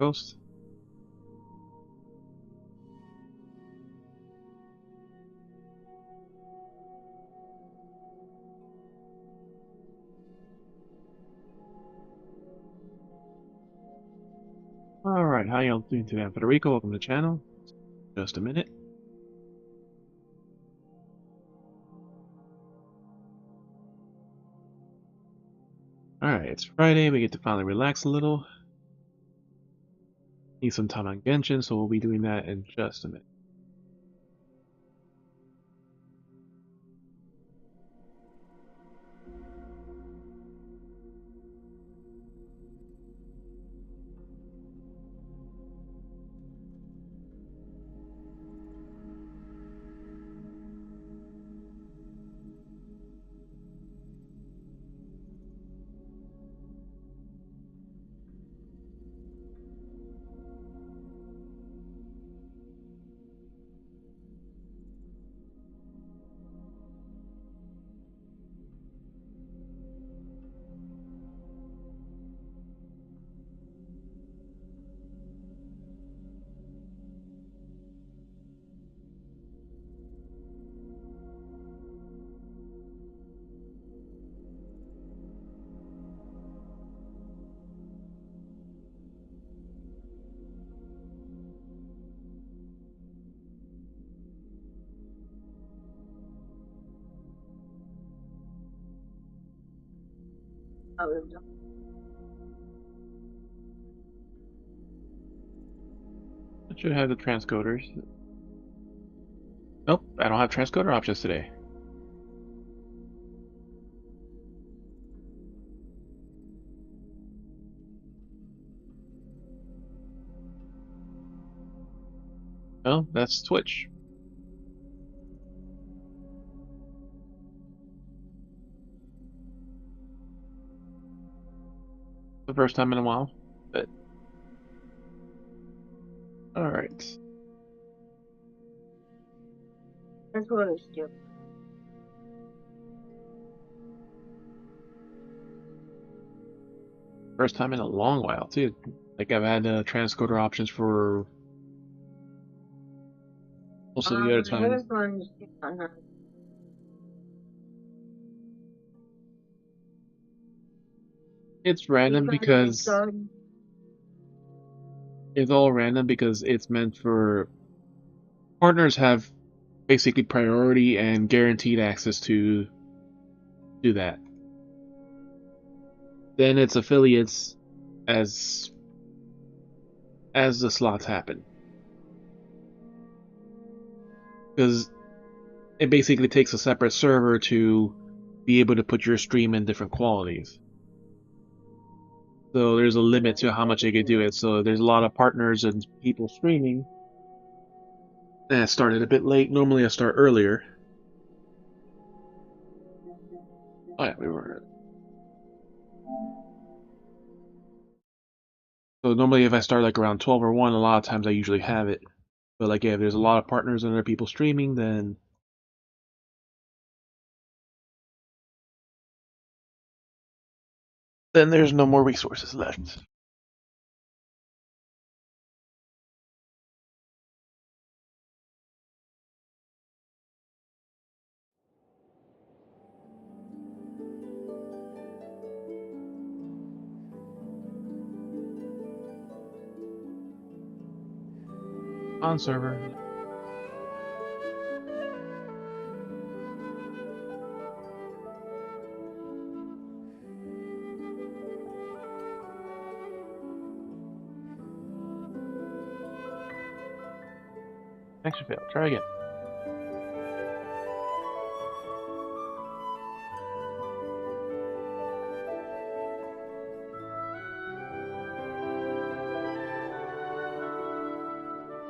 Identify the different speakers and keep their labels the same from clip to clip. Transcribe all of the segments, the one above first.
Speaker 1: Ghost. Alright, how y'all doing today? I'm Federico, welcome to the channel. Just a minute. Alright, it's Friday, we get to finally relax a little. Need some time on Genshin, so we'll be doing that in just a minute. I should have the transcoders. Nope, I don't have transcoder options today. Well, that's Twitch. The first time in a while, but alright.
Speaker 2: That's what it's doing.
Speaker 1: First time in a long while, too. Like, I've had transcoder options for most of the other times. It's random because it's all random because it's meant for partners have basically priority and guaranteed access to do that. Then it's affiliates as the slots happen. Because it basically takes a separate server to be able to put your stream in different qualities. So there's a limit to how much you can do it. So there's a lot of partners and people streaming. And I started a bit late. Normally I start earlier. Oh yeah, we were. So normally if I start like around 12 or 1, a lot of times I usually have it. But like yeah, if there's a lot of partners and other people streaming, then there's no more resources left. On server. Connection failed. Try again.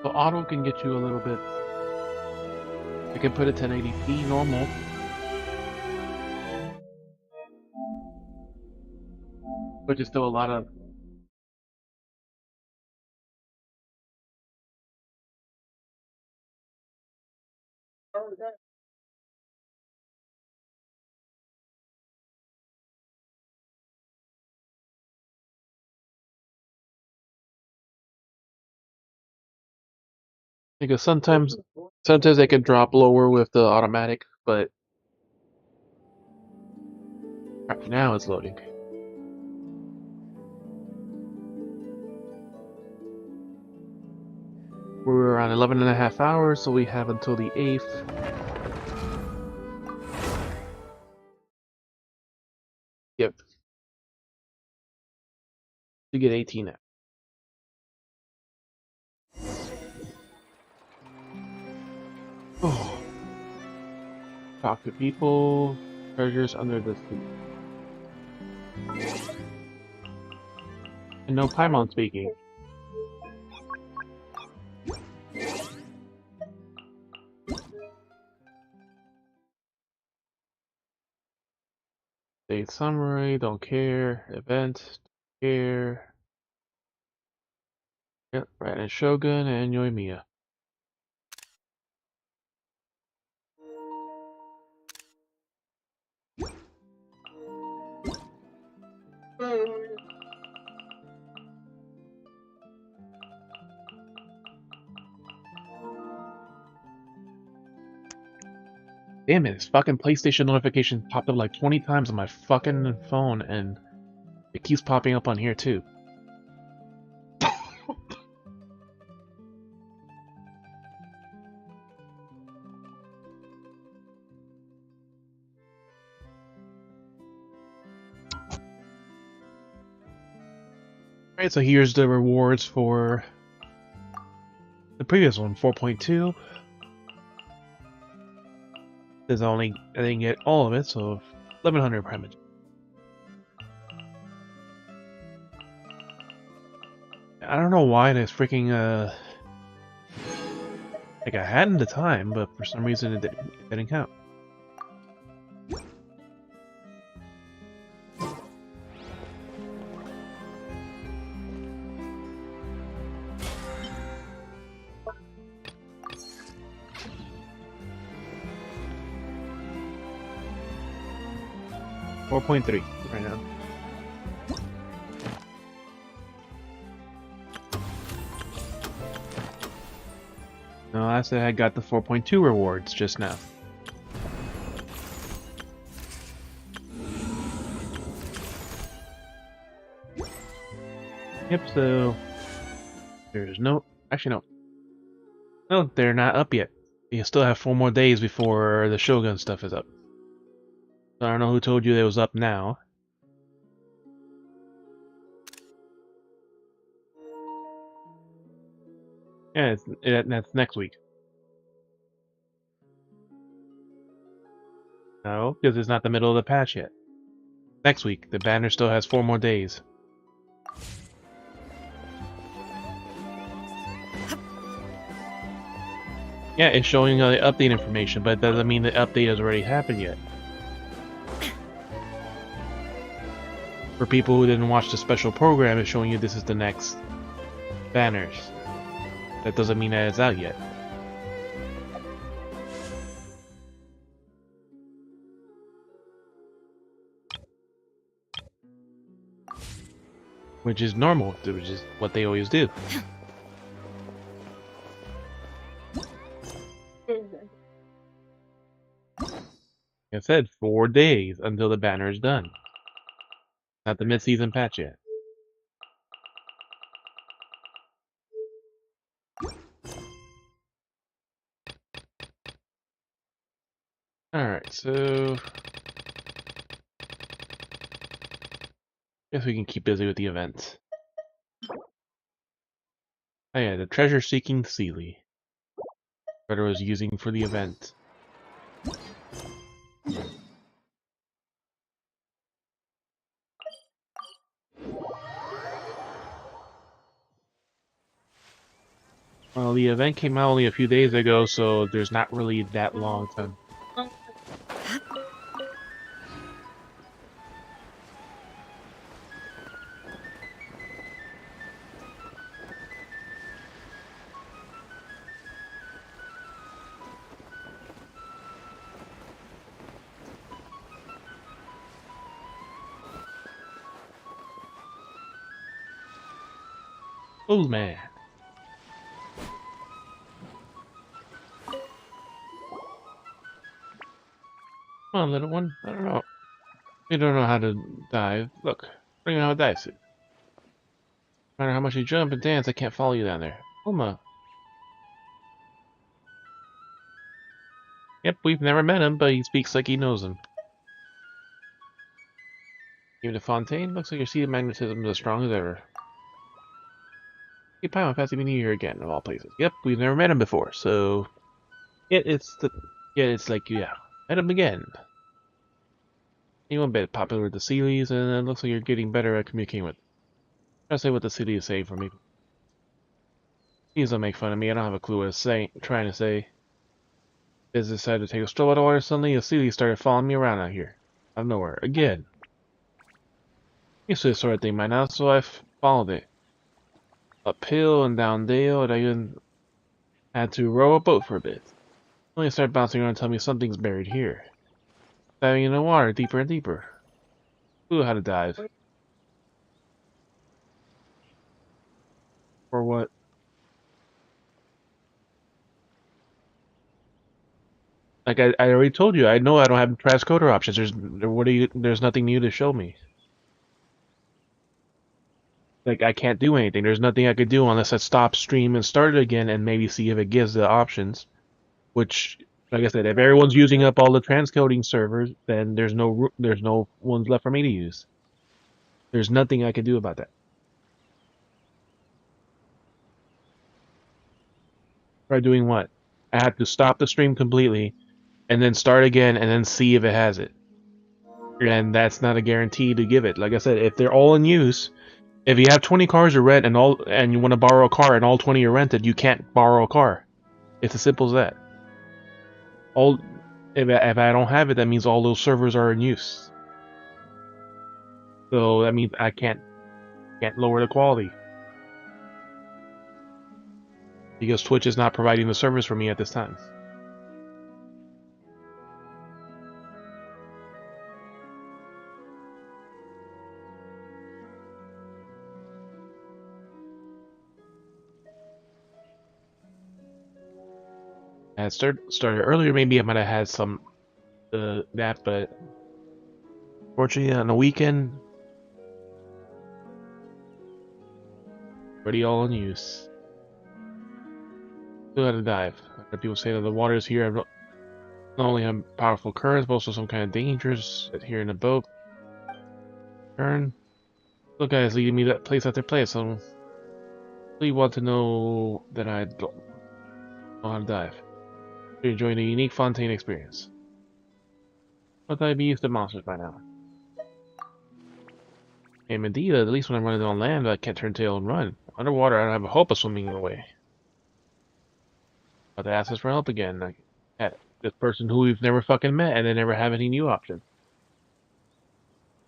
Speaker 1: So auto can get you a little bit. I can put it 1080p normal. But there's still a lot of Because sometimes they can drop lower with the automatic, but right now it's loading. We're around 11.5 hours, so we have until the 8th. Yep. To get 18 out. Oh. Talk to people. Treasures under the sea. And no Paimon speaking. State summary, don't care. Event, don't care. Yep, right, and Shogun and Yoimiya. Damn it, this fucking PlayStation notification popped up like 20 times on my fucking phone, and it keeps popping up on here too. Alright, so here's the rewards for the previous one, 4.2. There's only, I didn't get all of it, so 1100 primage. I don't know why this freaking, like I had in the time, but for some reason it didn't count. .3 right now. No, I said I got the 4.2 rewards just now. Yep, so there's no, actually no. No, they're not up yet. You still have 4 more days before the Shogun stuff is up. So I don't know who told you it was up now. Yeah, that's next week. No, because it's not the middle of the patch yet. Next week, the banner still has 4 more days. Yeah, it's showing the update information, but it doesn't mean the update has already happened yet. For people who didn't watch the special program, it's showing you this is the next banners. That doesn't mean that it's out yet. Which is normal, which is what they always do. Like I said, 4 days until the banner is done. Not the mid-season patch yet. Alright, so guess we can keep busy with the events. Oh yeah, the treasure-seeking Sealy. Fredder was using for the event. Well, the event came out only a few days ago, so there's not really that long time. Oh man. Come on, little one. I don't know. You don't know how to dive. Look, bring out a dive suit. No matter how much you jump and dance, I can't follow you down there. Uma. Yep, we've never met him, but he speaks like he knows him. Even to Fontaine, looks like your seed magnetism is as strong as ever. Hey, Paimon, fancy meeting you here again, of all places. Yep, we've never met him before, so... it's like, yeah, met him again. You went a bit popular with the Sealies, and it looks like you're getting better at communicating with them. Try to say what the city is saying for me. Please don't make fun of me, I don't have a clue what it's trying to say. Biz decided to take a stroll out of water, suddenly a Sealy started following me around out here. Out of nowhere, again. Used to this sort of thing by now, so I followed it. Uphill and down dale, and I even had to row a boat for a bit. Only it started bouncing around and telling me something's buried here. Diving in the water, deeper and deeper. Ooh, how to dive. For what? Like I already told you, I know I don't have transcoder options. There's nothing new to show me. Like I can't do anything. There's nothing I could do unless I stop stream and start it again and maybe see if it gives the options. Which, like I said, if everyone's using up all the transcoding servers, then there's no ones left for me to use. There's nothing I could do about that. Try doing what? I have to stop the stream completely, and then start again, and then see if it has it. And that's not a guarantee to give it. Like I said, if they're all in use, if you have 20 cars to rent and you want to borrow a car and all 20 are rented, you can't borrow a car. It's as simple as that. If I don't have it, that means all those servers are in use. So that means I can't lower the quality. Because Twitch is not providing the service for me at this time. I had started earlier, maybe I might have had some that, but fortunately on the weekend, already all in use. Still had to dive. People say that the waters here have not only have powerful currents, but also some kind of dangers here in the boat. Turn. Look, guys, leading me to place after place. So, you want to know that I don't know how to dive. You're enjoying a unique Fontaine experience. But I'd be used to monsters by now. Hey, Medea, at least when I'm running on land, I can't turn tail and run. Underwater, I don't have a hope of swimming away. But to ask us for help again. Like, this person who we've never fucking met, and they never have any new options.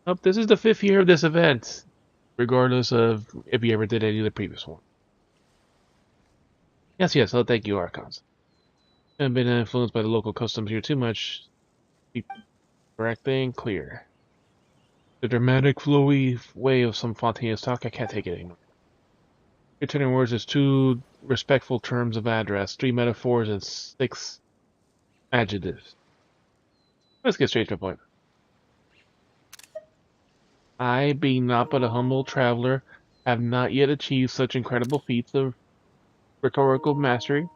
Speaker 1: Oh, this is the 5th year of this event, regardless of if you ever did any of the previous one. Yes, I'll thank you, Archons. I haven't been influenced by the local customs here too much. Keep correct thing clear. The dramatic, flowy way of some Fontaine's talk, I can't take it anymore. Your turning words is 2 respectful terms of address, 3 metaphors, and 6 adjectives. Let's get straight to the point. I, being not but a humble traveler, have not yet achieved such incredible feats of rhetorical mastery.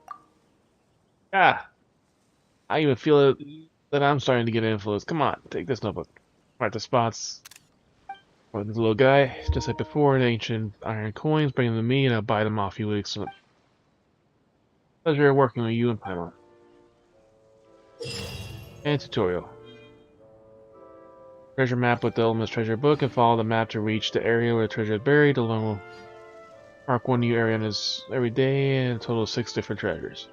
Speaker 1: Ah, I even feel that I'm starting to get influenced. Come on, take this notebook. Write the spots. For this little guy, just like before, in ancient iron coins, bring them to me and I'll buy them off you with excellent pleasure working with you and Paimon. And tutorial. Treasure map with the Elements treasure book and follow the map to reach the area where the treasure is buried. Along will mark one new area on this every day and a total of 6 different treasures.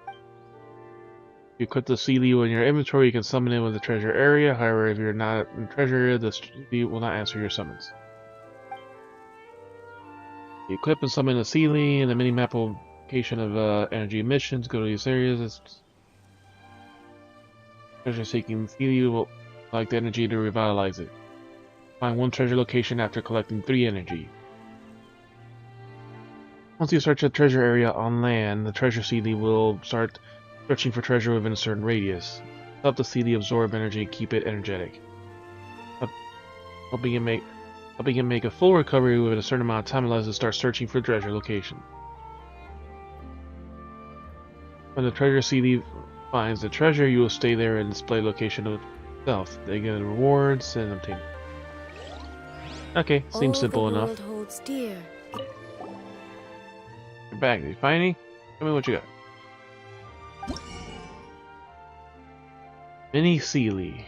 Speaker 1: If you equip the Sealy in your inventory, you can summon it with the treasure area. However, if you're not in the treasure area, the Sealy will not answer your summons. You equip and summon a Sealy in the mini-map location of energy emissions. Go to these areas. Treasure-seeking Sealy will collect the energy to revitalize it. Find 1 treasure location after collecting 3 energy. Once you search a treasure area on land, the treasure Sealy will start searching for treasure within a certain radius. Help the CD absorb energy, keep it energetic. Helping it make a full recovery with a certain amount of time allows it to start searching for treasure location. When the treasure CD finds the treasure, you will stay there and display location of itself. They get rewards and obtain. Okay, seems simple enough.
Speaker 3: All the world holds dear.
Speaker 1: You're back. Did you find any? Tell me what you got. Mini Sealy.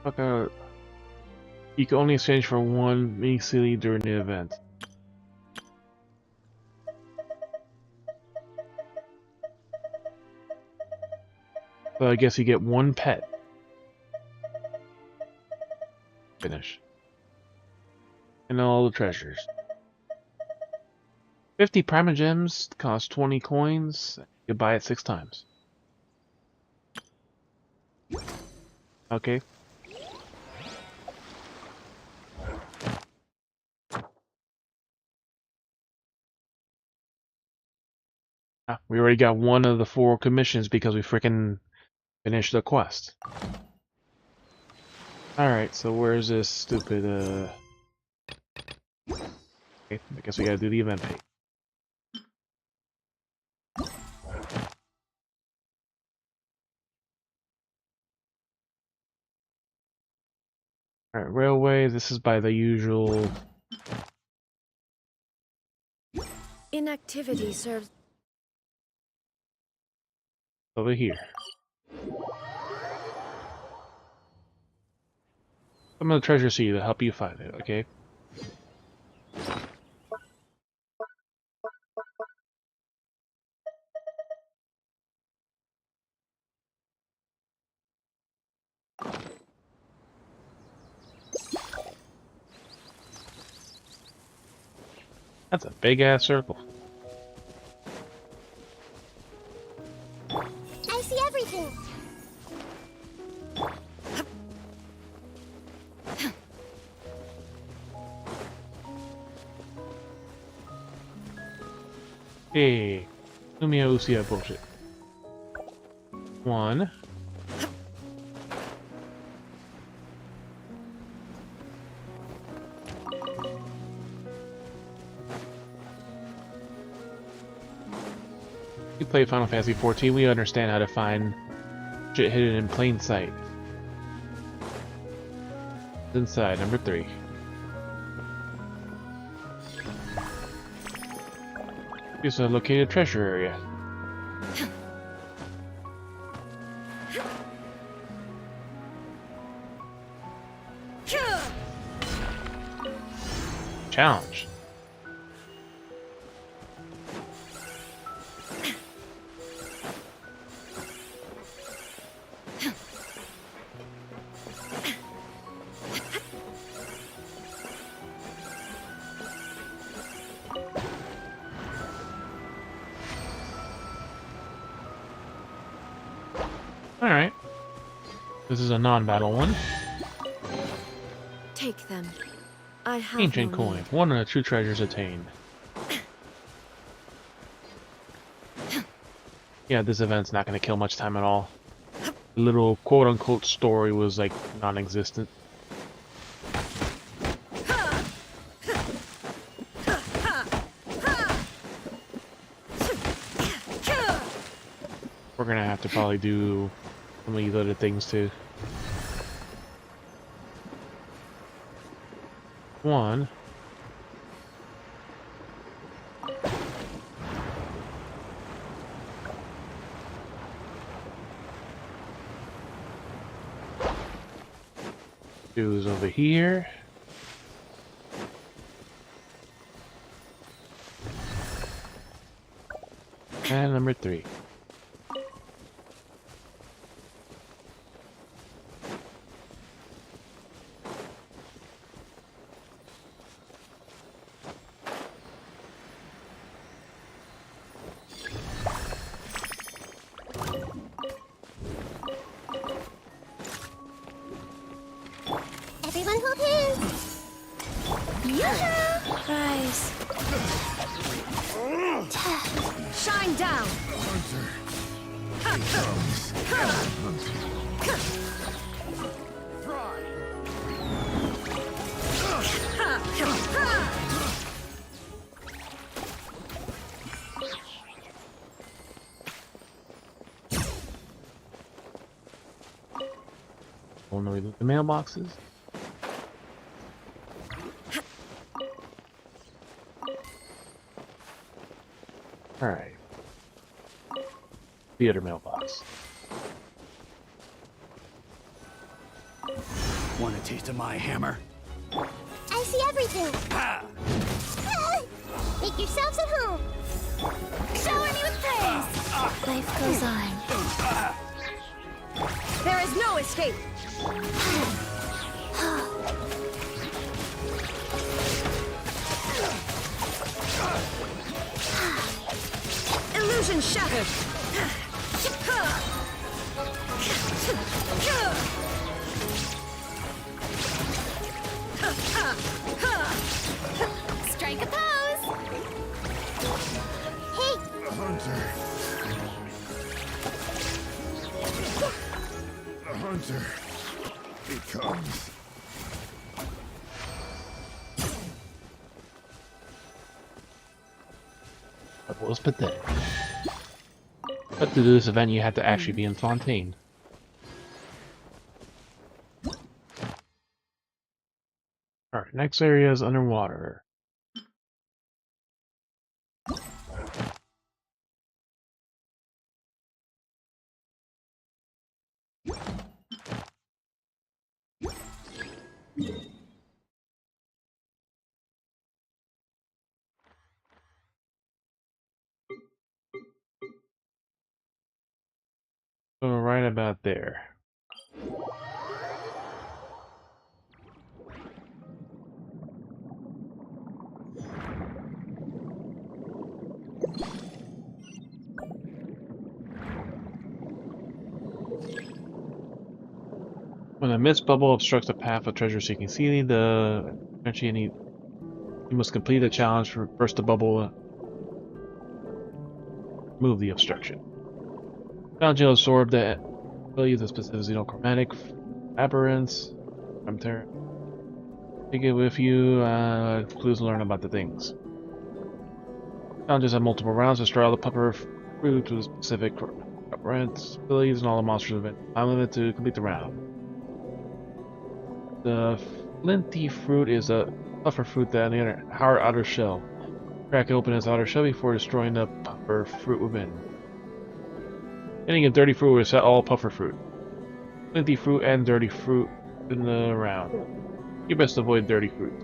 Speaker 1: Fuck out. You can only exchange for one Mini Sealy during the event. So I guess you get one pet. Finish. And all the treasures. 50 Primogems cost 20 coins. You buy it 6 times. Okay. We already got one of the 4 commissions because we freaking finished the quest. Alright, so where's this stupid, Okay, I guess we gotta do the event page. Alright, railway, this is by the usual...
Speaker 3: Inactivity serves.
Speaker 1: over here. Some of the treasure seed to help you find it, okay? That's a big ass circle.
Speaker 3: I see everything.
Speaker 1: Hey, Lumia Usia bullshit. 1. We play Final Fantasy XIV, we understand how to find shit hidden in plain sight. Inside, number 3. Here's a located treasure area. Challenge. Alright. This is a non-battle one.
Speaker 3: Take them. I have
Speaker 1: Ancient
Speaker 3: no
Speaker 1: coin.
Speaker 3: need.
Speaker 1: One of the true treasures attained. Yeah, this event's not going to kill much time at all. The little quote-unquote story was like non-existent. We're gonna have to probably do some of these other things too. 1. Two is over here. And number 3.
Speaker 3: Everyone hold hands. Yoo-hoo! Rise. Shine down.
Speaker 1: Oh no, we loot the mailboxes. Alright. Theater mailbox.
Speaker 4: Want a taste of my hammer?
Speaker 3: I see everything.
Speaker 4: Ha!
Speaker 3: Make yourselves at home. Shower me with praise. Life goes on. There is no escape. Illusion shattered. Strike a pose. Hey.
Speaker 4: A hunter. A hunter. It comes.
Speaker 1: That was pathetic. But to do this event, you had to actually be in Fontaine. Alright, next area is underwater. So right about there. When a mist bubble obstructs the path of treasure-seeking sealing, you must complete a challenge to burst the bubble. Move the obstruction. Challenge will absorb the ability of the specific xenochromatic aberrants. Take it with you. Clues to learn about the things. Challenges have multiple rounds. Destroy all the puffer fruit to the specific aberrants abilities and all the monsters event. Time limit to complete the round. The flinty fruit is a puffer fruit that in the outer shell. Crack it open its outer shell before destroying the puffer fruit within. Hitting a dirty fruit will reset all puffer fruit. Flinty fruit and dirty fruit in the round. You best avoid dirty fruit.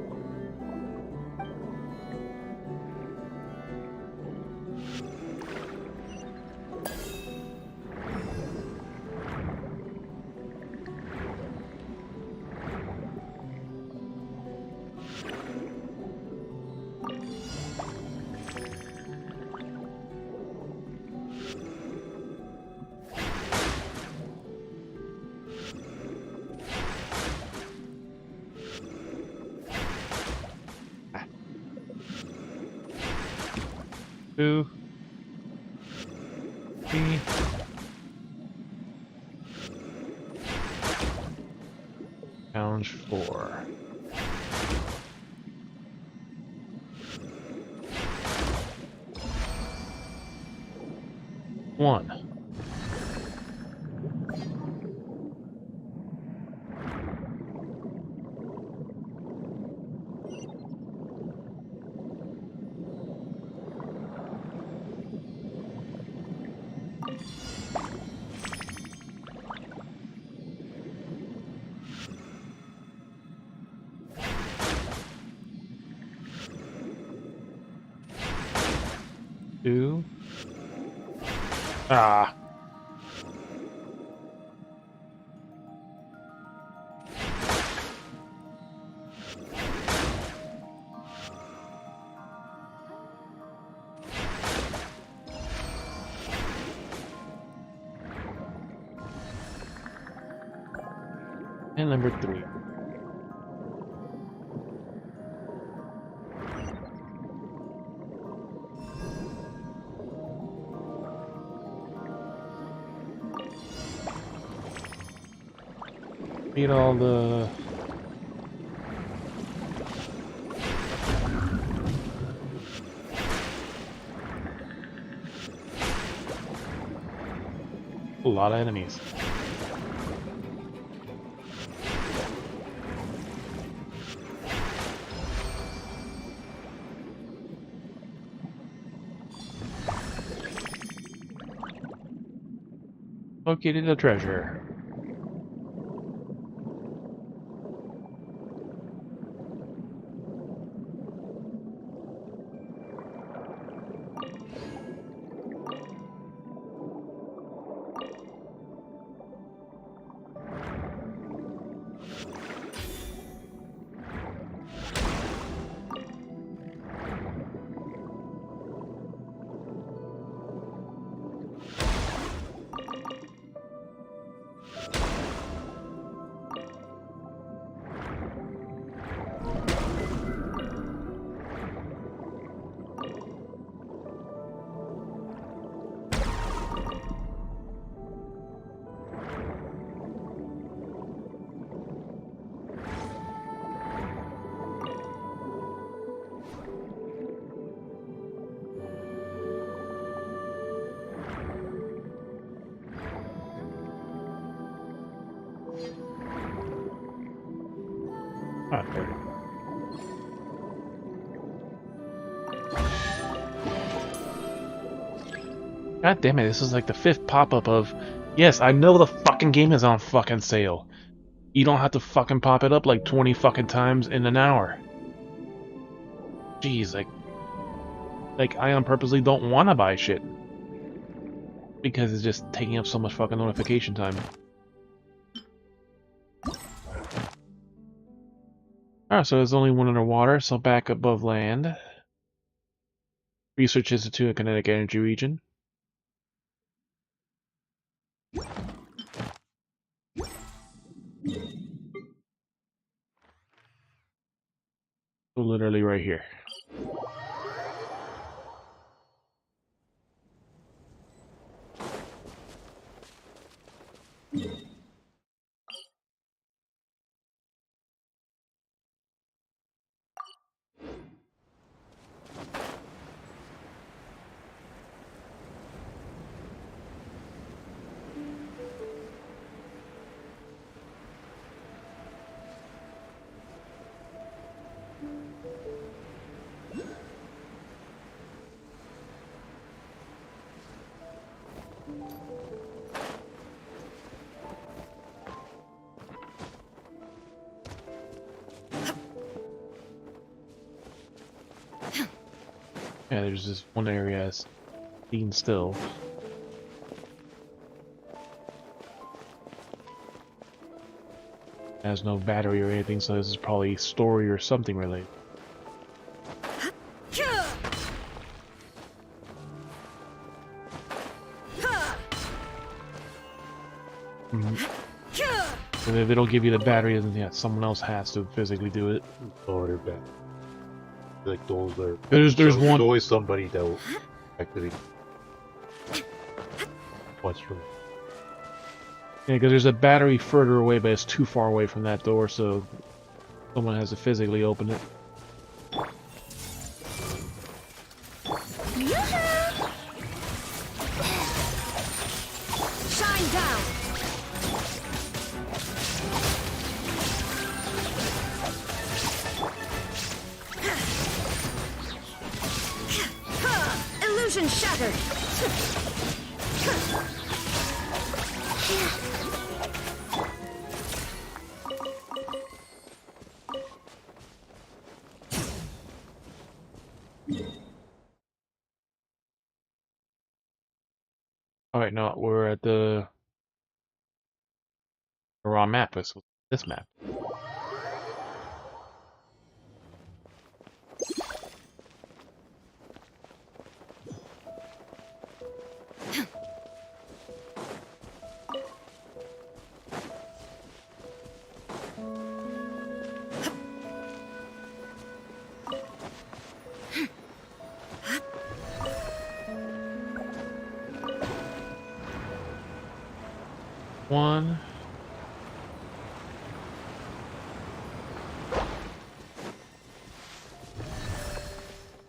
Speaker 1: Two, three, challenge 4. One. Two. Ah. And number 3. Need all the... A lot of enemies. Located the treasure. Ah, there. God damn it, this is like the 5th pop-up of, yes, I know the fucking game is on fucking sale. You don't have to fucking pop it up like 20 fucking times in an hour. Jeez, like I purposely don't want to buy shit. Because it's just taking up so much fucking notification time. Alright, so there's only one underwater, so back above land. Research Institute of Kinetic Energy Region. So literally right here. Yeah, there's this one area that's being still. Has no battery or anything, so this is probably story or something related. And if they don't give you the battery, then yeah, someone else has to physically do it.
Speaker 5: Oh, they're bad. Like those are.
Speaker 1: There's one.
Speaker 5: Always somebody that will activate. What's from?
Speaker 1: Yeah, because there's a battery further away, but it's too far away from that door, so someone has to physically open it.
Speaker 3: Shine down. Illusion shattered.
Speaker 1: Alright, no, we're at the wrong map. It's this map. One.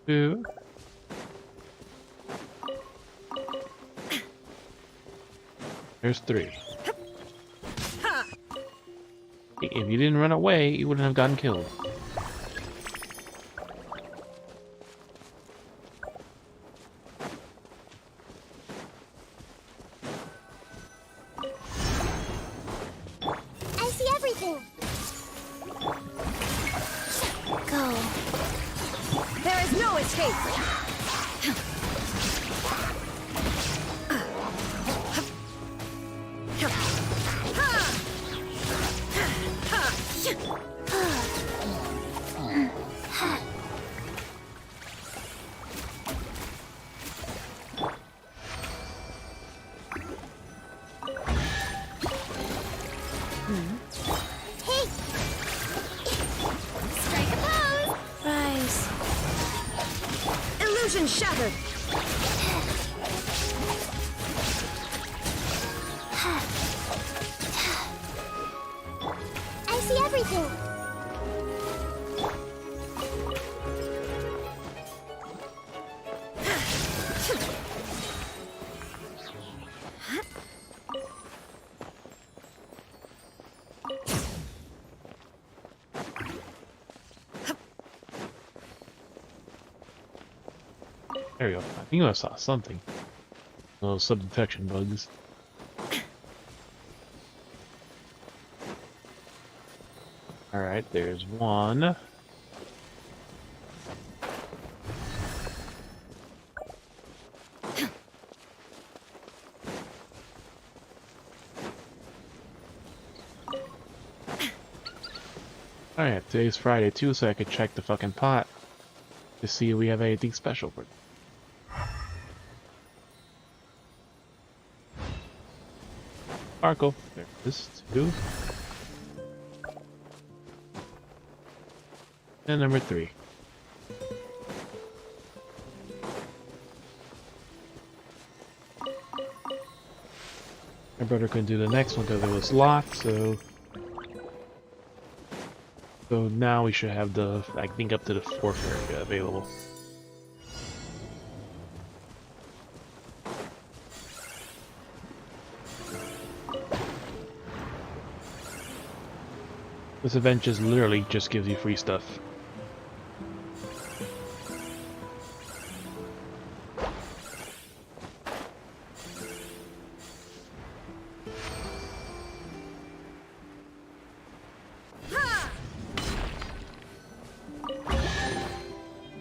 Speaker 1: 2. There's 3. If you didn't run away, you wouldn't have gotten killed.
Speaker 3: I see everything. Go.
Speaker 2: There is no escape.
Speaker 3: Hey! Strike a pose! Rise.
Speaker 2: Illusion shattered.
Speaker 3: I see everything.
Speaker 1: There we go. I think I saw something. Those sub-detection bugs. Alright, there's one. Alright, today's Friday too, so I could check the fucking pot to see if we have anything special for it. Sparkle. There it is. 2. And number 3. My brother couldn't do the next one because it was locked, so now we should have the, I think, up to the 4th area available. This event just literally just gives you free stuff.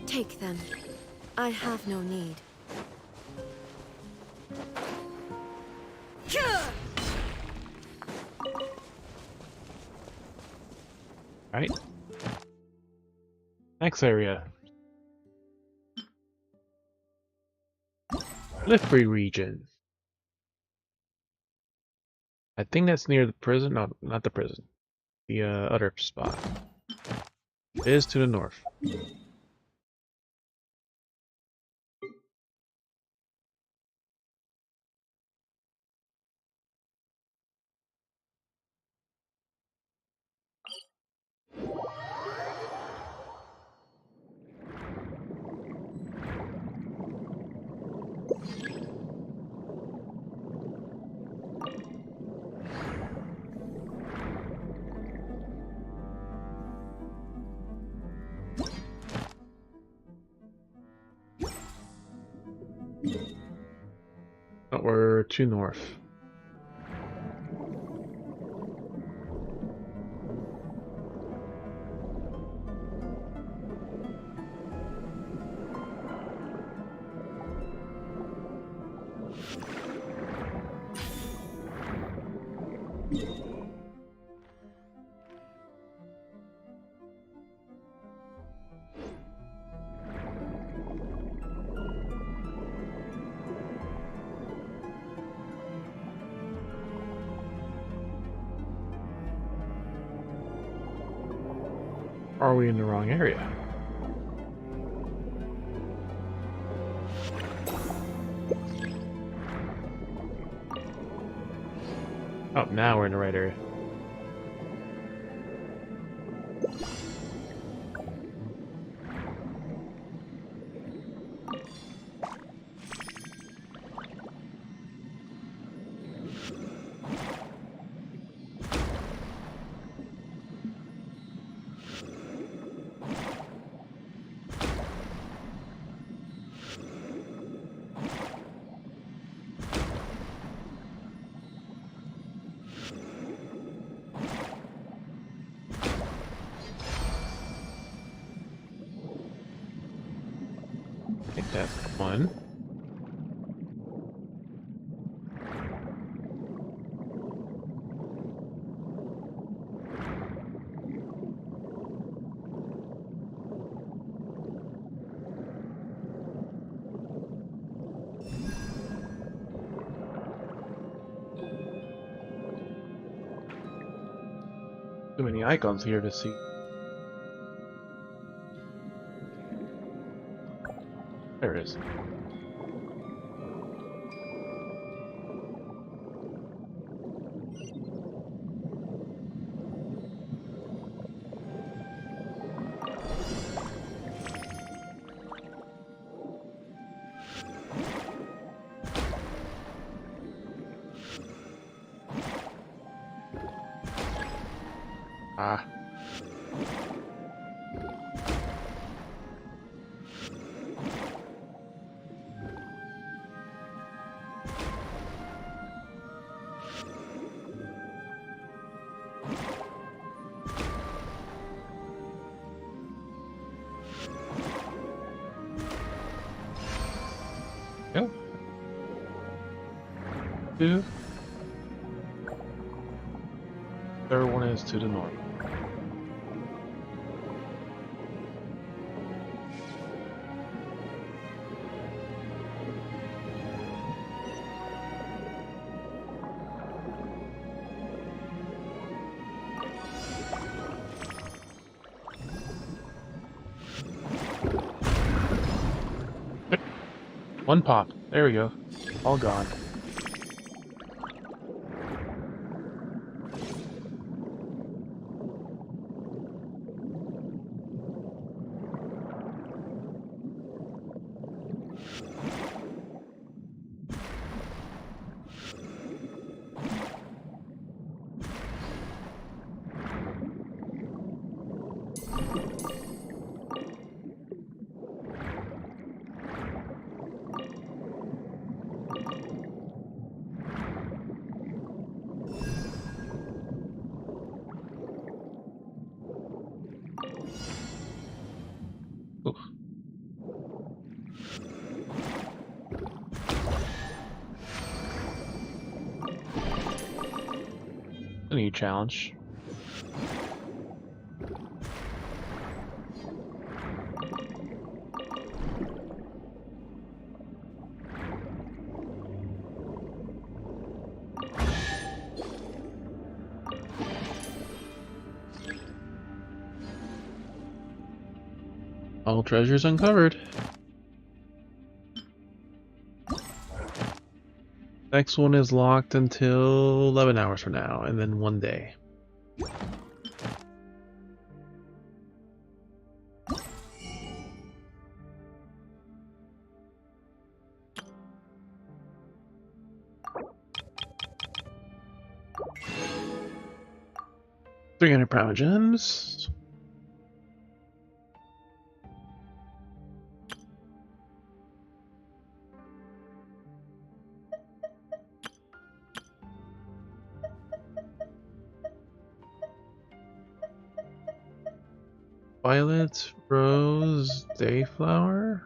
Speaker 2: Take them. I have no need.
Speaker 1: Right? Next area. Liffrey region. I think that's near the prison. No, not the prison. The other spot. It is to the north. But we're too north. Are we in the wrong area? Oh, now we're in the right area. That's one. Too many icons here to see. There it is. Ah. Go. Two. Third one is to the north. One pop. There we go. All gone. Oof. A new challenge. All treasures uncovered. Next one is locked until 11 hours from now, and then 1 day. $300 prime gems. Violet, rose, dayflower.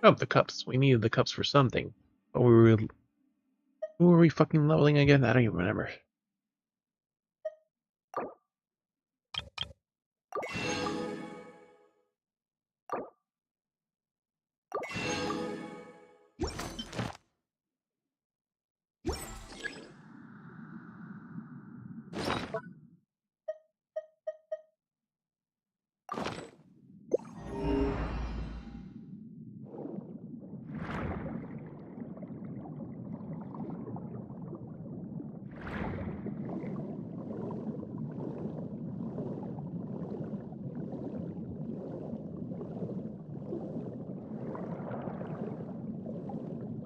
Speaker 1: Oh, the cups. We needed the cups for something. But who were we fucking leveling again? I don't even remember.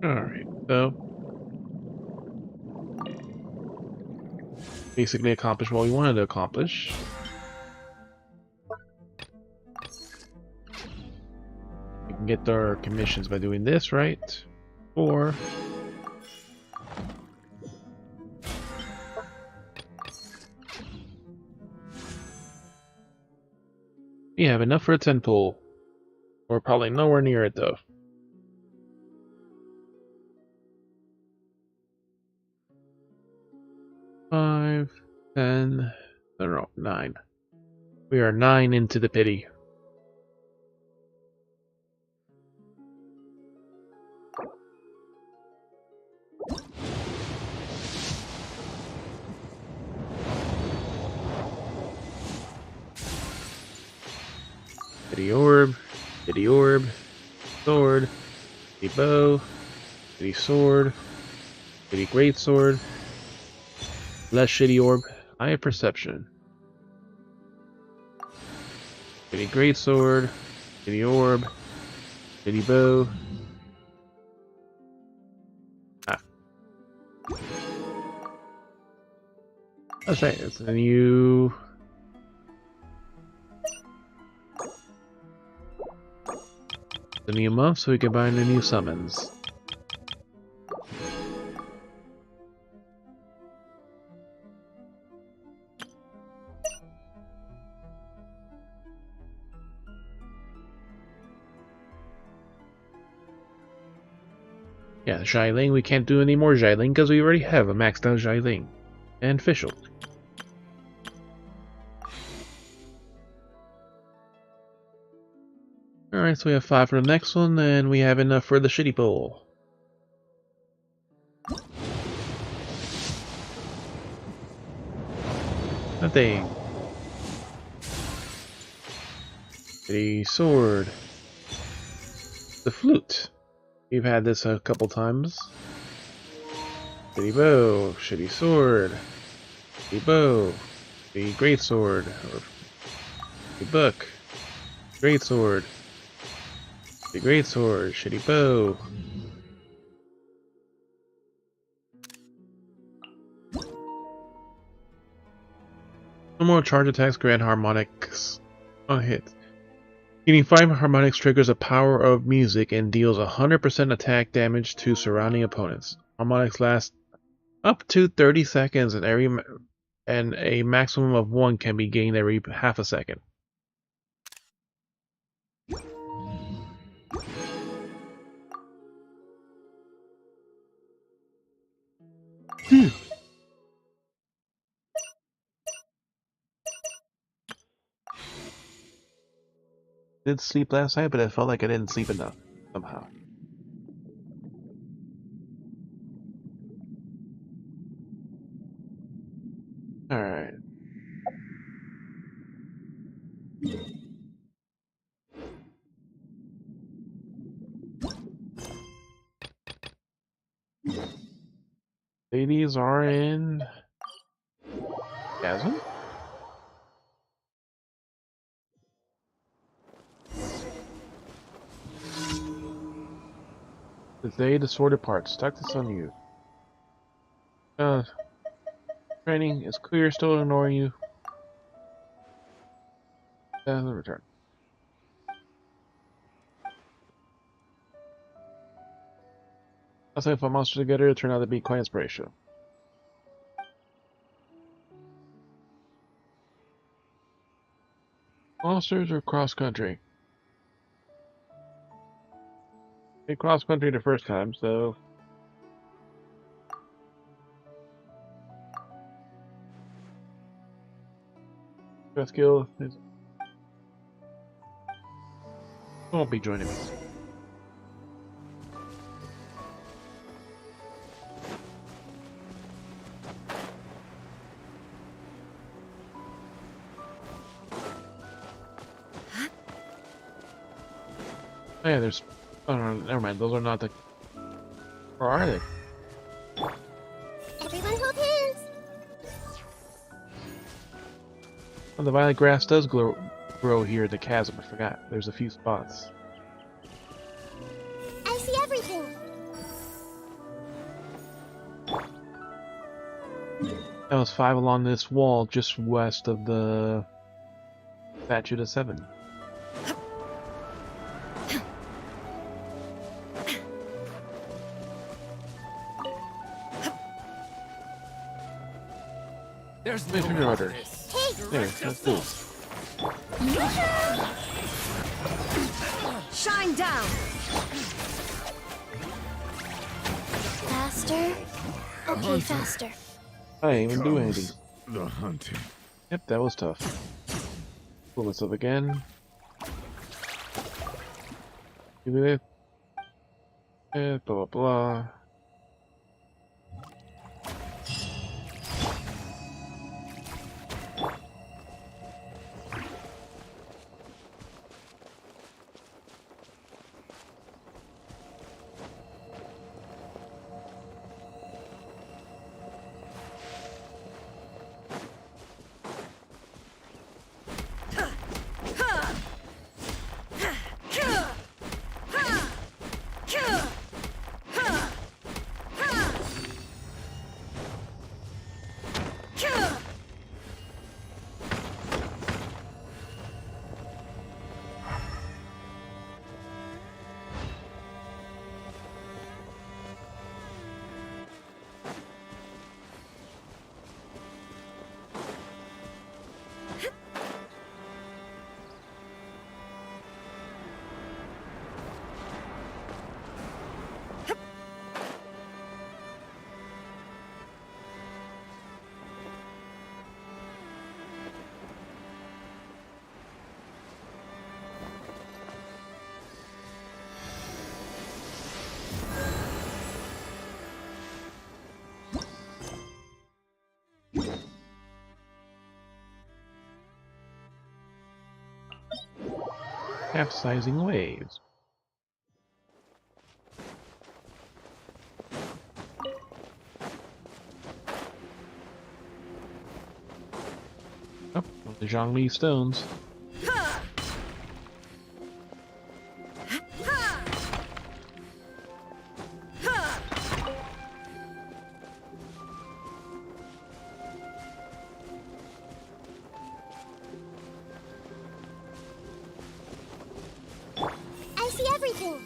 Speaker 1: Alright, so basically accomplished what we wanted to accomplish. We can get our commissions by doing this, right? Or we have enough for a 10 pull. We're probably nowhere near it though. Five, 10, no, 9. We are 9 into the pity. Pity orb, sword, pity bow, pity sword, pity great sword, less shitty orb, eye of perception. Pity great sword, pity orb, pity bow. Ah. That's right, it's a new... the new month, so we can buy the new summons. Yeah, Xialing, we can't do any more Xialing because we already have a maxed out Xialing. And Fischl. Alright, so we have 5 for the next one, and we have enough for the shitty bowl. Nothing. The sword. The flute. We've had this a couple times. Shitty bow, shitty sword, shitty bow, the great sword, or the book, great sword, the great sword, shitty bow. No more charge attacks grant harmonics on hit. Getting 5 harmonics triggers the power of music and deals 100% attack damage to surrounding opponents. Harmonics last up to 30 seconds, and a maximum of 1 can be gained every half a second. Did sleep last night, but I felt like I didn't sleep enough somehow. Alright. Ladies are in Chasm? Today the sorted parts. Stuck this on you. Training is clear, still ignoring you. Return. Last time I put monsters together, it turned out to be quite inspirational. Monsters or cross country? Did cross country the first time, so best skill is won't be joining me. Oh yeah, there's... oh no, never mind, those are not the... or are they?
Speaker 3: Everyone hold hands.
Speaker 1: Oh, the violet grass does grow here at the chasm, I forgot. There's a few spots.
Speaker 3: I see everything.
Speaker 1: That was 5 along this wall just west of the statue to 7.
Speaker 4: There's
Speaker 1: There's your order. There, let's do it.
Speaker 2: Shine down!
Speaker 3: Faster? Okay, faster.
Speaker 1: I didn't even do anything.
Speaker 4: The hunting.
Speaker 1: Yep, that was tough. Pull this up again. Do it. Blah blah blah. Capsizing waves. Oh, the Zhongli stones.
Speaker 3: I see everything.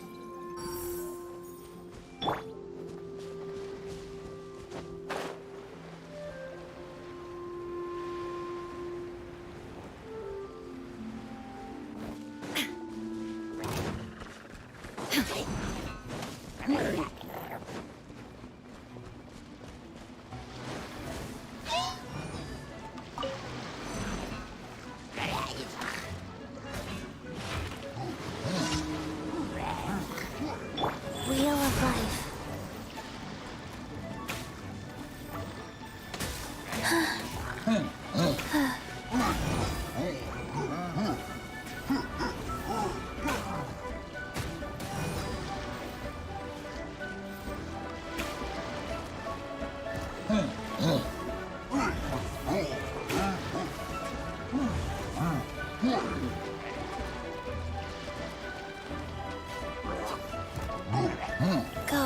Speaker 3: Wheel of life. Go.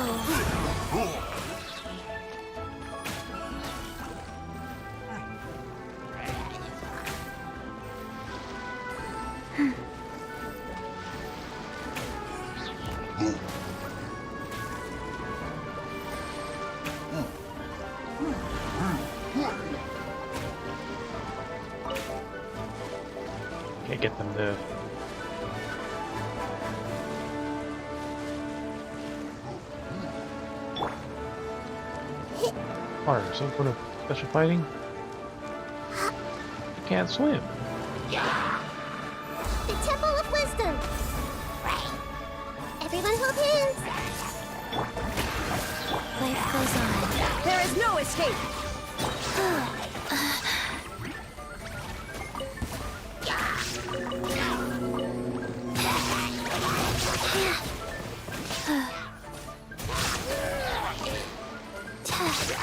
Speaker 1: Can't get them to. Or some sort of special fighting. You can't swim.
Speaker 3: The Temple of Wisdom. Everyone hold hands. Life goes on.
Speaker 2: There is no escape!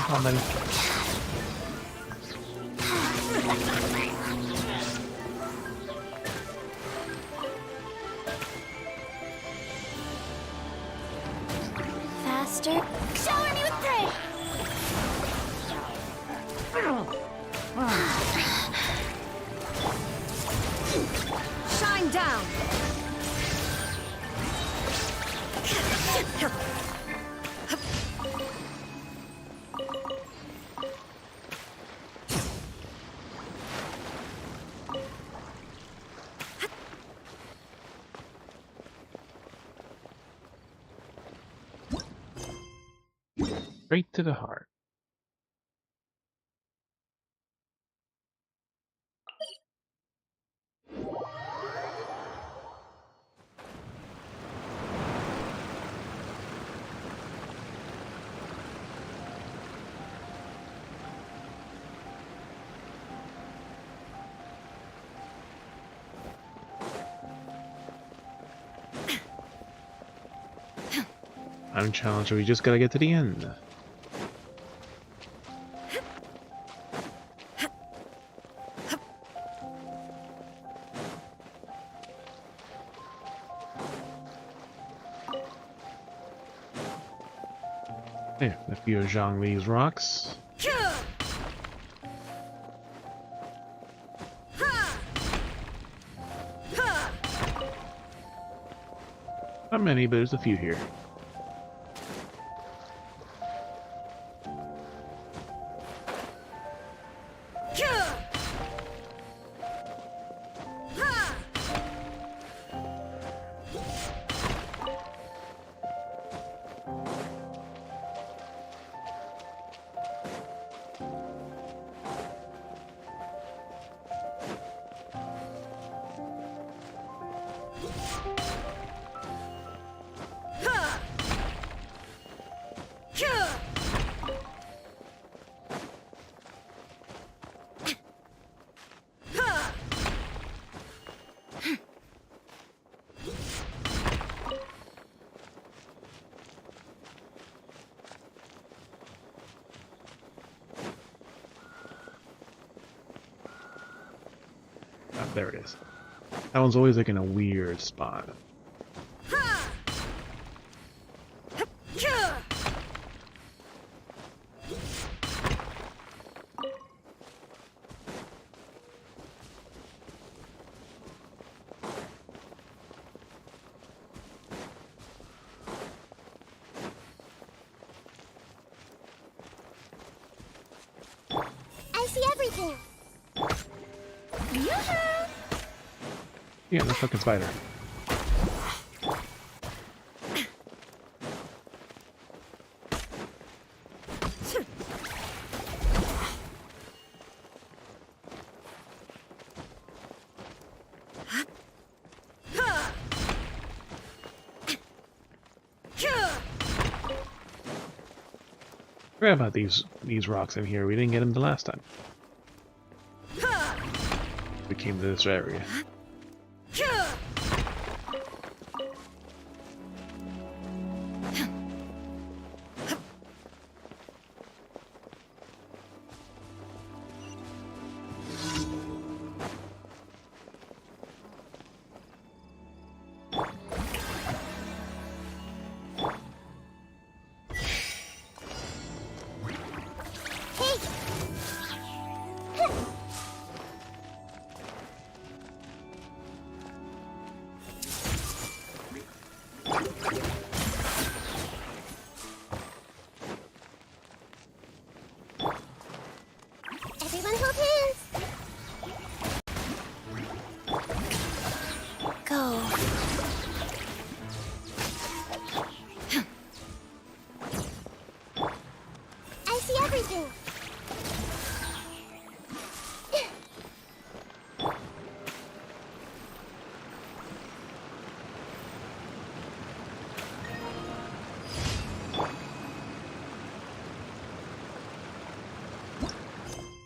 Speaker 1: How many?
Speaker 3: Faster. Shower me with praise.
Speaker 2: Shine down.
Speaker 1: Straight to the heart. I'm challenged, we just gotta get to the end. There, a few of Zhongli's rocks. Not many, but there's a few here. Ah, there it is. That one's always like in a weird spot.
Speaker 3: I see everything. Yoo-hoo!
Speaker 1: Yeah, the fucking spider. Forgot about these rocks in here. We didn't get them the last time. We came to this area.
Speaker 3: Everyone hold hands. Go. I see everything.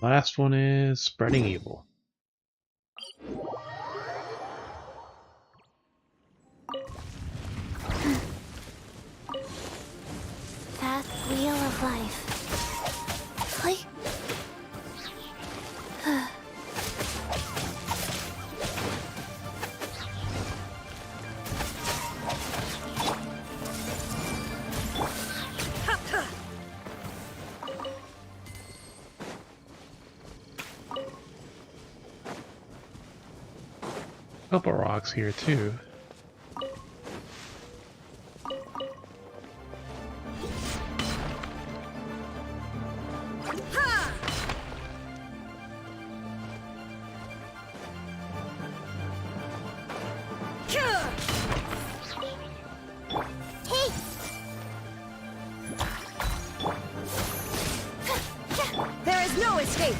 Speaker 1: Last one is spreading evil.
Speaker 3: That wheel of life. Play.
Speaker 1: Couple rocks here too.
Speaker 2: There is no escape!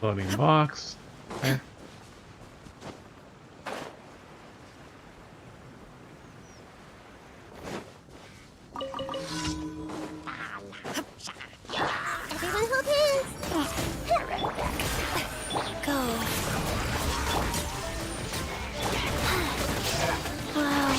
Speaker 1: Loading box. Okay.
Speaker 3: Everyone hold hands. Go. Wow.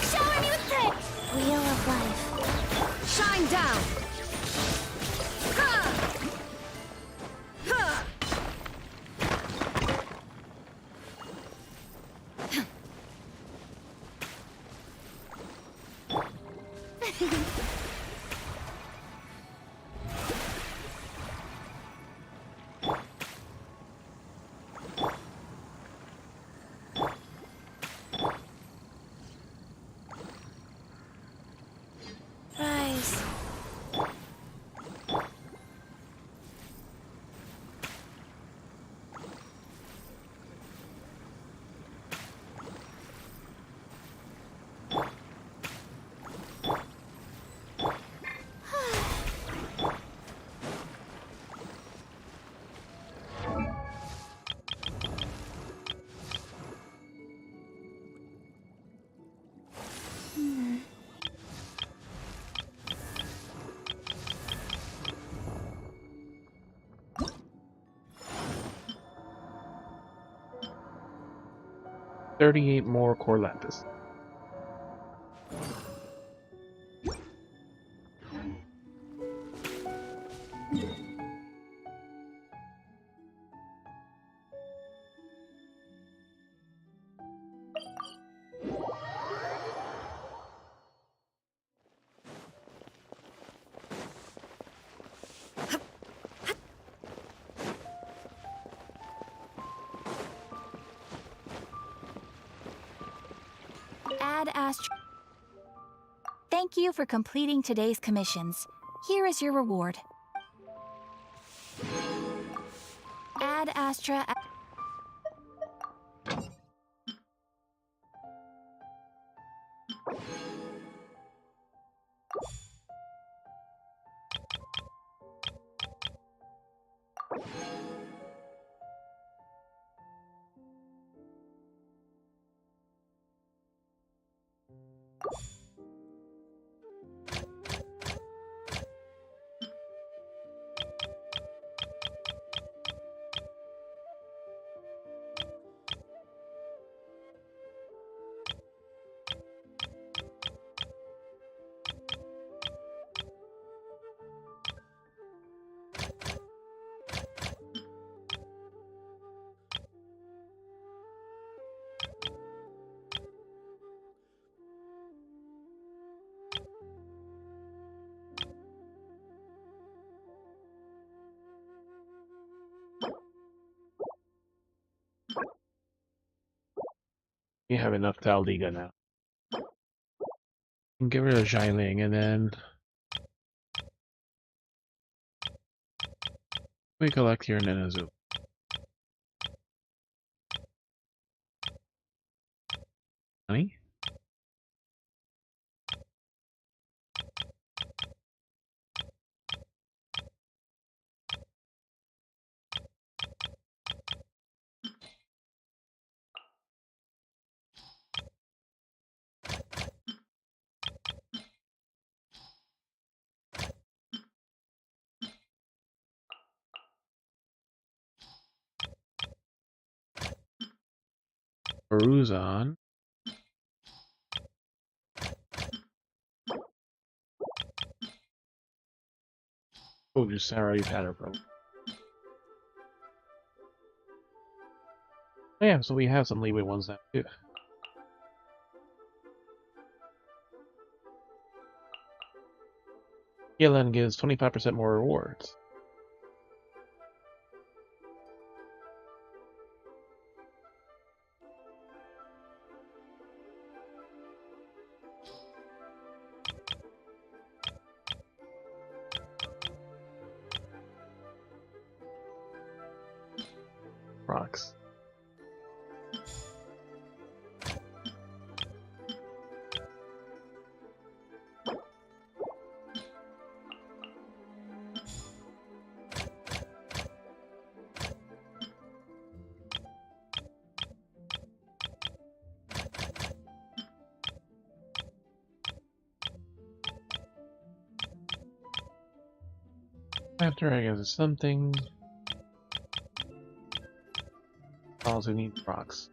Speaker 3: Shower me with praise. Wheel of life.
Speaker 2: Shine down!
Speaker 3: Rise.
Speaker 1: $38 more Corlantis.
Speaker 6: Ad Astra. Thank you for completing today's commissions. Here is your reward. Ad Astra.
Speaker 1: You have enough Taldiga now. And get rid of Xiling and then we collect your Nenazu. Honey? Peruzon. Oh, just Sarah, you've had her, bro. Oh, yeah, so we have some leeway ones now, too. Healing gives 25% more rewards. Rocks. After I guess something. Also need rocks.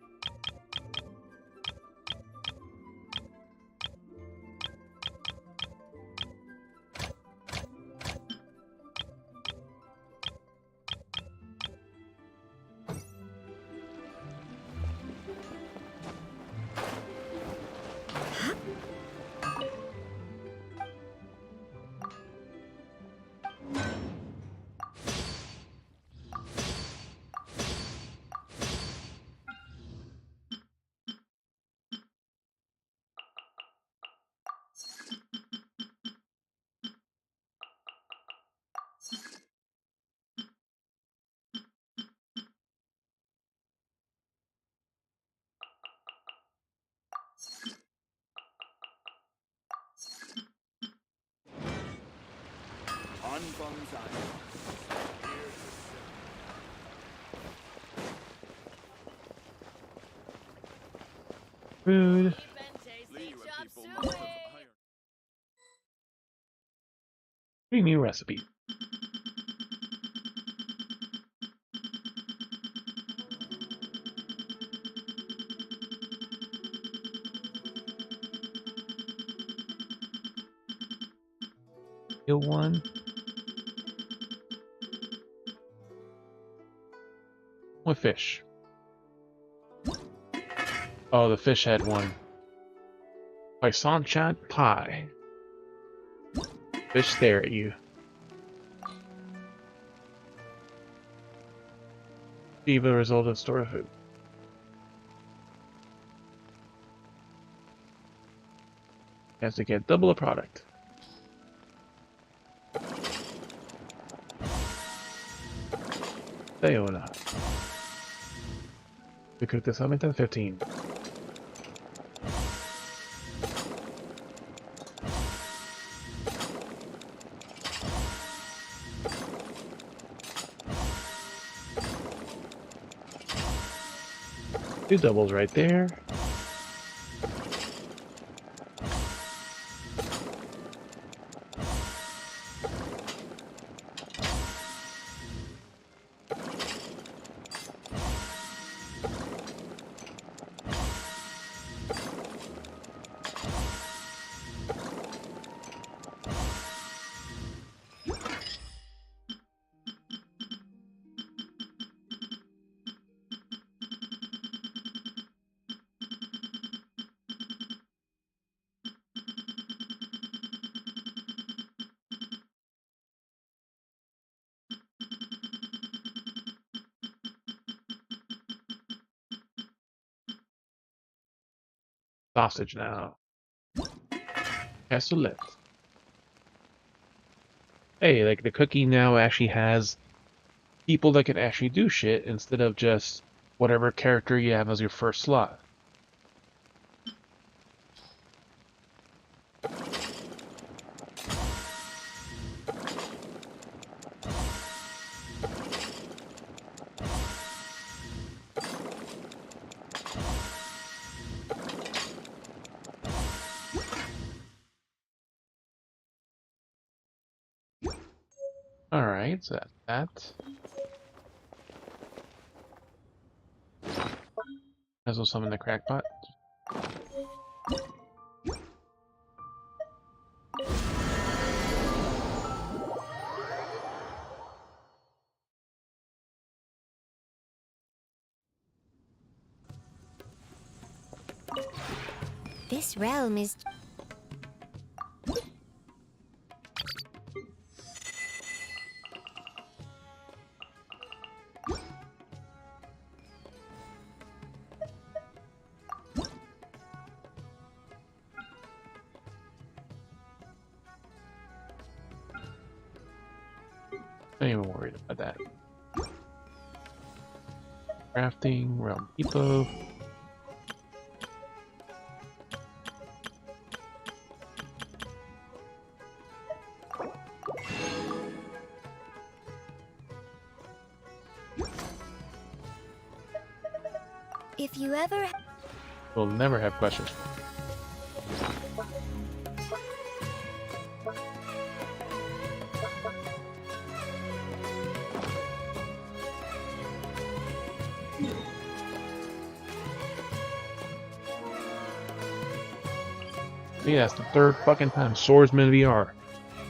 Speaker 4: On Bonsai.
Speaker 1: Food. New recipe. Kill one. What fish? Oh, the fish had one. Croissant chat pie. Fish stare at you. Achieve a result of store food. Has to get double a product. Sayona. We cook this up into 15. Two doubles right there. Sausage now. Cassoulet. Hey, like the cookie now actually has people that can actually do shit instead of just whatever character you have as your first slot. Alright, so that's that. As well summon the crackpot.
Speaker 3: This realm is...
Speaker 1: Not even worried about that. Crafting, realm depot.
Speaker 3: If you ever...
Speaker 1: We'll never have questions. See, that's the third fucking time Swordsman VR.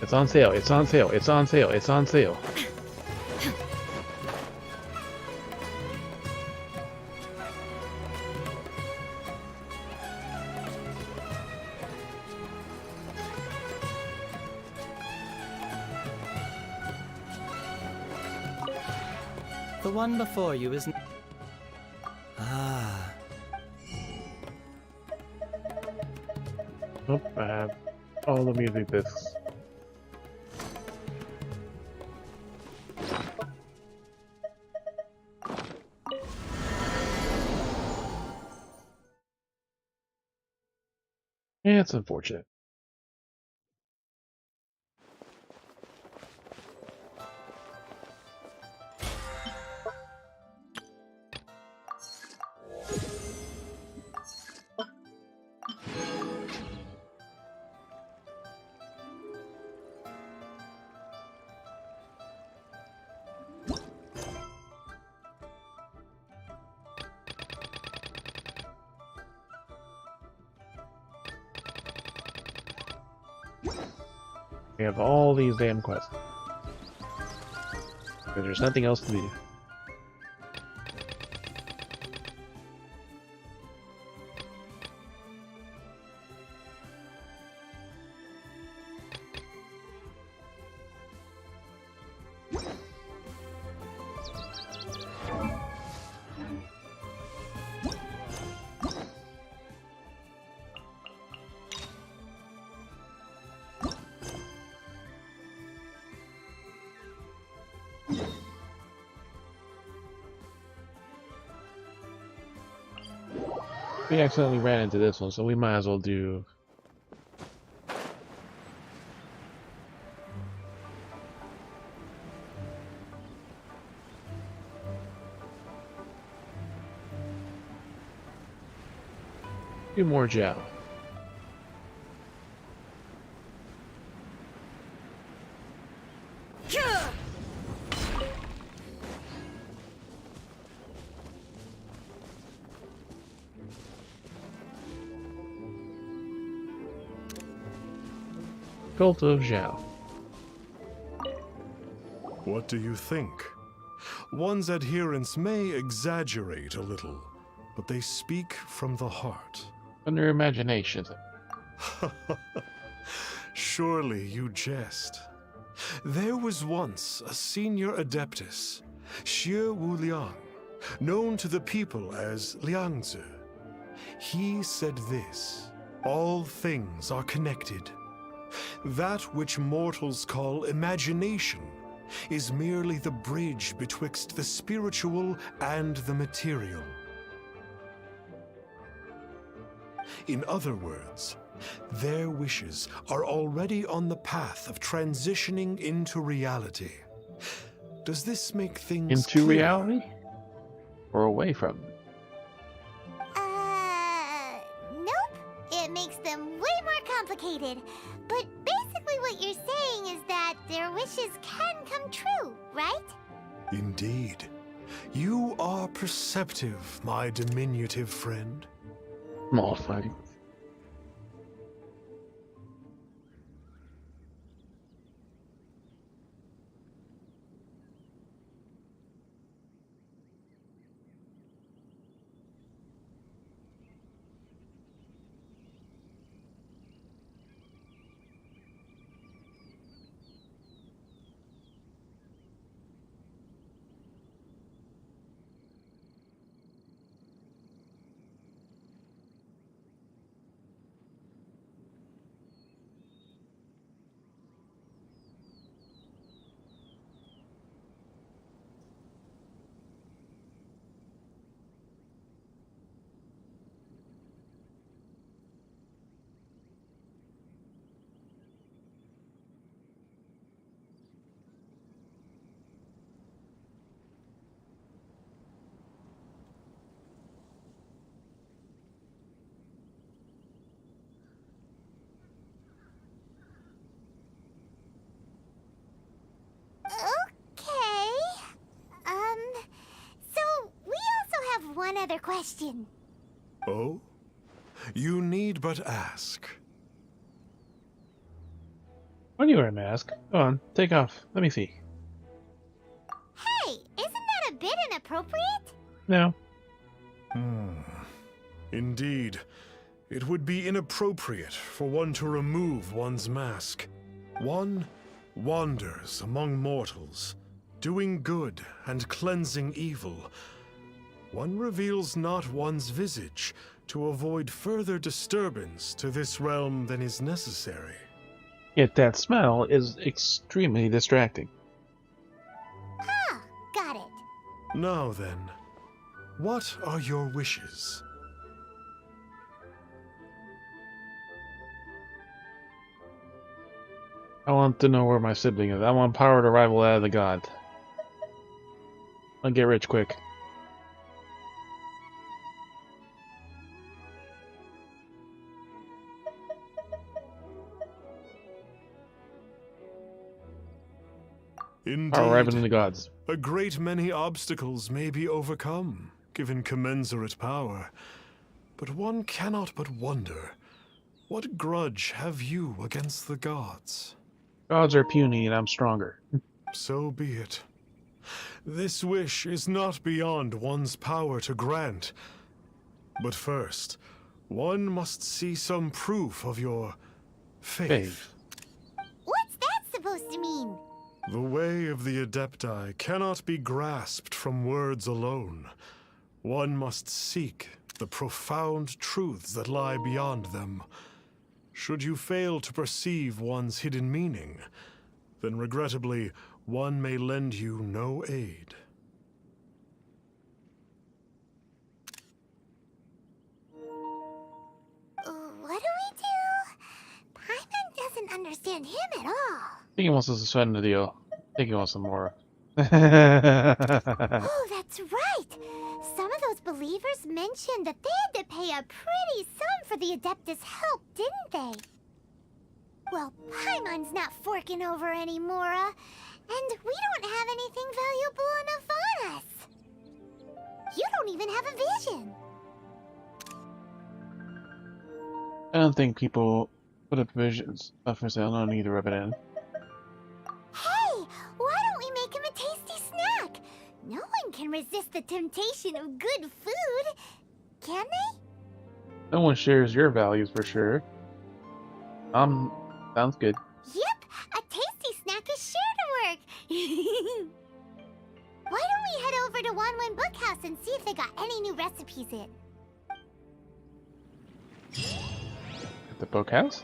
Speaker 1: It's on sale, it's on sale, it's on sale, it's on sale.
Speaker 7: The one before you isn't... Ah.
Speaker 1: Oh, I have all the music discs. Yeah, it's unfortunate. We have all these damn quests. Because there's nothing else to do. We accidentally ran into this one, so we might as well do... do more Jow. Cult of Zhao.
Speaker 8: What do you think? One's adherents may exaggerate a little, but they speak from the heart.
Speaker 1: Under imagination.
Speaker 8: Surely you jest. There was once a senior adeptus, Xie Wuliang, known to the people as Liangzi. He said this: all things are connected. That which mortals call imagination is merely the bridge betwixt the spiritual and the material. In other words, their wishes are already on the path of transitioning into reality. Does this make things
Speaker 1: Into
Speaker 8: clear?
Speaker 1: reality? Or away from it?
Speaker 3: Nope. It makes them way more complicated. But basically what you're saying is that their wishes can come true, right?
Speaker 8: Indeed. You are perceptive, my diminutive friend.
Speaker 1: Small fight.
Speaker 3: Okay. So we also have one other question.
Speaker 8: Oh? You need but ask.
Speaker 1: Why do you wear a mask? Go on, take off. Let me see.
Speaker 3: Hey, isn't that a bit inappropriate?
Speaker 1: No.
Speaker 8: Indeed, it would be inappropriate for one to remove one's mask. One wanders among mortals, doing good and cleansing evil. One reveals not one's visage to avoid further disturbance to this realm than is necessary.
Speaker 1: Yet that smell is extremely distracting.
Speaker 3: Ah, got it.
Speaker 8: Now then, what are your wishes?
Speaker 1: I want to know where my sibling is. I want power to rival that of the god. I'll get rich quick. Power rivaling the
Speaker 8: Indeed,
Speaker 1: gods.
Speaker 8: a great many obstacles may be overcome, given commensurate power. But one cannot but wonder, what grudge have you against the gods?
Speaker 1: Gods are puny and I'm stronger.
Speaker 8: So be it. This wish is not beyond one's power to grant. But first, one must see some proof of your faith.
Speaker 1: Faith.
Speaker 3: What's that supposed to mean?
Speaker 8: The way of the Adepti cannot be grasped from words alone. One must seek the profound truths that lie beyond them. Should you fail to perceive one's hidden meaning, then regrettably, one may lend you no aid.
Speaker 3: What do we do? Paimon doesn't understand him at all.
Speaker 1: I think he wants us to sweat in the deal. I think he wants some more.
Speaker 3: Oh, that's right. Some of those believers mentioned that they had to pay a pretty sum for the Adeptus' help, didn't they? Well, Paimon's not forking over anymore, and we don't have anything valuable enough on us. You don't even have a vision.
Speaker 1: I don't think people put up visions up for sale. I don't need to rub it in.
Speaker 3: Hey, why don't we make him a tasty snack? No one can resist the temptation of good food, can they?
Speaker 1: No one shares your values for sure. Sounds good.
Speaker 3: Yep, a tasty snack is sure to work. Why don't we head over to Wanwen Bookhouse and see if they got any new recipes in?
Speaker 1: At the bookhouse?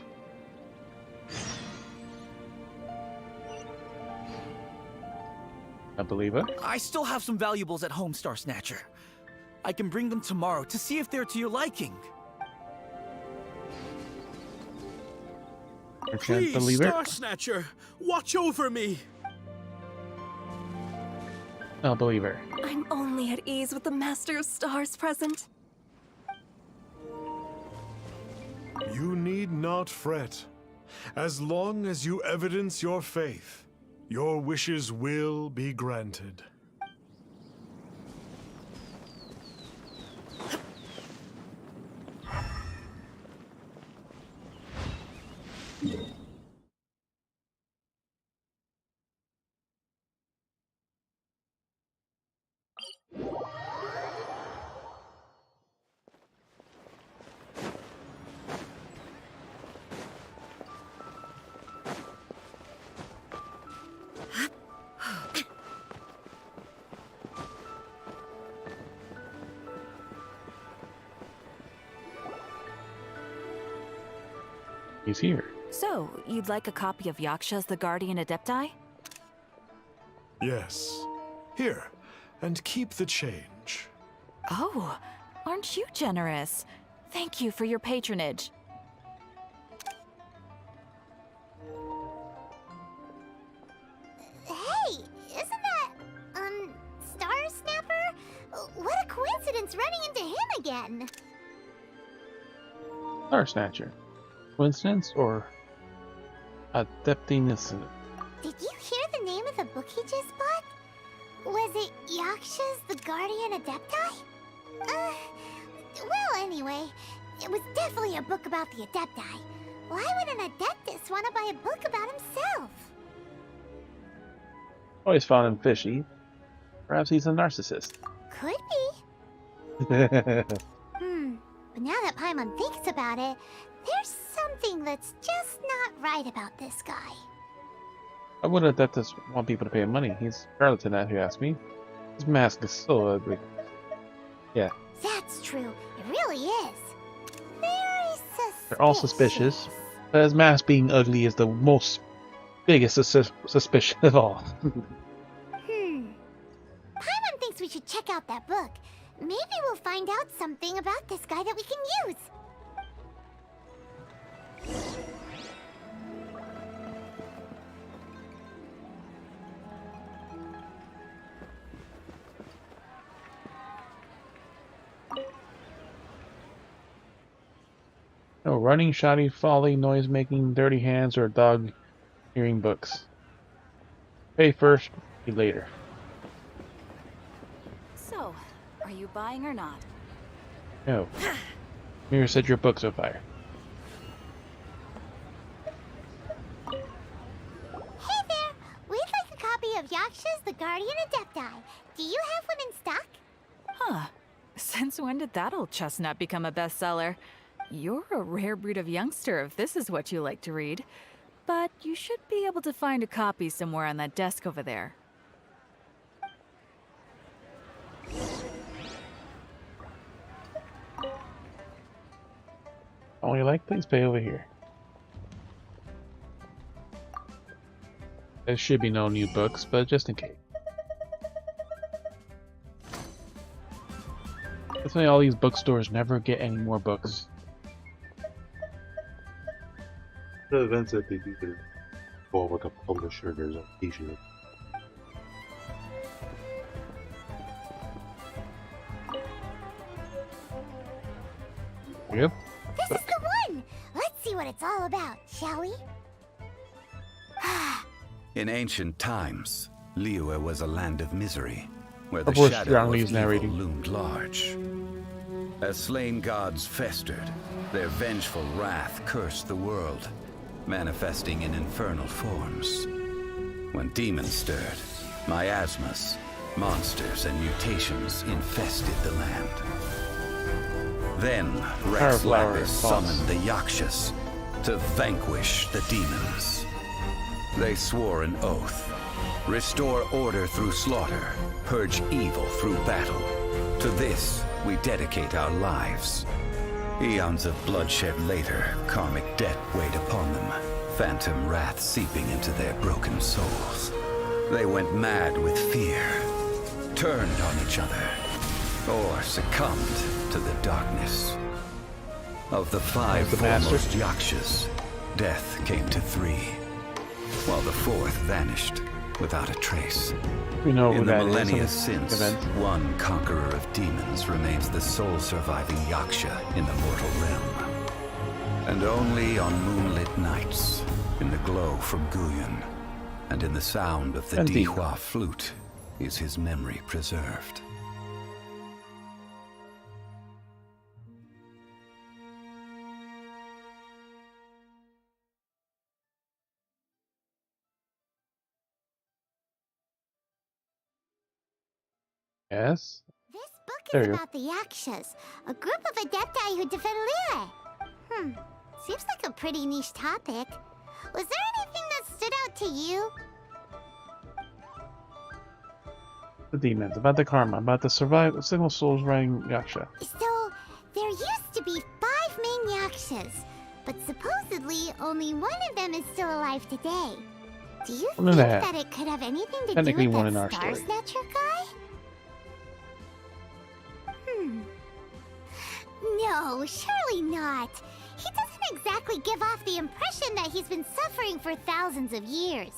Speaker 1: I believe it.
Speaker 9: I still have some valuables at home, Star Snatcher. I can bring them tomorrow to see if they're to your liking.
Speaker 1: I can't
Speaker 4: Please,
Speaker 1: believe it.
Speaker 4: Star Snatcher, watch over me.
Speaker 1: I'll believe her.
Speaker 2: I'm only at ease with the Master of Stars present.
Speaker 8: You need not fret. As long as you evidence your faith, your wishes will be granted.
Speaker 1: He's here.
Speaker 6: So, you'd like a copy of Yaksha's The Guardian Adepti?
Speaker 8: Yes. Here, and keep the change.
Speaker 6: Oh, aren't you generous? Thank you for your patronage.
Speaker 3: Hey, isn't that, Star Snapper? What a coincidence running into him again.
Speaker 1: Star Snatcher. Coincidence or adeptiness?
Speaker 3: Did you hear the name of the book he just bought? Was it Yaksha's The Guardian Adepti? Well, anyway, it was definitely a book about the Adepti. Why would an Adeptus want to buy a book about himself?
Speaker 1: Always found him fishy. Perhaps he's a narcissist.
Speaker 3: Could be. But now that Paimon thinks about it, there's something that's just not right about this guy.
Speaker 1: I wouldn't Adeptus want people to pay him money. He's a charlatan, if you ask me. His mask is so ugly. Yeah.
Speaker 3: That's true. It really is. Very suspicious.
Speaker 1: They're all suspicious. But his mask being ugly is the biggest suspicion of all.
Speaker 3: Paimon thinks we should check out that book. Maybe we'll find out something about this guy that we can use.
Speaker 1: No running, shoddy, folly, noise making, dirty hands, or dog hearing books. Pay first, pay later.
Speaker 6: So, are you buying or not?
Speaker 1: No. Mira said your books are fire.
Speaker 3: Hey there! We'd like a copy of Yaksha's The Guardian Adepti. Do you have one in stock?
Speaker 6: Huh. Since when did that old chestnut become a bestseller? You're a rare breed of youngster if this is what you like to read. But you should be able to find a copy somewhere on that desk over there.
Speaker 1: All you like, please pay over here. There should be no new books, but just in case. That's why all these bookstores never get any more books.
Speaker 5: The events that they do, they involve like a publisher. There's a t-shirt.
Speaker 1: Yep.
Speaker 3: This is the one! Let's see what it's all about, shall we?
Speaker 10: In ancient times, Liyue was a land of misery, where the
Speaker 1: Of course,
Speaker 10: shadow
Speaker 1: Yang
Speaker 10: of
Speaker 1: Li is
Speaker 10: evil
Speaker 1: narrating.
Speaker 10: loomed large. As slain gods festered, their vengeful wrath cursed the world, manifesting in infernal forms. When demons stirred, miasmas, monsters, and mutations infested the land. Then Rex
Speaker 1: Flower
Speaker 10: Lapis summoned the Yakshas to vanquish the demons. They swore an oath: restore order through slaughter, purge evil through battle. To this we dedicate our lives. Eons of bloodshed later, karmic debt weighed upon them, phantom wrath seeping into their broken souls. They went mad with fear, turned on each other, or succumbed to the darkness. Of the five foremost Yakshas, death came to 3, while the 4th vanished without a trace.
Speaker 1: We know who
Speaker 10: In the
Speaker 1: that is.
Speaker 10: millennia
Speaker 1: Some
Speaker 10: since,
Speaker 1: event.
Speaker 10: one conqueror of demons remains the sole surviving Yaksha in the mortal realm. And only on moonlit nights, in the glow from Guyon, and in the sound of the
Speaker 1: And
Speaker 10: Dihua flute, is his memory preserved.
Speaker 1: Yes.
Speaker 3: This book
Speaker 1: There
Speaker 3: is
Speaker 1: you go.
Speaker 3: about the Yakshas, a group of adepti who defend Liyue. Seems like a pretty niche topic. Was there anything that stood out to you?
Speaker 1: The demons, about the karma, about the single souls riding Yaksha.
Speaker 3: So, there used to be 5 main Yakshas, but supposedly only one of them is still alive today. Do you
Speaker 1: One
Speaker 3: think
Speaker 1: and a half.
Speaker 3: that it could have anything to do
Speaker 1: Technically
Speaker 3: with
Speaker 1: one in
Speaker 3: that
Speaker 1: our
Speaker 3: Star
Speaker 1: story.
Speaker 3: Snatcher guy? No, surely not. He doesn't exactly give off the impression that he's been suffering for thousands of years.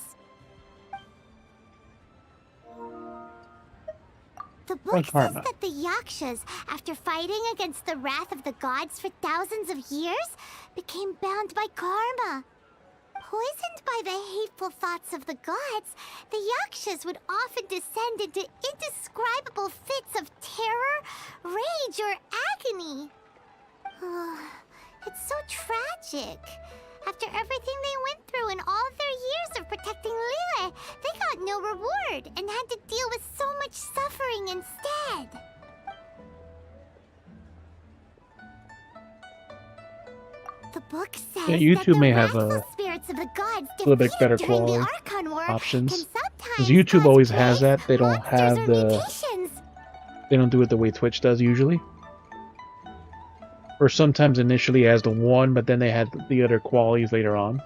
Speaker 3: The book says
Speaker 1: karma.
Speaker 3: that the Yakshas, after fighting against the wrath of the gods for thousands of years, became bound by karma. Poisoned by the hateful thoughts of the gods, the Yakshas would often descend into indescribable fits of terror, rage, or agony. It's so tragic. After everything they went through and all their years of protecting Liyue, they got no reward and had to deal with so much suffering instead. The book says
Speaker 1: Yeah, YouTube
Speaker 3: that the
Speaker 1: may have
Speaker 3: wrathful spirits of the gods
Speaker 1: little bit better
Speaker 3: defeated during the
Speaker 1: quality
Speaker 3: Archon War
Speaker 1: options.
Speaker 3: can sometimes
Speaker 1: Because YouTube
Speaker 3: cause
Speaker 1: always has
Speaker 3: plagues,
Speaker 1: that. They don't
Speaker 3: monsters,
Speaker 1: have
Speaker 3: or
Speaker 1: the.
Speaker 3: mutations.
Speaker 1: They don't do it the way Twitch does usually. Or sometimes initially as the one, but then they had the other qualities later on.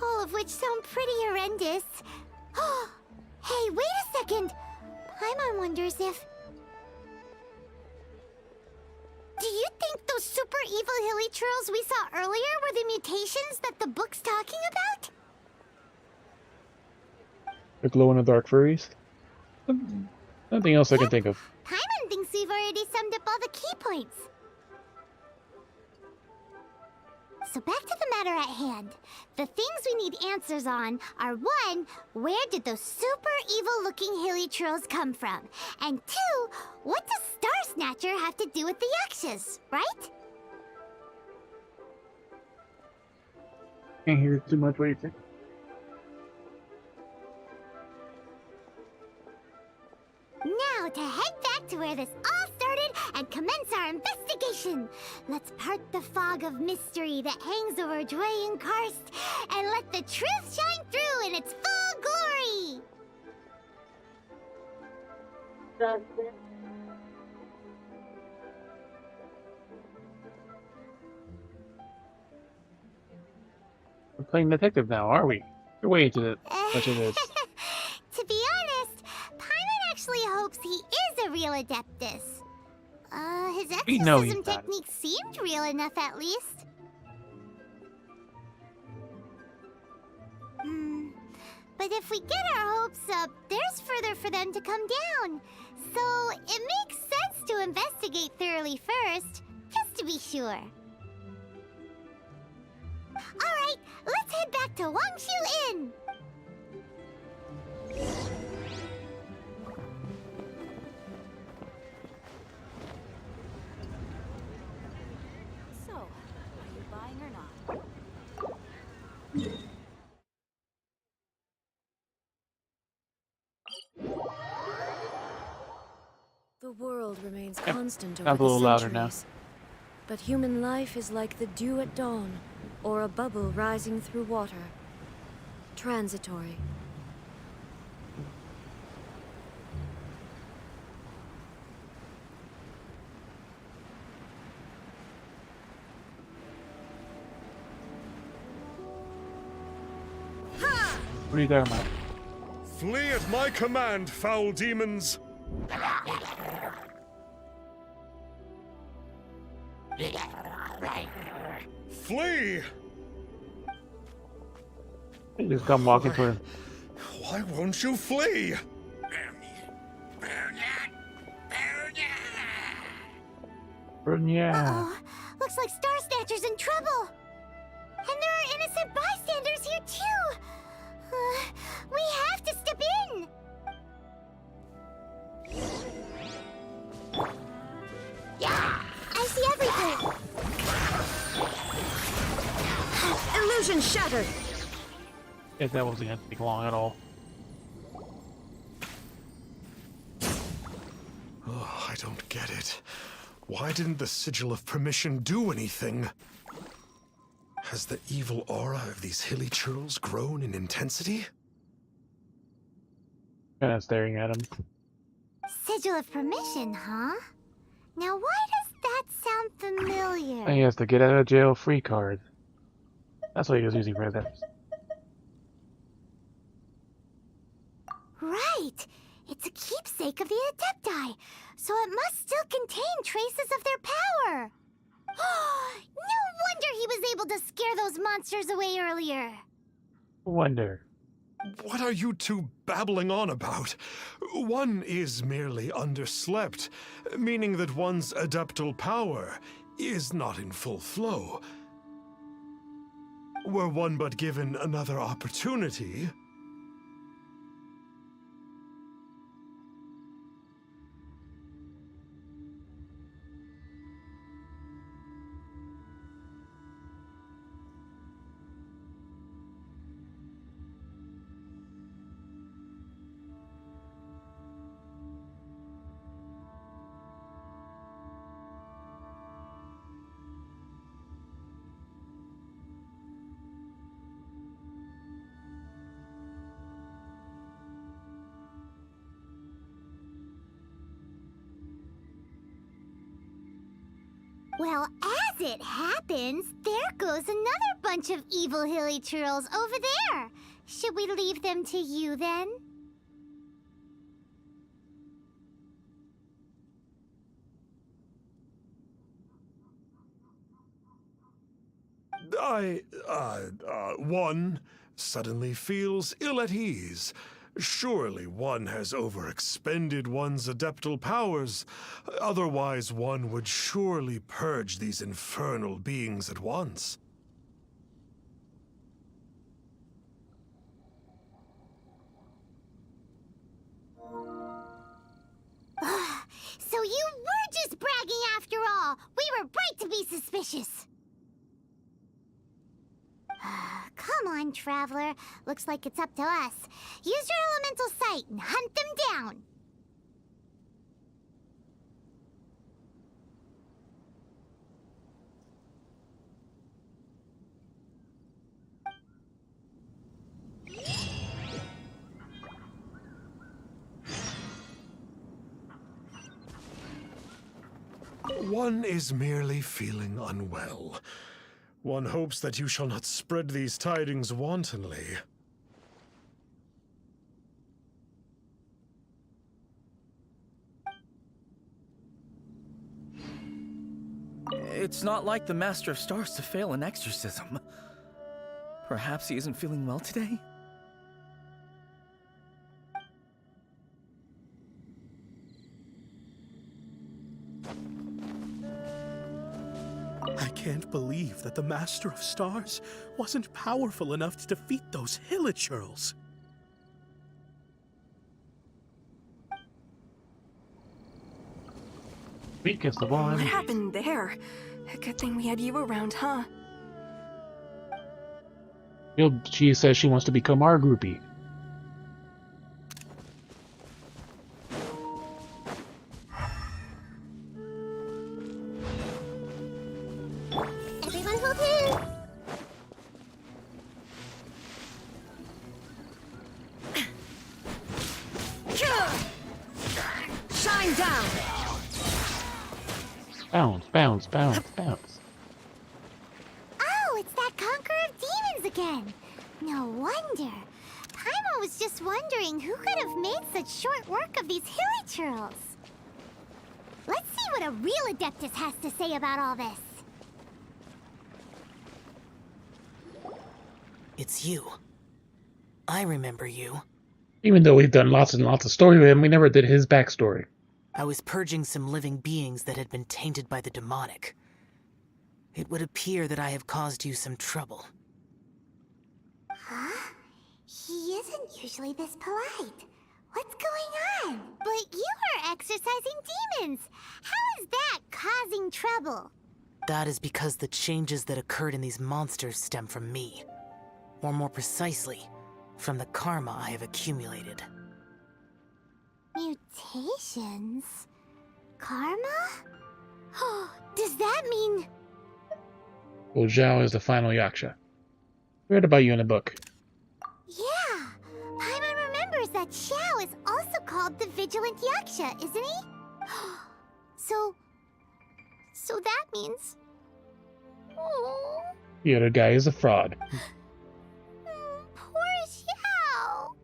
Speaker 3: All of which sound pretty horrendous. Hey, wait a second! Paimon wonders if... Do you think those super evil hilly churls we saw earlier were the mutations that the book's talking about?
Speaker 1: The glow-in-the-dark furries. Nothing else I can think of.
Speaker 3: Paimon thinks we've already summed up all the key points. So back to the matter at hand. The things we need answers on are 1, where did those super evil-looking hilly trolls come from? And 2, what does Star Snatcher have to do with the Yakshas, right?
Speaker 1: Can't hear too much. What do you think?
Speaker 3: Now to head back to where this all started and commence our investigation. Let's part the fog of mystery that hangs over Dway and Karst and let the truth shine through in its full glory.
Speaker 1: We're playing detective now, are we? We're way into it. Much of this.
Speaker 3: To be honest, Paimon actually hopes he is a real Adeptus. His
Speaker 1: We know he's
Speaker 3: exorcism
Speaker 1: not.
Speaker 3: technique seemed real enough at least. But if we get our hopes up, there's further for them to come down. So it makes sense to investigate thoroughly first, just to be sure. Alright, let's head back to Wangshu Inn!
Speaker 6: So, are you buying or not?
Speaker 2: The world remains constant over
Speaker 1: sounds a little
Speaker 2: the
Speaker 1: louder now.
Speaker 2: centuries. But human life is like the dew at dawn, or a bubble rising through water. Transitory.
Speaker 1: What are you talking about?
Speaker 8: Flee at my command, foul demons! Flee!
Speaker 1: You just come walking toward him.
Speaker 8: Why won't you flee?
Speaker 1: Yeah.
Speaker 3: Uh-oh. Looks like Star Snatcher's in trouble. And there are innocent bystanders here too. We have to step in. I see everything.
Speaker 2: Illusion shattered!
Speaker 1: Guess that wasn't gonna take long at all.
Speaker 8: don't get it. Why didn't the Sigil of Permission do anything? Has the evil aura of these hilly churls grown in intensity?
Speaker 1: Kind of staring at him.
Speaker 3: Sigil of Permission, huh? Now why does that sound familiar?
Speaker 1: He has to get out of jail free card. That's what he was using for that.
Speaker 3: Right! It's a keepsake of the Adepti, so it must still contain traces of their power. No wonder he was able to scare those monsters away earlier.
Speaker 1: Wonder.
Speaker 8: What are you two babbling on about? One is merely underslept, meaning that one's adeptal power is not in full flow. Were one but given another opportunity...
Speaker 3: Well, as it happens, there goes another bunch of evil hilly churls over there. Should we leave them to you, then?
Speaker 8: One suddenly feels ill at ease. Surely one has overexpended one's adeptal powers. Otherwise, one would surely purge these infernal beings at once.
Speaker 3: So you were just bragging after all! We were right to be suspicious! Come on, Traveler. Looks like it's up to us. Use your elemental sight and hunt them down.
Speaker 8: One is merely feeling unwell. One hopes that you shall not spread these tidings wantonly.
Speaker 9: It's not like the Master of Stars to fail an exorcism. Perhaps he isn't feeling well today?
Speaker 4: I can't believe that the Master of Stars wasn't powerful enough to defeat those Hilichurls.
Speaker 1: Weakest of all.
Speaker 11: What happened there? Good thing we had you around, huh?
Speaker 1: She says she wants to become our groupie.
Speaker 3: Everyone hold his!
Speaker 11: Shine down!
Speaker 1: Bounce, bounce, bounce, bounce.
Speaker 3: Oh, it's that Conqueror of Demons again. No wonder. Paimon was just wondering who could have made such short work of these Hilichurls. Let's see what a real Adeptus has to say about all this.
Speaker 7: It's you. I remember you.
Speaker 1: Even though we've done lots and lots of story with him, we never did his backstory.
Speaker 7: I was purging some living beings that had been tainted by the demonic. It would appear that I have caused you some trouble.
Speaker 3: Huh? He isn't usually this polite. What's going on? But you are exorcising demons. How is that causing trouble?
Speaker 7: That is because the changes that occurred in these monsters stem from me. Or more precisely, from the karma I have accumulated.
Speaker 3: Mutations? Karma? Does that mean...
Speaker 1: Well, Zhao is the final Yaksha. Read about you in a book.
Speaker 3: Yeah, Paimon remembers that Xiao is also called the Vigilant Yaksha, isn't he? So that means... Oh,
Speaker 1: The other guy is a fraud.
Speaker 3: poor Xiao.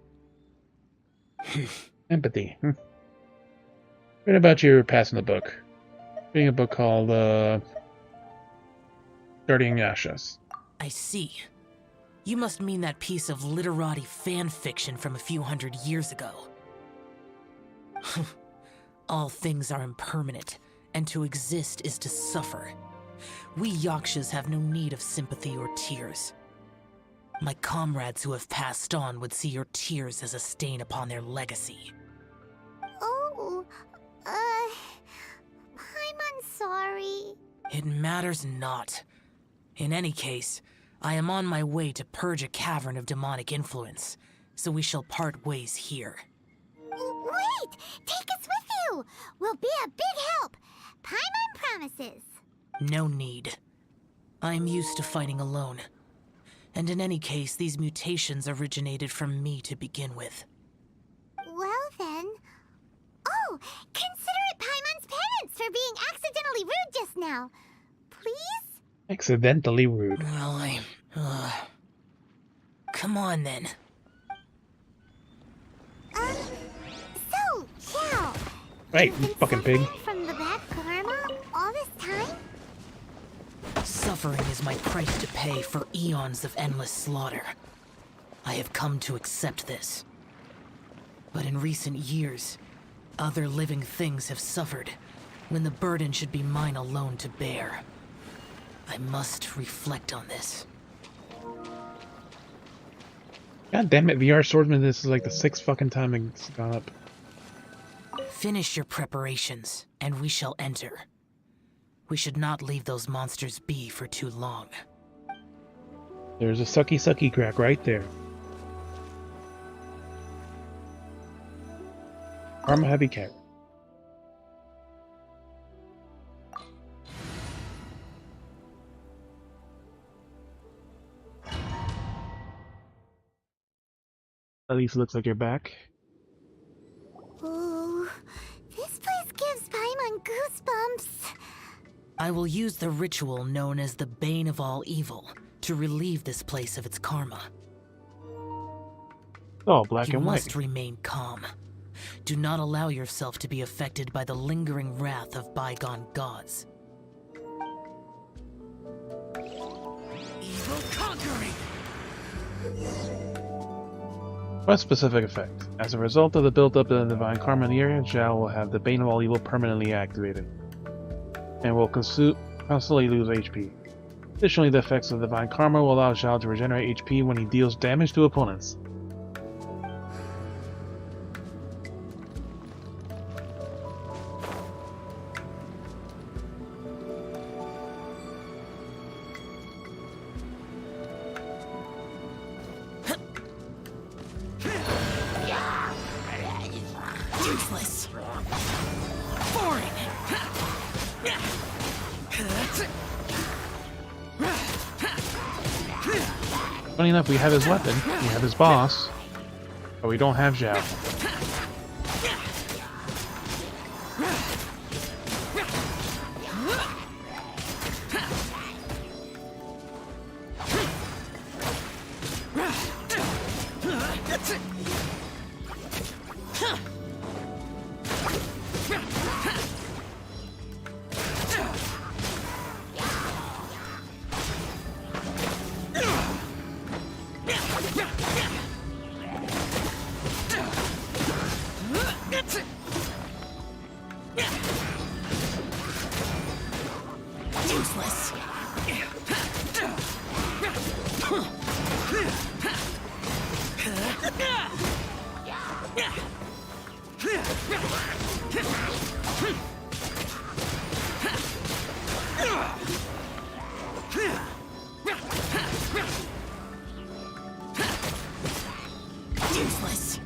Speaker 1: Empathy. Read about your past in the book. Reading a book called Guardian Yashas.
Speaker 7: I see. You must mean that piece of literati fan fiction from a few hundred years ago. All things are impermanent, and to exist is to suffer. We Yakshas have no need of sympathy or tears. My comrades who have passed on would see your tears as a stain upon their legacy.
Speaker 3: Oh, Paimon's sorry.
Speaker 7: It matters not. In any case, I am on my way to purge a cavern of demonic influence, so we shall part ways here.
Speaker 3: Wait! Take us with you! We'll be a big help! Paimon promises!
Speaker 7: No need. I am used to fighting alone. And in any case, these mutations originated from me to begin with.
Speaker 3: Well then... Oh! Consider it Paimon's penance for being accidentally rude just now. Please?
Speaker 1: Accidentally rude.
Speaker 7: Well, come on then.
Speaker 3: So, Xiao...
Speaker 1: Right,
Speaker 3: you've
Speaker 1: you
Speaker 3: been
Speaker 1: fucking pig.
Speaker 3: suffering from the bad karma all this time?
Speaker 7: Suffering is my price to pay for eons of endless slaughter. I have come to accept this. But in recent years, other living things have suffered, when the burden should be mine alone to bear. I must reflect on this.
Speaker 1: God damn it, VR Swordsman, this is like the 6th fucking time it's gone up.
Speaker 7: Finish your preparations, and we shall enter. We should not leave those monsters be for too long.
Speaker 1: There's a sucky crack right there. Karma heavy cat. At least it looks like you're back.
Speaker 3: Ooh, this place gives Paimon goosebumps.
Speaker 7: I will use the ritual known as the Bane of All Evil to relieve this place of its karma.
Speaker 1: Oh, black
Speaker 7: You
Speaker 1: and white.
Speaker 7: must remain calm. Do not allow yourself to be affected by the lingering wrath of bygone gods. Evil conquering!
Speaker 1: What specific effect? As a result of the build-up of the divine karma in the area, Zhao will have the Bane of All Evil permanently activated, and will constantly lose HP. Additionally, the effects of divine karma will allow Zhao to regenerate HP when he deals damage to opponents.
Speaker 7: Useless. Boring.
Speaker 1: Funny enough, we have his weapon, we have his boss, but we don't have Zhao.
Speaker 7: Useless. Useless.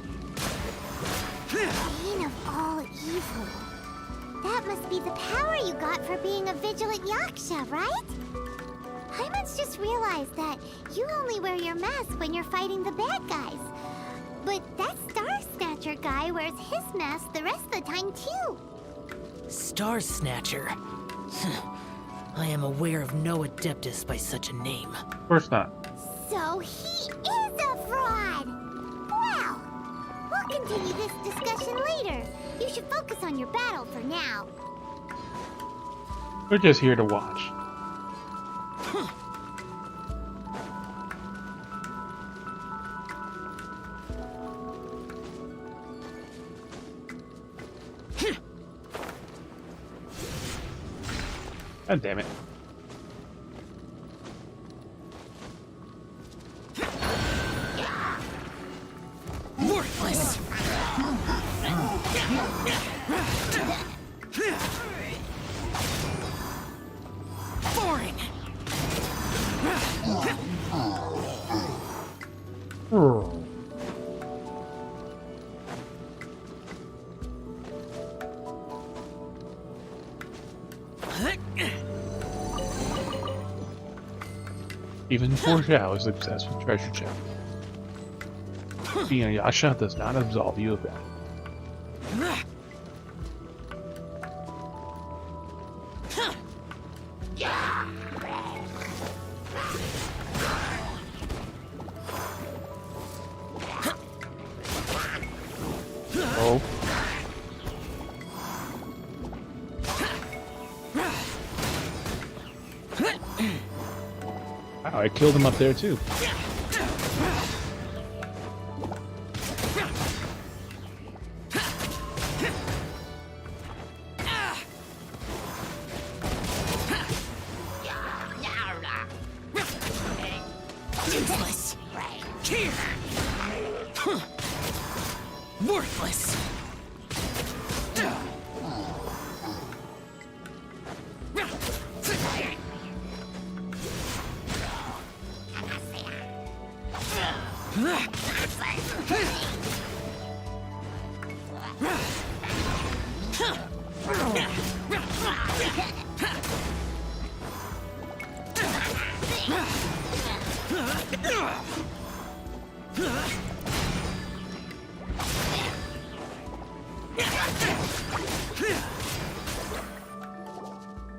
Speaker 3: Bane of all evil. That That must be the power you got for being a vigilant Yaksha, right? Paimons just realized that you only wear your mask when you're fighting the bad guys. But that Star Snatcher guy wears his mask the rest of the time, too.
Speaker 7: Star Snatcher? I am aware of no Adeptus by such a name.
Speaker 1: Of course not.
Speaker 3: So he is a fraud! Well, we'll continue this discussion later. You should focus on your battle for now.
Speaker 1: We're just here to watch. God damn it.
Speaker 7: Worthless! Foreign!
Speaker 1: Even poor Zhao is a successful treasure chest. Being a Yasha does not absolve you of that. Oh. Wow, I killed him up there too.
Speaker 7: Useless! Here! Worthless!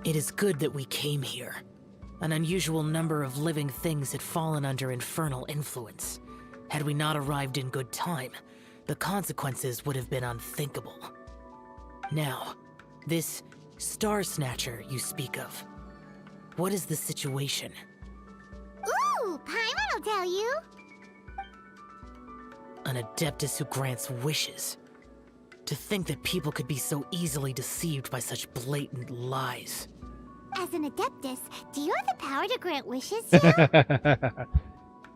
Speaker 7: It is good that we came here. An unusual number of living things had fallen under infernal influence. Had we not arrived in good time, the consequences would have been unthinkable. Now, this Star Snatcher you speak of, what is the situation?
Speaker 3: Ooh, Paimon will tell you.
Speaker 7: An Adeptus who grants wishes. To think that people could be so easily deceived by such blatant lies.
Speaker 3: As an Adeptus, do you have the power to grant wishes yet?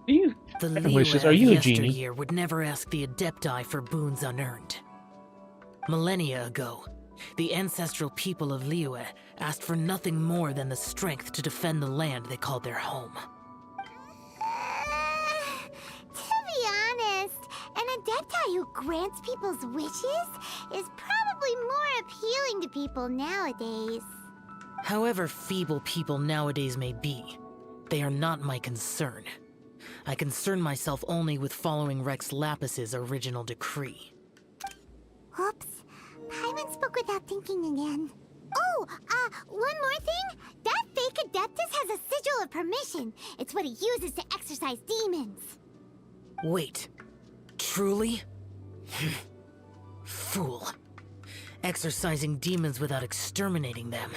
Speaker 1: You
Speaker 7: The
Speaker 1: wishes?
Speaker 7: Liyue
Speaker 1: Are
Speaker 7: of
Speaker 1: you a genie?
Speaker 7: yesteryear would never ask the Adepti for boons unearned. Millennia ago, the ancestral people of Liyue asked for nothing more than the strength to defend the land they called their home.
Speaker 3: To be honest, an Adepti who grants people's wishes is probably more appealing to people nowadays.
Speaker 7: However feeble people nowadays may be, they are not my concern. I concern myself only with following Rex Lapis's original decree.
Speaker 3: Oops. Paimon spoke without thinking again. Oh, one more thing. That fake Adeptus has a sigil of permission. It's what he uses to exorcise demons.
Speaker 7: Wait, truly? Fool. Exorcising demons without exterminating them.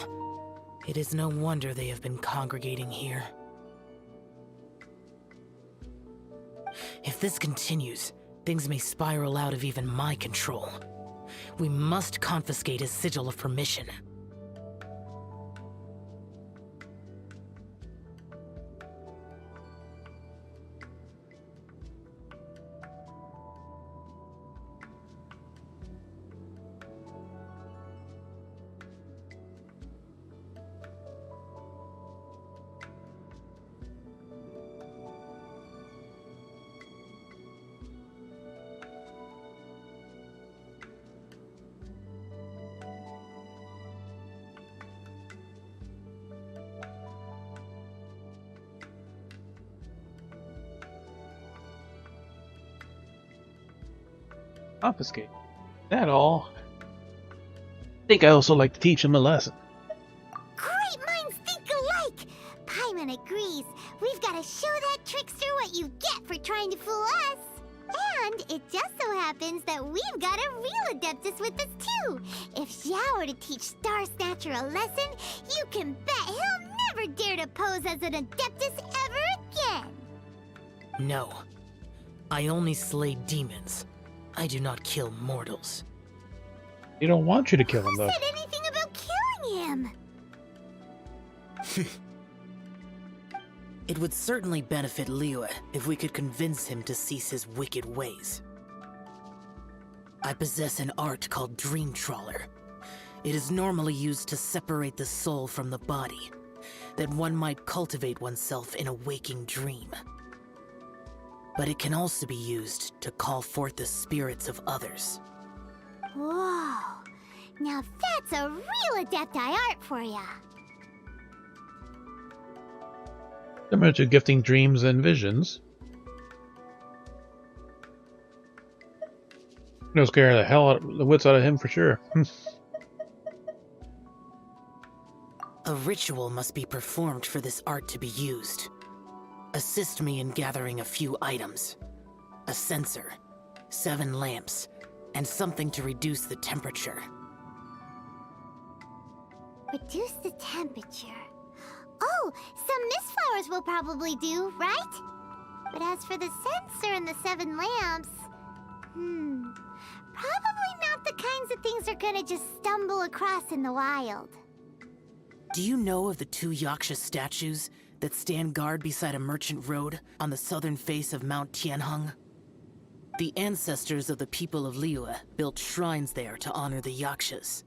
Speaker 7: It is no wonder they have been congregating here. If this continues, things may spiral out of even my control. We must confiscate his sigil of permission.
Speaker 1: Confiscate. That all? I think I also like to teach him a lesson.
Speaker 3: Great minds think alike! Paimon agrees. We've got to show that trickster what you get for trying to fool us. And it just so happens that we've got a real Adeptus with us too. If Xiao were to teach Star Snatcher a lesson, you can bet he'll never dare to pose as an Adeptus ever again.
Speaker 7: No. I only slay demons. I do not kill mortals.
Speaker 1: He don't want you to kill him, though.
Speaker 3: Who said anything about killing him?
Speaker 7: It would certainly benefit Liyue if we could convince him to cease his wicked ways. I possess an art called Dream Trawler. It is normally used to separate the soul from the body, that one might cultivate oneself in a waking dream. But it can also be used to call forth the spirits of others.
Speaker 3: Whoa. Now that's a real Adepti art for ya.
Speaker 1: Similar to gifting dreams and visions. It'll scare the wits out of him for sure.
Speaker 7: A ritual must be performed for this art to be used. Assist me in gathering a few items. A censer, 7 lamps, and something to reduce the temperature.
Speaker 3: Reduce the temperature. Oh, some mist flowers will probably do, right? But as for the censer and the 7 lamps... probably not the kinds of things they're gonna just stumble across in the wild.
Speaker 7: Do you know of the 2 Yaksha statues that stand guard beside a merchant road on the southern face of Mount Tianheng? The ancestors of the people of Liyue built shrines there to honor the Yakshas.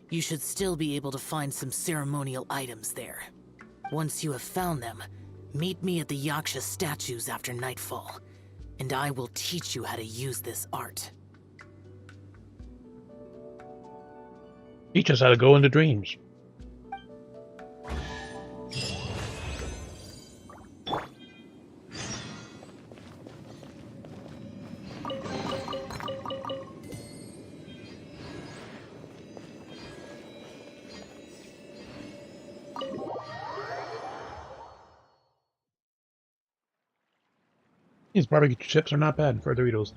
Speaker 7: You should still be able to find some ceremonial items there. Once you have found them, meet me at the Yaksha statues after nightfall, and I will teach you how to use this art.
Speaker 1: Teach us how to go into dreams. These barbecue chips are not bad for Doritos.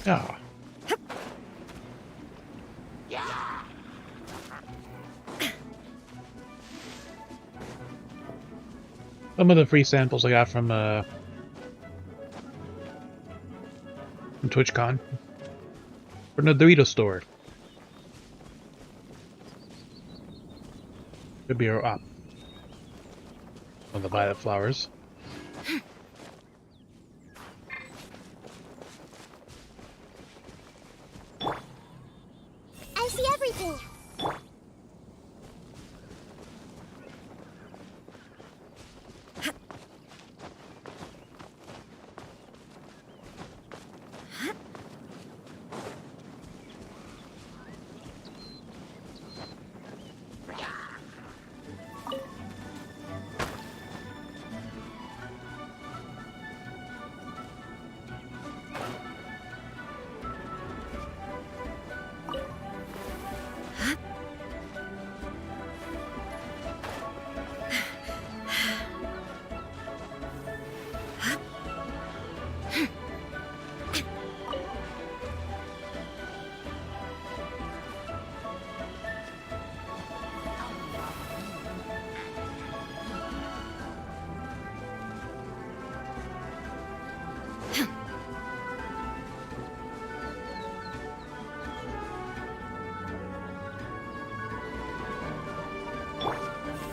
Speaker 1: Ah. Some of the free samples I got from TwitchCon from the Dorito store. Could be our op. On the violet flowers.
Speaker 3: I see everything.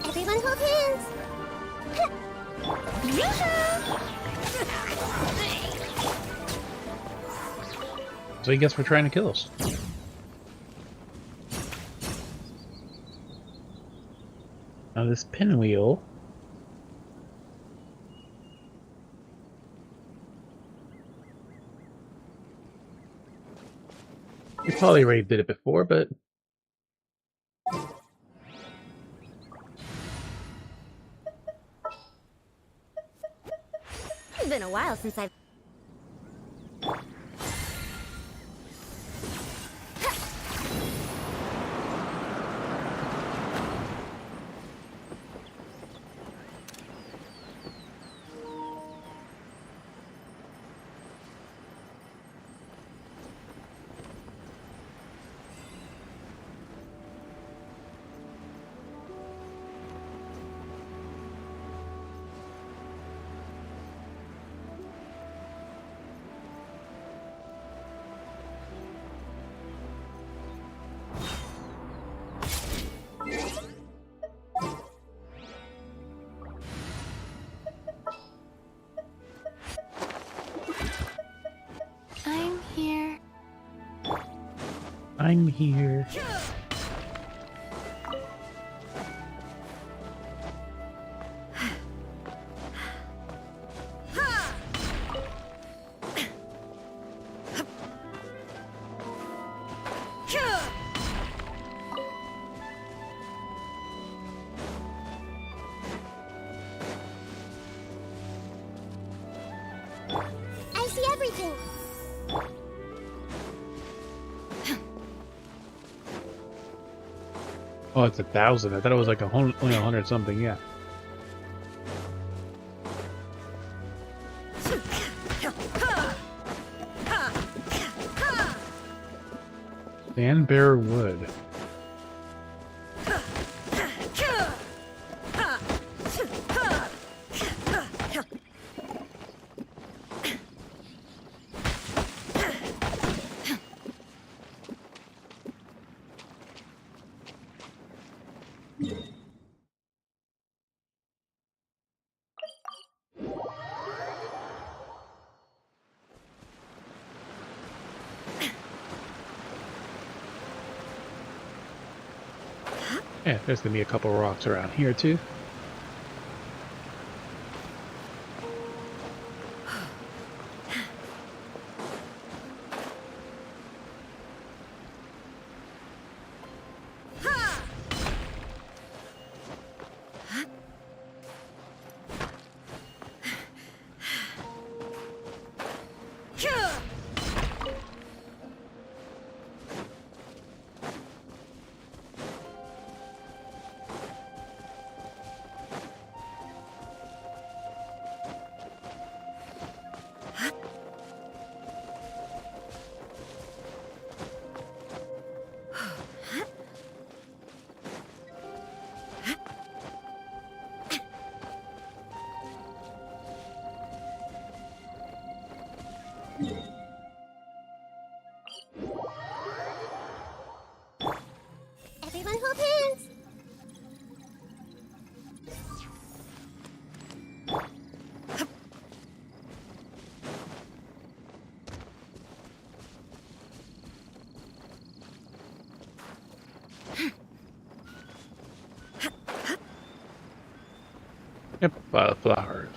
Speaker 3: Everyone hold hands.
Speaker 1: So he guess we're trying to kill us. Now this pinwheel. We probably already did it before, but
Speaker 3: It's been a while since I've...
Speaker 11: I'm here.
Speaker 1: I'm here.
Speaker 3: I see everything.
Speaker 1: Oh, it's 1,000. I thought it was like only 100 something. Yeah. Sandbear wood. Yeah, there's gonna be a couple rocks around here too.
Speaker 3: Everyone hold hands.
Speaker 1: Yep, flowers.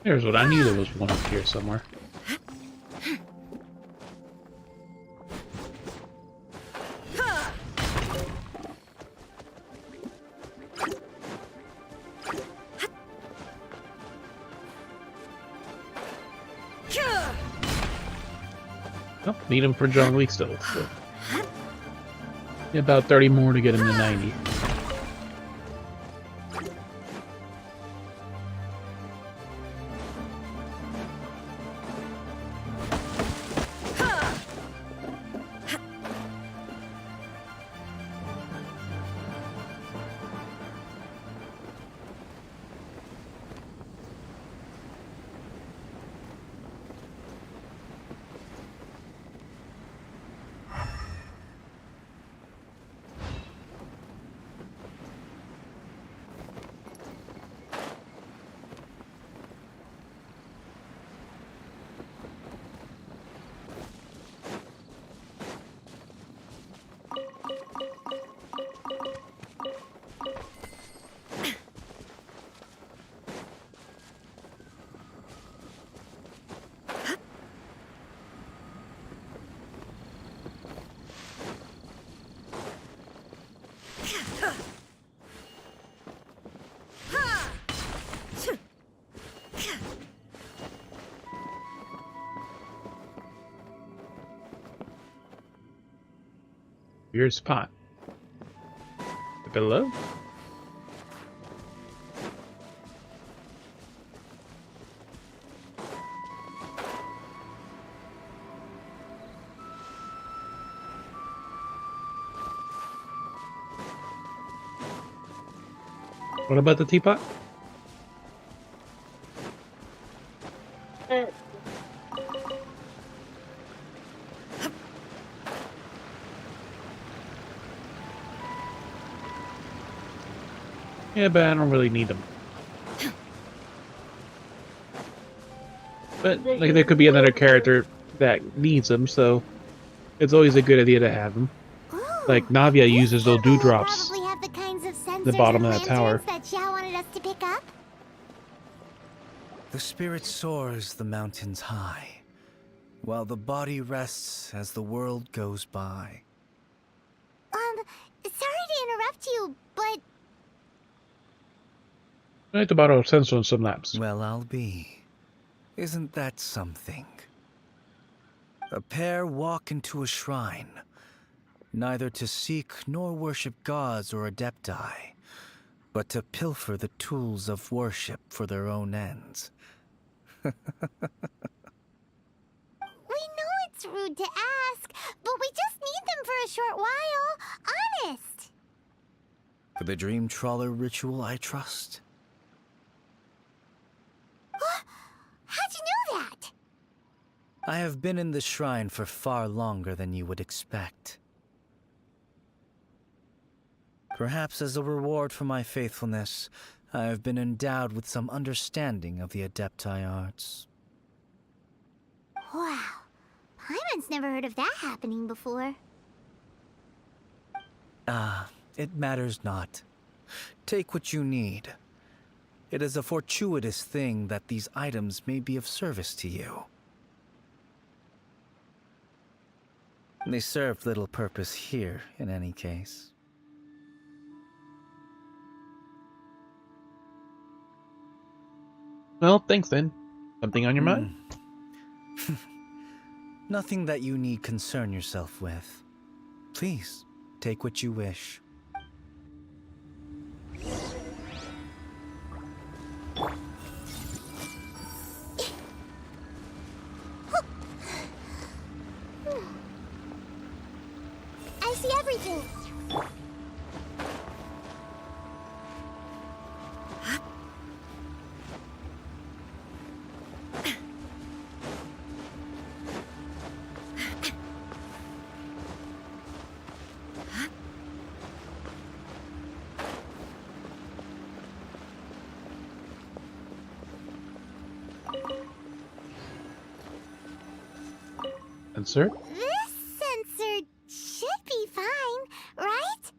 Speaker 1: Here's what I knew, there was one up here somewhere. Oh, need him for John Wick still. So. About 30 more to get him to 90. Weird spot. Below? What about the teapot? Yeah, but I don't really need them. But like, there could be another character that needs them, so it's always a good idea to have them. Like Navia uses those dewdrops at the bottom of that tower.
Speaker 3: That Xiao wanted us to pick up?
Speaker 9: The spirit soars the mountains high, while the body rests as the world goes by.
Speaker 3: Sorry to interrupt you, but
Speaker 1: I like to borrow a sensor on some laps.
Speaker 9: Well, I'll be. Isn't that something? A pair walk into a shrine, neither to seek nor worship gods or adepti, but to pilfer the tools of worship for their own ends.
Speaker 3: we know it's rude to ask, but we just need them for a short while. Honest.
Speaker 9: For the dream trawler ritual, I trust.
Speaker 3: How'd you know that?
Speaker 9: I have been in the shrine for far longer than you would expect. Perhaps as a reward for my faithfulness, I have been endowed with some understanding of the adepti arts.
Speaker 3: Wow. Paimon's never heard of that happening before.
Speaker 9: It matters not. Take what you need. It is a fortuitous thing that these items may be of service to you. They serve little purpose here, in any case.
Speaker 1: Well, thanks then. Something on your mind?
Speaker 9: Nothing that you need concern yourself with. Please, take what you wish.
Speaker 3: I see everything.
Speaker 1: Sensor?
Speaker 3: This sensor should be fine, right?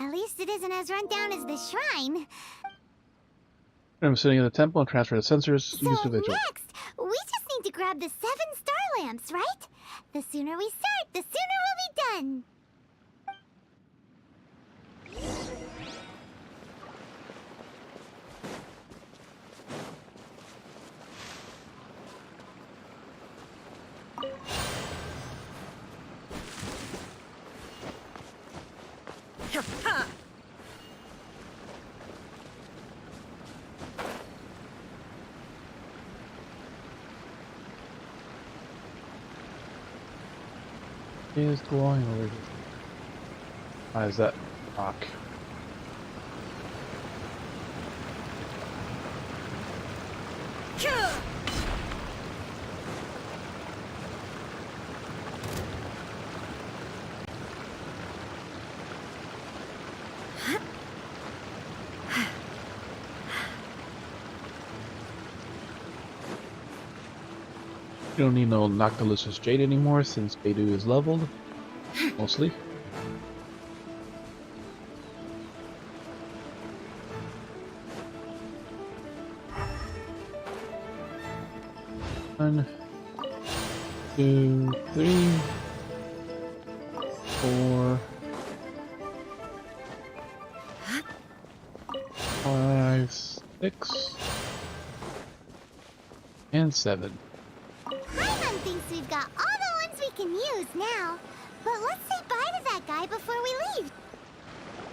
Speaker 3: At least it isn't as run down as the shrine.
Speaker 1: I'm sitting in the temple and transfer the sensors
Speaker 3: So
Speaker 1: used to vigil.
Speaker 3: next, we just need to grab the 7-star lamps, right? The sooner we start, the sooner we'll be done.
Speaker 1: Is glowing over here. Why is that rock? You don't need no Noctilus's Jade anymore since Beidou is leveled, mostly. One, two, three, four, 5, 6, and 7.
Speaker 3: Paimon thinks we've got all the ones we can use now. But let's say bye to that guy before we leave.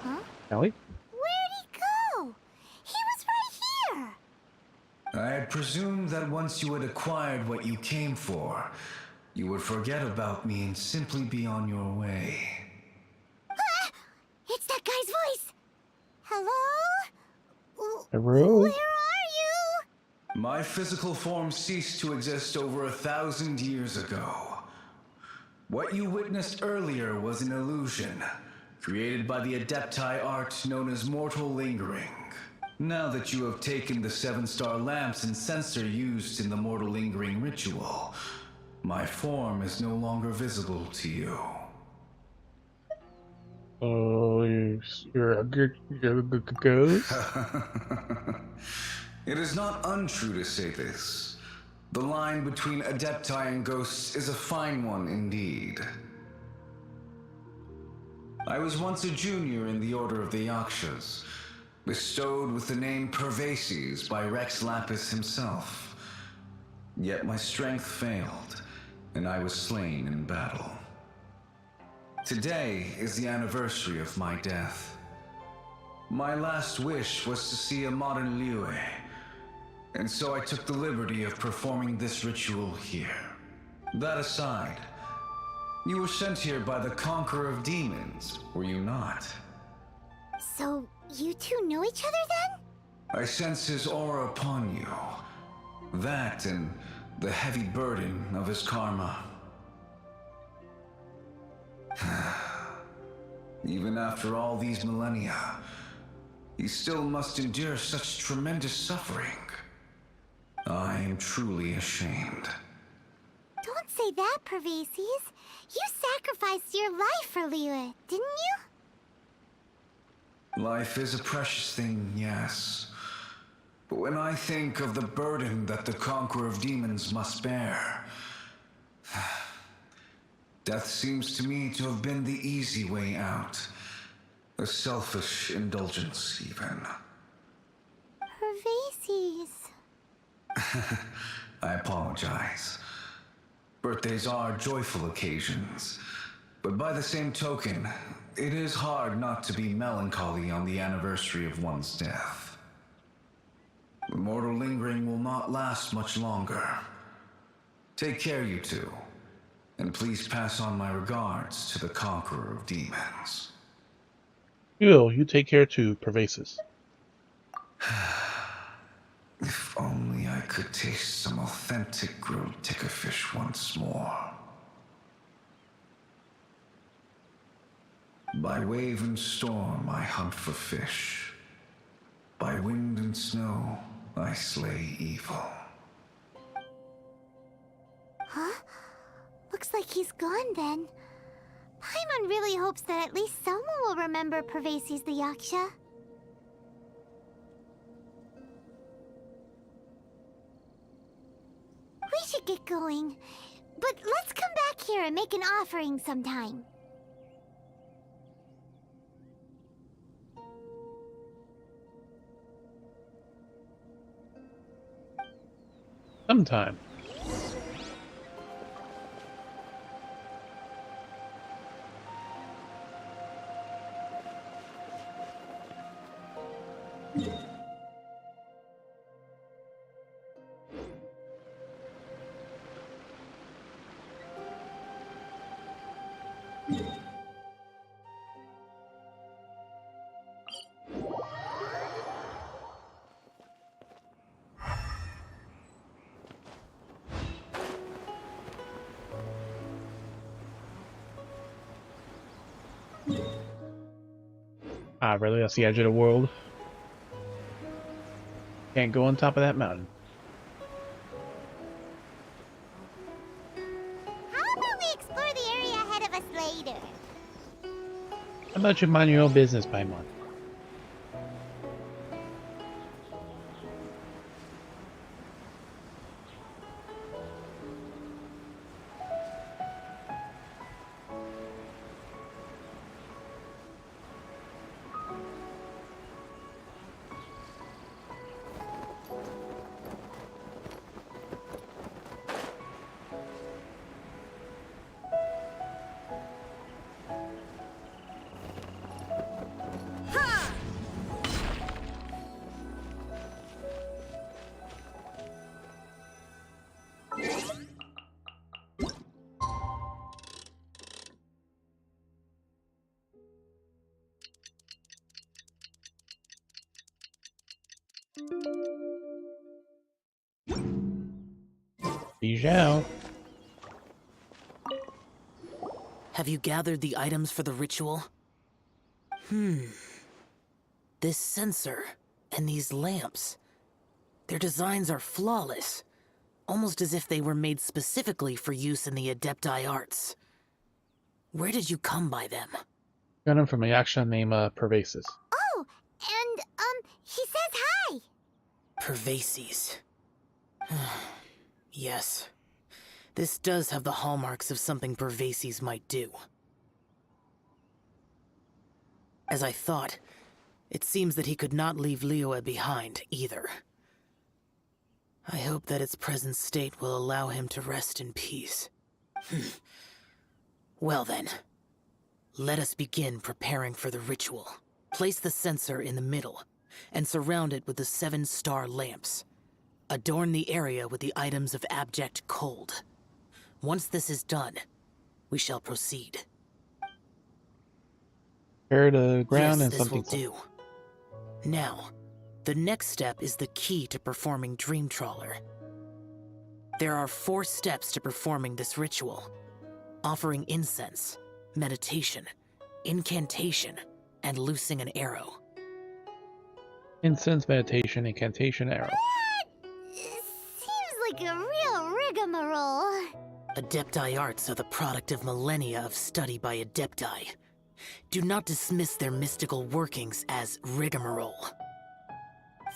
Speaker 3: Huh?
Speaker 1: Ellie?
Speaker 3: Where'd he go? He was right here.
Speaker 9: I had presumed that once you had acquired what you came for, you would forget about me and simply be on your way.
Speaker 3: Ah! It's that guy's voice. Hello?
Speaker 1: Hello?
Speaker 3: Where are you?
Speaker 9: My physical form ceased to exist over 1,000 years ago. What you witnessed earlier was an illusion, created by the Adepti art known as mortal lingering. Now that you have taken the 7-star lamps and sensor used in the mortal lingering ritual, my form is no longer visible to you.
Speaker 1: Oh, you're a good ghost?
Speaker 9: It is not untrue to say this. The line between Adepti and ghosts is a fine one indeed. I was once a junior in the Order of the Yakshas, bestowed with the name Pervases by Rex Lapis himself. Yet my strength failed, and I was slain in battle. Today is the anniversary of my death. My last wish was to see a modern Liyue, and so I took the liberty of performing this ritual here. That aside, you were sent here by the Conqueror of Demons, were you not?
Speaker 3: So, you two know each other then?
Speaker 9: I sense his aura upon you. That and the heavy burden of his karma. Even after all these millennia, he still must endure such tremendous suffering. I am truly ashamed.
Speaker 3: Don't say that, Pervases. You sacrificed your life for Liyue, didn't you?
Speaker 9: Life is a precious thing, yes. But when I think of the burden that the Conqueror of Demons must bear, death seems to me to have been the easy way out. A selfish indulgence, even.
Speaker 3: Pervases.
Speaker 9: I apologize. Birthdays are joyful occasions, but by the same token, it is hard not to be melancholy on the anniversary of one's death. The mortal lingering will not last much longer. Take care, you two, and please pass on my regards to the Conqueror of Demons.
Speaker 1: You take care too, Pervases.
Speaker 9: If only I could taste some authentic grilled tickerfish once more. By wave and storm I hunt for fish. By wind and snow I slay evil.
Speaker 3: Huh? Looks like he's gone then. Paimon really hopes that at least someone will remember Pervases the Yaksha. should get going. But let's come back here and make an offering sometime.
Speaker 1: Sometime. Ah, really? That's the edge of the world. Can't go on top of that mountain.
Speaker 3: How about we explore the area ahead of us later?
Speaker 1: How about you mind your own business, Paimon? Bijou.
Speaker 7: Have you gathered the items for the ritual? This sensor and these lamps. Their designs are flawless. Almost as if they were made specifically for use in the Adepti arts. Where did you come by them?
Speaker 1: Got him from a yaksha named Pervasis.
Speaker 3: Oh, and, he says hi!
Speaker 7: Pervases. Yes. This does have the hallmarks of something Pervases might do. As I thought, it seems that he could not leave Liyue behind, either. I hope that its present state will allow him to rest in peace. Well then, let us begin preparing for the ritual. Place the censer in the middle, and surround it with the 7-star lamps. Adorn the area with the items of abject cold. Once this is done, we shall proceed.
Speaker 1: Prepare the ground
Speaker 7: Yes,
Speaker 1: and
Speaker 7: this
Speaker 1: something.
Speaker 7: will do. Now, the next step is the key to performing Dream Trawler. There are 4 steps to performing this ritual. Offering incense, meditation, incantation, and loosing an arrow.
Speaker 1: Incense, meditation, incantation, arrow.
Speaker 3: Seems like a real rigmarole.
Speaker 7: Adepti arts are the product of millennia of study by Adepti. Do not dismiss their mystical workings as rigmarole.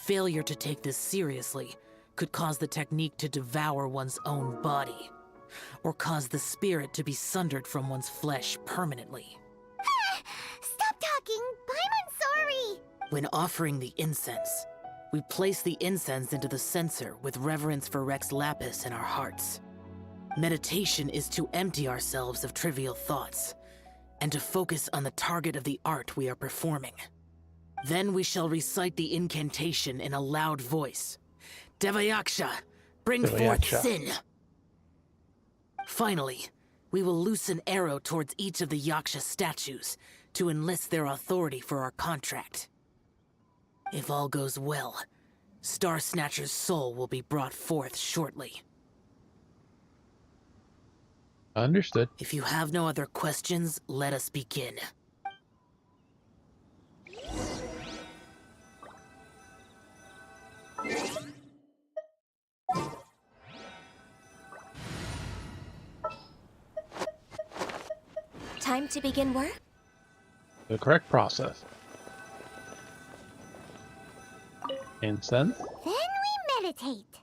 Speaker 7: Failure to take this seriously could cause the technique to devour one's own body, or cause the spirit to be sundered from one's flesh permanently.
Speaker 3: Stop talking! I'm sorry!
Speaker 7: When offering the incense, we place the incense into the censer with reverence for Rex Lapis in our hearts. Meditation is to empty ourselves of trivial thoughts, and to focus on the target of the art we are performing. Then we shall recite the incantation in a loud voice. Devayaksha, bring forth sin! Finally, we will loose an arrow towards each of the Yaksha statues to enlist their authority for our contract. If all goes well, Star Snatcher's soul will be brought forth shortly.
Speaker 1: Understood.
Speaker 7: If you have no other questions, let us begin.
Speaker 2: Time to begin work?
Speaker 1: The correct process. Incense.
Speaker 3: Then we meditate.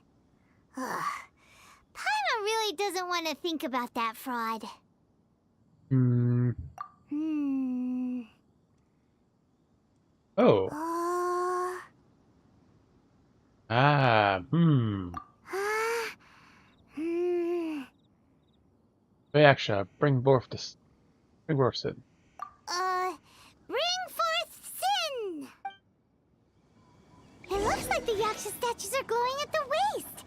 Speaker 3: really doesn't want to think about that fraud.
Speaker 1: Hmm.
Speaker 3: Hmm.
Speaker 1: Oh.
Speaker 3: Uh,
Speaker 1: Ah. Hmm.
Speaker 3: hmm.
Speaker 1: Reaction. Bring forth this. Bring forth sin.
Speaker 3: Bring forth sin! It looks like the Yaksha statues are glowing at the waist.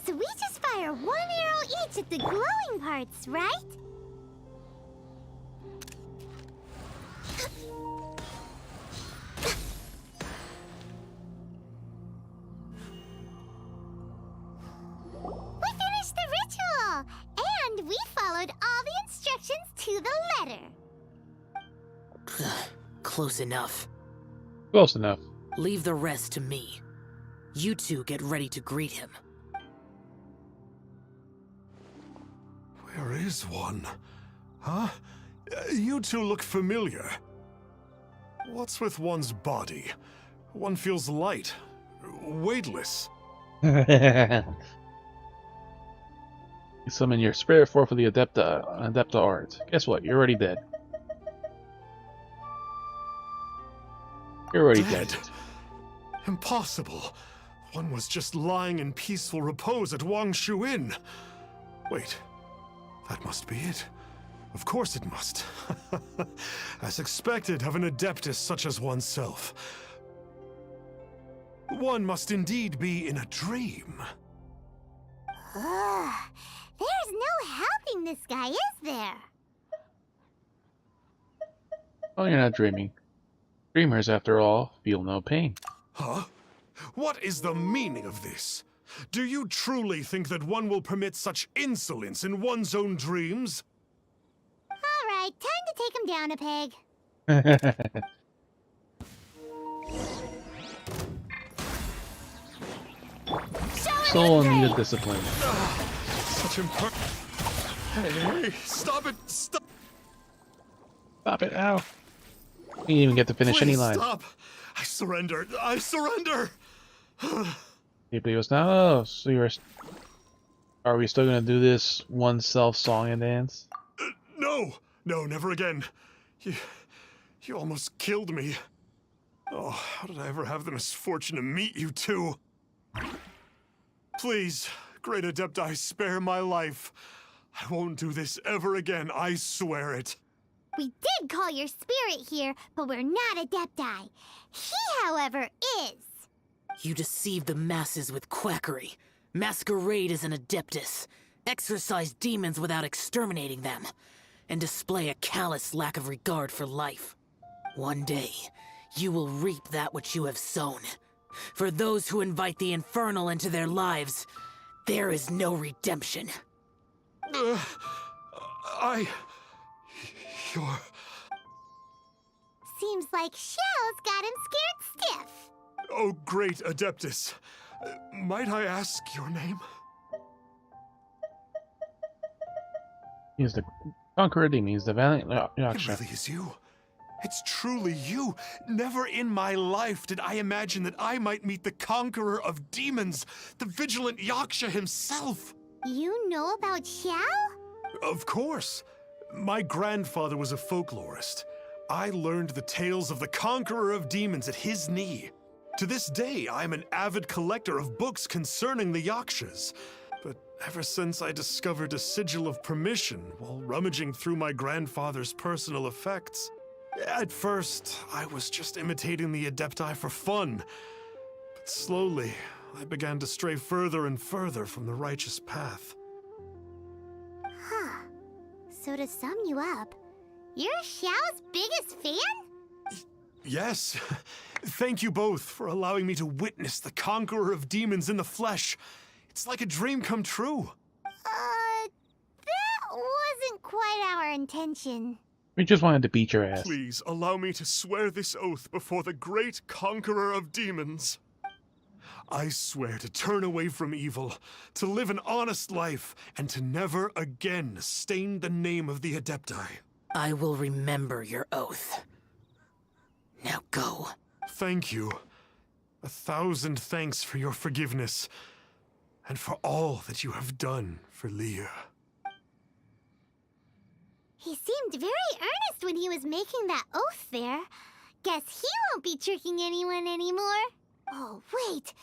Speaker 3: So we just fire one arrow each at the glowing parts, right? We finished the ritual! And we followed all the instructions to the letter.
Speaker 7: Close enough.
Speaker 1: Close enough.
Speaker 7: Leave the rest to me. You two get ready to greet him.
Speaker 8: Where is one? Huh? You two look familiar. What's with one's body? One feels light, weightless.
Speaker 1: You summon your spirit forth for the Adepta art. Guess what? You're already dead. You're already dead.
Speaker 8: Impossible. One was just lying in peaceful repose at Wangshu Inn. Wait, that must be it. Of course it must. As expected of an Adeptus such as oneself. One must indeed be in a dream.
Speaker 3: Ugh. There's no helping this guy, is there?
Speaker 1: Oh, you're not dreaming. Dreamers, after all, feel no pain.
Speaker 8: Huh? What is the meaning of this? Do you truly think that one will permit such insolence in one's own dreams?
Speaker 3: Alright, time to take him down a peg.
Speaker 1: Soul needed discipline.
Speaker 8: Such Hey, stop it! Stop!
Speaker 1: Stop it, ow. You didn't even get to finish any line.
Speaker 8: Stop! I surrender! I surrender!
Speaker 1: You believe us now? Oh, so you're... Are we still gonna do this one self-song and dance?
Speaker 8: No! No, never again. You almost killed me. Oh, how did I ever have the misfortune to meet you two? Please, Great Adepti, spare my life. I won't do this ever again, I swear it.
Speaker 3: We did call your spirit here, but we're not Adepti. He, however, is.
Speaker 7: You deceive the masses with quackery, masquerade as an Adeptus, exorcise demons without exterminating them, and display a callous lack of regard for life. One day, you will reap that which you have sown. For those who invite the infernal into their lives, there is no redemption.
Speaker 8: You're...
Speaker 3: Seems like Xiao's got him scared stiff.
Speaker 8: Oh, great Adeptus. Might I ask your name?
Speaker 1: He's the conqueror demon. He's the valiant Yaksha.
Speaker 8: It really is you. It's truly you. Never in my life did I imagine that I might meet the conqueror of demons, the vigilant Yaksha himself.
Speaker 3: You know about Xiao?
Speaker 8: Of course. My grandfather was a folklorist. I learned the tales of the conqueror of demons at his knee. To this day, I'm an avid collector of books concerning the Yakshas. But ever since I discovered a sigil of permission while rummaging through my grandfather's personal effects, at first, I was just imitating the Adepti for fun. But slowly, I began to stray further and further from the righteous path.
Speaker 3: Huh. So to sum you up, you're Xiao's biggest fan?
Speaker 8: Yes. Thank you both for allowing me to witness the conqueror of demons in the flesh. It's like a dream come true.
Speaker 3: That wasn't quite our intention.
Speaker 1: We just wanted to beat your ass.
Speaker 8: Please allow me to swear this oath before the great conqueror of demons. I swear to turn away from evil, to live an honest life, and to never again stain the name of the Adepti.
Speaker 7: I will remember your oath. Now go.
Speaker 8: Thank you. 1,000 thanks for your forgiveness. and for all that you have done for Leah.
Speaker 3: He seemed very earnest when he was making that oath there. Guess he won't be tricking anyone anymore. Oh, wait.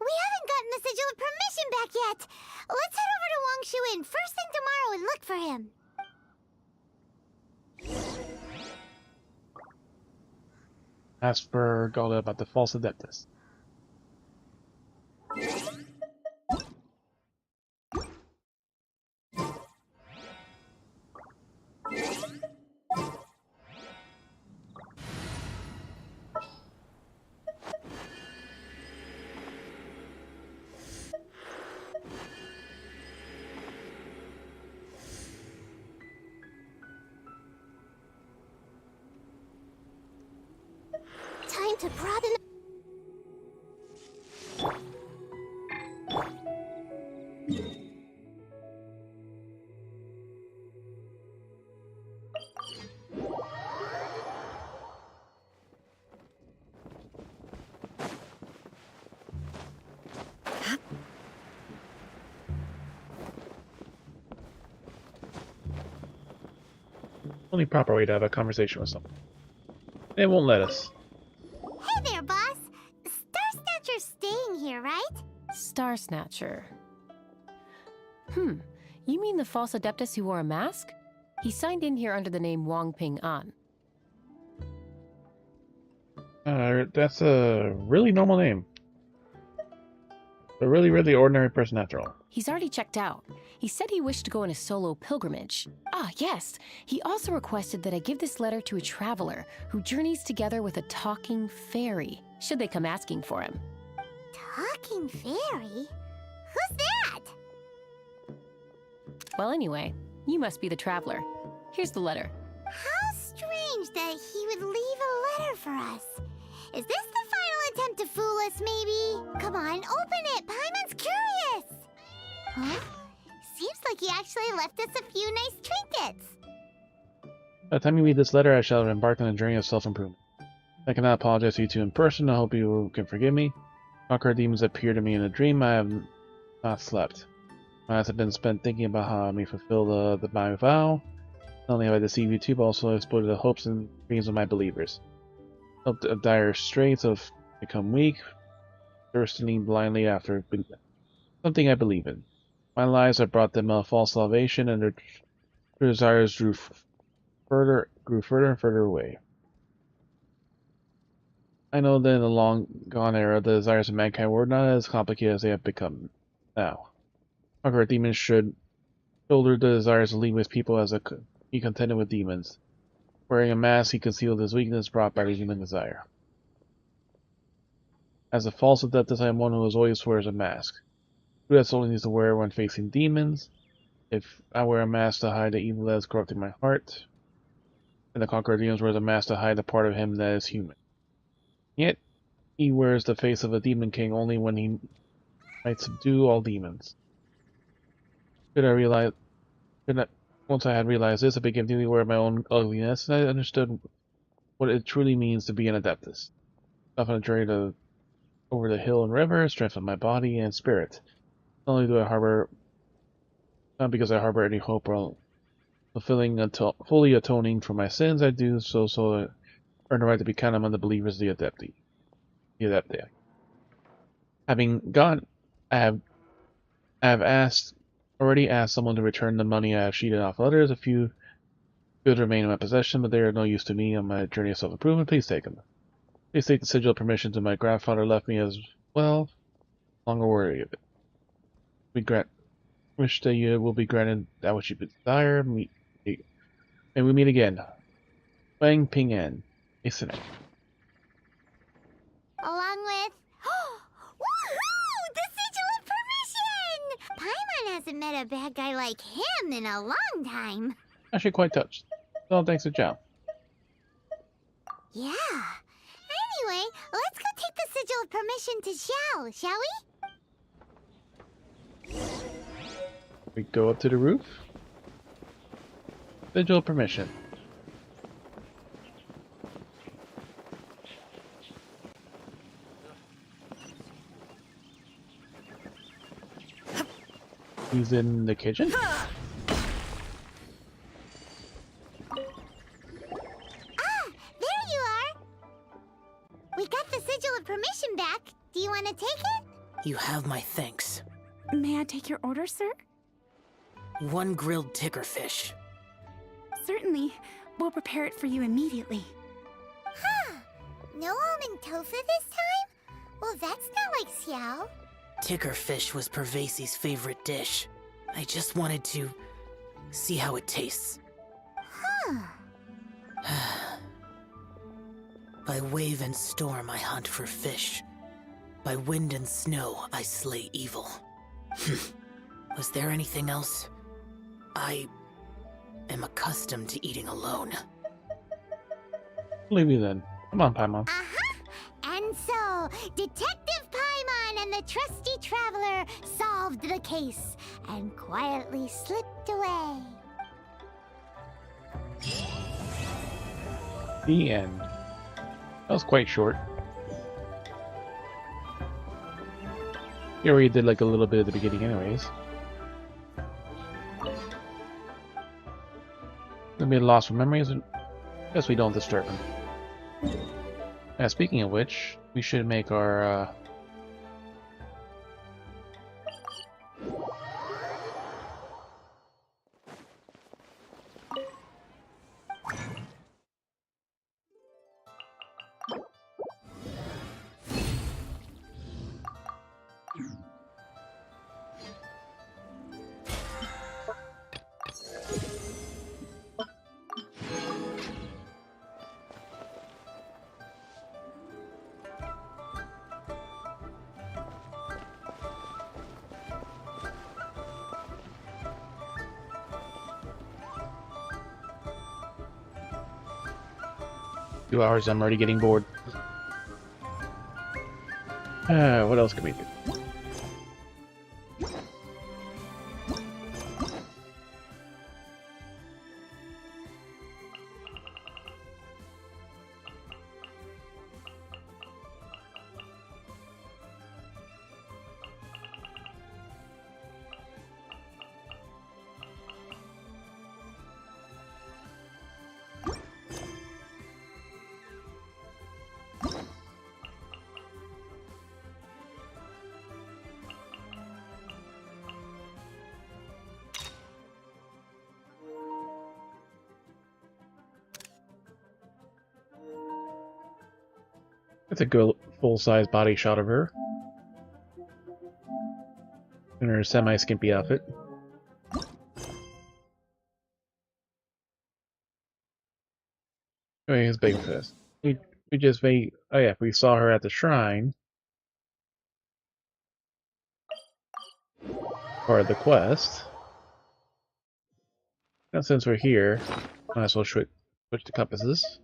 Speaker 3: We haven't gotten the Sigil of Permission back yet. Let's head over to Wang Shu Inn first thing tomorrow and look for him.
Speaker 1: Ask for Golda about the false adeptus.
Speaker 3: Time to broaden.
Speaker 1: Only proper way to have a conversation with someone. They won't let us.
Speaker 3: Hey there, boss. Star Snatcher's staying here, right?
Speaker 12: Star Snatcher. You mean the false adeptus who wore a mask? He signed in here under the name Wang Ping An.
Speaker 1: That's a really normal name. A really, really ordinary person after all.
Speaker 12: He's already checked out. He said he wished to go on a solo pilgrimage. Ah, yes. He also requested that I give this letter to a traveler who journeys together with a talking fairy, should they come asking for him.
Speaker 3: Talking fairy? Who's that?
Speaker 12: Well, anyway, you must be the traveler. Here's the letter.
Speaker 3: How strange that he would leave a letter for us. Is this the final attempt to fool us, maybe? Come on, open it! Paimon's curious! Huh? Seems like he actually left us a few nice trinkets.
Speaker 1: By the time you read this letter, I shall have embarked on a journey of self-improvement. I cannot apologize to you two in person. I hope you can forgive me. Conqueror demons appear to me in a dream. I have not slept. My eyes have been spent thinking about how I may fulfill my vow. Not only have I deceived you two, but also exploited the hopes and dreams of my believers. Helped of dire straits have become weak, thirsting blindly after something I believe in. My lies have brought them a false salvation, and their desires grew further and further away. I know that in the long-gone era, the desires of mankind were not as complicated as they have become now. Conqueror demons should shoulder the desires of leave people as be contented with demons. Wearing a mask, he concealed his weakness brought by the human desire. As a false adeptus, I am one who always wears a mask. Who has only needs to wear when facing demons. If I wear a mask to hide the evil that is corrupting my heart, and the conqueror demons wears a mask to hide the part of him that is human. Yet, he wears the face of a demon king only when he might subdue all demons. Once I had realized this, I began dealing with my own ugliness, and I understood what it truly means to be an adeptus. Off on a journey over the hill and river, strengthen my body and spirit. Not only do I harbor, not because I harbor any hope or fully atoning for my sins, I do so I earn the right to be counted among the believers of the Adepti. Having gone, I have already asked someone to return the money I have cheated off others. A few goods remain in my possession, but they are of no use to me on my journey of self-improvement. Please take them. Please take the sigil of permission to my grandfather left me as well. Longer worthy of it. Wish that you will be granted that which you desire. May we meet again. Wang Ping An. Isn't it?
Speaker 3: Along with... Woohoo! The Sigil of Permission! Paimon hasn't met a bad guy like him in a long time.
Speaker 1: Actually quite touched. All thanks to Zhao.
Speaker 3: Yeah. Anyway, let's go take the Sigil of Permission to Xiao, shall we?
Speaker 1: We go up to the roof. Sigil of Permission. He's in the kitchen?
Speaker 3: Ah! There you are! We got the sigil of permission back. Do you want to take it?
Speaker 7: You have my thanks.
Speaker 11: May I take your order, sir?
Speaker 7: 1 grilled tickerfish.
Speaker 11: Certainly. We'll prepare it for you immediately.
Speaker 3: Huh. No almond tofu this time? Well, that's not like Xiao.
Speaker 7: Tickerfish was Pervasi's favorite dish. I just wanted to see how it tastes.
Speaker 3: Huh.
Speaker 7: By wave and storm I hunt for fish. By wind and snow I slay evil. Was there anything else? I am accustomed to eating alone.
Speaker 1: Leave you then. Come on, Paimon.
Speaker 3: Uh-huh. And so, Detective Paimon and the trusty traveler solved the case and quietly slipped away.
Speaker 1: The end. That was quite short. You already did like a little bit at the beginning anyways. Gonna be lost for memories, and guess we don't disturb him. Yeah, speaking of which, we should make our few hours. I'm already getting bored. What else can we do? That's a good full-size body shot of her. In her semi-skimpy outfit. Oh, he's big for this. We just made... Oh yeah, we saw her at the shrine. Part of the quest. Now since we're here, might as well switch the compasses.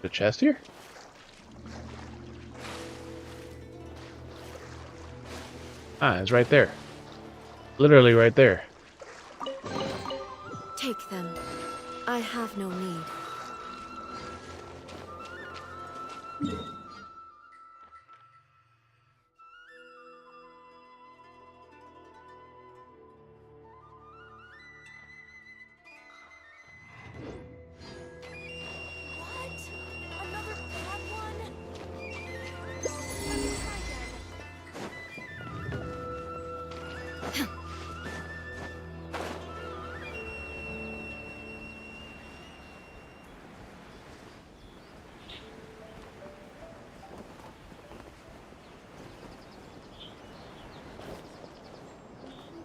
Speaker 1: The chest here? Ah, it's right there. Literally right there.
Speaker 2: Take them. I have no need.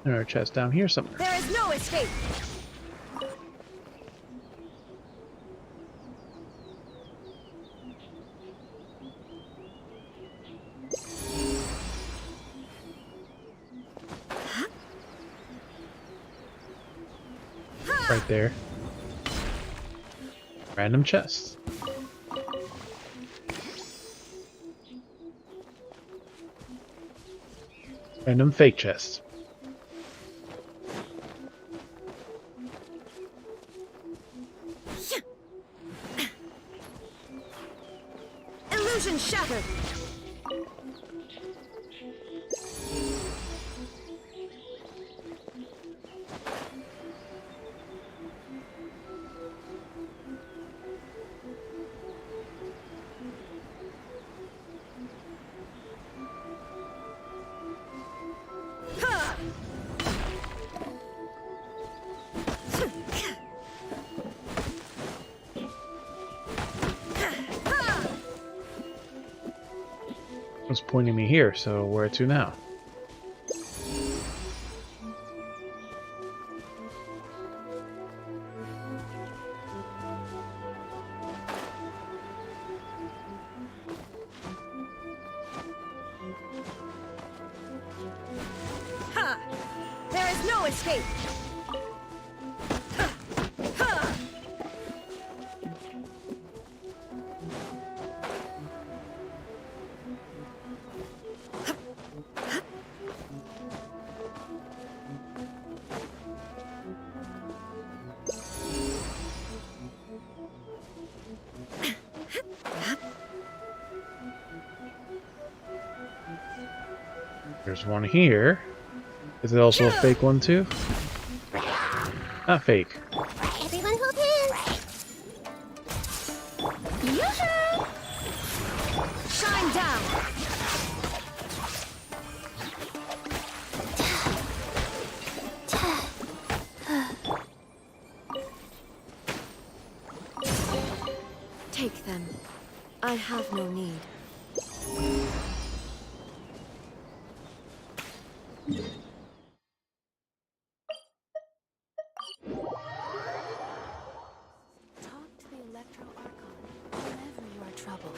Speaker 1: There are chests down here somewhere.
Speaker 2: There is no escape!
Speaker 1: Right there. Random chests. Random fake chests.
Speaker 2: Illusion shattered!
Speaker 1: was pointing me here, so where to now?
Speaker 2: Ha! There is no escape!
Speaker 1: There's one here. Is it also a fake one too? Not fake.
Speaker 3: Everyone hold hands. Yoo-hoo!
Speaker 2: Shine down! Take them. I have no need. Talk to the Electro Archon whenever you are troubled.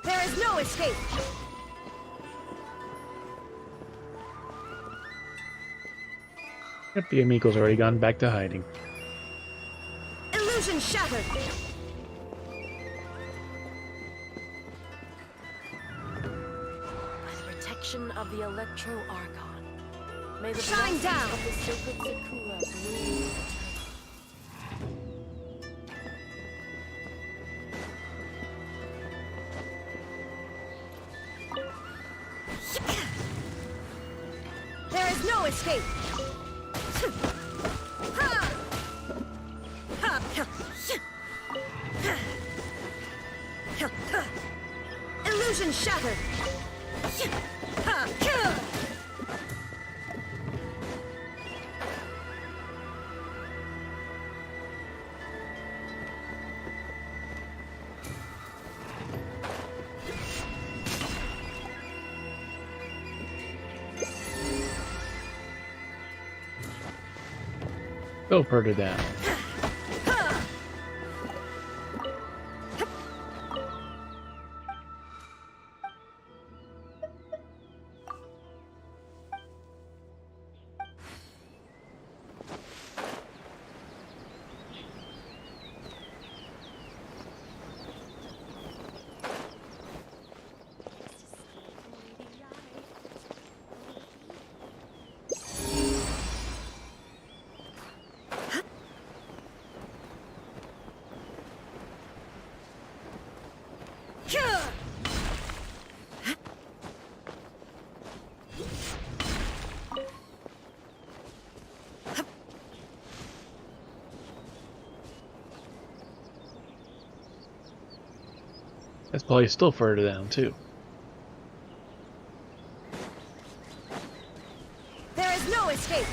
Speaker 2: There is no escape!
Speaker 1: Yep, the Amigo's already gone back to hiding.
Speaker 2: Illusion shattered! By the protection of the Electro Archon, may the shine down of the sacred Sakura bloom. There is no escape! Illusion shattered!
Speaker 1: Go further down. That's probably still further down too.
Speaker 2: There is no escape!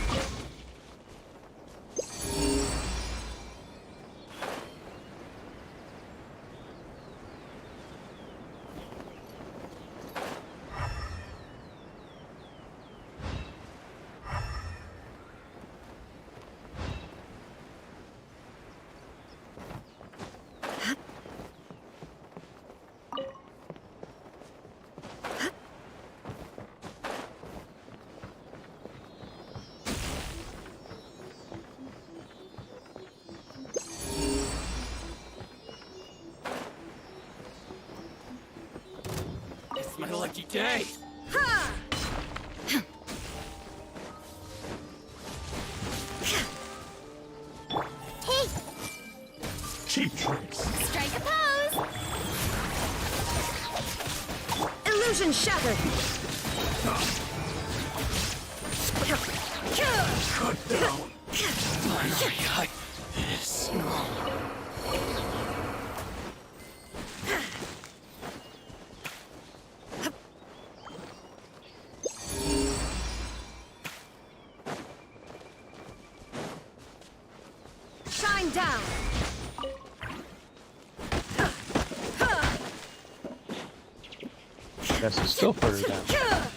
Speaker 13: My lucky day!
Speaker 2: Ha!
Speaker 3: Hey,
Speaker 13: Cheap tricks!
Speaker 3: strike a pose.
Speaker 2: Illusion shattered!
Speaker 13: Cut down! Finally, this.
Speaker 2: down.
Speaker 1: Guess it's still further down.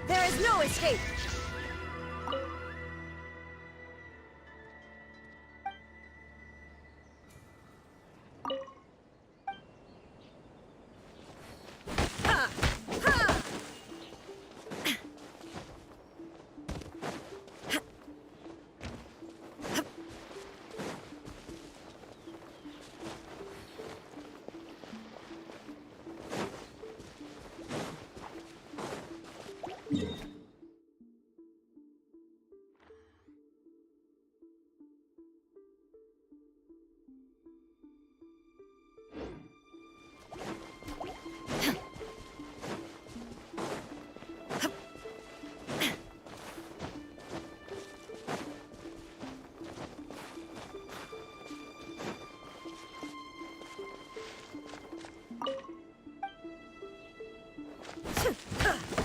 Speaker 2: There is no escape!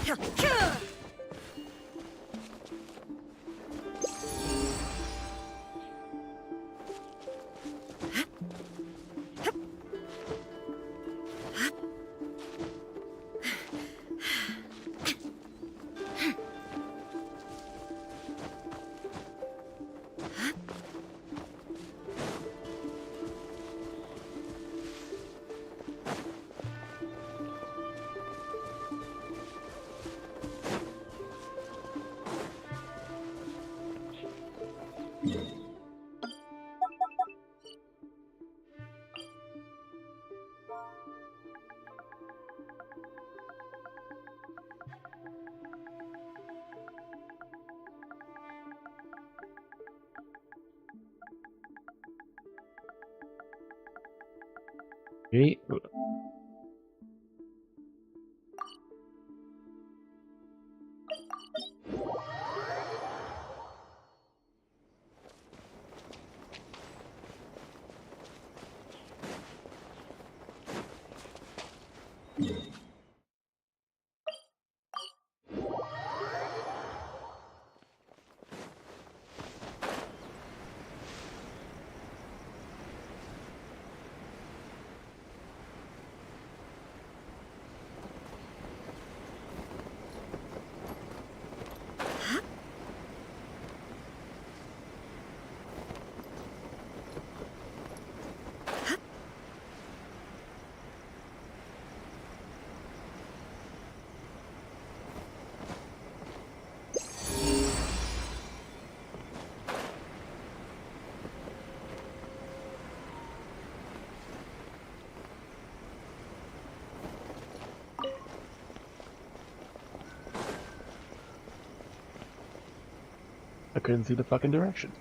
Speaker 1: Okay. I couldn't see the fucking direction.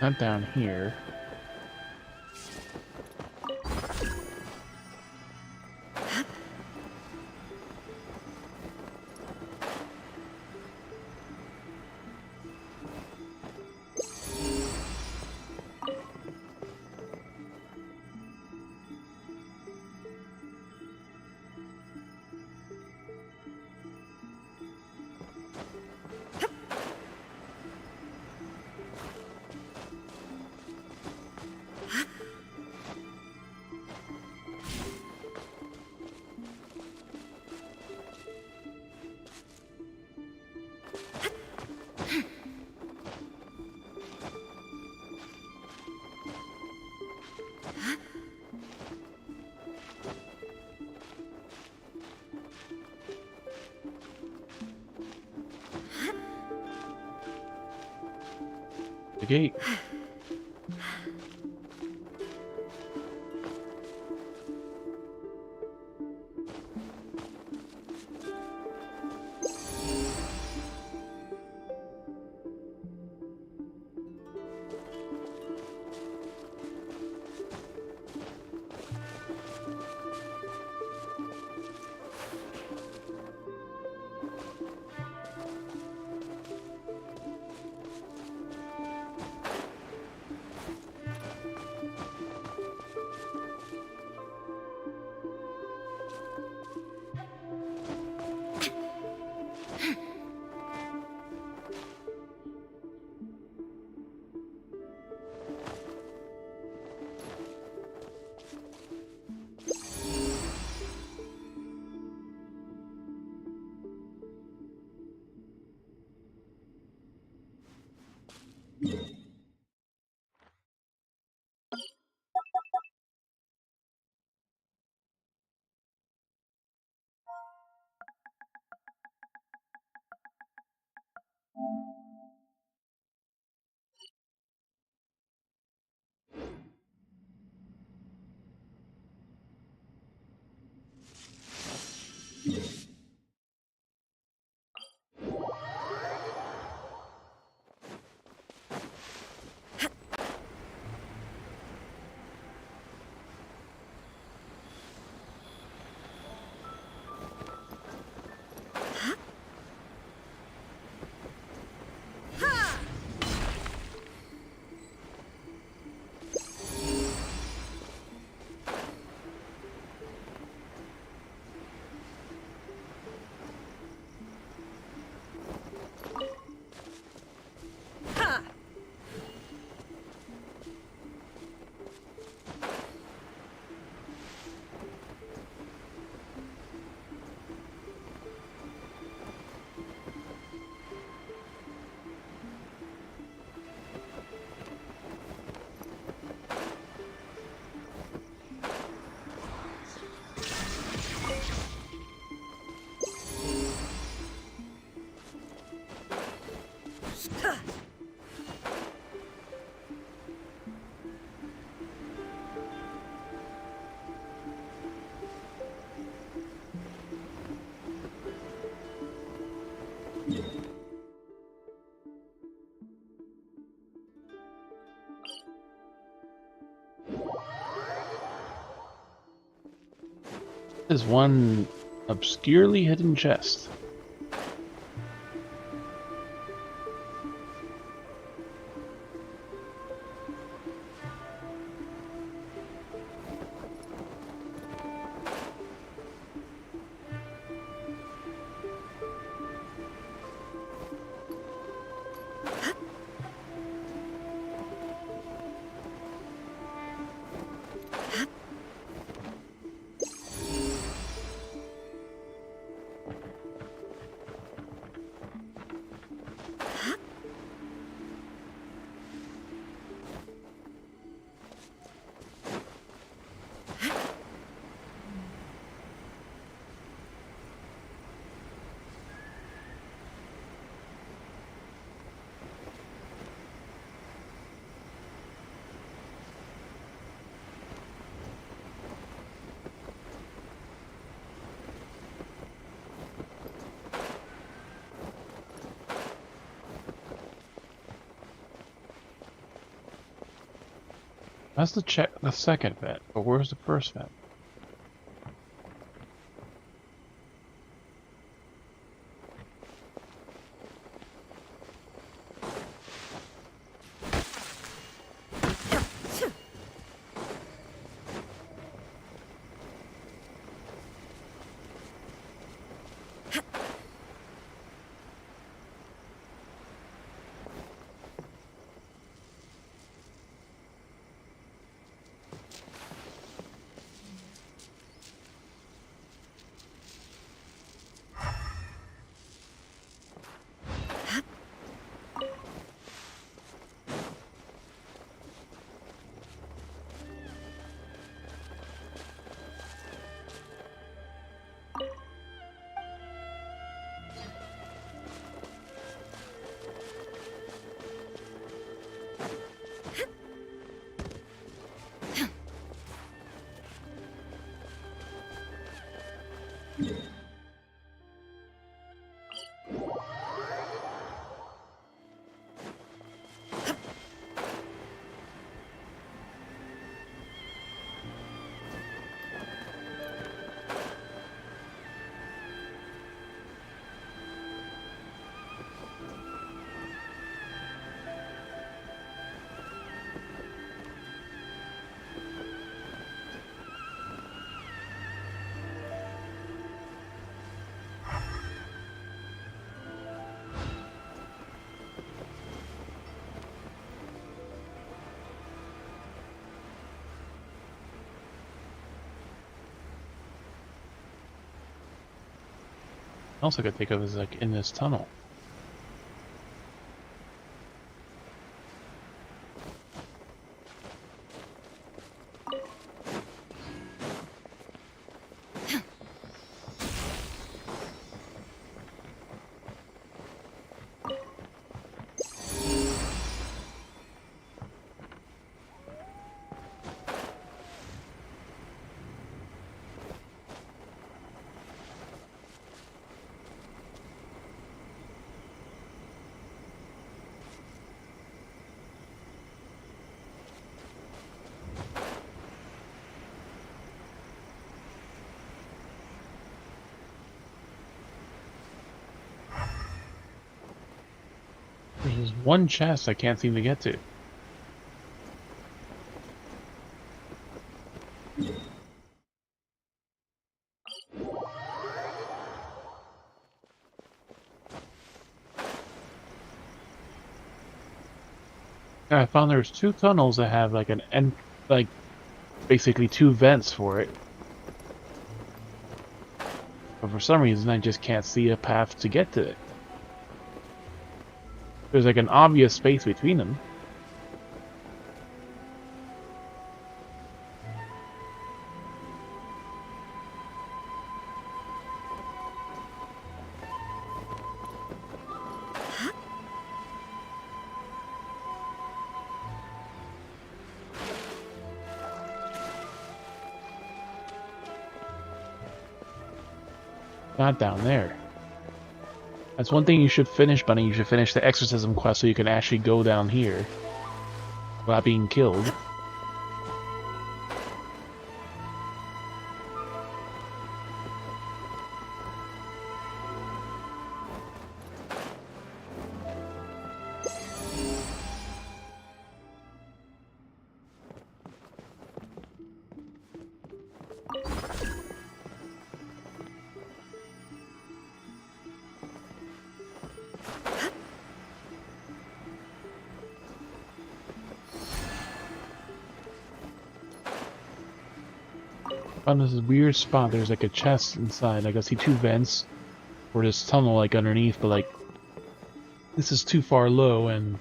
Speaker 1: Not down here. The gate. There's one obscurely hidden chest. That's the second vent, but where's the first vent? Also could think of as like in this tunnel. There's one chest I can't seem to get to. I found there's two tunnels that have like an end, like basically two vents for it. But for some reason I just can't see a path to get to it. There's like an obvious space between them. Not down there. That's one thing you should finish, Bunny. You should finish the exorcism quest so you can actually go down here without being killed. Found this weird spot. There's like a chest inside. Like I see two vents or this tunnel like underneath, but like this is too far low and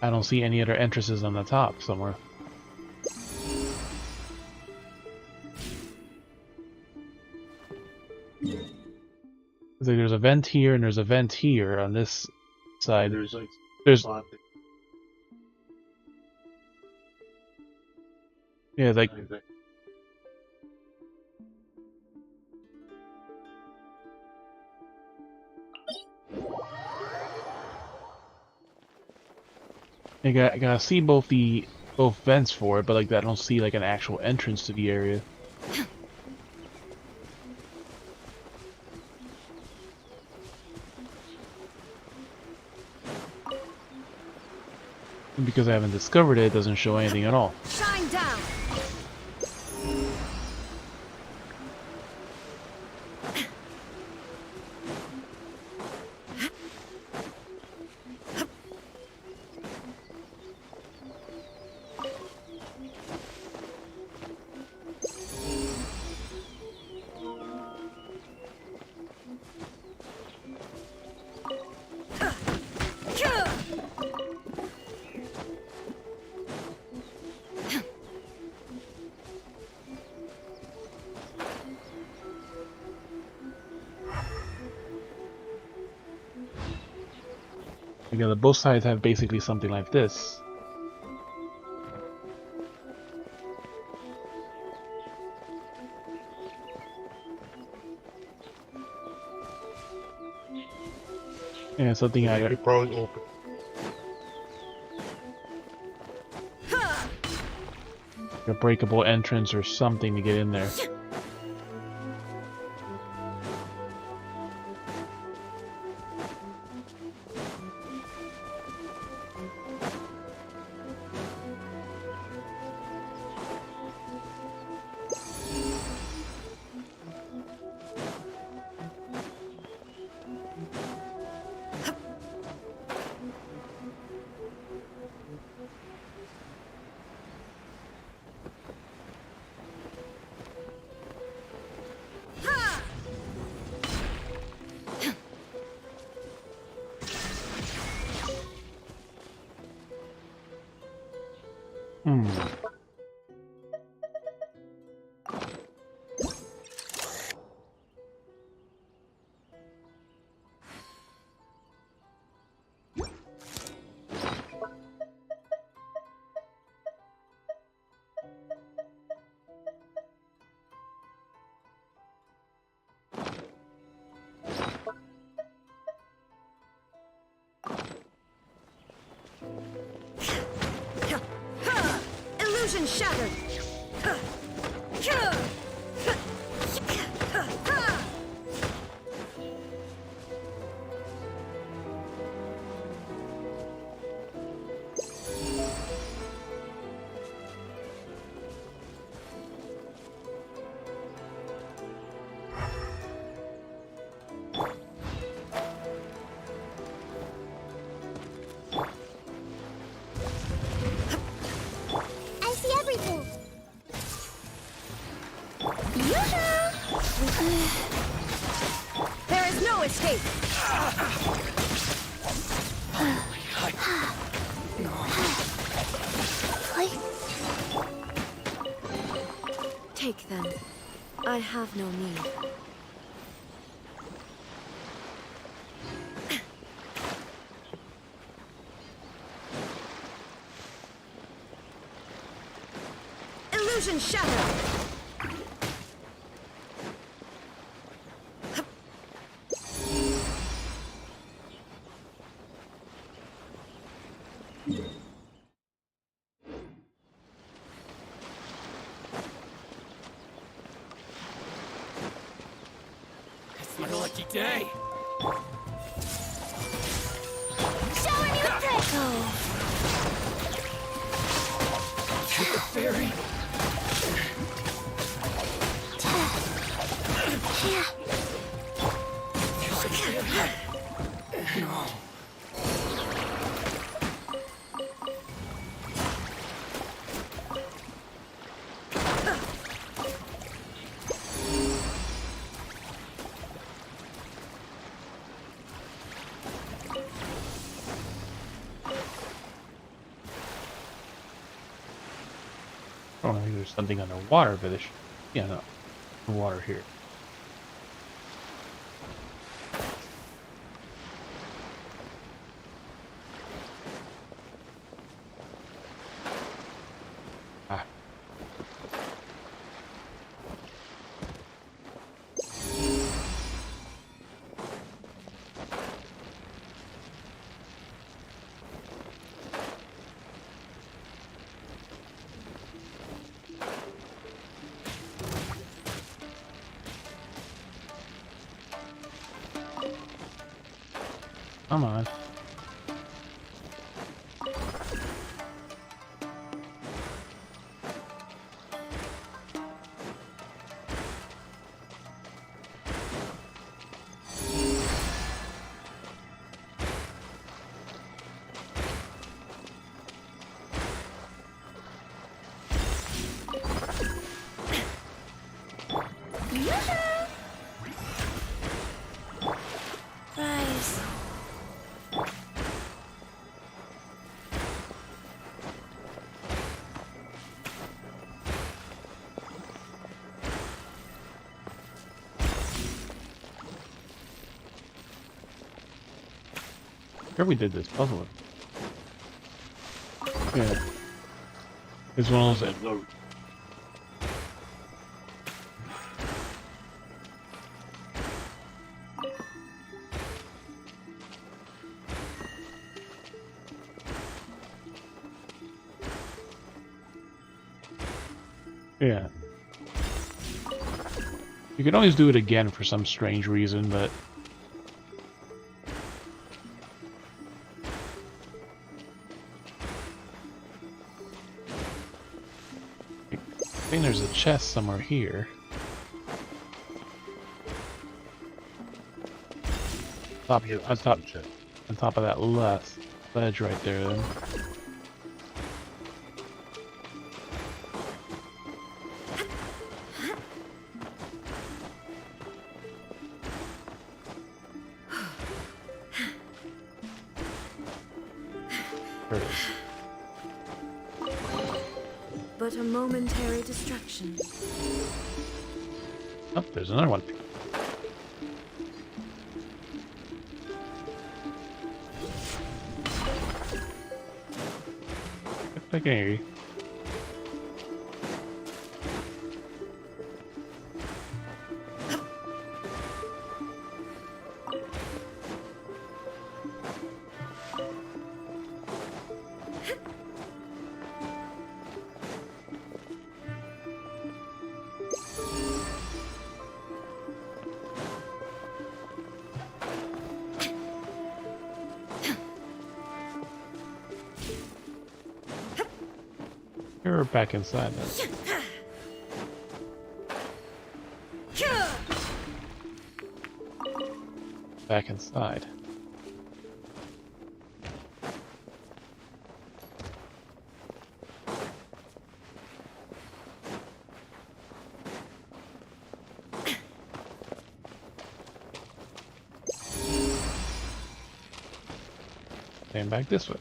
Speaker 1: I don't see any other entrances on the top somewhere. It's like there's a vent here and there's a vent here on this side. There's yeah, like I gotta see both the both vents for it, but like I don't see like an actual entrance to the area. And because I haven't discovered it, it doesn't show anything at all.
Speaker 2: Shine down.
Speaker 1: Because both sides have basically something like this. And something I
Speaker 5: could probably open.
Speaker 1: a breakable entrance or something to get in there.
Speaker 2: Illusion shattered. There is no escape. Take them. I have no need. Illusion shattered.
Speaker 13: It's my lucky day.
Speaker 3: Shower me with tricks!
Speaker 13: Shoot the fairy. No.
Speaker 1: Oh, I think there's something underwater, but yeah, no, the water here. Ah. Come on.
Speaker 2: Rise.
Speaker 1: Sure, we did this puzzle. Yeah. It's one of those. Yeah. You can always do it again for some strange reason, but I think there's a chest somewhere here. On top of that left ledge right there then. There it is.
Speaker 2: But a momentary distraction.
Speaker 1: Oh, there's another one. I can hear you. You're back inside then. Back inside. And back this way.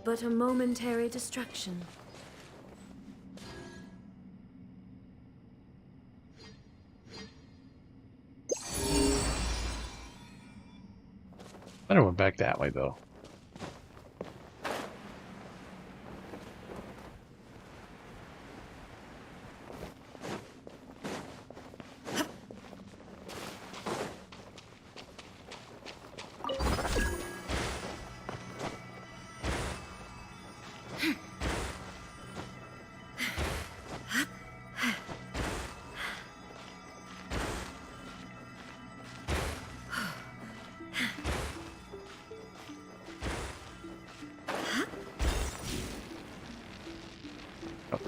Speaker 2: But a momentary distraction.
Speaker 1: I went back that way though.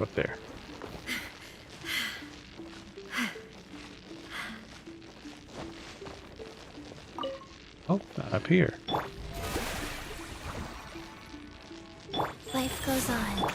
Speaker 1: Up there. Oh, not up here.
Speaker 3: Life goes on.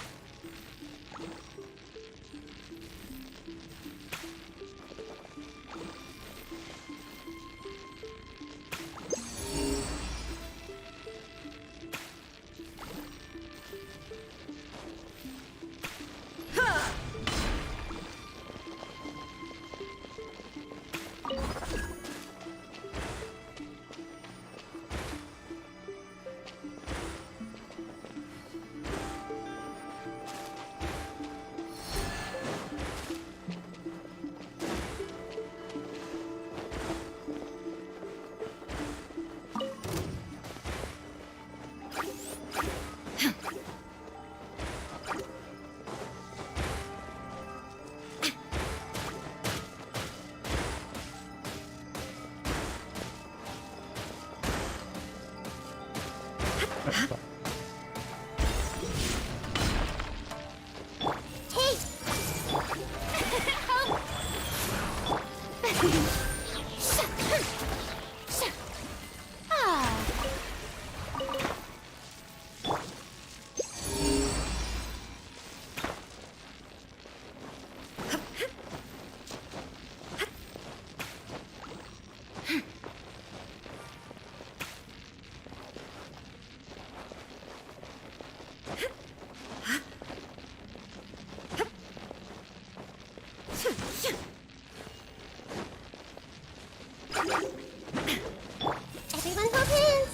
Speaker 3: Everyone hold hands.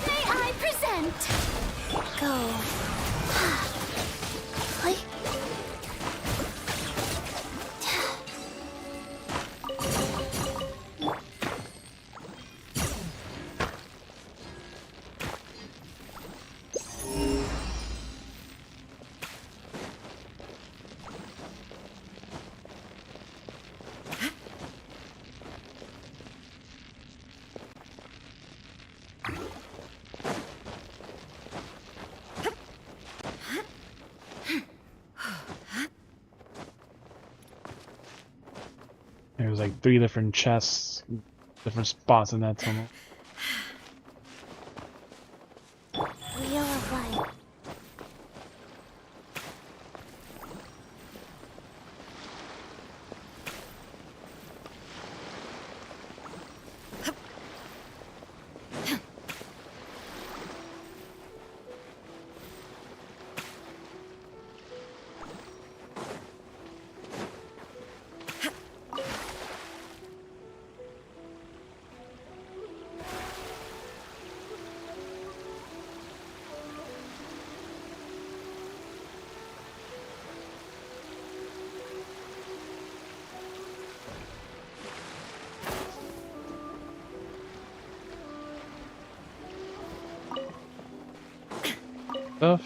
Speaker 3: May I present? Go. Play.
Speaker 1: There's like 3 different chests, different spots in that tunnel.
Speaker 3: Wheel of light.
Speaker 1: Stuff.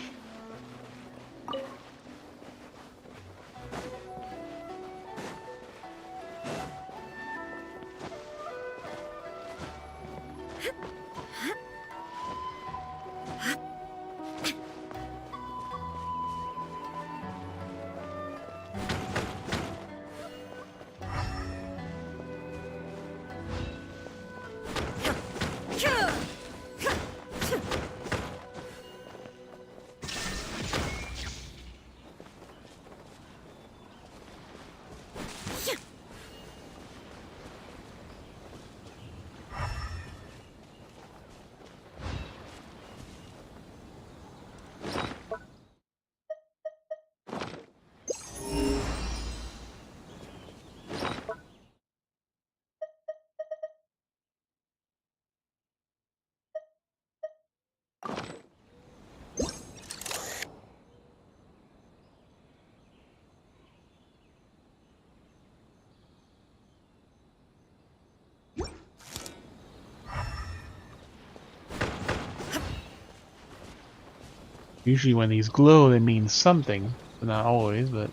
Speaker 1: Usually when these glow, they mean something. But not always, but...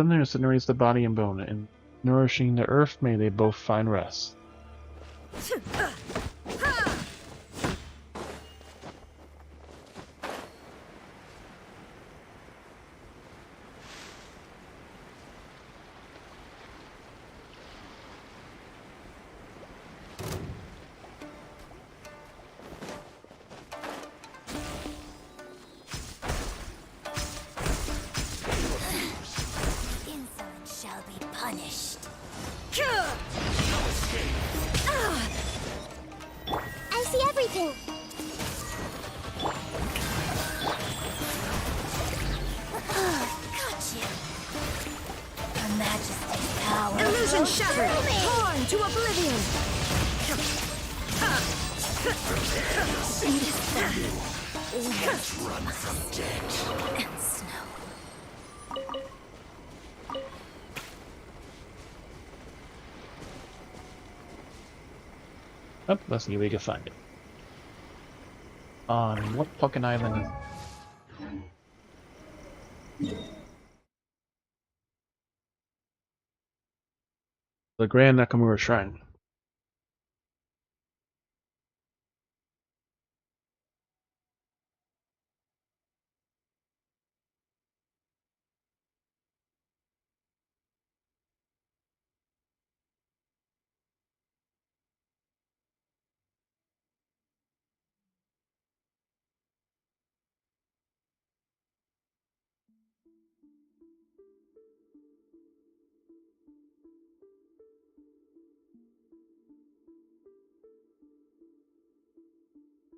Speaker 1: Cleanliness nourishes the body and bone, and nourishing the earth may they both find rest.
Speaker 3: Insolent shall be punished. I see everything. Got you. Her Majesty's power.
Speaker 2: Illusion shattered! Torn to oblivion!
Speaker 13: Let's run from death.
Speaker 3: And snow.
Speaker 1: Oh, let's see if we can find it. On what fucking island is it? The Grand Nakamura Shrine.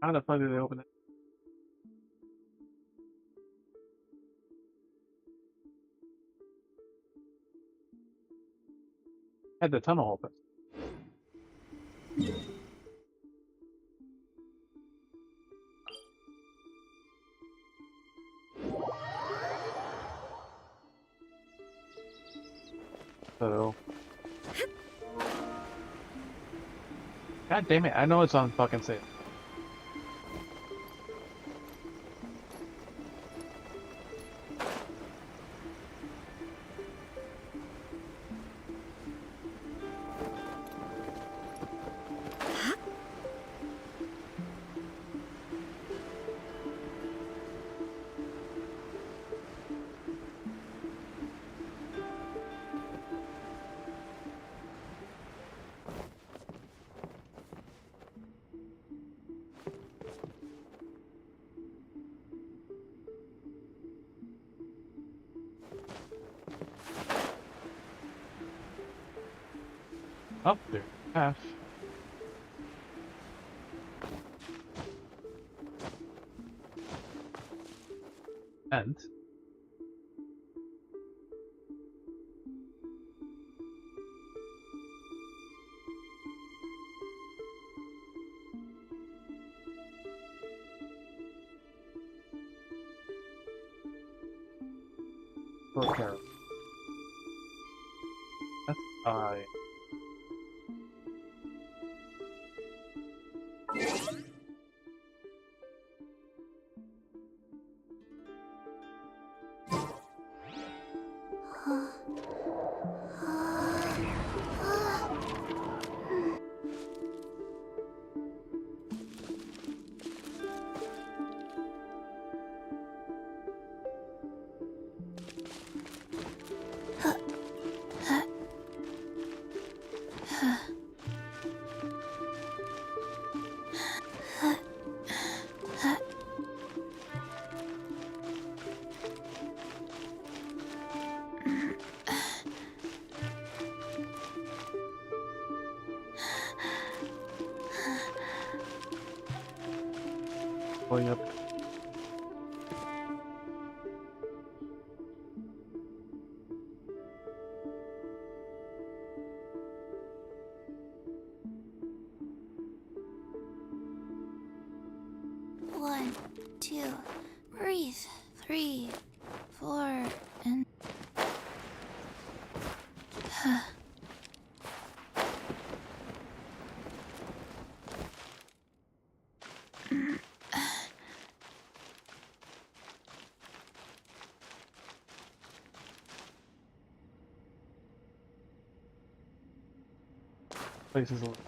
Speaker 1: How the fuck did they open it? Had the tunnel open. So. God damn it, I know it's on fucking sale. Up there, half. And okay. That's I. Going up.
Speaker 3: One, two, breathe. 3, 4, and.
Speaker 1: Place is a little.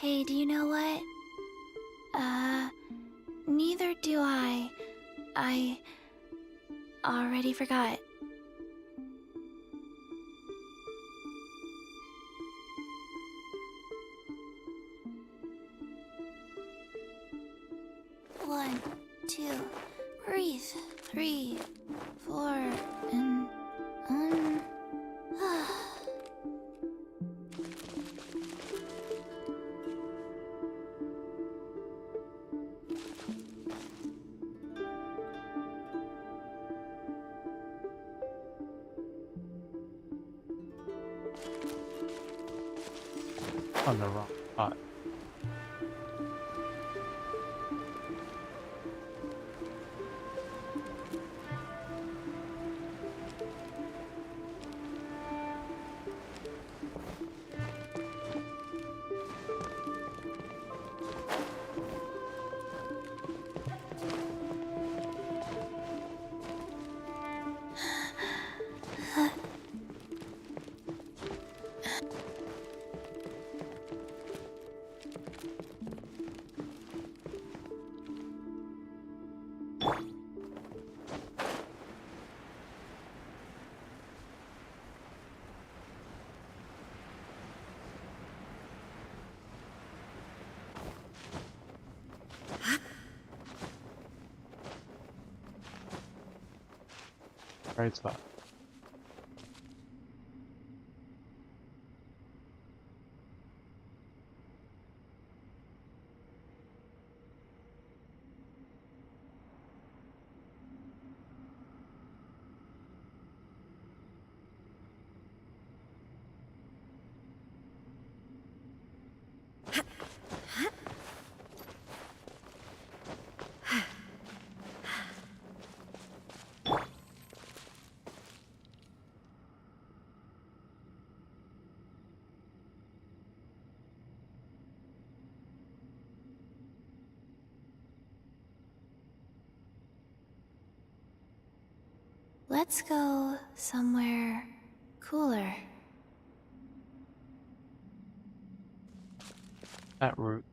Speaker 3: Hey, do you know what? Neither do I. I already forgot. One, two, breathe. 3, 4, and
Speaker 1: On the wrong spot. Right spot.
Speaker 3: let's go somewhere cooler.
Speaker 1: That route.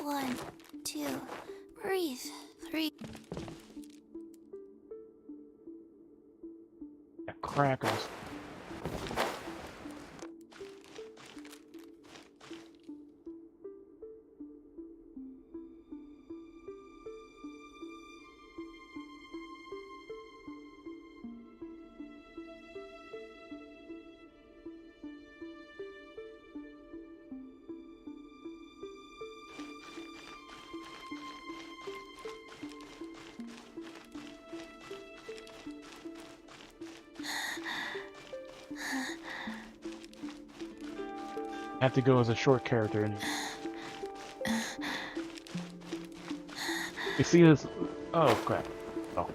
Speaker 3: One, two, breathe. 3.
Speaker 1: Yeah, crackers. I have to go as a short character. And You see this? Oh crap! Oh.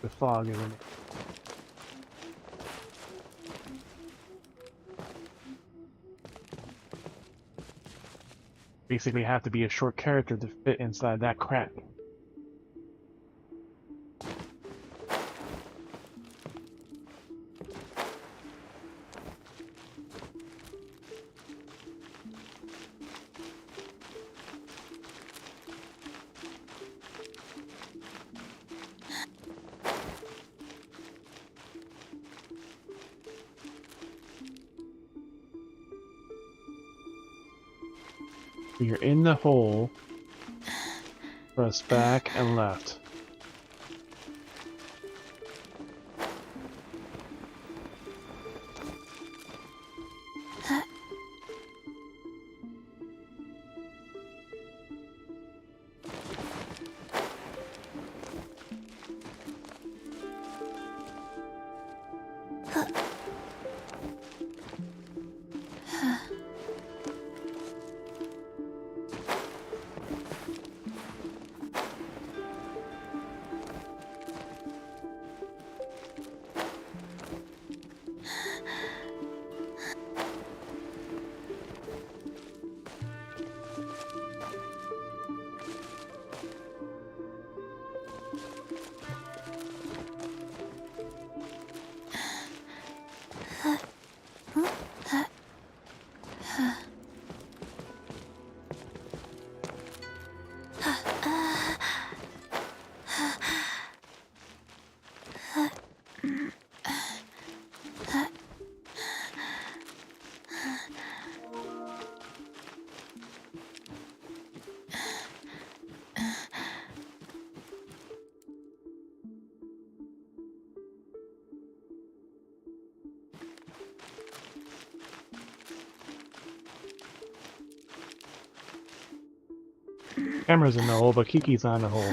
Speaker 1: The fog is in it. Basically have to be a short character to fit inside that crap. You're in the hole. Press back and left. Camera's in the hole, but Kiki's not in the hole.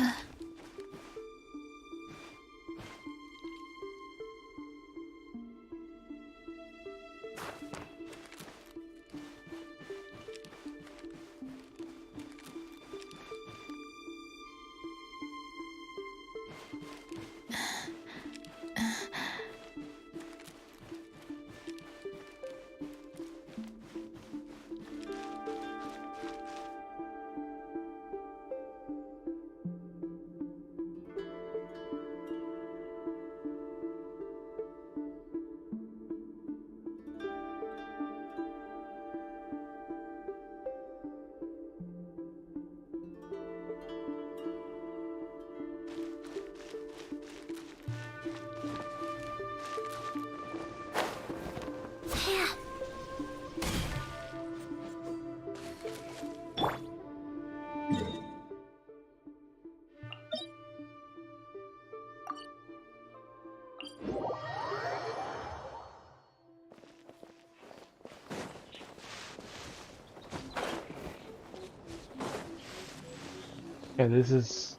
Speaker 1: Okay, this is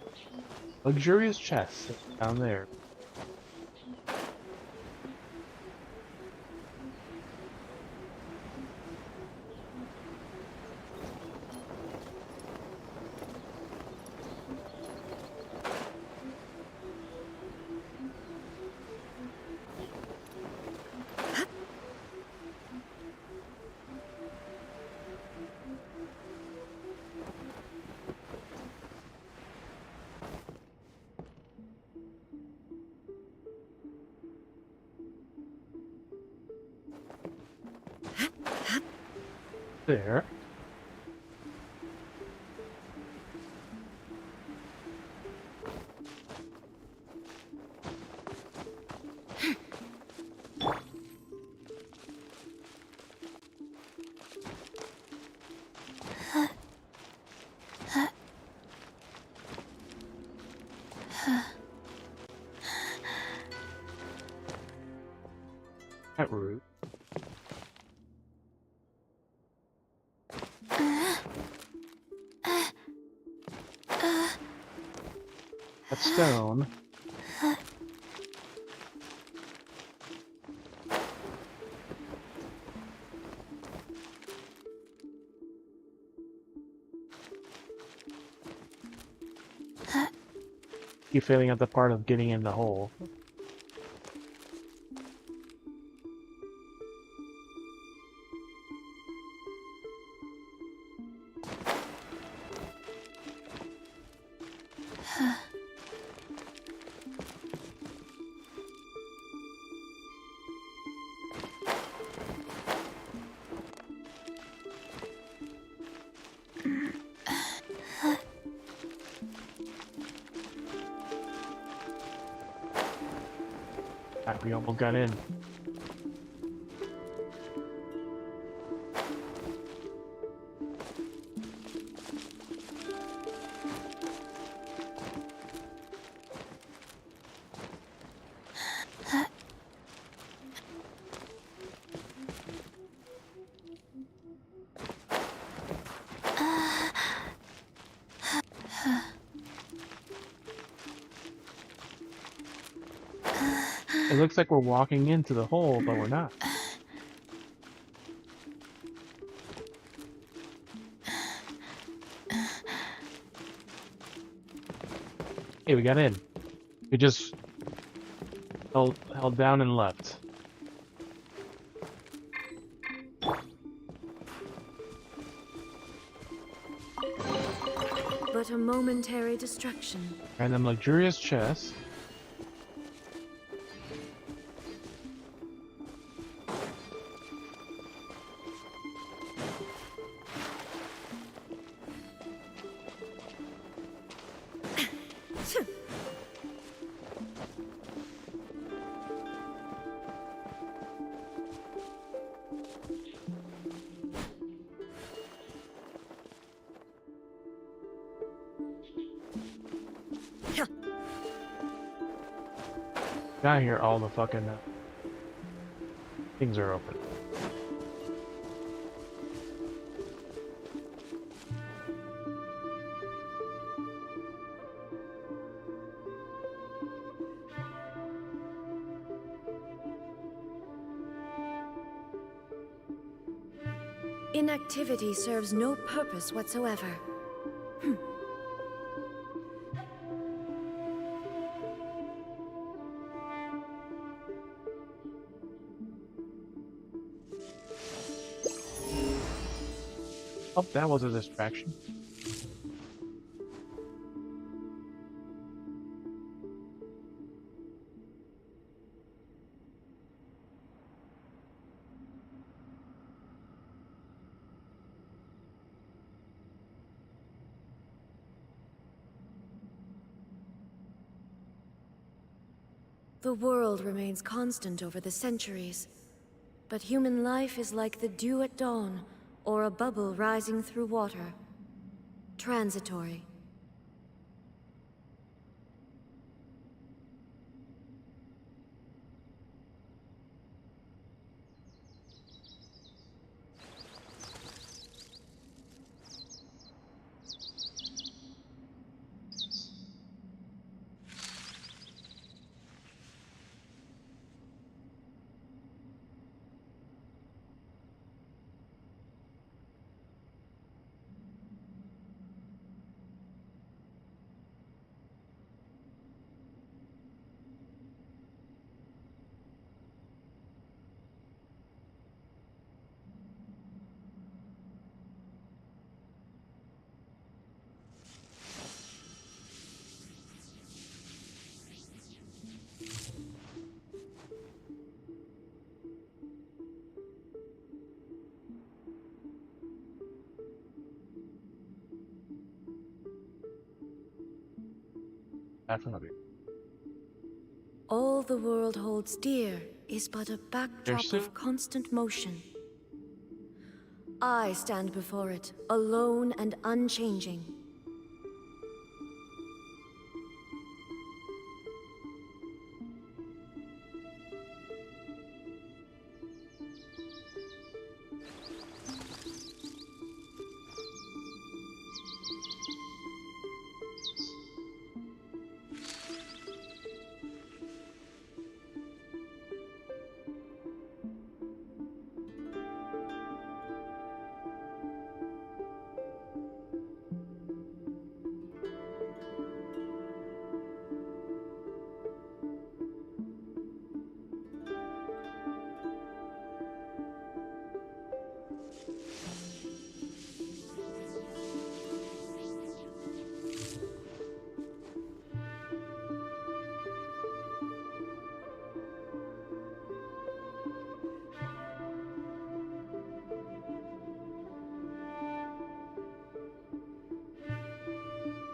Speaker 1: luxurious chest down there. There. That rude. That stone. Keep failing at the part of getting in the hole. We almost got in. It looks like we're walking into the hole, but we're not. Hey, we got in. We just held down and left.
Speaker 2: But a momentary distraction.
Speaker 1: Random luxurious chest. Down here, all the fucking things are open.
Speaker 2: Inactivity serves no purpose whatsoever.
Speaker 1: Oh, that was a distraction.
Speaker 2: The world remains constant over the centuries, but human life is like the dew at dawn, or a bubble rising through water. Transitory.
Speaker 1: Definitely.
Speaker 2: All the world holds dear is but a backdrop
Speaker 1: Seriously?
Speaker 2: of constant motion. I stand before it, alone and unchanging.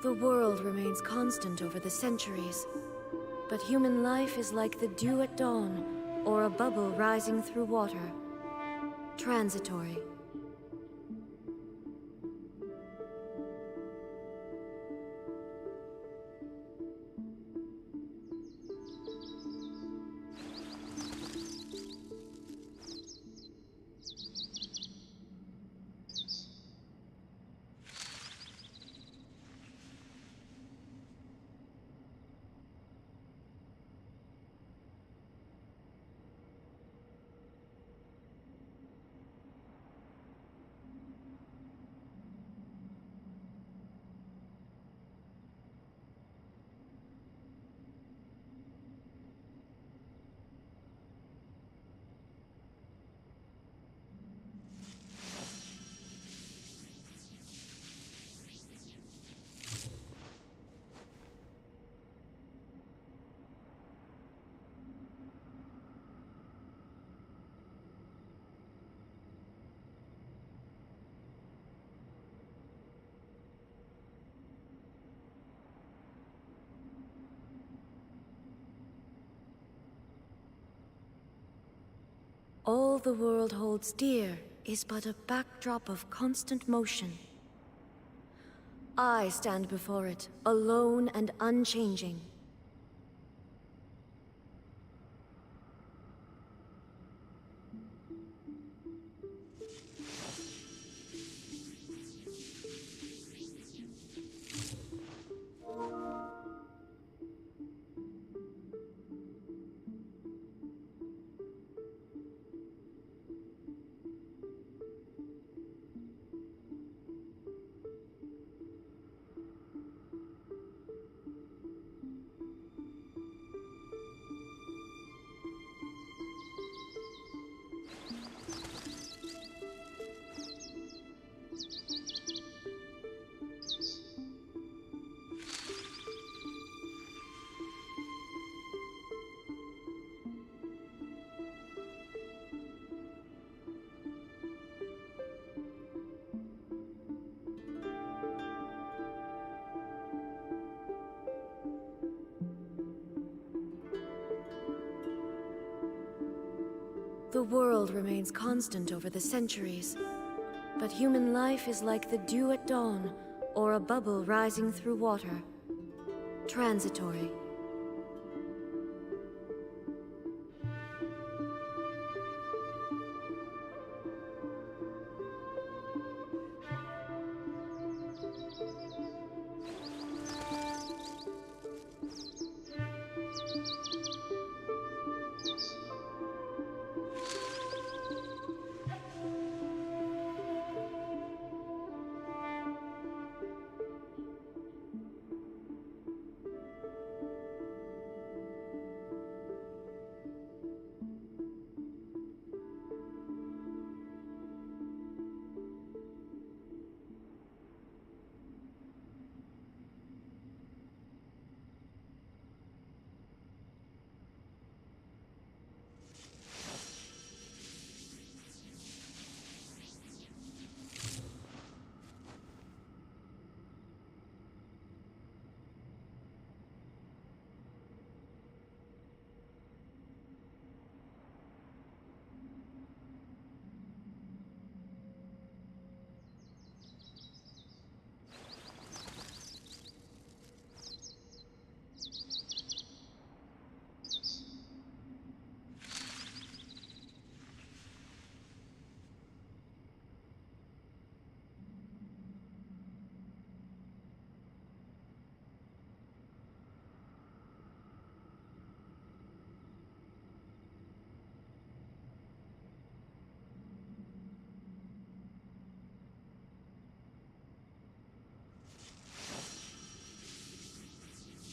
Speaker 2: The world remains constant over the centuries, but human life is like the dew at dawn, or a bubble rising through water. Transitory. All the world holds dear is but a backdrop of constant motion. I stand before it, alone and unchanging. The world remains constant over the centuries, but human life is like the dew at dawn, or a bubble rising through water. Transitory.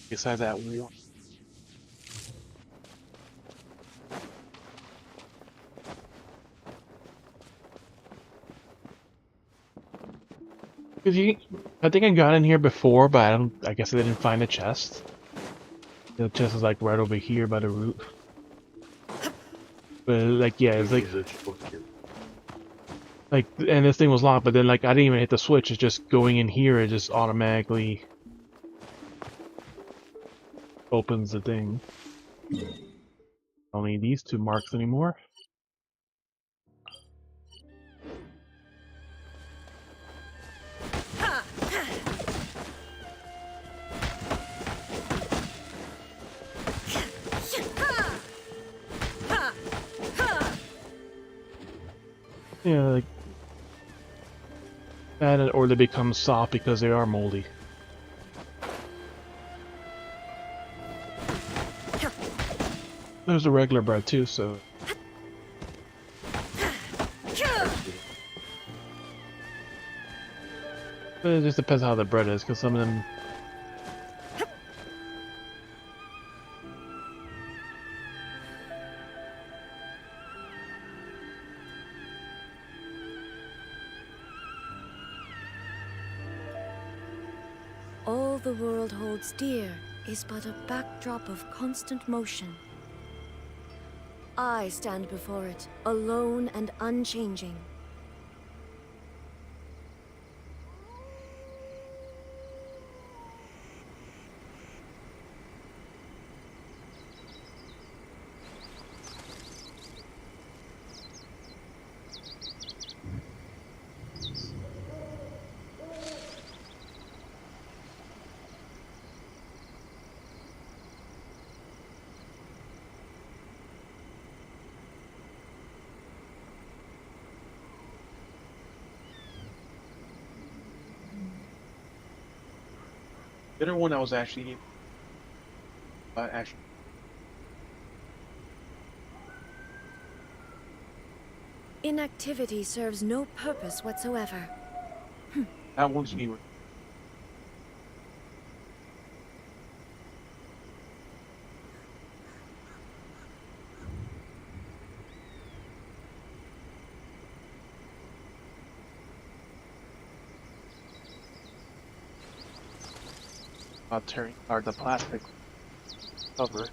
Speaker 1: Besides that wheel. Cause I think I got in here before, but I guess I didn't find the chest. The chest is like right over here by the root. But like, yeah, it's like, and this thing was locked, but then like I didn't even hit the switch. It's just going in here. It just automatically opens the thing. Don't need these 2 marks anymore. Yeah, like that, or they become soft because they are moldy. There's the regular bread too, so. But it just depends how the bread is, because some of them.
Speaker 2: All the world holds dear is but a backdrop of constant motion. I stand before it, alone and unchanging.
Speaker 1: The other one I was actually.
Speaker 2: Inactivity serves no purpose whatsoever.
Speaker 1: That one's newer. Tearing apart the plastic cover.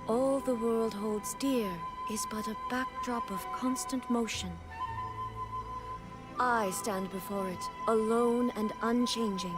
Speaker 2: All the world holds dear is but a backdrop of constant motion. I stand before it, alone and unchanging.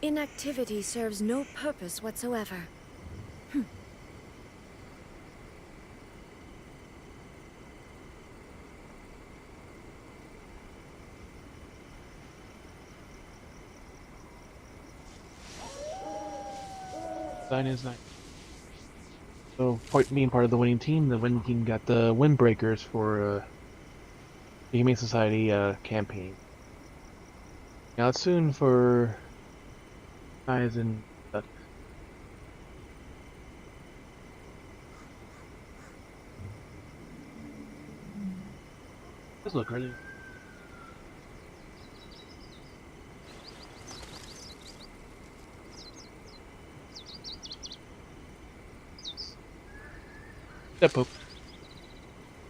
Speaker 2: Inactivity serves no purpose whatsoever.
Speaker 1: Sign is nice. So, being part of the winning team, the winning team got the windbreakers for the Humane Society campaign. Now it's soon for guys and stuff. Just look really. Step Pope.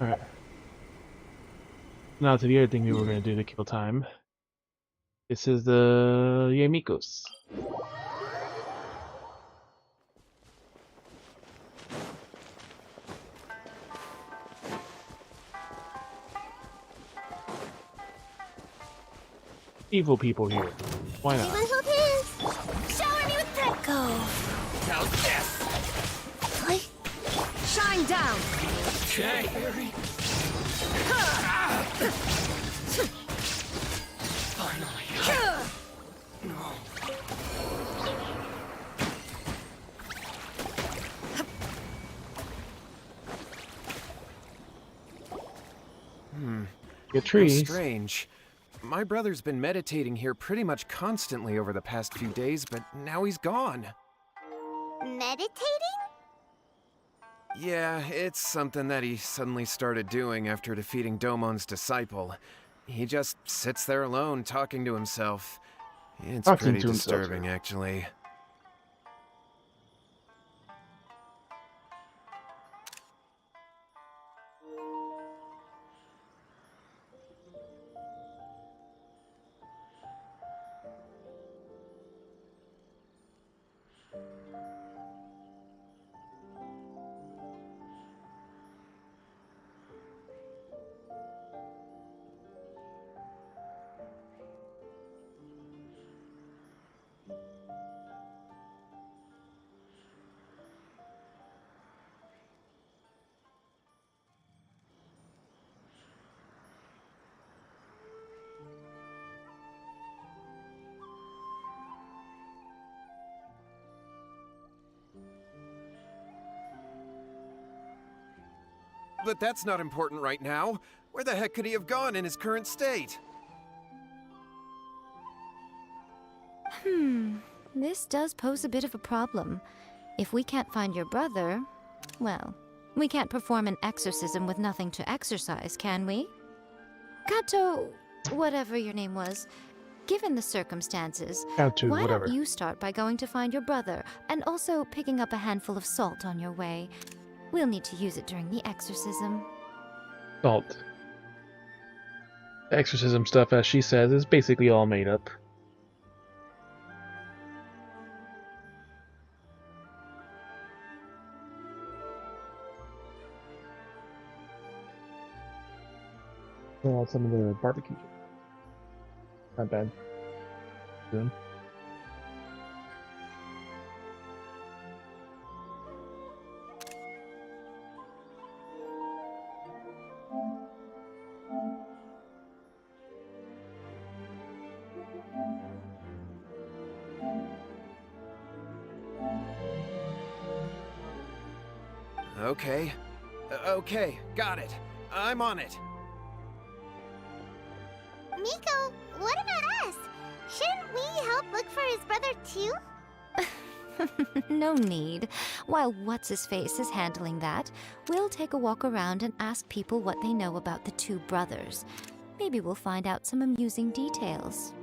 Speaker 1: Alright. Now to the other thing we were going to do to kill time. This is the Yamikos. Evil people here. Why not?
Speaker 3: Anyone hold hands? Shower me with that go.
Speaker 13: Now this!
Speaker 2: Shine down!
Speaker 13: Okay. Finally.
Speaker 1: Get trees.
Speaker 14: How strange. My brother's been meditating here pretty much constantly over the past few days, but now he's gone.
Speaker 3: Meditating?
Speaker 14: Yeah, it's something that he suddenly started doing after defeating Domon's disciple. He just sits there alone, talking to himself. It's
Speaker 1: Talking
Speaker 14: pretty
Speaker 1: to himself.
Speaker 14: disturbing, actually. But that's not important right now. Where the heck could he have gone in his current state?
Speaker 15: This does pose a bit of a problem. If we can't find your brother, well, we can't perform an exorcism with nothing to exorcise, can we? Kato, whatever your name was, given the circumstances,
Speaker 1: Kato,
Speaker 15: why
Speaker 1: whatever.
Speaker 15: don't you start by going to find your brother, and also picking up a handful of salt on your way? We'll need to use it during the exorcism.
Speaker 1: Salt. The exorcism stuff, as she says, is basically all made up. Well, some of the barbecue. Not bad. Good.
Speaker 14: Okay. Okay, got it. I'm on it.
Speaker 3: Miko, what about us? Shouldn't we help look for his brother too?
Speaker 15: No need. While What's-His-Face is handling that, we'll take a walk around and ask people what they know about the two brothers. Maybe we'll find out some amusing details.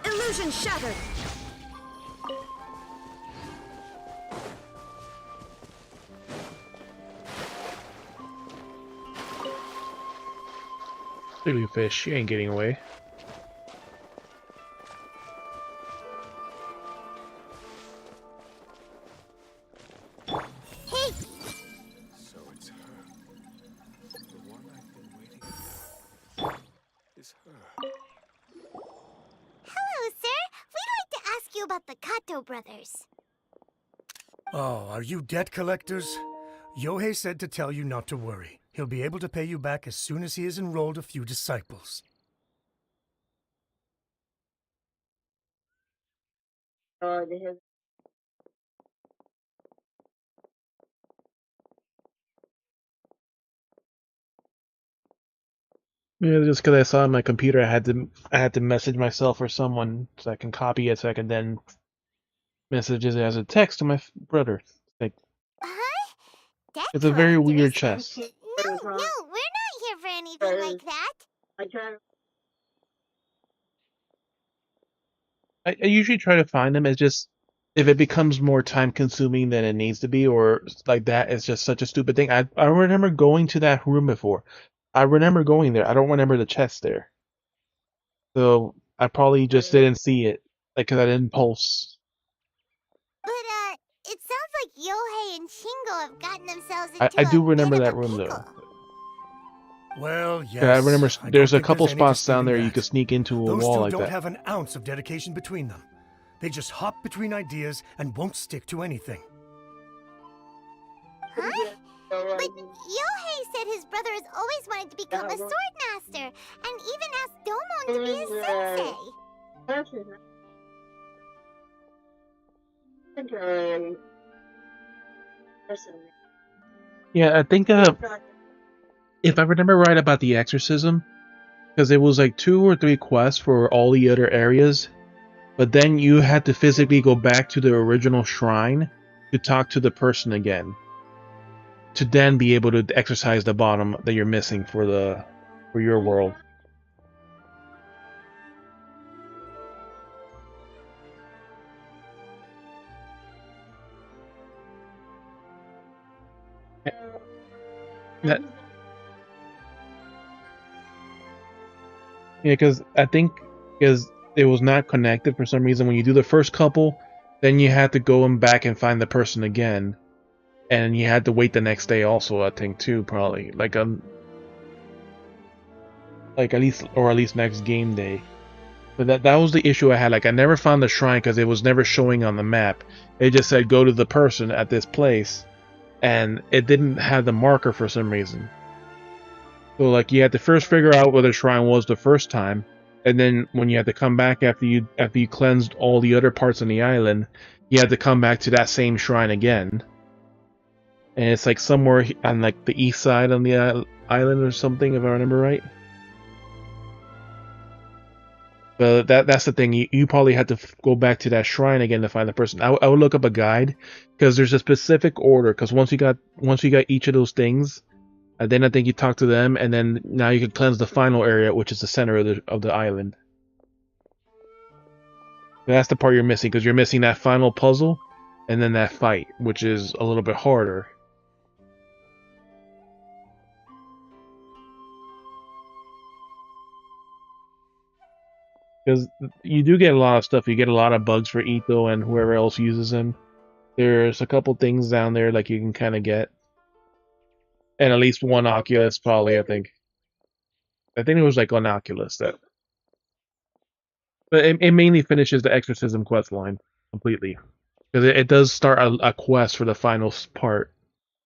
Speaker 2: Illusion shattered!
Speaker 1: Clearly fish, she ain't getting away.
Speaker 3: Hey!
Speaker 8: So it's her. The one I've been waiting for is her.
Speaker 3: Hello, sir. We'd like to ask you about the Kato brothers.
Speaker 16: Oh, are you debt collectors? Yohei said to tell you not to worry. He'll be able to pay you back as soon as he has enrolled a few disciples.
Speaker 1: Yeah, just because I saw it on my computer, I had to message myself or someone so I can copy it so I can then message it as a text to my brother. Like,
Speaker 3: Debt
Speaker 1: it's a very weird
Speaker 3: collectors?
Speaker 1: chest.
Speaker 3: No, we're not here for anything like that.
Speaker 1: I usually try to find them. It's just if it becomes more time consuming than it needs to be, or like that, it's just such a stupid thing. I remember going to that room before. I remember going there. I don't remember the chest there, so I probably just didn't see it, like, because I didn't pulse.
Speaker 3: But, it sounds like Yohei and Shingo have gotten themselves
Speaker 1: I,
Speaker 3: into
Speaker 1: I
Speaker 3: a
Speaker 1: do
Speaker 3: bit
Speaker 1: remember
Speaker 3: of
Speaker 1: that
Speaker 3: a
Speaker 1: room
Speaker 3: pickle.
Speaker 1: though.
Speaker 16: Well,
Speaker 1: Yeah, I remember
Speaker 16: yes. I
Speaker 1: there's
Speaker 16: don't
Speaker 1: a
Speaker 16: think
Speaker 1: couple
Speaker 16: there's any
Speaker 1: spots down
Speaker 16: disputing
Speaker 1: there you
Speaker 16: that.
Speaker 1: could sneak into a
Speaker 16: Those
Speaker 1: wall
Speaker 16: two
Speaker 1: like
Speaker 16: don't
Speaker 1: that.
Speaker 16: have an ounce of dedication between them. They just hop between ideas and won't stick to anything.
Speaker 3: Huh? But Yohei said his brother has always wanted to become a sword master, and even asked Domon to be his sensei.
Speaker 1: Yeah, I think if I remember right about the exorcism, because it was like 2 or 3 quests for all the other areas, but then you had to physically go back to the original shrine to talk to the person again, to then be able to exercise the bottom that you're missing for your world. That, yeah, because I think because it was not connected for some reason. When you do the first couple, then you had to go and back and find the person again, and you had to wait the next day also. I think too, probably like at least next game day. But that was the issue I had. Like I never found the shrine because it was never showing on the map. It just said go to the person at this place, and it didn't have the marker for some reason. So like you had to first figure out where the shrine was the first time, and then when you had to come back after you cleansed all the other parts on the island, you had to come back to that same shrine again. And it's like somewhere on like the east side on the island or something, if I remember right. But that's the thing. You probably had to go back to that shrine again to find the person. I would look up a guide because there's a specific order. Because once you got each of those things, then I think you talk to them, and then now you can cleanse the final area, which is the center of the island. And that's the part you're missing because you're missing that final puzzle, and then that fight, which is a little bit harder. Because you do get a lot of stuff. You get a lot of bugs for Ito and whoever else uses him. There's a couple things down there like you can kind of get. And at least one Oculus, probably, I think. I think it was like on Oculus that. But it mainly finishes the Exorcism quest line completely. Because it does start a quest for the final part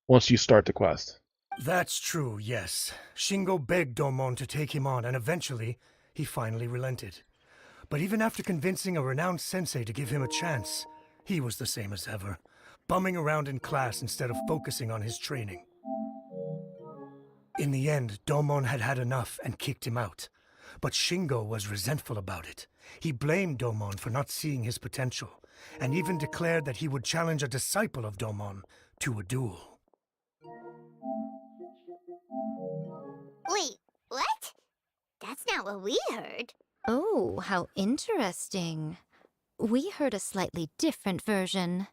Speaker 1: once you start the quest.
Speaker 16: That's true, yes. Shingo begged Domon to take him on, and eventually, he finally relented. But even after convincing a renowned sensei to give him a chance, he was the same as ever, bumming around in class instead of focusing on his training. In the end, Domon had had enough and kicked him out. But Shingo was resentful about it. He blamed Domon for not seeing his potential, and even declared that he would challenge a disciple of Domon to a duel.
Speaker 3: Wait, what? That's not what we heard.
Speaker 15: Oh, how interesting. We heard a slightly different version.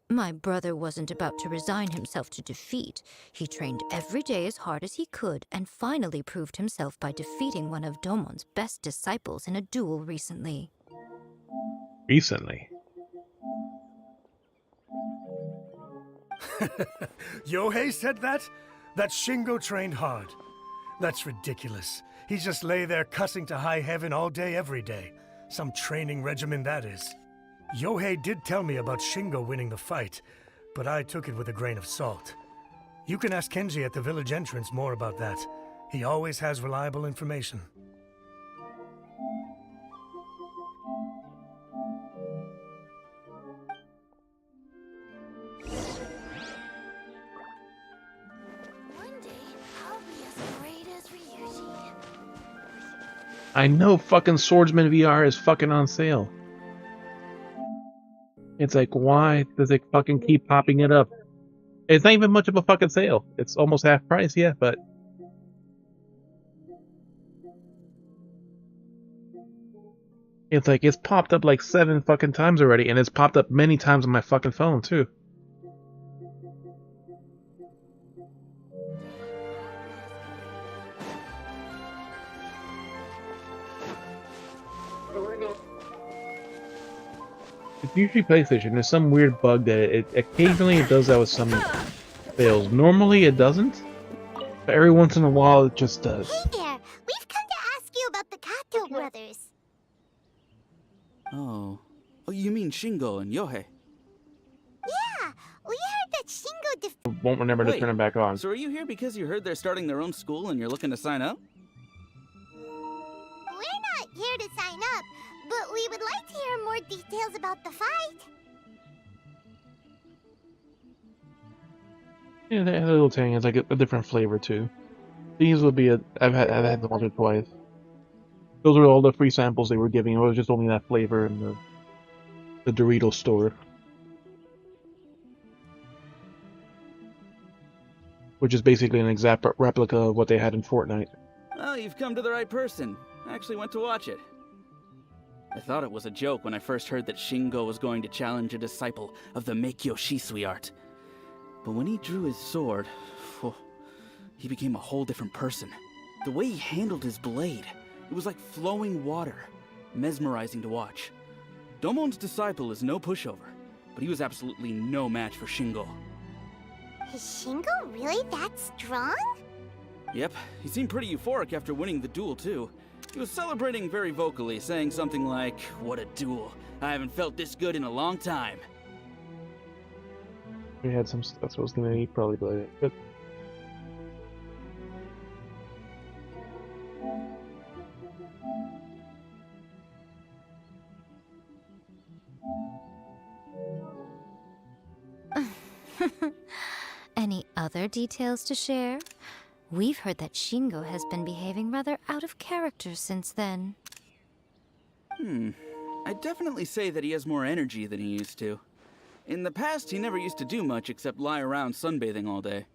Speaker 15: My brother wasn't about to resign himself to defeat. He trained every day as hard as he could and finally proved himself by defeating one of Domon's best disciples in a duel recently.
Speaker 1: Recently?
Speaker 16: Yohei said that? That Shingo trained hard. That's ridiculous. He just lay there cussing to high heaven all day, every day. Some training regimen, that is. Yohei did tell me about Shingo winning the fight, but I took it with a grain of salt. You can ask Kenji at the village entrance more about that. He always has reliable information.
Speaker 3: One day, I'll be as great as Ryuji.
Speaker 1: I know fucking Swordsman VR is fucking on sale. It's like, why does it fucking keep popping it up? It's not even much of a fucking sale. It's almost half price, yeah, but... It's like, it's popped up like 7 fucking times already, and it's popped up many times on my fucking phone, too. It's usually PlayStation. There's some weird bug that it occasionally it does that with some fails. Normally it doesn't, but every once in a while it just does.
Speaker 3: Hey there, we've come to ask you about the Kato brothers.
Speaker 17: Oh, you mean Shingo and Yohei?
Speaker 3: Yeah, we heard that Shingo
Speaker 1: Won't remember to turn it back on.
Speaker 17: So are you here because you heard they're starting their own school and you're looking to sign up?
Speaker 3: We're not here to sign up, but we would like to hear more details about the fight.
Speaker 1: Yeah, they have a little tang. It's like a different flavor too. These would be I've had them once or twice. Those were all the free samples they were giving. It was just only that flavor in the Dorito store, which is basically an exact replica of what they had in Fortnite.
Speaker 17: Well, you've come to the right person. I actually went to watch it. I thought it was a joke when I first heard that Shingo was going to challenge a disciple of the Meikyo Shisui art. But when he drew his sword, he became a whole different person. The way he handled his blade, it was like flowing water, mesmerizing to watch. Domon's disciple is no pushover, but he was absolutely no match for Shingo.
Speaker 3: Is Shingo really that strong?
Speaker 17: Yep, he seemed pretty euphoric after winning the duel too. He was celebrating very vocally, saying something like, "What a duel. I haven't felt this good in a long time."
Speaker 1: We had some stuff I was gonna eat probably, but
Speaker 15: Any other details to share? We've heard that Shingo has been behaving rather out of character since then.
Speaker 17: I'd definitely say that he has more energy than he used to. In the past, he never used to do much except lie around sunbathing all day.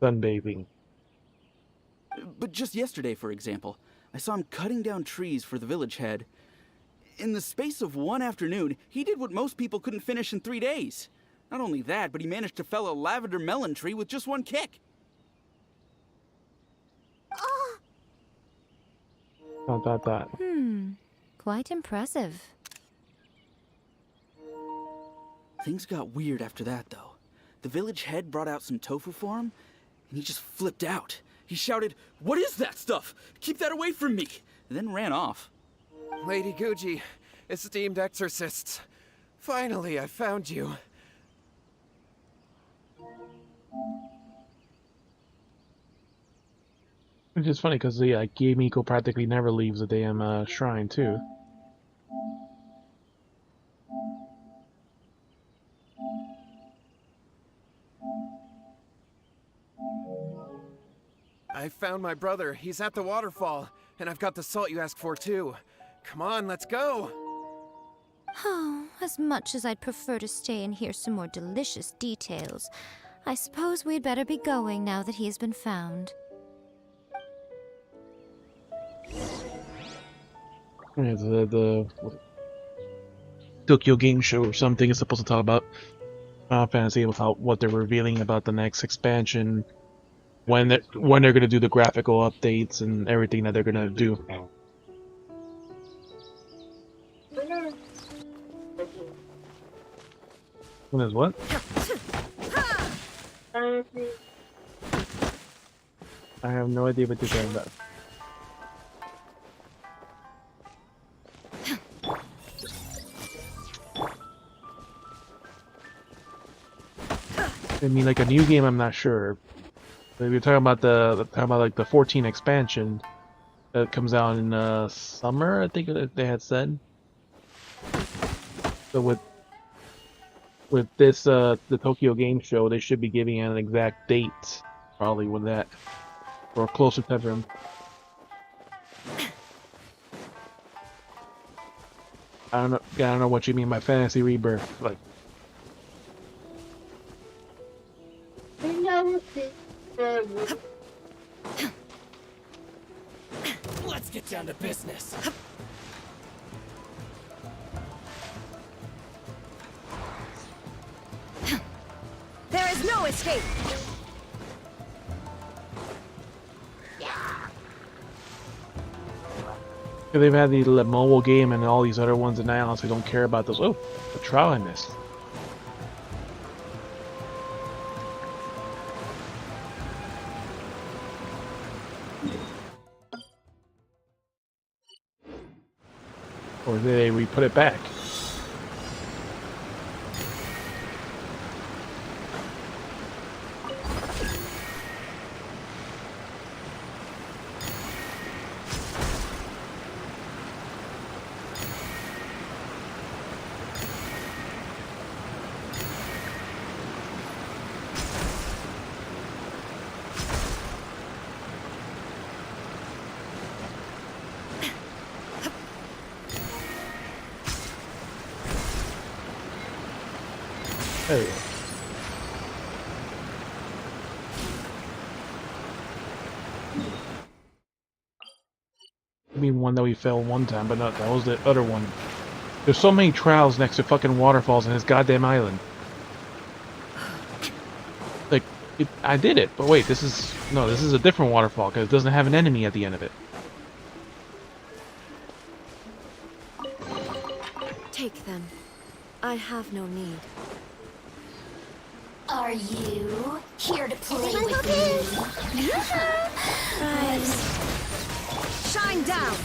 Speaker 1: Sunbathing.
Speaker 17: But just yesterday, for example, I saw him cutting down trees for the village head. In the space of one afternoon, he did what most people couldn't finish in 3 days. Not only that, but he managed to fell a lavender melon tree with just one kick.
Speaker 1: Dot.
Speaker 15: Quite impressive.
Speaker 17: Things got weird after that, though. The village head brought out some tofu for him, and he just flipped out. He shouted, "What is that stuff? Keep that away from me!" and then ran off.
Speaker 14: Lady Guji, esteemed exorcists. Finally, I found you.
Speaker 1: Which is funny because Kimiko practically never leaves the damn shrine too.
Speaker 14: I found my brother. He's at the waterfall. And I've got the salt you asked for, too. Come on, let's go!
Speaker 15: Oh, as much as I'd prefer to stay and hear some more delicious details, I suppose we'd better be going now that he has been found.
Speaker 1: Yeah, the Tokyo Game Show or something is supposed to talk about Final Fantasy, about what they're revealing about the next expansion, when they're gonna do the graphical updates and everything that they're gonna do. When is what? I have no idea what you're talking about. I mean, like a new game, I'm not sure. But we're talking about like the 14 expansion that comes out in summer, I think they had said. So with this the Tokyo Game Show, they should be giving an exact date, probably with that, or closer to them. I don't know what you mean by fantasy rebirth. Like,
Speaker 13: Let's get down to business.
Speaker 2: There is no escape!
Speaker 1: they've had the mobile game and all these other ones, and I honestly don't care about those. Oh, a trial I missed. Or did they put it back? There we go. I mean, one that we failed one time, but not that was the other one. There's so many trials next to fucking waterfalls in this goddamn island. Like, I did it, but wait, this is a different waterfall because it doesn't have an enemy at the end of it.
Speaker 2: Take them. I have no need.
Speaker 3: Are you here to play with me?
Speaker 2: Rise. Shine down!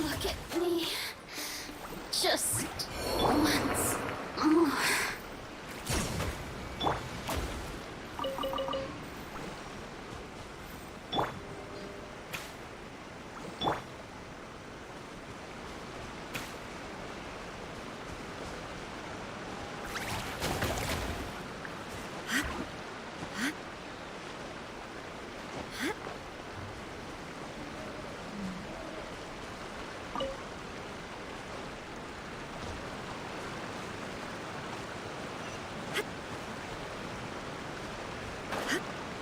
Speaker 3: Look at me. Just once more.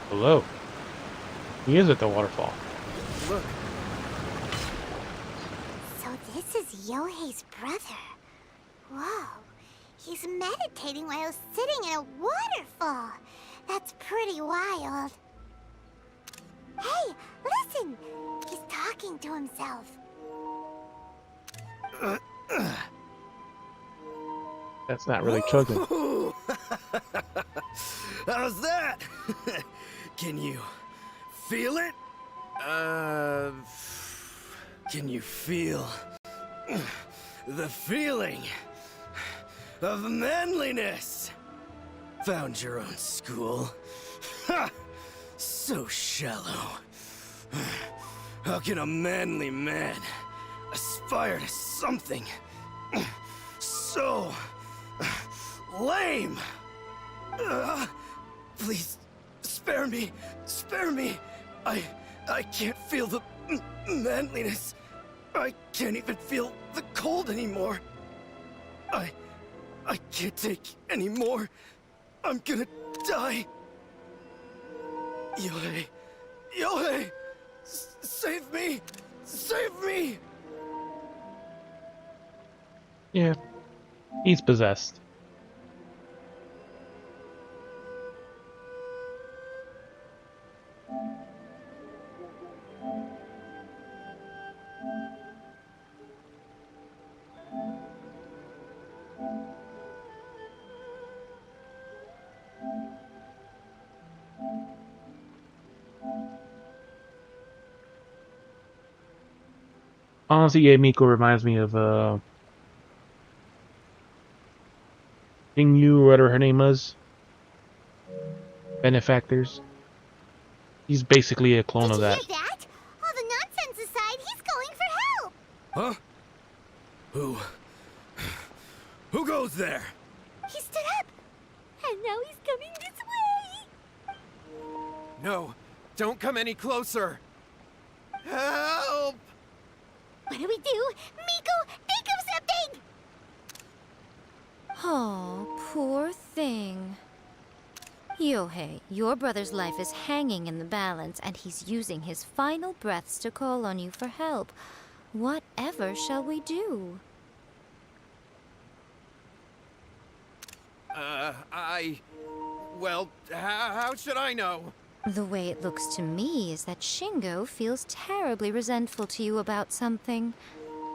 Speaker 1: Hello. He is at the waterfall.
Speaker 14: Look.
Speaker 3: So this is Yohei's brother. Whoa. He's meditating while sitting in a waterfall. That's pretty wild. Hey, listen! He's talking to himself.
Speaker 1: That's not really chugging.
Speaker 13: How's that? Can you feel it? Can you feel the feeling of manliness? Found your own school? Ha! So shallow. How can a manly man aspire to something so lame? Please, spare me. Spare me. I can't feel the manliness. I can't even feel the cold anymore. I can't take any more. I'm gonna die. Yohei. Yohei! Save me! Save me!
Speaker 1: Yeah. He's possessed. Honestly, yeah, Miko reminds me of Yu, or whatever her name was. Benefactors. He's basically a clone of that.
Speaker 3: Hear that? All the nonsense aside, he's going for help.
Speaker 13: Huh? Who goes there?
Speaker 3: He stood up, and now he's coming this way.
Speaker 14: No, don't come any closer. Help!
Speaker 3: What do we do? Miko, think of something!
Speaker 15: Oh, poor thing. Yohei, your brother's life is hanging in the balance, and he's using his final breaths to call on you for help. Whatever shall we do?
Speaker 14: Well, how should I know?
Speaker 15: The way it looks to me is that Shingo feels terribly resentful to you about something.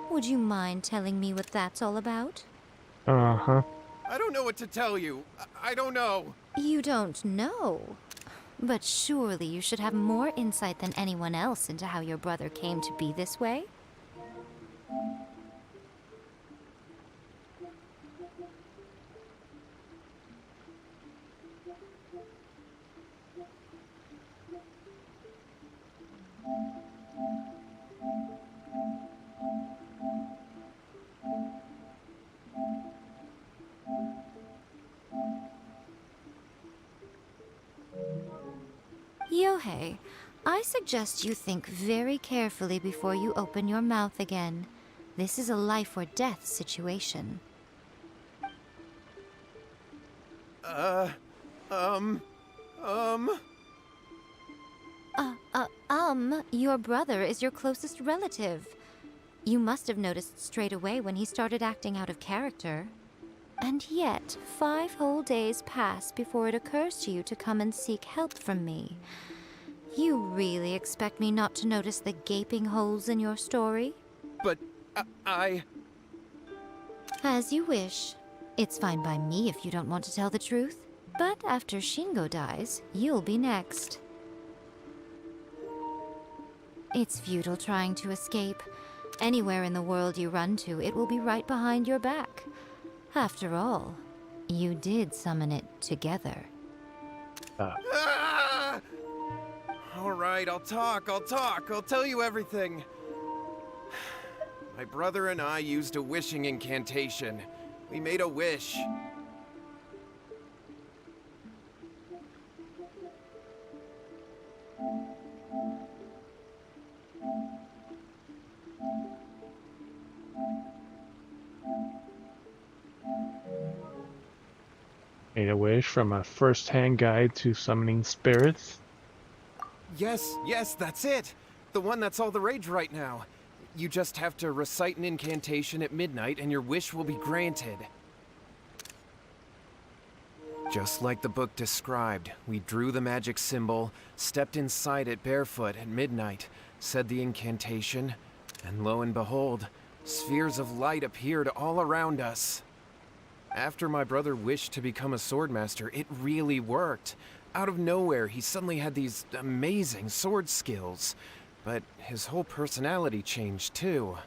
Speaker 15: Would you mind telling me what that's all about?
Speaker 1: Uh-huh.
Speaker 14: I don't know what to tell you. I don't know.
Speaker 15: You don't know? But surely you should have more insight than anyone else into how your brother came to be this way? Yohei, I suggest you think very carefully before you open your mouth again. This is a life or death situation. Your brother is your closest relative. You must have noticed straight away when he started acting out of character. And yet, 5 whole days pass before it occurs to you to come and seek help from me. You really expect me not to notice the gaping holes in your story?
Speaker 14: But, I...
Speaker 15: As you wish. It's fine by me if you don't want to tell the truth. But after Shingo dies, you'll be next. It's futile trying to escape. Anywhere in the world you run to, it will be right behind your back. After all, you did summon it together.
Speaker 14: All right, I'll talk. I'll tell you everything. My brother and I used a wishing incantation. We made a wish.
Speaker 1: Made a wish from a first-hand guide to summoning spirits.
Speaker 14: Yes, that's it. The one that's all the rage right now. You just have to recite an incantation at midnight and your wish will be granted. Just like the book described, we drew the magic symbol, stepped inside it barefoot at midnight, said the incantation, and lo and behold, spheres of light appeared all around us. After my brother wished to become a swordmaster, it really worked. Out of nowhere, he suddenly had these amazing sword skills. But his whole personality changed too.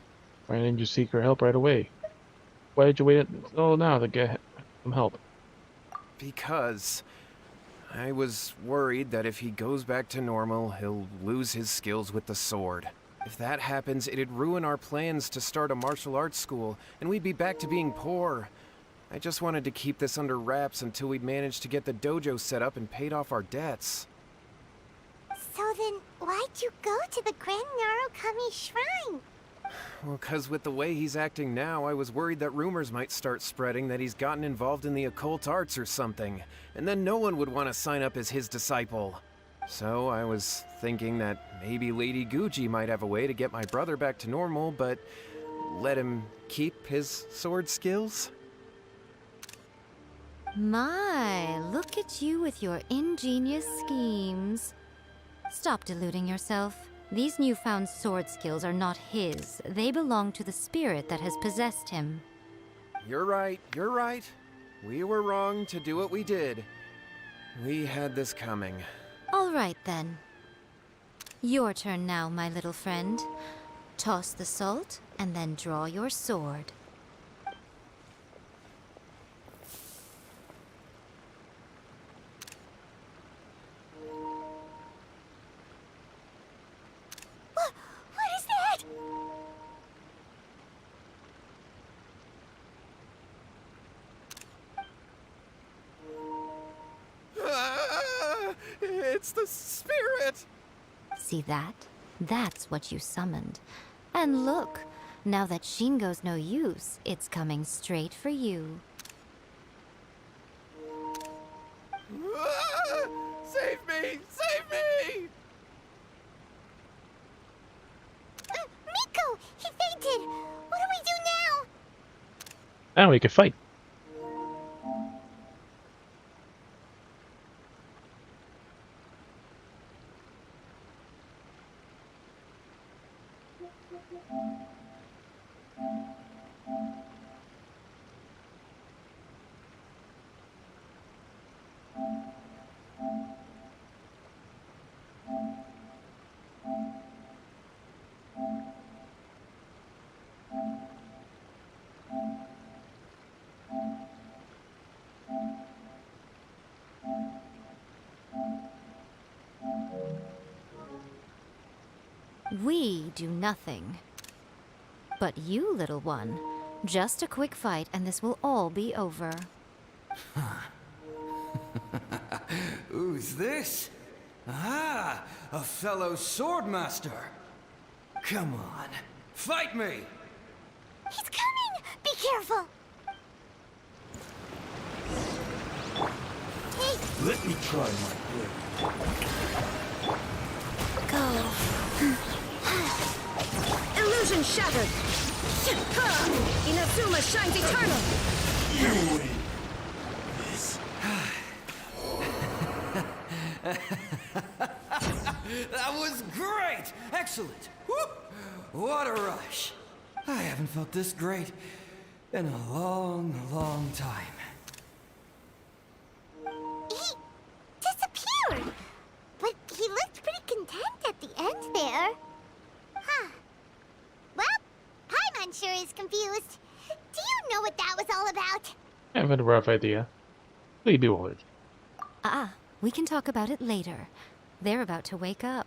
Speaker 1: Why didn't you seek her help right away? Why did you wait until now to get some help?
Speaker 14: Because I was worried that if he goes back to normal, he'll lose his skills with the sword. If that happens, it'd ruin our plans to start a martial arts school, and we'd be back to being poor. I just wanted to keep this under wraps until we'd managed to get the dojo set up and paid off our debts.
Speaker 3: So then, why'd you go to the Grand Narukami Shrine?
Speaker 14: Well, 'cause with the way he's acting now, I was worried that rumors might start spreading that he's gotten involved in the occult arts or something, and then no one would want to sign up as his disciple. So I was thinking that maybe Lady Guji might have a way to get my brother back to normal, but let him keep his sword skills?
Speaker 15: My, look at you with your ingenious schemes. Stop deluding yourself. These newfound sword skills are not his. They belong to the spirit that has possessed him.
Speaker 14: You're right. We were wrong to do what we did. We had this coming.
Speaker 15: All right, then. Your turn now, my little friend. Toss the salt, and then draw your sword.
Speaker 3: What is that?
Speaker 14: It's the spirit!
Speaker 15: See that? That's what you summoned. And look, Now that Shingo's no use, it's coming straight for you.
Speaker 14: Save me! Save me!
Speaker 3: Miko! He fainted! What do we do now?
Speaker 1: Now we can fight.
Speaker 15: We do nothing. But you, little one, just a quick fight and this will all be over.
Speaker 18: Who's this? Ah, a fellow swordmaster. Come on, fight me!
Speaker 3: He's coming! Be careful! Hey!
Speaker 18: Let me try my blade.
Speaker 3: Go.
Speaker 2: Illusion shattered! Inazuma shines eternal!
Speaker 18: You win. That was great! Excellent! Whoop. What a rush! I haven't felt this great in a long, long time.
Speaker 3: He disappeared! But he looked pretty content at the end there. Huh. Well, Paimon sure is confused. Do you know what that was all about?
Speaker 1: I have a rough idea. Leave me with it.
Speaker 15: We can talk about it later. They're about to wake up.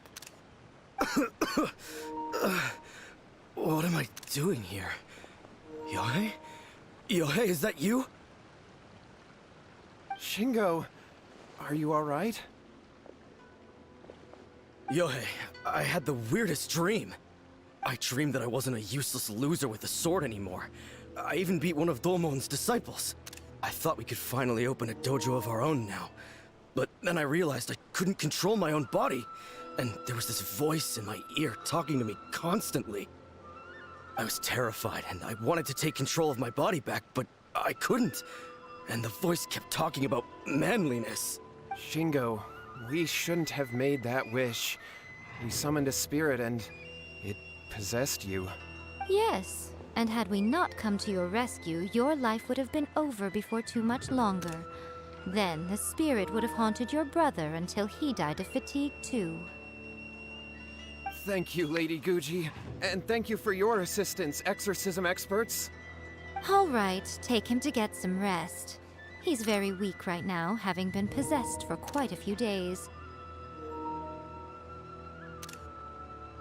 Speaker 13: What am I doing here? Yohei? Yohei, is that you?
Speaker 14: Shingo, are you alright?
Speaker 13: Yohei, I had the weirdest dream. I dreamed that I wasn't a useless loser with a sword anymore. I even beat one of Domon's disciples. I thought we could finally open a dojo of our own now. But then I realized I couldn't control my own body. And there was this voice in my ear talking to me constantly. I was terrified and I wanted to take control of my body back, but I couldn't. And the voice kept talking about manliness.
Speaker 14: Shingo, we shouldn't have made that wish. We summoned a spirit and it possessed you.
Speaker 15: Yes, and had we not come to your rescue, your life would have been over before too much longer. Then the spirit would have haunted your brother until he died of fatigue too.
Speaker 14: Thank you, Lady Guji. And thank you for your assistance, exorcism experts.
Speaker 15: All right, take him to get some rest. He's very weak right now, having been possessed for quite a few days.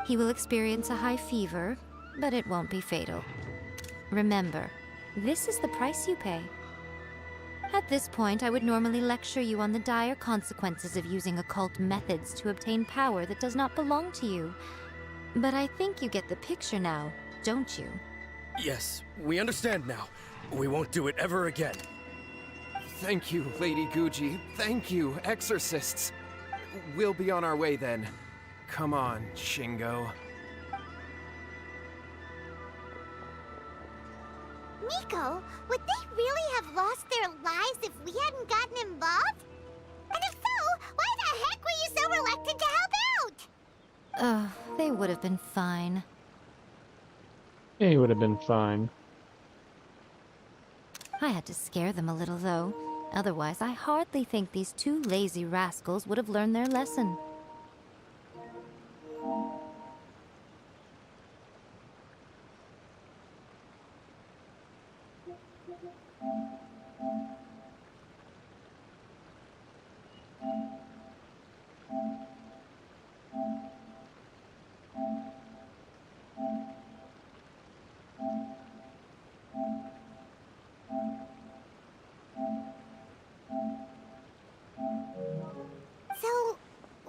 Speaker 15: He will experience a high fever, but it won't be fatal. Remember, this is the price you pay. At this point, I would normally lecture you on the dire consequences of using occult methods to obtain power that does not belong to you. But I think you get the picture now, don't you?
Speaker 13: Yes, we understand now. We won't do it ever again.
Speaker 14: Thank you, Lady Guji. Thank you, exorcists. We'll be on our way then. Come on, Shingo.
Speaker 3: Miko, would they really have lost their lives if we hadn't gotten involved? And if so, why the heck were you so reluctant to help out?
Speaker 15: They would have been fine.
Speaker 1: Yeah, he would have been fine.
Speaker 15: I had to scare them a little, though. Otherwise, I hardly think these two lazy rascals would have learned their lesson.
Speaker 3: So,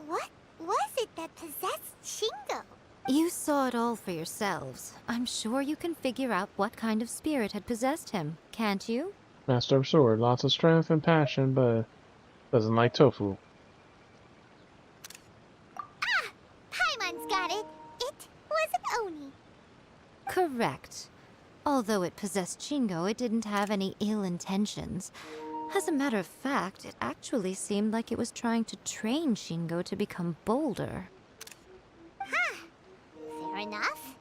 Speaker 3: what was it that possessed Shingo?
Speaker 15: You saw it all for yourselves. I'm sure you can figure out what kind of spirit had possessed him, can't you?
Speaker 1: Master of Sword, lots of strength and passion, but doesn't like tofu.
Speaker 3: Paimon's got it. It was an Oni.
Speaker 15: Correct. Although it possessed Shingo, it didn't have any ill intentions. As a matter of fact, it actually seemed like it was trying to train Shingo to become bolder.
Speaker 3: Fair enough.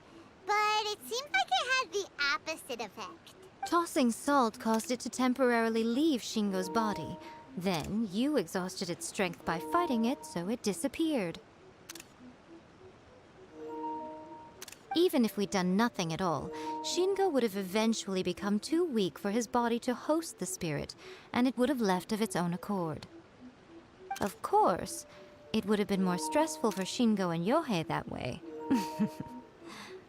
Speaker 3: But it seemed like it had the opposite effect.
Speaker 15: Tossing salt caused it to temporarily leave Shingo's body. Then, you exhausted its strength by fighting it, so it disappeared. Even if we'd done nothing at all, Shingo would have eventually become too weak for his body to host the spirit, and it would have left of its own accord. Of course, it would have been more stressful for Shingo and Yohei that way.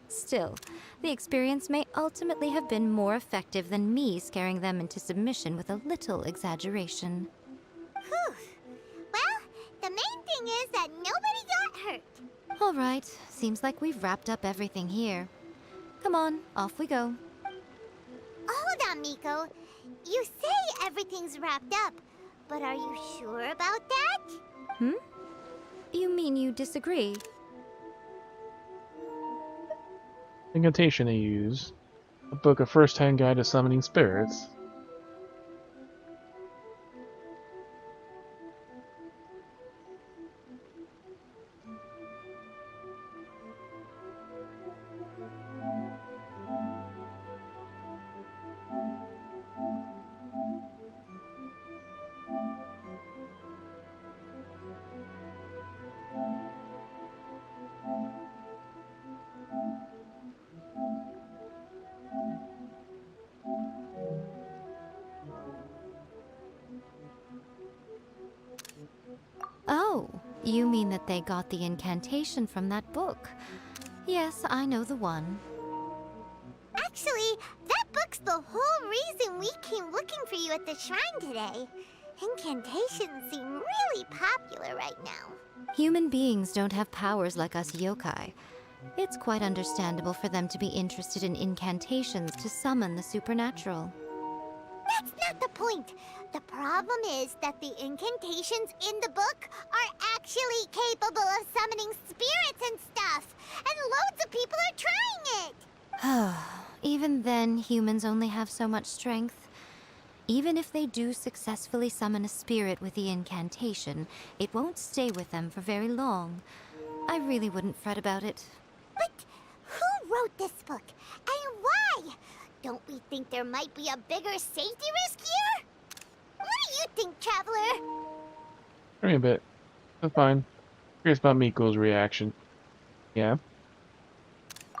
Speaker 15: Still, the experience may ultimately have been more effective than me scaring them into submission with a little exaggeration.
Speaker 3: Whew. Well, the main thing is that nobody got hurt.
Speaker 15: All right, seems like we've wrapped up everything here. Come on, off we go.
Speaker 3: Hold on, Miko. You say everything's wrapped up, but are you sure about that?
Speaker 15: You mean you disagree?
Speaker 1: Incantation they use. A book, a first-hand guide to summoning spirits.
Speaker 15: Oh, you mean that they got the incantation from that book? Yes, I know the one.
Speaker 3: Actually, that book's the whole reason we came looking for you at the shrine today. Incantations seem really popular right now.
Speaker 15: Human beings don't have powers like us yokai. It's quite understandable for them to be interested in incantations to summon the supernatural.
Speaker 3: That's not the point. The problem is that the incantations in the book are actually capable of summoning spirits and stuff, and loads of people are trying it.
Speaker 15: Even then, humans only have so much strength. Even if they do successfully summon a spirit with the incantation, it won't stay with them for very long. I really wouldn't fret about it.
Speaker 3: But who wrote this book, and why? Don't we think there might be a bigger safety risk here? What do you think, Traveler?
Speaker 1: Give me a bit. That's fine. Curious about Miko's reaction. Yeah.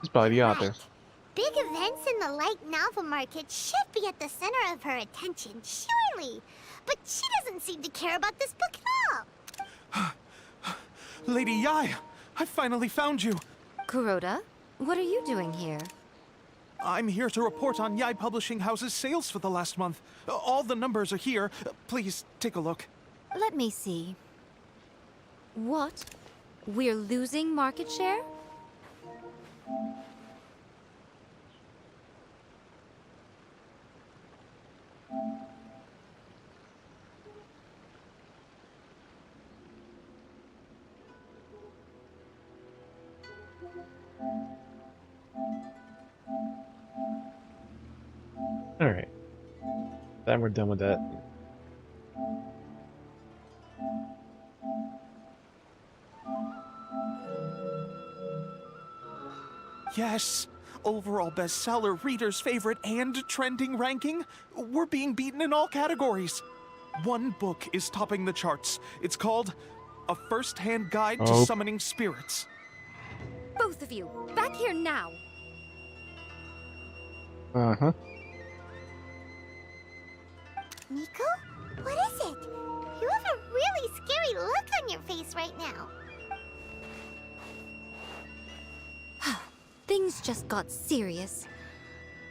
Speaker 1: He's probably the author.
Speaker 3: Big events in the light novel market should be at the center of her attention, surely. But she doesn't seem to care about this book at all.
Speaker 4: Lady Yai, I finally found you.
Speaker 15: Kuroda, what are you doing here?
Speaker 4: I'm here to report on Yai Publishing House's sales for the last month. All the numbers are here. Please take a look.
Speaker 15: Let me see. What? We're losing market share?
Speaker 1: Alright. Then we're done with that.
Speaker 4: Yes! Overall bestseller, reader's favorite, and trending ranking. We're being beaten in all categories. One book is topping the charts. It's called A First-Hand Guide to Summoning Spirits.
Speaker 15: Both of you, back here now!
Speaker 1: Uh-huh.
Speaker 3: Miko? What is it? You have a really scary look on your face right now.
Speaker 15: Things just got serious.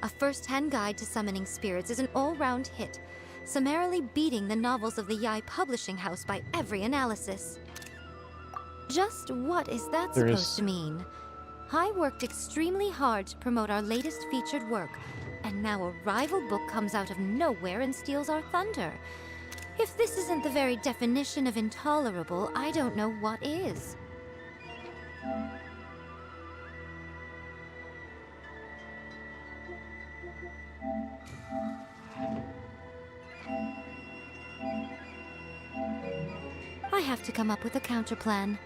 Speaker 15: A First-Hand Guide to Summoning Spirits is an all-round hit, summarily beating the novels of the Yai Publishing House by every analysis. Just what is that supposed to mean? I worked extremely hard to promote our latest featured work, and now a rival book comes out of nowhere and steals our thunder. If this isn't the very definition of intolerable, I don't know what is. I have to come up with a counterplan,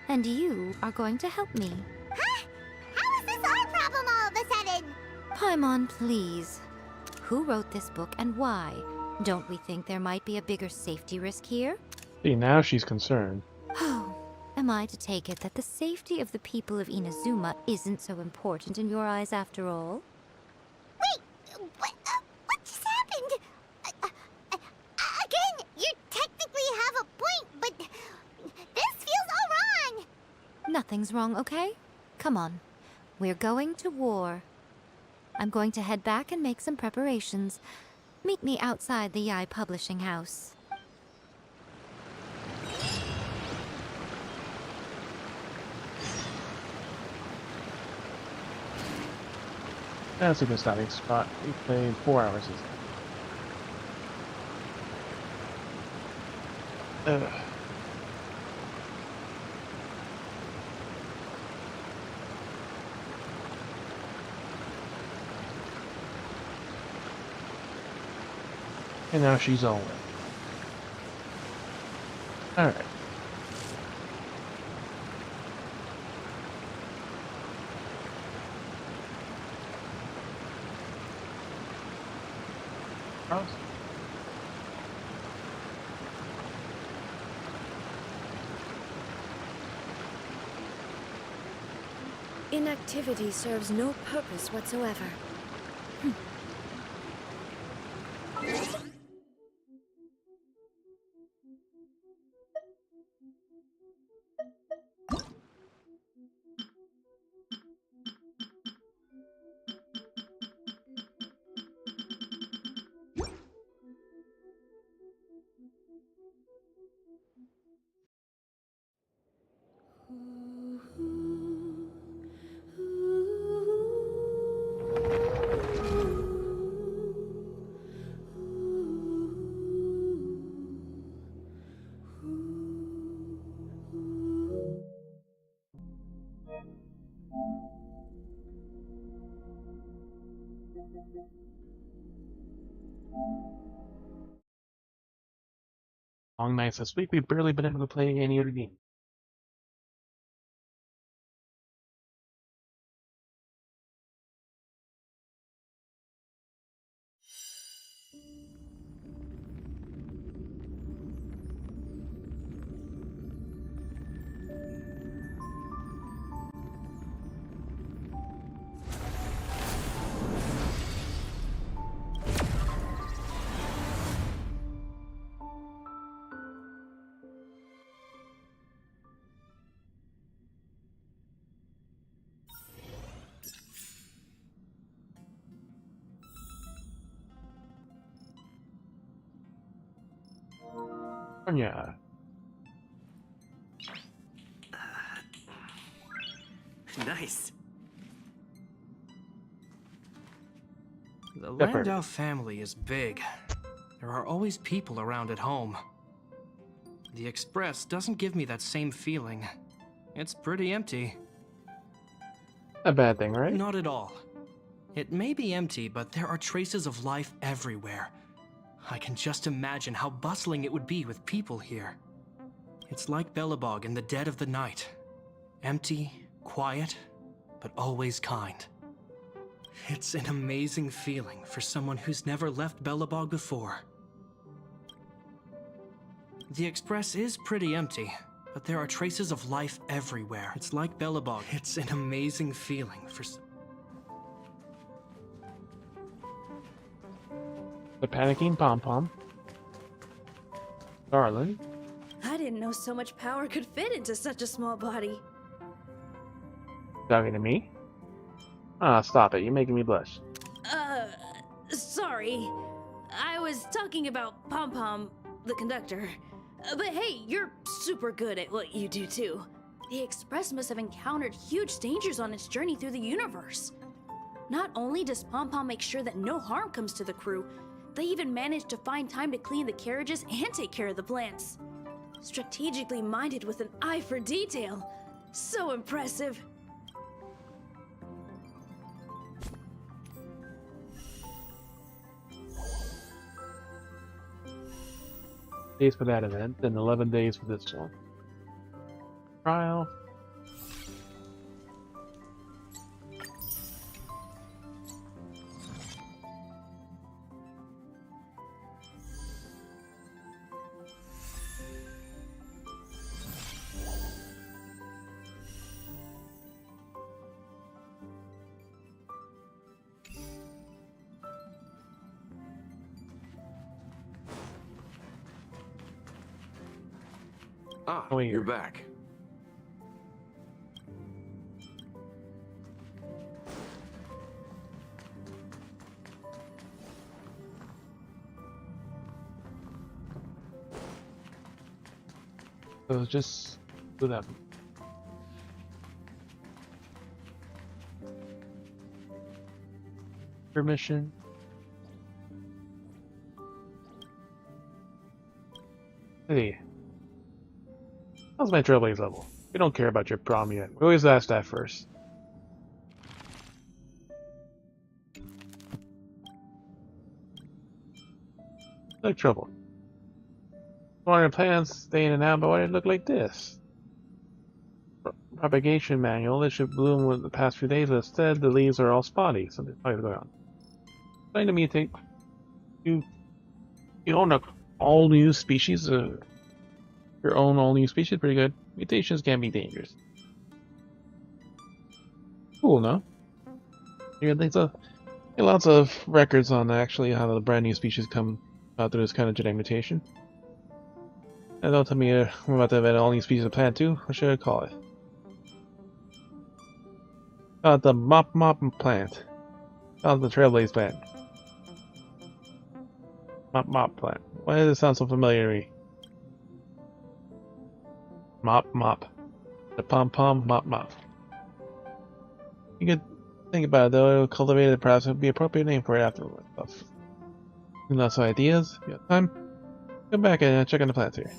Speaker 15: and you are going to help me.
Speaker 3: Huh? How is this our problem all of a sudden?
Speaker 15: Paimon, please. Who wrote this book and why? Don't we think there might be a bigger safety risk here?
Speaker 1: See, now she's concerned.
Speaker 15: Oh, am I to take it that the safety of the people of Inazuma isn't so important in your eyes after all?
Speaker 3: Wait, what just happened? Again, you technically have a point, but this feels all wrong.
Speaker 15: Nothing's wrong, okay? Come on. We're going to war. I'm going to head back and make some preparations. Meet me outside the Yai Publishing House.
Speaker 1: That's a good stopping spot. We played 4 hours. Ugh. And now she's all in. Alright. Awesome.
Speaker 2: Inactivity serves no purpose whatsoever.
Speaker 1: Long nights this week, we've barely been able to play any other game. Yeah.
Speaker 19: Nice. The
Speaker 1: Pepper.
Speaker 19: Landau family is big. There are always people around at home. The Express doesn't give me that same feeling. It's pretty empty.
Speaker 1: A bad thing, right?
Speaker 19: Not at all. It may be empty, but there are traces of life everywhere. I can just imagine how bustling it would be with people here. It's like Belobog in the dead of the night. Empty, quiet, but always kind. It's an amazing feeling for someone who's never left Belobog before. The Express is pretty empty, but there are traces of life everywhere. It's like Belobog. It's an amazing feeling for...
Speaker 1: The panicking pom-pom. Darling.
Speaker 20: I didn't know so much power could fit into such a small body.
Speaker 1: Talking to me? Ah, stop it. You're making me blush.
Speaker 20: Sorry. I was talking about Pom-Pom, the conductor. But hey, you're super good at what you do too.
Speaker 21: The Express must have encountered huge dangers on its journey through the universe. Not only does Pom Pom make sure that no harm comes to the crew, they even manage to find time to clean the carriages and take care of the plants. Strategically minded with an eye for detail. So impressive.
Speaker 1: Days for that event, and 11 days for this one. Trial.
Speaker 22: Ah,
Speaker 1: Oh,
Speaker 22: you're back.
Speaker 1: So just do that. Permission. Hey. How's my Trailblaze level? We don't care about your prom yet. We always ask that first. No trouble. Foreign plants stay in and out, but why did it look like this? Propagation manual. It should bloom in the past few days, but instead the leaves are all spotty. Something's probably going on. Explain to me, think you own a all new species. Your own all new species, pretty good. Mutations can be dangerous. Cool, no? You got lots of records on actually how the brand new species come out through this kind of genetic mutation. And don't tell me we're about to invent all new species of plant too. What should I call it? The Mop plant. The Trailblaze plant. Mop plant. Why does it sound so familiar to me? Mop. The pom mop. You could think about it though. Cultivated, perhaps would be an appropriate name for it afterwards. Lots of ideas. You got time? Come back and check on the plants here.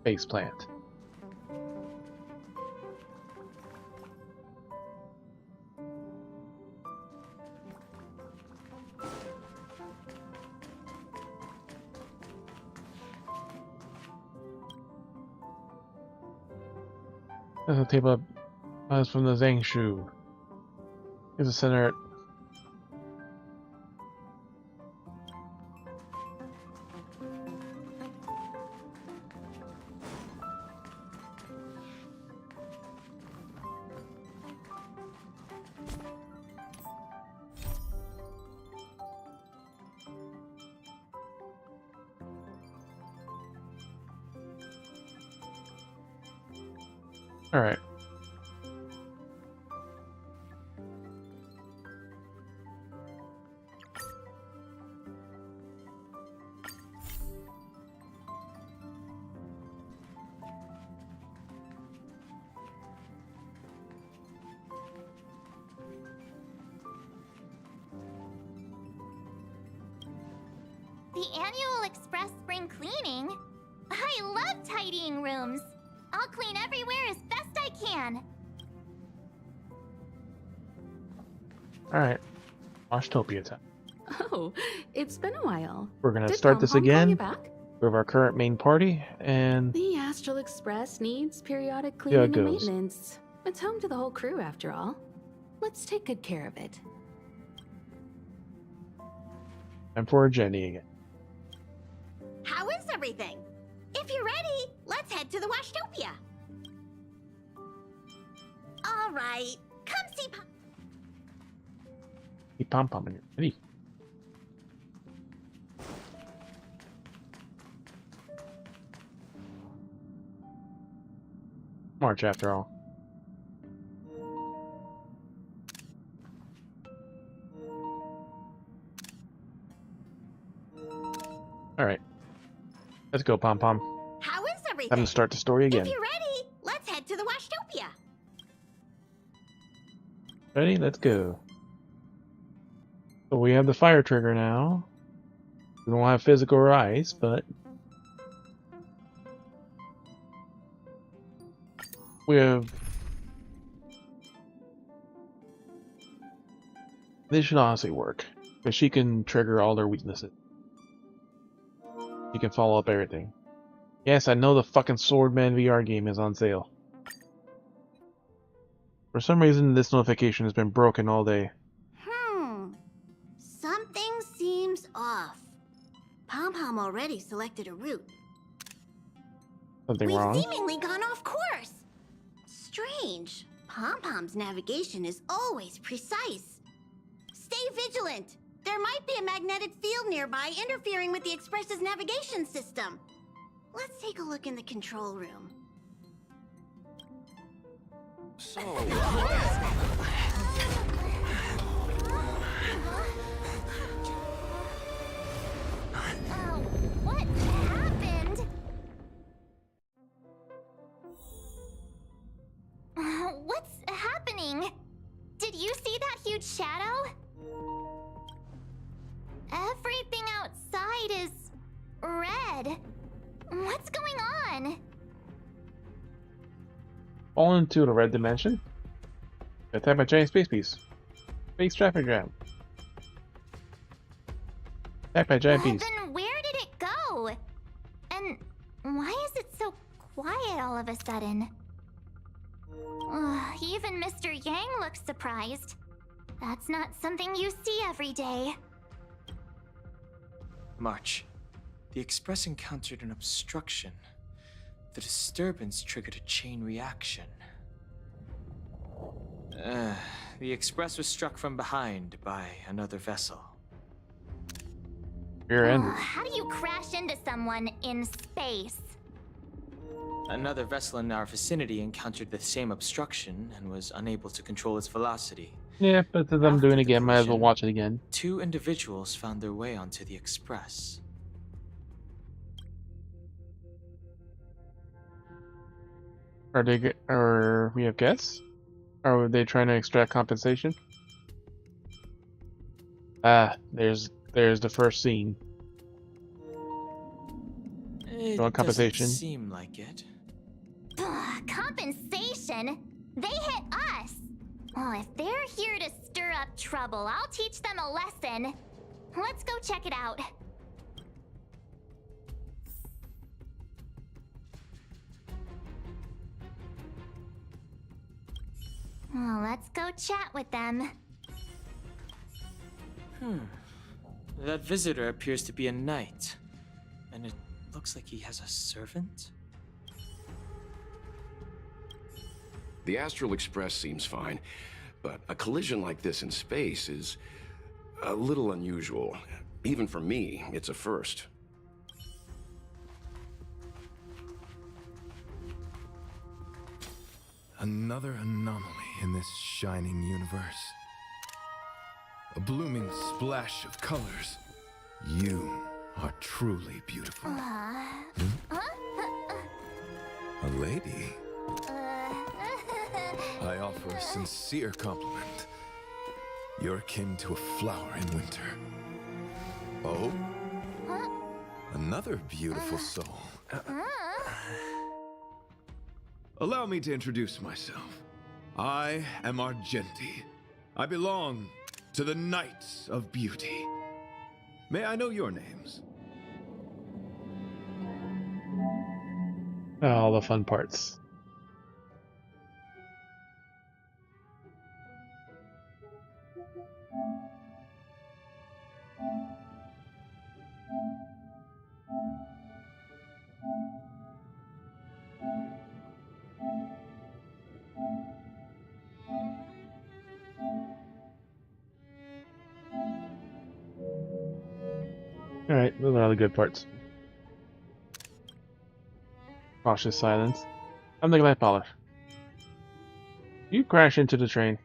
Speaker 1: Face plant. There's a table of files from the Zhang Shu. Here's the center. Alright.
Speaker 3: The annual Express spring cleaning? I love tidying rooms. I'll clean everywhere as best I can.
Speaker 1: Alright. Washtopia time.
Speaker 23: Oh, it's been a while.
Speaker 1: We're gonna
Speaker 23: Did
Speaker 1: start this
Speaker 23: Pom Pom call you
Speaker 1: again
Speaker 23: back?
Speaker 1: with our current main party, and
Speaker 23: The Astral Express needs periodic
Speaker 1: See how
Speaker 23: cleaning
Speaker 1: it
Speaker 23: and
Speaker 1: goes.
Speaker 23: maintenance. It's home to the whole crew, after all. Let's take good care of it.
Speaker 1: time for Jenny again.
Speaker 3: How is everything? If you're ready, let's head to the Washtopia. All right, come see Pom.
Speaker 1: Keep pom in your city. March after all. Alright. Let's go, Pom Pom.
Speaker 3: How is everything?
Speaker 1: Time to start the story again.
Speaker 3: If you're ready, let's head to the Washtopia.
Speaker 1: Ready? Let's go. So we have the fire trigger now. We don't have physical or ice, but we have. This should honestly work, because she can trigger all their weaknesses. She can follow up everything. Yes, I know the fucking Swordman VR game is on sale. For some reason, this notification has been broken all day.
Speaker 3: Something seems off. Pom Pom already selected a route.
Speaker 1: Something
Speaker 3: We've
Speaker 1: wrong?
Speaker 3: seemingly gone off course. Strange. Pom Pom's navigation is always precise. Stay vigilant. There might be a magnetic field nearby interfering with the Express's navigation system. Let's take a look in the control room.
Speaker 18: So,
Speaker 3: What happened? What's happening? Did you see that huge shadow? Everything outside is red. What's going on?
Speaker 1: Fallen into the red dimension? Attacked by giant space beast. Space traffic jam. Attacked by giant beast.
Speaker 3: Then where did it go? And why is it so quiet all of a sudden? Even Mr. Yang looks surprised. That's not something you see every day.
Speaker 6: March. The Express encountered an obstruction. The disturbance triggered a chain reaction. The Express was struck from behind by another vessel.
Speaker 3: How do you crash into someone in space?
Speaker 6: Another vessel in our vicinity encountered the same obstruction and was unable to control its velocity.
Speaker 1: Yeah, but since I'm doing it again, might as well watch it again.
Speaker 6: 2 individuals found their way onto the Express.
Speaker 1: Are we have guests? Are they trying to extract compensation? Ah, there's the first scene.
Speaker 6: It
Speaker 1: You want compensation?
Speaker 6: doesn't seem like it.
Speaker 3: Compensation? They hit us! Well, if they're here to stir up trouble, I'll teach them a lesson. Let's go check it out. Well, let's go chat with them.
Speaker 6: That visitor appears to be a knight. And it looks like he has a servant?
Speaker 10: The Astral Express seems fine, but a collision like this in space is a little unusual. Even for me, it's a first.
Speaker 22: Another anomaly in this shining universe. A blooming splash of colors. You are truly beautiful. A lady? I offer a sincere compliment. You're akin to a flower in winter. Oh? Another beautiful soul. Allow me to introduce myself. I am Argenti. I belong to the Knights of Beauty. May I know your names?
Speaker 1: All the fun parts. Alright, those are all the good parts. Cautious silence. I'm the light polish. You crash into the train.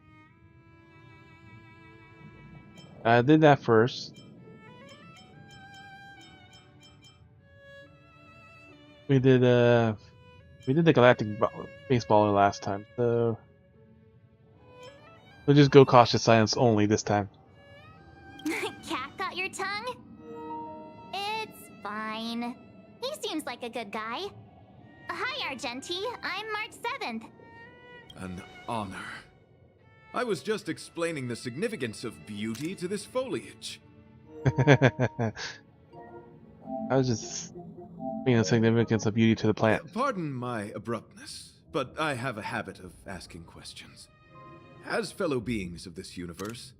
Speaker 1: I did that first. We did the Galactic Baseballer last time, so we'll just go cautious science only this time.
Speaker 3: Cat got your tongue? It's fine. He seems like a good guy. Hi, Argenti. I'm March 7th.
Speaker 22: An honor. I was just explaining the significance of beauty to this foliage.
Speaker 1: I was just being the significance of beauty to the plant.
Speaker 22: Pardon my abruptness, but I have a habit of asking questions. As fellow beings of this universe,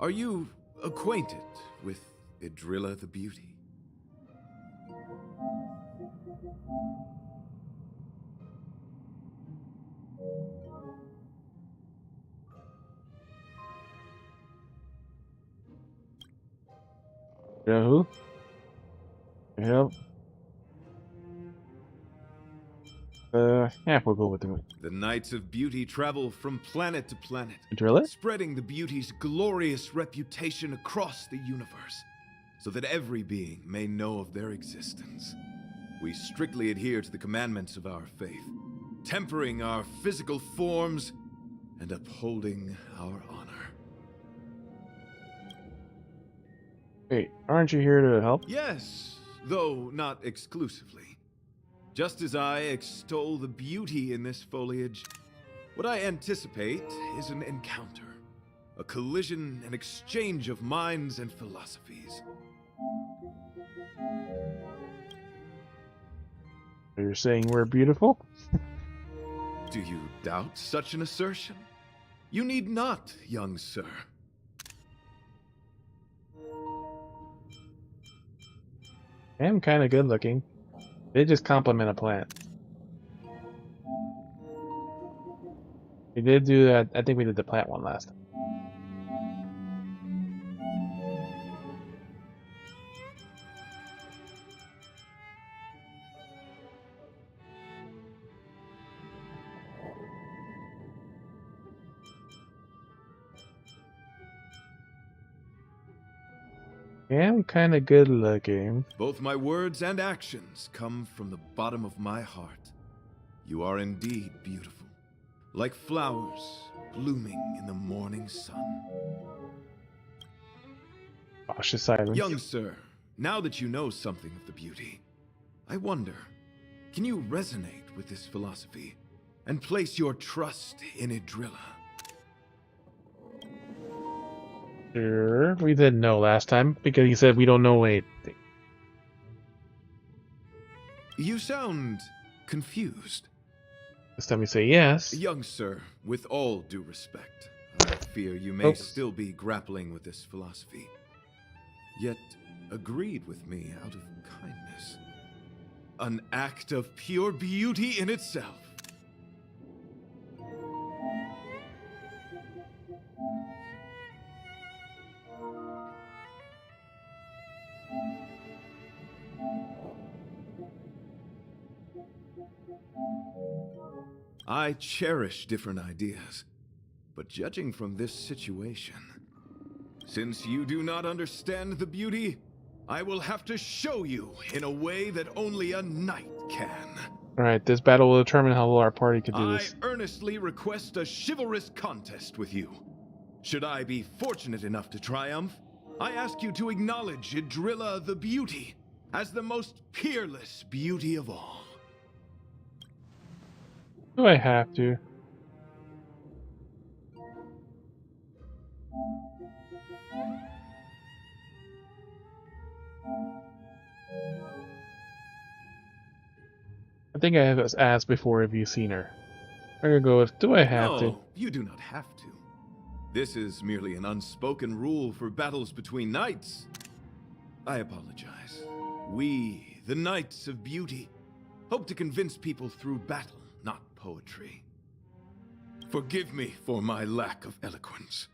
Speaker 22: are you acquainted with Idrilla the Beauty?
Speaker 1: You know who? Yep. Yeah, we'll go with him.
Speaker 22: The Knights of Beauty travel from planet to planet,
Speaker 1: Idrilla?
Speaker 22: spreading the Beauty's glorious reputation across the universe, so that every being may know of their existence. We strictly adhere to the commandments of our faith, tempering our physical forms and upholding our honor.
Speaker 1: Wait, aren't you here to help?
Speaker 22: Yes, though not exclusively. Just as I extol the beauty in this foliage, what I anticipate is an encounter, a collision and exchange of minds and philosophies.
Speaker 1: You're saying we're beautiful?
Speaker 22: Do you doubt such an assertion? You need not, young sir.
Speaker 1: I am kind of good looking. They just compliment a plant. We did do that. I think we did the plant one last time. I am kind of good looking.
Speaker 22: Both my words and actions come from the bottom of my heart. You are indeed beautiful, like flowers blooming in the morning sun.
Speaker 1: Cautious silence.
Speaker 22: Young sir, now that you know something of the beauty, I wonder, can you resonate with this philosophy and place your trust in Idrilla?
Speaker 1: Sure, we didn't know last time because he said we don't know anything.
Speaker 22: You sound confused.
Speaker 1: This time we say yes.
Speaker 22: Young sir, with all due respect, I fear you may still be grappling with this philosophy, yet agreed with me out of kindness. An act of pure beauty in itself. I cherish different ideas, but judging from this situation, since you do not understand the beauty, I will have to show you in a way that only a knight can.
Speaker 1: Alright, this battle will determine how well our party could do this.
Speaker 22: I earnestly request a chivalrous contest with you. Should I be fortunate enough to triumph, I ask you to acknowledge Idrilla the Beauty as the most peerless beauty of all.
Speaker 1: Do I have to? I think I have asked before if you've seen her. I'm gonna go with, do I have to?
Speaker 22: No, you do not have to. This is merely an unspoken rule for battles between knights. I apologize. We, the Knights of Beauty, hope to convince people through battle, not poetry. Forgive me for my lack of eloquence.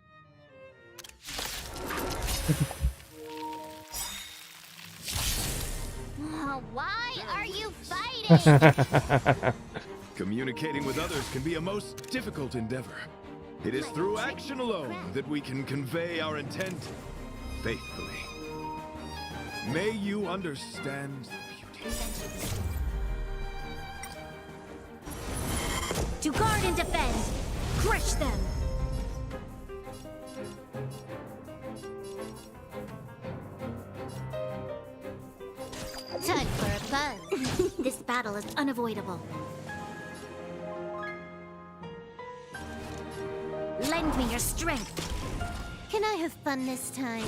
Speaker 3: Why are you fighting?
Speaker 22: Communicating with others can be a most difficult endeavor. It is through action alone that we can convey our intent faithfully. May you understand the beauty.
Speaker 3: To guard and defend! Crush them! Time for a buzz. This battle is unavoidable. Lend me your strength. Can I have fun this time?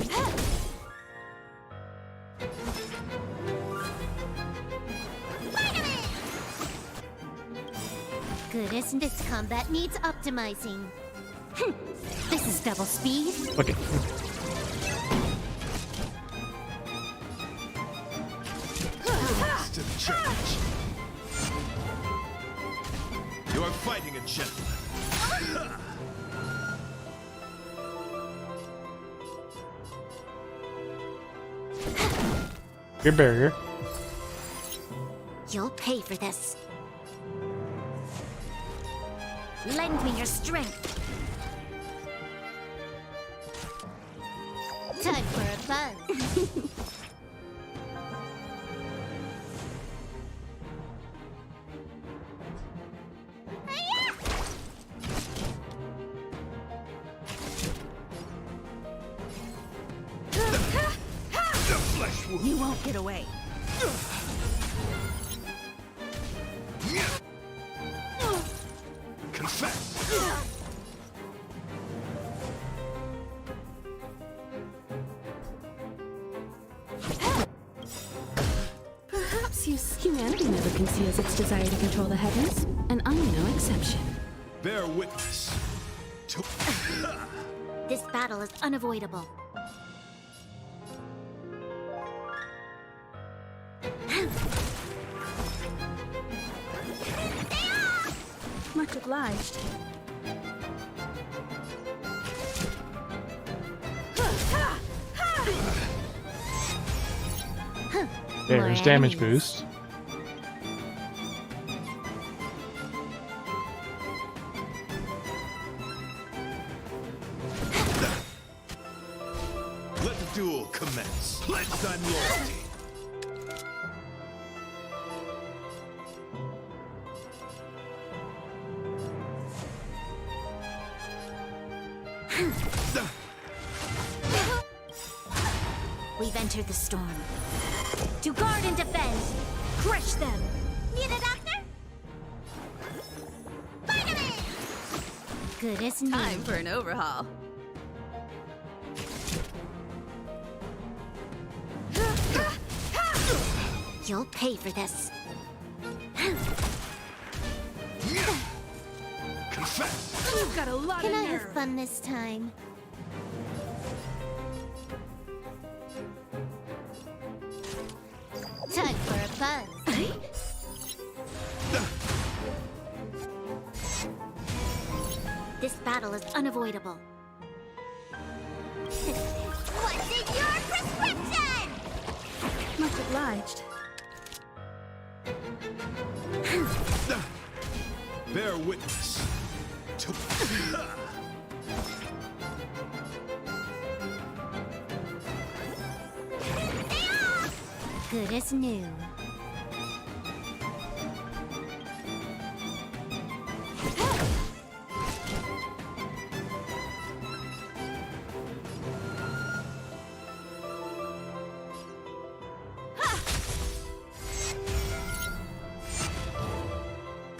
Speaker 3: Goodness, this combat needs optimizing. This is double speed.
Speaker 1: Okay.
Speaker 22: To the challenge. You are fighting a gentleman.
Speaker 1: Your barrier.
Speaker 3: You'll pay for this. Lend me your strength. Time for a buzz.
Speaker 21: You won't get away.
Speaker 22: Confess.
Speaker 23: Perhaps humanity never conceals its desire to control the heavens, and I'm no exception.
Speaker 22: Bear witness. To
Speaker 3: This battle is unavoidable.
Speaker 21: Much obliged.
Speaker 1: There's damage boost.
Speaker 22: let the duel commence. Pledge thine loyalty.
Speaker 3: We've entered the storm. To guard and defend! Crush them! Need a doctor? Vitamin! Goodness me.
Speaker 20: Time for an overhaul.
Speaker 3: You'll pay for this.
Speaker 22: Confess!
Speaker 21: You've got a lot
Speaker 3: Can
Speaker 21: of
Speaker 3: I
Speaker 21: nerve.
Speaker 3: have fun this time? Time for a buzz. This battle is unavoidable. What's in your prescription?
Speaker 21: Much obliged.
Speaker 22: Bear witness. To
Speaker 3: Good as new.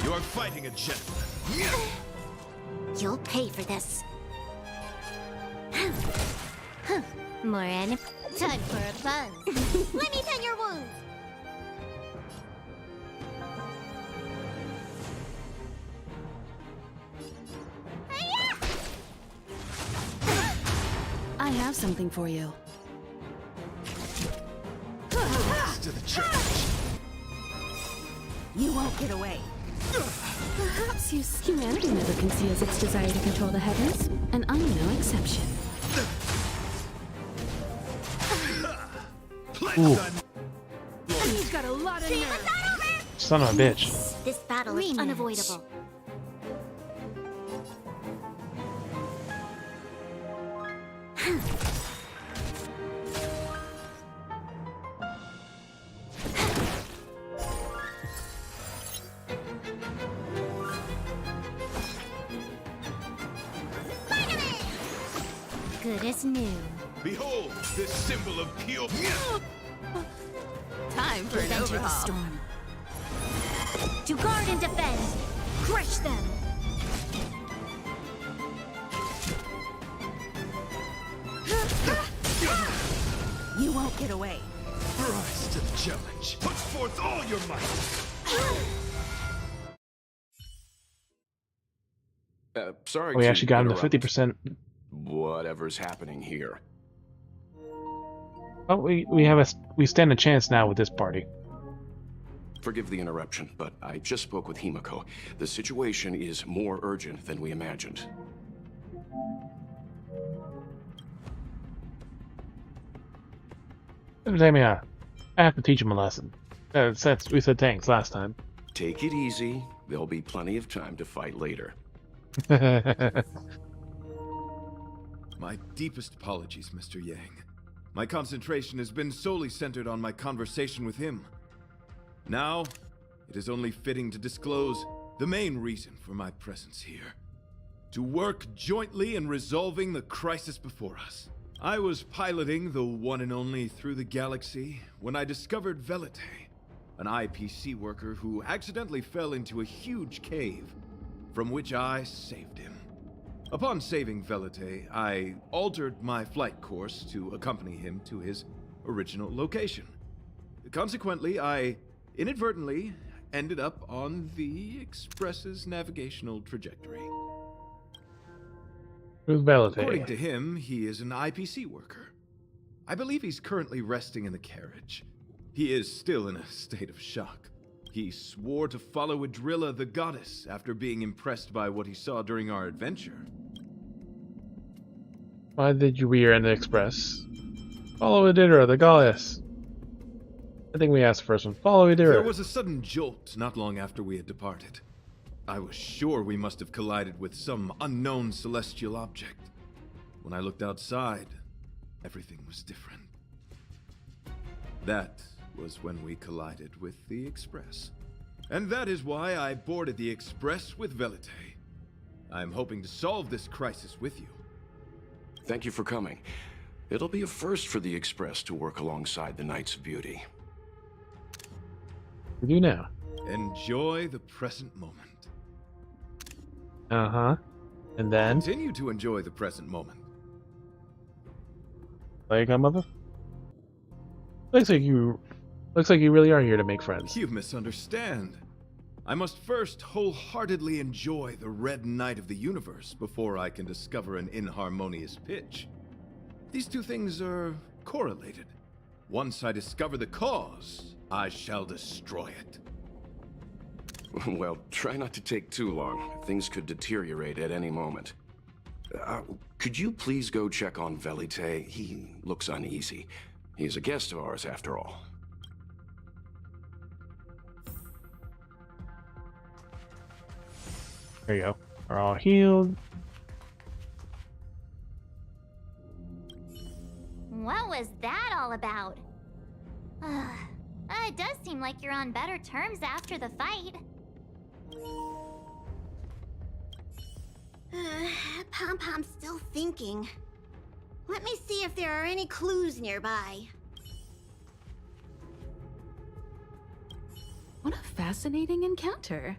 Speaker 22: you are fighting a gentleman.
Speaker 3: You'll pay for this. More enemy. Time for a buzz. Let me tend your wounds.
Speaker 23: I have something for you.
Speaker 22: To the challenge.
Speaker 21: You won't get away.
Speaker 23: Perhaps humanity never conceals its desire to control the heavens, and I'm no exception.
Speaker 1: Ooh,
Speaker 21: You've got a lot of nerve.
Speaker 1: son of a bitch.
Speaker 3: This battle is unavoidable. good as new.
Speaker 22: Behold, this symbol of pure...
Speaker 23: Time for an
Speaker 3: Enter the
Speaker 23: overhaul.
Speaker 3: storm. To guard and defend. Crush them.
Speaker 23: You won't get away.
Speaker 22: Rise to the challenge. Put forth all your might.
Speaker 10: Sorry
Speaker 1: We
Speaker 10: to
Speaker 1: actually got him to
Speaker 10: interrupt.
Speaker 1: 50%.
Speaker 10: Whatever's happening here.
Speaker 1: Oh, we stand a chance now with this party.
Speaker 10: Forgive the interruption, but I just spoke with Himiko. The situation is more urgent than we imagined.
Speaker 1: I have to teach him a lesson. We said thanks last time.
Speaker 10: Take it easy. There'll be plenty of time to fight later.
Speaker 22: My deepest apologies, Mr. Yang. My concentration has been solely centered on my conversation with him. Now, it is only fitting to disclose the main reason for my presence here. To work jointly in resolving the crisis before us. I was piloting the one and only through the galaxy when I discovered Velite, an IPC worker who accidentally fell into a huge cave, from which I saved him. Upon saving Velite, I altered my flight course to accompany him to his original location. Consequently, I inadvertently ended up on the Express's navigational trajectory.
Speaker 1: Who's Velite?
Speaker 22: According to him, he is an IPC worker. I believe he's currently resting in the carriage. He is still in a state of shock. He swore to follow Adrilla the goddess after being impressed by what he saw during our adventure.
Speaker 1: Why did you rear-end the Express? Follow Adira, the goddess. I think we asked the first one. Follow
Speaker 22: There
Speaker 1: Adira.
Speaker 22: was a sudden jolt not long after we had departed. I was sure we must have collided with some unknown celestial object. When I looked outside, everything was different. That was when we collided with the Express. And that is why I boarded the Express with Velite. I'm hoping to solve this crisis with you.
Speaker 10: Thank you for coming. It'll be a first for the Express to work alongside the Knights of Beauty.
Speaker 1: We do now.
Speaker 22: Enjoy the present moment.
Speaker 1: Uh-huh. And then?
Speaker 22: Continue to enjoy the present moment.
Speaker 1: Like a mother? Looks like you really are here to make friends.
Speaker 22: You misunderstand. I must first wholeheartedly enjoy the red night of the universe before I can discover an inharmonious pitch. These two things are correlated. Once I discover the cause, I shall destroy it.
Speaker 10: Well, try not to take too long. Things could deteriorate at any moment. Could you please go check on Velite? He looks uneasy. He's a guest of ours, after all.
Speaker 1: There you go. We're all healed.
Speaker 3: What was that all about? It does seem like you're on better terms after the fight.
Speaker 9: Pom-Pom's still thinking. Let me see if there are any clues nearby.
Speaker 23: What a fascinating encounter.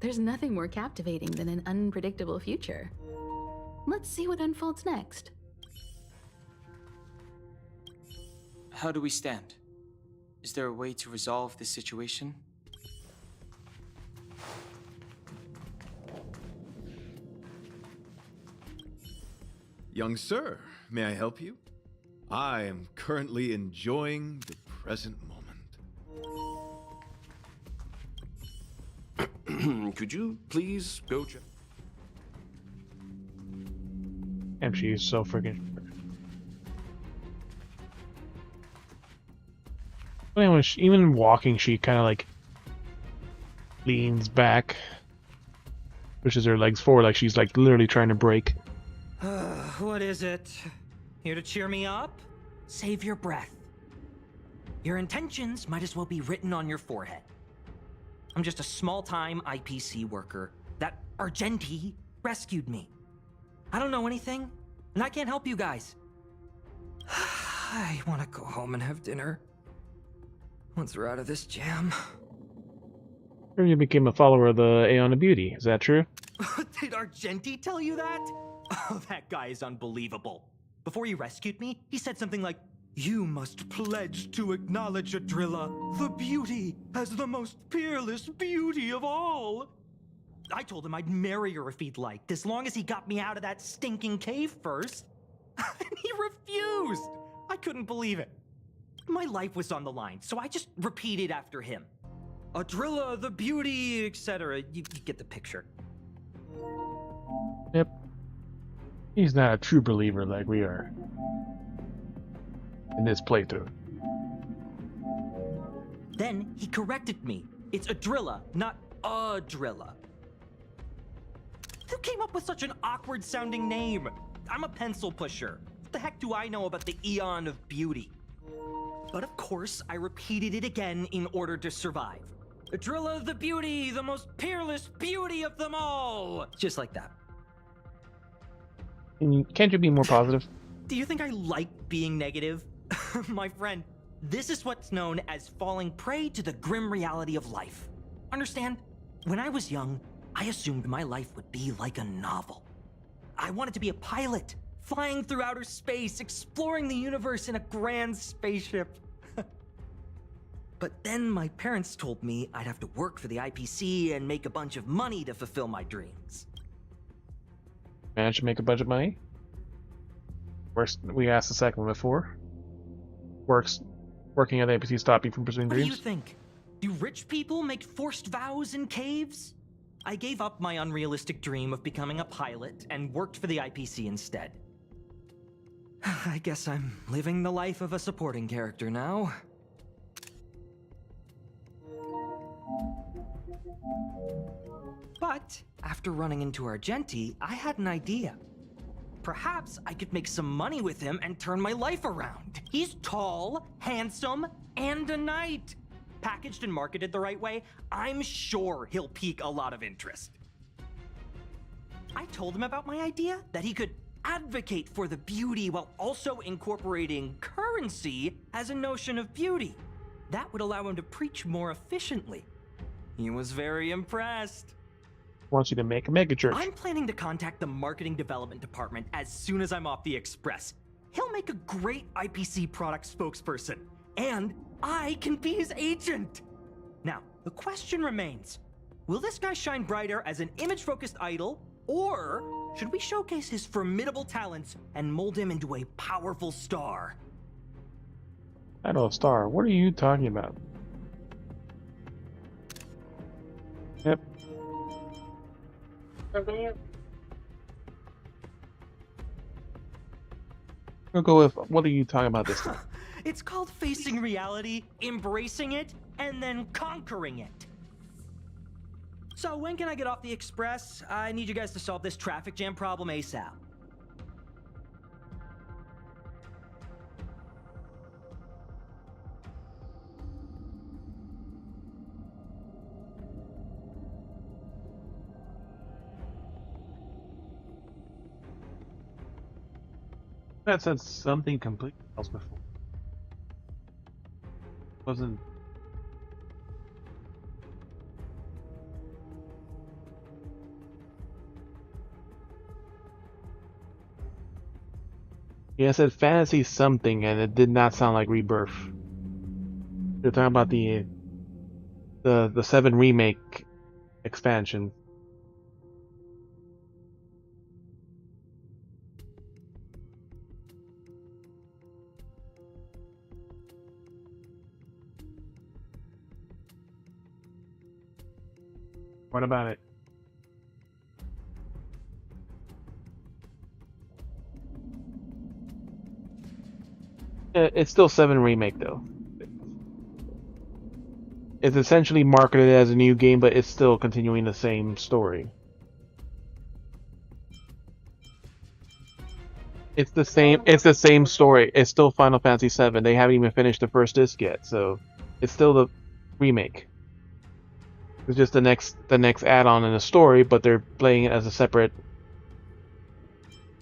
Speaker 23: There's nothing more captivating than an unpredictable future. Let's see what unfolds next.
Speaker 6: How do we stand? Is there a way to resolve this situation?
Speaker 22: Young sir, may I help you? I am currently enjoying the present moment.
Speaker 10: Could you please go check?
Speaker 1: Damn, she's so freaking. But anyway, even walking, she kind of like leans back, pushes her legs forward like she's like literally trying to break.
Speaker 11: What is it? Here to cheer me up? Save your breath. Your intentions might as well be written on your forehead. I'm just a small-time IPC worker. That Argenti rescued me. I don't know anything. and I can't help you guys. I want to go home and have dinner. Once we're out of this jam.
Speaker 1: You became a follower of the Aeon of Beauty. Is that true?
Speaker 11: Did Argenti tell you that? Oh, that guy is unbelievable. Before he rescued me, he said something like, "You must pledge to acknowledge Adrilla, the beauty, as the most peerless beauty of all." I told him I'd marry her if he'd liked, as long as he got me out of that stinking cave first. And he refused. I couldn't believe it. My life was on the line, so I just repeated after him. Adrilla, the beauty, etc. You get the picture.
Speaker 1: Yep. He's not a true believer like we are. In this playthrough.
Speaker 11: Then he corrected me. It's Adrilla, not Adrilla. Who came up with such an awkward sounding name? I'm a pencil pusher. What the heck do I know about the Aeon of Beauty? But of course, I repeated it again in order to survive. Adrilla the beauty, the most peerless beauty of them all! Just like that.
Speaker 1: Can't you be more positive?
Speaker 11: Do you think I like being negative? My friend, this is what's known as falling prey to the grim reality of life. Understand? When I was young, I assumed my life would be like a novel. I wanted to be a pilot, flying through outer space, exploring the universe in a grand spaceship. But then my parents told me I'd have to work for the IPC and make a bunch of money to fulfill my dreams.
Speaker 1: Managed to make a bunch of money? First, we asked the second one before. Working at the IPC stop you from pursuing
Speaker 11: What
Speaker 1: dreams?
Speaker 11: do you think? Do rich people make forced vows in caves? I gave up my unrealistic dream of becoming a pilot and worked for the IPC instead. I guess I'm living the life of a supporting character now. But after running into Argenti, I had an idea. Perhaps I could make some money with him and turn my life around. He's tall, handsome, and a knight. Packaged and marketed the right way, I'm sure he'll pique a lot of interest. I told him about my idea, that he could advocate for the beauty while also incorporating currency as a notion of beauty. That would allow him to preach more efficiently. He was very impressed.
Speaker 1: Wants you to make a megachurch.
Speaker 11: I'm planning to contact the marketing development department as soon as I'm off the express. He'll make a great IPC product spokesperson, and I can be his agent. Now, the question remains, will this guy shine brighter as an image-focused idol, or should we showcase his formidable talents and mold him into a powerful star?
Speaker 1: Idol star, what are you talking about? Yep. We'll go with, what are you talking about this time?
Speaker 11: It's called facing reality, embracing it, and then conquering it. So when can I get off the express? I need you guys to solve this traffic jam problem ASAP.
Speaker 1: That said something completely else before. Wasn't. Yeah, I said fantasy something, and it did not sound like Rebirth. You're talking about the 7 remake expansion. What about it? It's still 7 remake though. It's essentially marketed as a new game, but it's still continuing the same story. It's the same story. It's still Final Fantasy VII. They haven't even finished the first disc yet, so it's still the remake. It's just the next add-on in the story, but they're playing it as a separate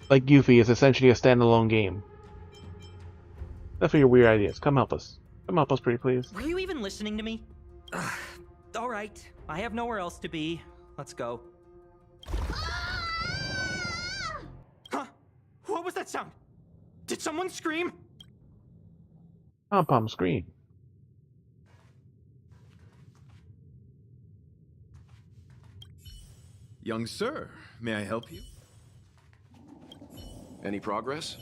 Speaker 1: like Goofy, is essentially a standalone game. Enough of your weird ideas. Come help us. Come help us, pretty please.
Speaker 11: Were you even listening to me? All right, I have nowhere else to be. Let's go. Huh? What was that sound? Did someone scream?
Speaker 1: Pom-pom scream.
Speaker 22: Young sir, may I help you?
Speaker 10: Any progress?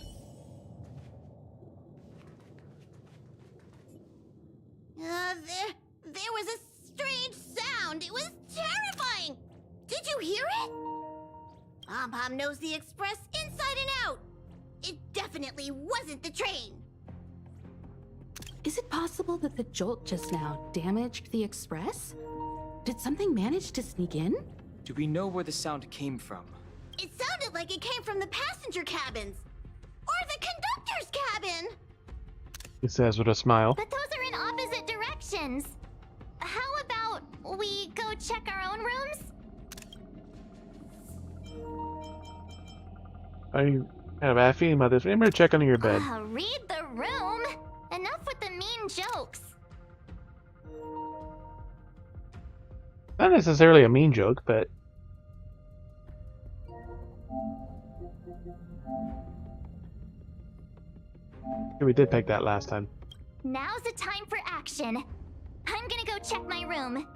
Speaker 9: There was a strange sound. It was terrifying. Did you hear it? Pom-Pom knows the express inside and out. It definitely wasn't the train.
Speaker 23: Is it possible that the jolt just now damaged the express? Did something manage to sneak in?
Speaker 6: Do we know where the sound came from?
Speaker 9: It sounded like it came from the passenger cabins. Or the conductor's cabin.
Speaker 1: He says with a smile.
Speaker 3: But those are in opposite directions. How about we go check our own rooms?
Speaker 1: I had a bad feeling about this. Remember to check under your bed.
Speaker 3: Read the room. Enough with the mean jokes.
Speaker 1: Not necessarily a mean joke, but... we did pick that last time.
Speaker 3: Now's the time for action. I'm gonna go check my room.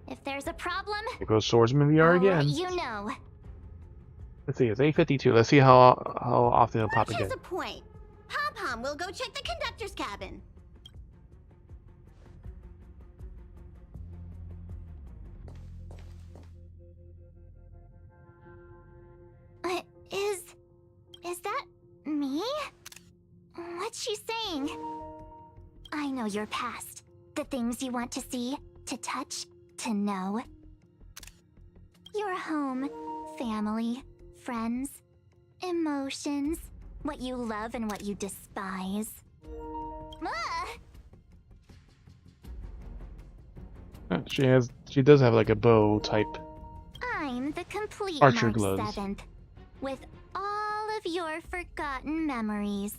Speaker 3: If there's a problem,
Speaker 1: Here goes Swordsman VR
Speaker 3: I'll
Speaker 1: again.
Speaker 3: let you know.
Speaker 1: Let's see, it's 8:52. Let's see how often it'll pop again.
Speaker 9: Here's a point. Pom-Pom will go check the conductor's cabin.
Speaker 3: Is that me? What's she saying? I know your past. The things you want to see, to touch, to know. Your home, family, friends, emotions, what you love and what you despise.
Speaker 1: She does have like a bow type.
Speaker 3: I'm the complete
Speaker 1: Archer
Speaker 3: March
Speaker 1: gloves.
Speaker 3: 7th, with all of your forgotten memories.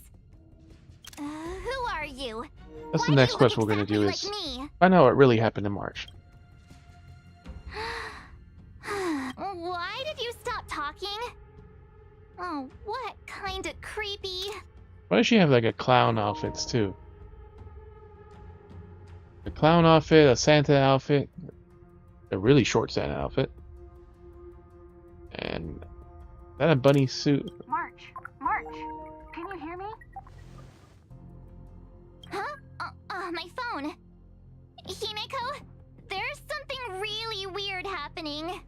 Speaker 3: Who are you?
Speaker 1: That's the next quest we're gonna do
Speaker 3: like
Speaker 1: is
Speaker 3: me?
Speaker 1: find out what really happened in March.
Speaker 3: Why did you stop talking? Oh, what kind of creepy?
Speaker 1: Why does she have like a clown outfits too? A clown outfit, a Santa outfit, a really short Santa outfit, and that a bunny suit.
Speaker 5: March, can you hear me?
Speaker 3: Huh? My phone. Himeko, there's something really weird happening.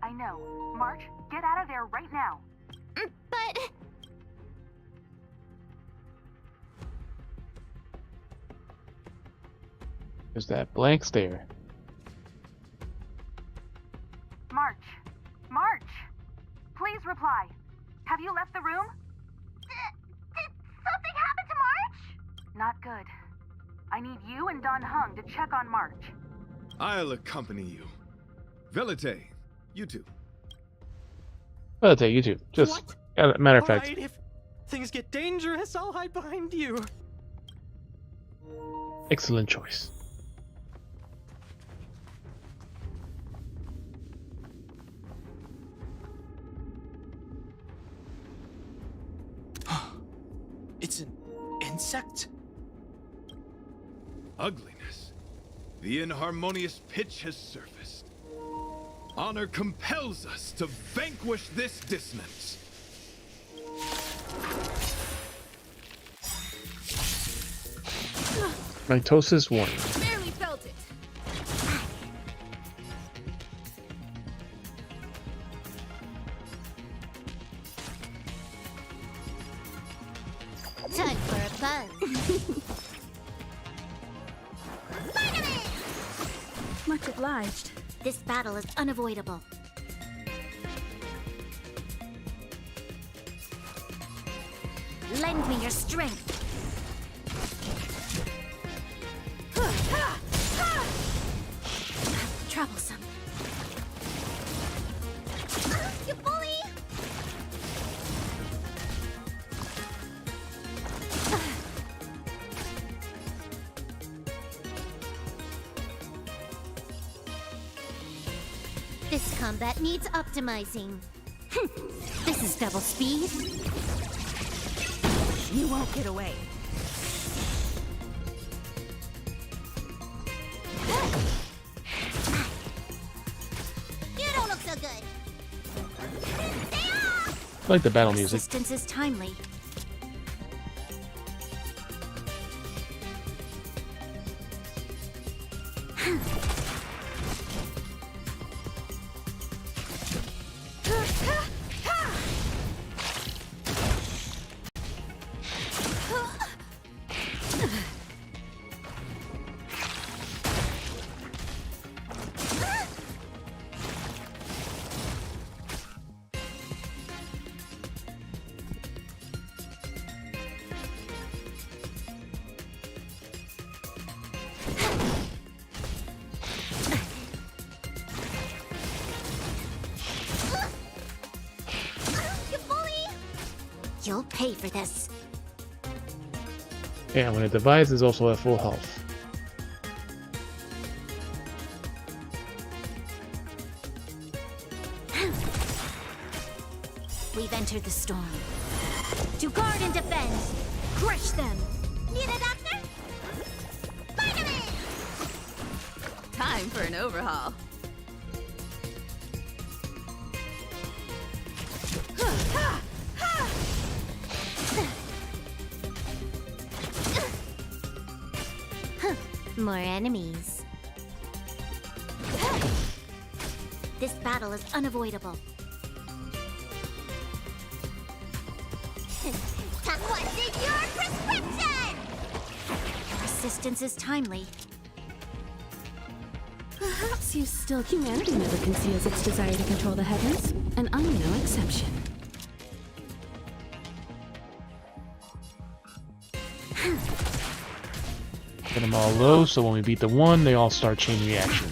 Speaker 5: I know. March, get out of there right now.
Speaker 3: But...
Speaker 1: There's that blank stare.
Speaker 5: March, please reply. Have you left the room?
Speaker 3: Did something happen to March?
Speaker 5: Not good. I need you and Don Hung to check on March.
Speaker 22: I'll accompany you. Velite, you two.
Speaker 1: Well, I'll tell you too. Just as a matter of fact.
Speaker 11: Alright, if things get dangerous, I'll hide behind you.
Speaker 1: Excellent choice.
Speaker 6: It's an insect.
Speaker 22: Ugliness. The inharmonious pitch has surfaced. Honor compels us to vanquish this dissonance.
Speaker 1: Mitosis 1.
Speaker 21: Barely felt it.
Speaker 3: Time for a fun.
Speaker 21: Much obliged.
Speaker 3: This battle is unavoidable. Lend me your strength. Troublesome. You bully! This combat needs optimizing. This is double speed. You won't get away.
Speaker 9: You don't look so good.
Speaker 1: I like the battle music.
Speaker 3: Resistance is timely. You'll pay for this.
Speaker 1: And when a device is also at full health.
Speaker 3: We've entered the storm. To guard and defend. Crush them.
Speaker 9: Need a doctor? Vitamin!
Speaker 23: Time for an overhaul.
Speaker 3: More enemies. This battle is unavoidable.
Speaker 9: What's in your prescription?
Speaker 3: Resistance is timely.
Speaker 23: Perhaps you still. Humanity never conceals its desire to control the heavens, and I'm no exception.
Speaker 1: Get them all low, so when we beat the one, they all start chain reaction.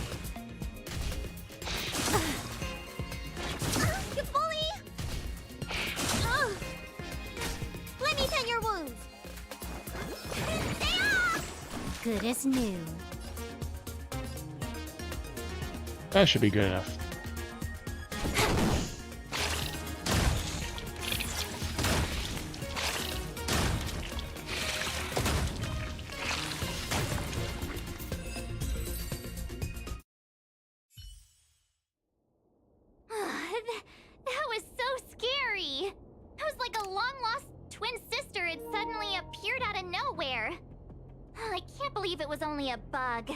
Speaker 9: You bully! Let me tend your wounds. Stay off!
Speaker 3: Good as new.
Speaker 1: That should be good enough.
Speaker 3: That was so scary. It was like a long-lost twin sister had suddenly appeared out of nowhere. I can't believe it was only a bug.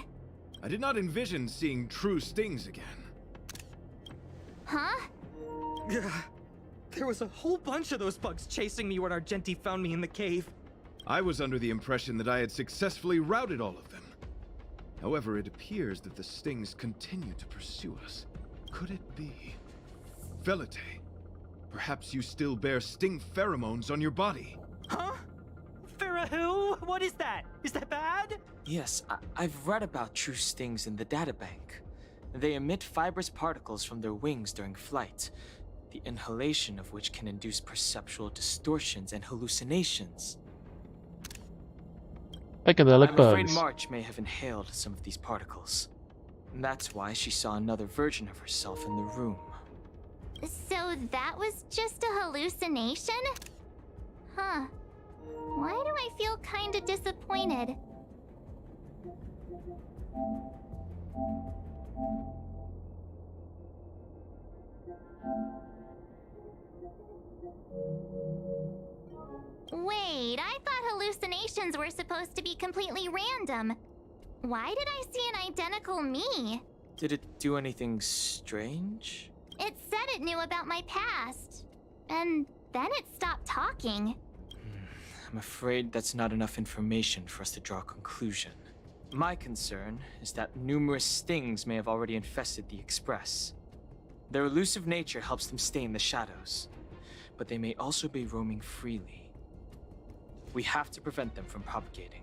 Speaker 22: I did not envision seeing true stings again.
Speaker 3: Huh?
Speaker 11: Yeah. There was a whole bunch of those bugs chasing me when Argenti found me in the cave.
Speaker 22: I was under the impression that I had successfully routed all of them. However, it appears that the stings continue to pursue us. Could it be? Velite, perhaps you still bear sting pheromones on your body.
Speaker 11: Huh? Who? What is that? Is that bad?
Speaker 6: Yes, I've read about true stings in the databank. They emit fibrous particles from their wings during flight, the inhalation of which can induce perceptual distortions and hallucinations.
Speaker 1: Psychedelic
Speaker 6: I'm afraid
Speaker 1: bugs.
Speaker 6: March may have inhaled some of these particles. And that's why she saw another version of herself in the room.
Speaker 3: So that was just a hallucination? Huh. Why do I feel kinda disappointed? Wait, I thought hallucinations were supposed to be completely random. Why did I see an identical me?
Speaker 6: Did it do anything strange?
Speaker 3: It said it knew about my past. And then it stopped talking.
Speaker 6: I'm afraid that's not enough information for us to draw a conclusion. My concern is that numerous stings may have already infested the Express. Their elusive nature helps them stay in the shadows, but they may also be roaming freely. We have to prevent them from propagating.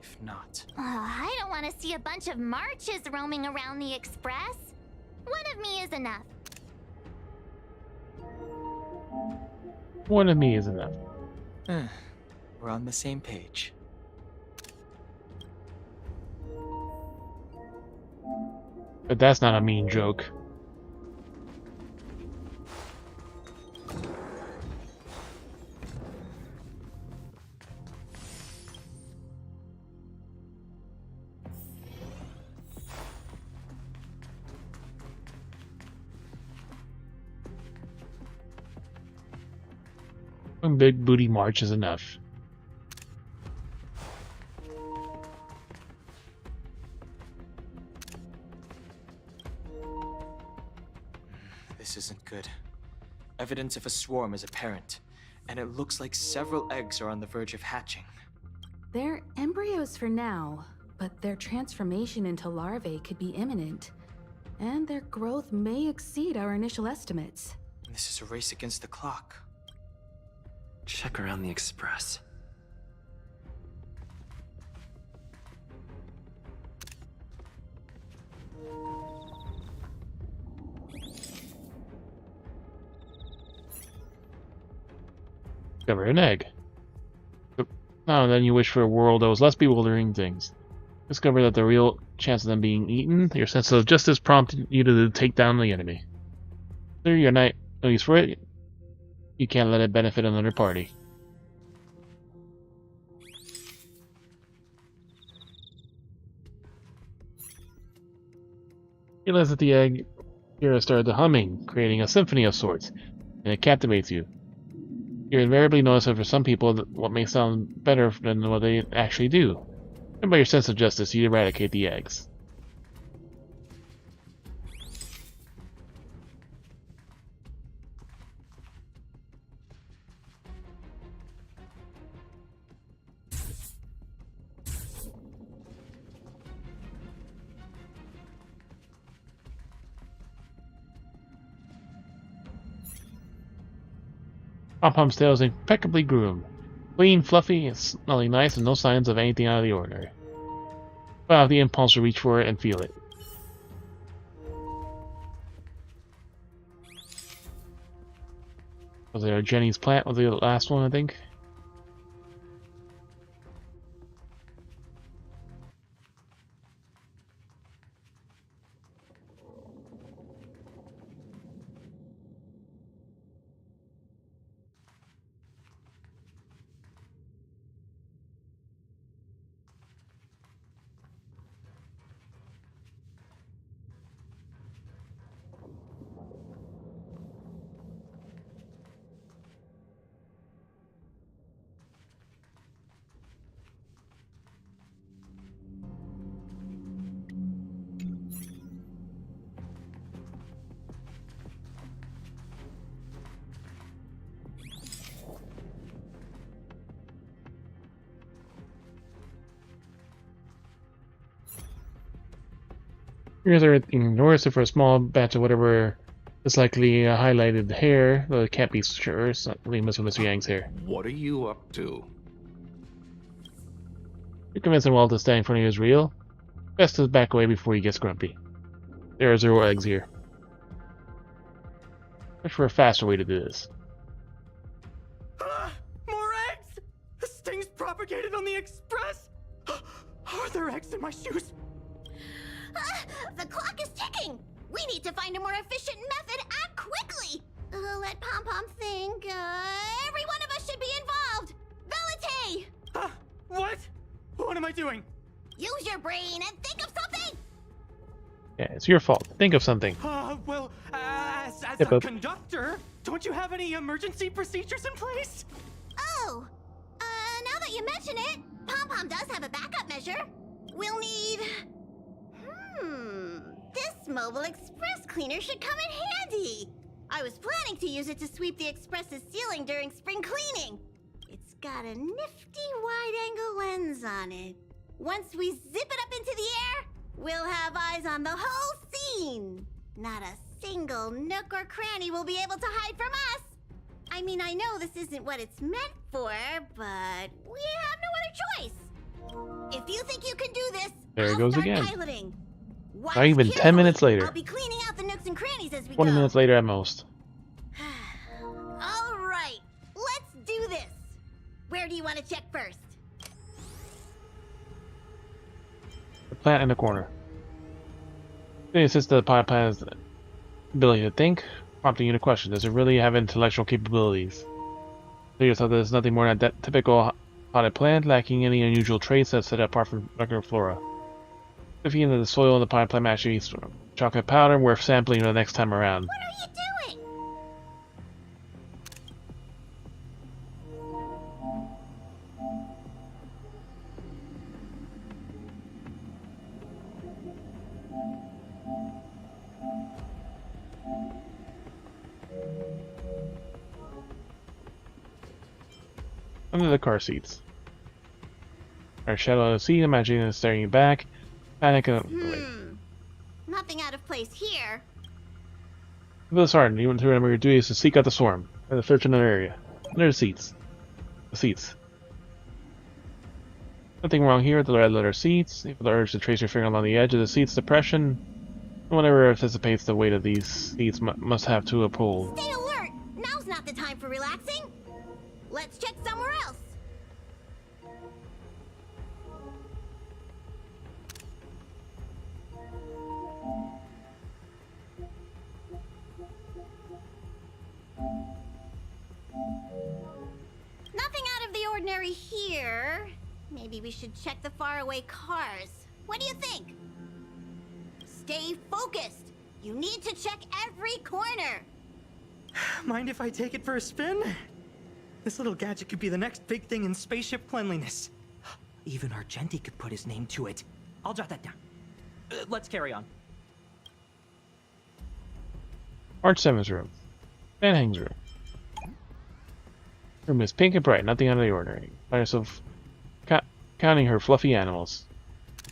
Speaker 6: If not...
Speaker 3: I don't want to see a bunch of marches roaming around the Express. One of me is enough.
Speaker 1: One of me is enough.
Speaker 6: We're on the same page.
Speaker 1: But that's not a mean joke. One big booty march is enough.
Speaker 6: This isn't good. Evidence of a swarm is apparent, and it looks like several eggs are on the verge of hatching.
Speaker 23: They're embryos for now, but their transformation into larvae could be imminent. And their growth may exceed our initial estimates.
Speaker 6: This is a race against the clock.
Speaker 7: Check around the Express.
Speaker 1: Discover an egg. Now and then you wish for a world that was less bewildering things. Discover that the real chance of them being eaten, your sense of justice prompted you to take down the enemy. Clear your night, no use for it. You can't let it benefit another party. You realize that the egg here started humming, creating a symphony of sorts, and it captivates you. You invariably notice that for some people, what may sound better than what they actually do. And by your sense of justice, you eradicate the eggs. Pom-Pom's tail is impeccably groomed. Clean, fluffy, and smelling nice, and no signs of anything out of the ordinary. But I have the impulse to reach for it and feel it. Was there a Jenny's plant? Was the last one, I think? Here's everything. Notice it for a small batch of whatever is likely highlighted hair, though it can't be sure. It's not really messing with Mr. Yang's hair.
Speaker 10: What are you up to?
Speaker 1: You're convincing Walt to stand in front of you is real. Best to back away before he gets grumpy. There are 0 eggs here. Search for a faster way to do this.
Speaker 11: More eggs! The sting's propagated on the Express! Are there eggs in my shoes?
Speaker 9: The clock is ticking! We need to find a more efficient method. Act quickly! Let Pom-Pom think. Every one of us should be involved! Velite!
Speaker 11: What? What am I doing?
Speaker 9: Use your brain and think of something!
Speaker 1: Yeah, it's your fault. Think of something.
Speaker 11: Well, as
Speaker 1: Yep,
Speaker 11: a
Speaker 1: up.
Speaker 11: conductor, don't you have any emergency procedures in place?
Speaker 9: Oh! Now that you mention it, Pom-Pom does have a backup measure. We'll need... This mobile express cleaner should come in handy. I was planning to use it to sweep the express's ceiling during spring cleaning. It's got a nifty wide-angle lens on it. Once we zip it up into the air, we'll have eyes on the whole scene. Not a single nook or cranny will be able to hide from us. I mean, I know this isn't what it's meant for, but we have no other choice. If you think you can do this,
Speaker 1: There it
Speaker 9: I'll
Speaker 1: goes
Speaker 9: start
Speaker 1: again.
Speaker 9: piloting. Watch
Speaker 1: Not even 10
Speaker 9: carefully.
Speaker 1: minutes later.
Speaker 9: I'll be cleaning out the nooks and crannies as we
Speaker 1: 20
Speaker 9: go.
Speaker 1: minutes later at most.
Speaker 9: All right, let's do this. Where do you want to check first?
Speaker 1: The plant in the corner. They assist the pilot plant's ability to think, prompting you to question, does it really have intellectual capabilities? Tell yourself that it's nothing more than that typical potted plant, lacking any unusual traits that set it apart from regular flora. If you into the soil in the potted plant actually chocolate powder worth sampling the next time around.
Speaker 9: What are you doing?
Speaker 1: Under the car seats. Our shadow on the seat, imagining it staring you back. Panic and
Speaker 9: Nothing out of place here.
Speaker 1: Bill Sergeant, you want to remember your duty is to seek out the swarm. Or to search another area. Under the seats. The seats. Nothing wrong here with the red letter seats. If the urge to trace your finger along the edge of the seat's depression, whatever anticipates the weight of these seats must have to uphold.
Speaker 9: Stay alert! Now's not the time for relaxing. Let's check somewhere else. Nothing out of the ordinary here. Maybe we should check the faraway cars. What do you think? Stay focused. You need to check every corner.
Speaker 11: Mind if I take it for a spin? This little gadget could be the next big thing in spaceship cleanliness. Even Argenti could put his name to it. I'll jot that down. Let's carry on.
Speaker 1: March 7's room. Van Hang's room. Room is pink and bright, nothing out of the ordinary. Find yourself counting her fluffy animals.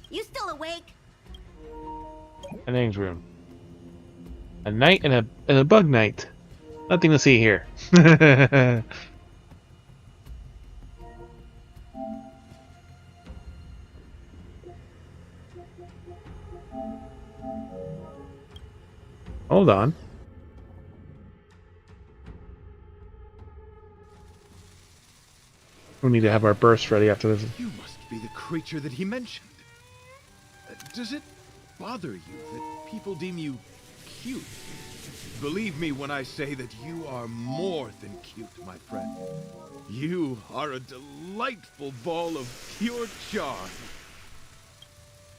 Speaker 9: You still awake?
Speaker 1: Van Hang's room. A night and a bug night. Nothing to see here. Hold on. We need to have our burst ready after this.
Speaker 22: You must be the creature that he mentioned. Does it bother you that people deem you cute? Believe me when I say that you are more than cute, my friend. You are a delightful ball of pure charm.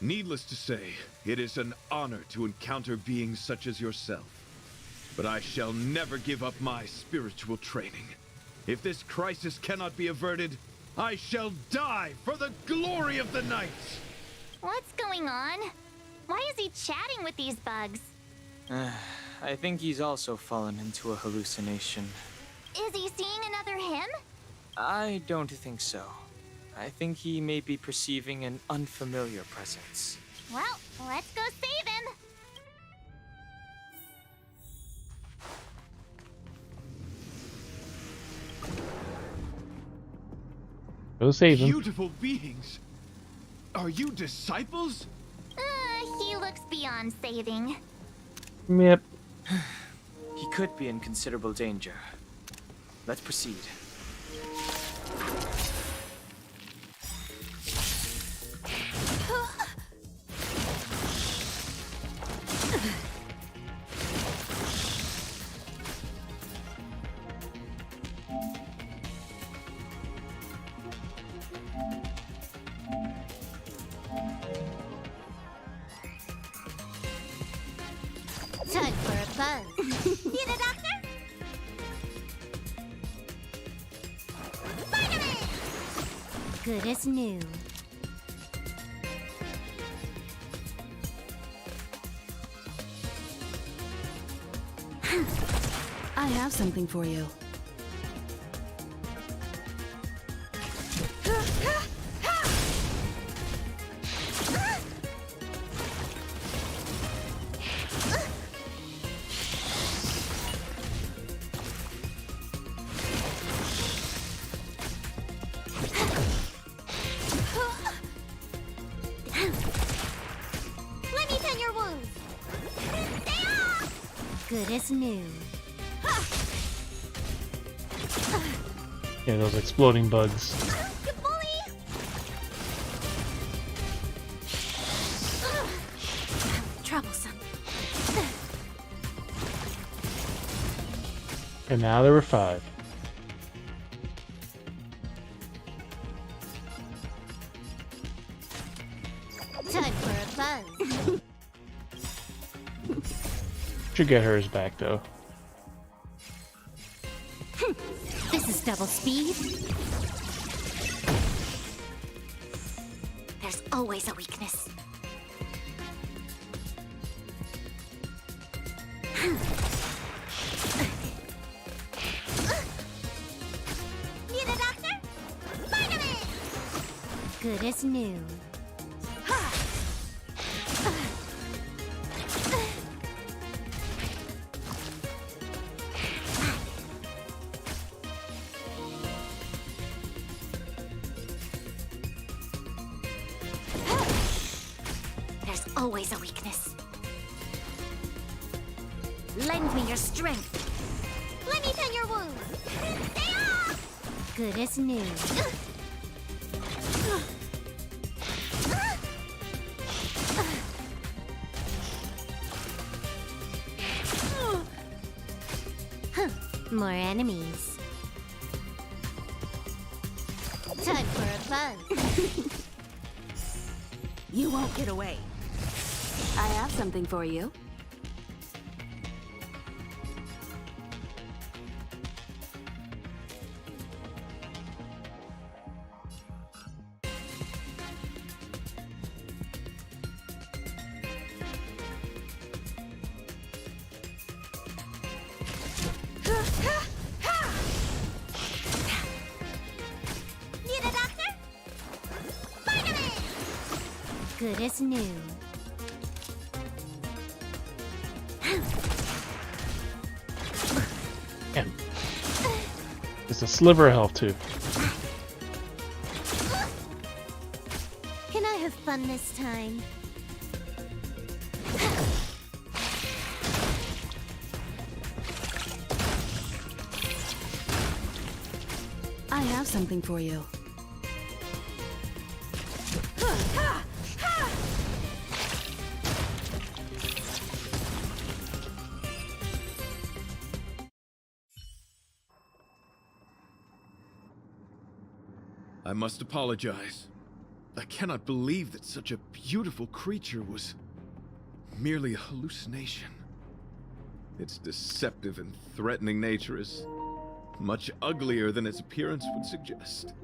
Speaker 22: Needless to say, it is an honor to encounter beings such as yourself. But I shall never give up my spiritual training. If this crisis cannot be averted, I shall die for the glory of the night!
Speaker 3: What's going on? Why is he chatting with these bugs?
Speaker 6: I think he's also fallen into a hallucination.
Speaker 3: Is he seeing another him?
Speaker 6: I don't think so. I think he may be perceiving an unfamiliar presence.
Speaker 3: Well, let's go save him.
Speaker 1: Go save him.
Speaker 22: Beautiful beings! Are you disciples?
Speaker 3: He looks beyond saving.
Speaker 1: Yep.
Speaker 6: He could be in considerable danger. Let's proceed.
Speaker 3: Time for a buzz. Need a doctor? Spider-Man!
Speaker 15: Good as new.
Speaker 23: I have something for you.
Speaker 3: Let me tend your wounds. Stay off!
Speaker 15: Good as new.
Speaker 1: Yeah, those exploding bugs.
Speaker 3: You bully!
Speaker 15: Troublesome.
Speaker 1: And now there were 5.
Speaker 3: Time for a buzz.
Speaker 1: Should get hers back though.
Speaker 15: This is double speed.
Speaker 3: There's always a weakness.
Speaker 9: Need a doctor?
Speaker 3: Good as new. There's always a weakness. Lend me your strength. Let me tend your wounds. Stay off! Good as new. More enemies. Time for a buzz.
Speaker 23: You won't get away. I have something for you.
Speaker 3: Need a doctor? Vitamin! Good as new.
Speaker 1: Damn. It's a sliver of health too.
Speaker 3: Can I have fun this time?
Speaker 23: I have something for you.
Speaker 22: I must apologize. I cannot believe that such a beautiful creature was merely a hallucination. Its deceptive and threatening nature is much uglier than its appearance would suggest.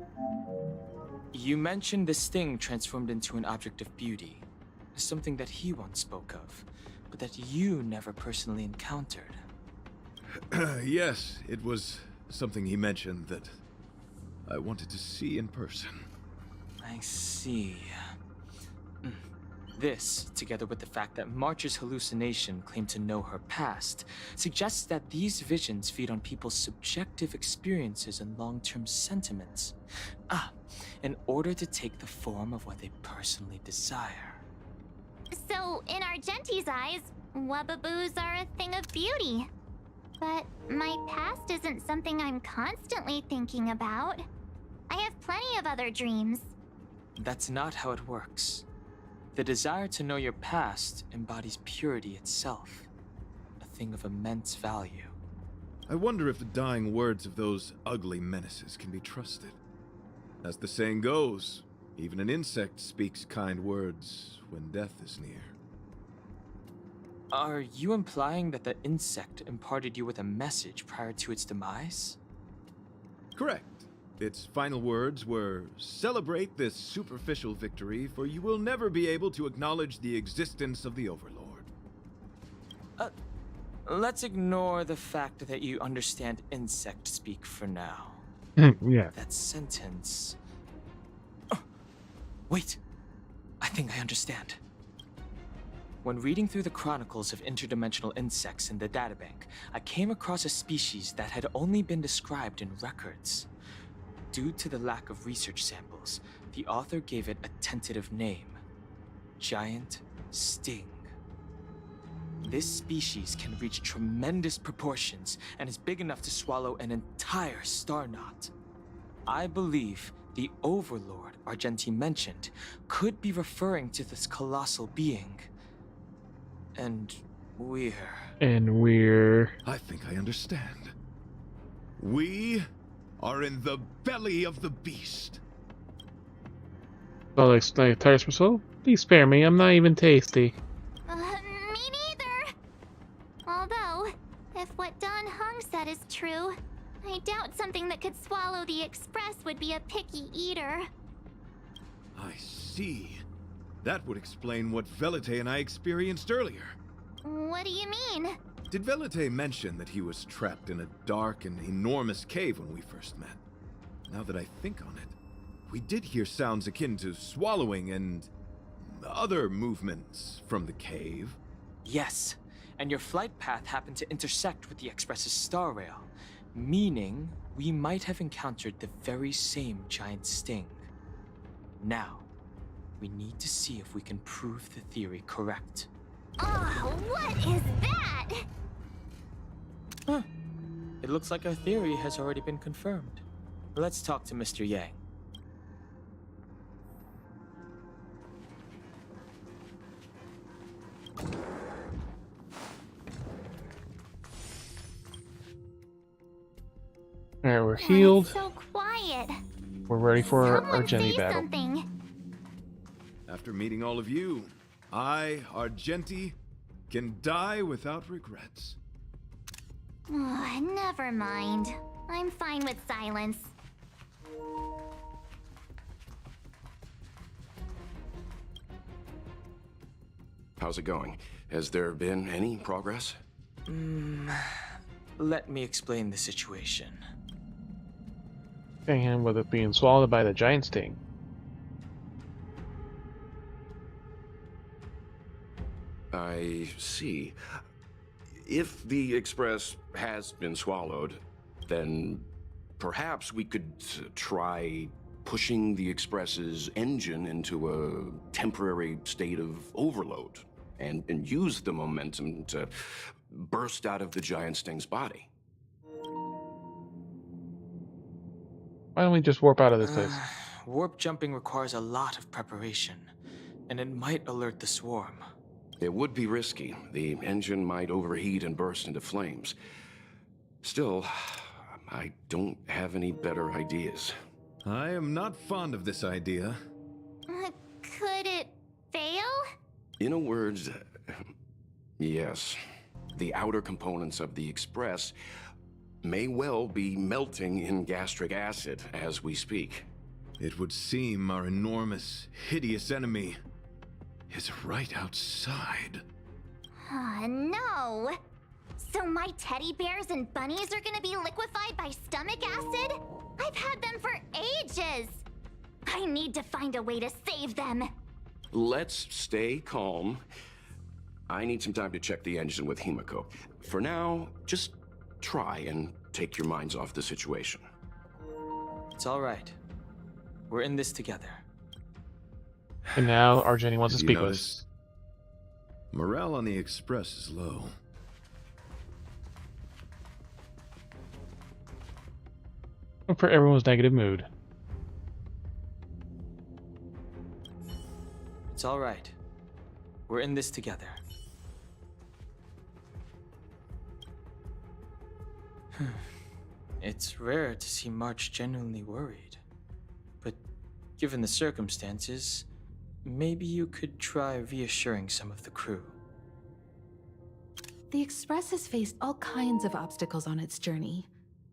Speaker 6: You mentioned this thing transformed into an object of beauty. Something that he once spoke of, but that you never personally encountered.
Speaker 22: Yes, it was something he mentioned that I wanted to see in person.
Speaker 6: I see. This, together with the fact that March's hallucination claimed to know her past, suggests that these visions feed on people's subjective experiences and long-term sentiments. In order to take the form of what they personally desire.
Speaker 3: So, in Argenti's eyes, Wubbaboos are a thing of beauty. But my past isn't something I'm constantly thinking about. I have plenty of other dreams.
Speaker 6: That's not how it works. The desire to know your past embodies purity itself, a thing of immense value.
Speaker 22: I wonder if the dying words of those ugly menaces can be trusted. As the saying goes, even an insect speaks kind words when death is near.
Speaker 6: Are you implying that the insect imparted you with a message prior to its demise?
Speaker 22: Correct. Its final words were, "Celebrate this superficial victory, for you will never be able to acknowledge the existence of the Overlord."
Speaker 6: Let's ignore the fact that you understand insect speak for now.
Speaker 1: Yeah.
Speaker 6: That sentence... Oh, wait! I think I understand. When reading through the chronicles of interdimensional insects in the databank, I came across a species that had only been described in records. Due to the lack of research samples, the author gave it a tentative name: Giant Sting. This species can reach tremendous proportions and is big enough to swallow an entire star knot. I believe the Overlord Argenti mentioned could be referring to this colossal being. And we're...
Speaker 22: I think I understand. We are in the belly of the beast.
Speaker 1: Oh, like tires for soul? Please spare me, I'm not even tasty.
Speaker 3: Me neither. Although, if what Don Hung said is true, I doubt something that could swallow the Express would be a picky eater.
Speaker 22: I see. That would explain what Velite and I experienced earlier.
Speaker 3: What do you mean?
Speaker 22: Did Velite mention that he was trapped in a dark and enormous cave when we first met? Now that I think on it, we did hear sounds akin to swallowing and other movements from the cave.
Speaker 6: Yes, and your flight path happened to intersect with the Express's star rail, meaning we might have encountered the very same giant sting. Now, we need to see if we can prove the theory correct.
Speaker 3: Oh, what is that?
Speaker 6: Huh. It looks like our theory has already been confirmed. Let's talk to Mr. Yang.
Speaker 1: Alright, we're healed.
Speaker 3: So quiet.
Speaker 1: We're ready for our
Speaker 3: Someone
Speaker 1: Jenny
Speaker 3: say
Speaker 1: battle.
Speaker 3: something.
Speaker 22: After meeting all of you, I, Argenti, can die without regrets.
Speaker 3: Oh, never mind. I'm fine with silence.
Speaker 10: How's it going? Has there been any progress?
Speaker 6: Let me explain the situation.
Speaker 1: And with it being swallowed by the giant sting.
Speaker 10: I see. If the Express has been swallowed, then perhaps we could try pushing the Express's engine into a temporary state of overload and use the momentum to burst out of the giant sting's body.
Speaker 1: Why don't we just warp out of this place?
Speaker 6: Warp jumping requires a lot of preparation, and it might alert the swarm.
Speaker 10: It would be risky. The engine might overheat and burst into flames. Still, I don't have any better ideas.
Speaker 22: I am not fond of this idea.
Speaker 3: Could it fail?
Speaker 10: In a word, yes. The outer components of the Express may well be melting in gastric acid as we speak.
Speaker 22: It would seem our enormous, hideous enemy is right outside.
Speaker 3: No! So my teddy bears and bunnies are gonna be liquefied by stomach acid? I've had them for ages! I need to find a way to save them.
Speaker 10: Let's stay calm. I need some time to check the engine with Himiko. For now, just try and take your minds off the situation.
Speaker 6: It's all right. We're in this together.
Speaker 1: And now Argenti wants to
Speaker 22: Have you
Speaker 1: speak with us.
Speaker 22: noticed? Morale on the Express is low.
Speaker 1: For everyone's negative mood.
Speaker 6: It's all right. We're in this together. It's rare to see March genuinely worried. But given the circumstances, maybe you could try reassuring some of the crew.
Speaker 23: The Express has faced all kinds of obstacles on its journey.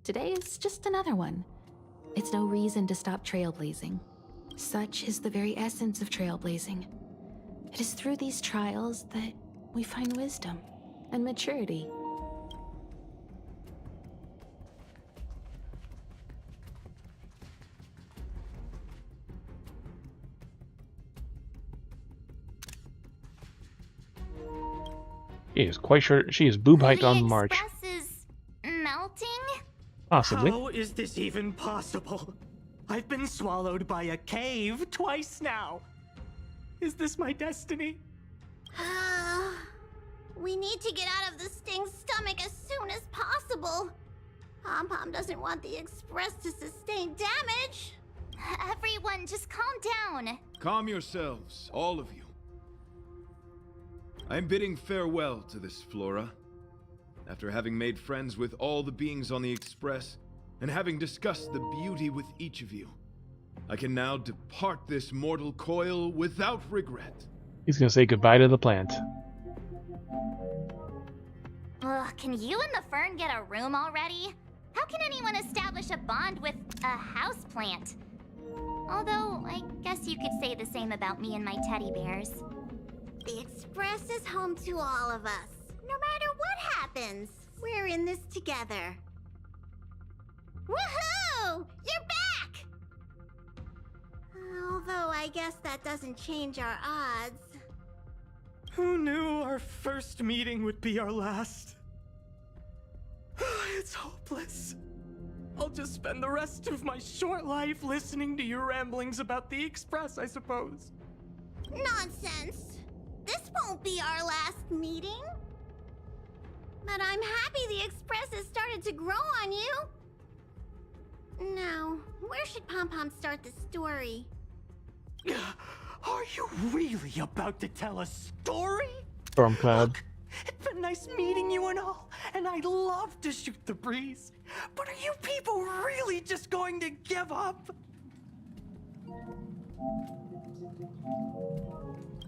Speaker 23: Today is just another one. It's no reason to stop trailblazing. Such is the very essence of trailblazing. It is through these trials that we find wisdom and maturity.
Speaker 1: She is quite sure she is boob-hyped on March.
Speaker 3: Express is melting?
Speaker 1: Possibly.
Speaker 11: How is this even possible? I've been swallowed by a cave twice now. Is this my destiny?
Speaker 9: We need to get out of the Sting's stomach as soon as possible. Pom-Pom doesn't want the Express to sustain damage.
Speaker 3: Everyone, just calm down.
Speaker 22: Calm yourselves, all of you. I am bidding farewell to this Flora. After having made friends with all the beings on the Express, and having discussed the beauty with each of you, I can now depart this mortal coil without regret.
Speaker 1: He's gonna say goodbye to the plant.
Speaker 3: Ugh, can you and the fern get a room already? How can anyone establish a bond with a houseplant? Although, I guess you could say the same about me and my teddy bears.
Speaker 9: The Express is home to all of us. No matter what happens, we're in this together. Woohoo! You're back! I guess that doesn't change our odds.
Speaker 11: Who knew our first meeting would be our last? It's hopeless. I'll just spend the rest of my short life listening to your ramblings about the Express, I suppose.
Speaker 9: Nonsense. This won't be our last meeting. But I'm happy the Express has started to grow on you. Now, where should Pom Pom start the story?
Speaker 11: Are you really about to tell a story?
Speaker 1: Stormcloud.
Speaker 11: It's been nice meeting you and all, and I'd love to shoot the breeze. But are you people really just going to give up?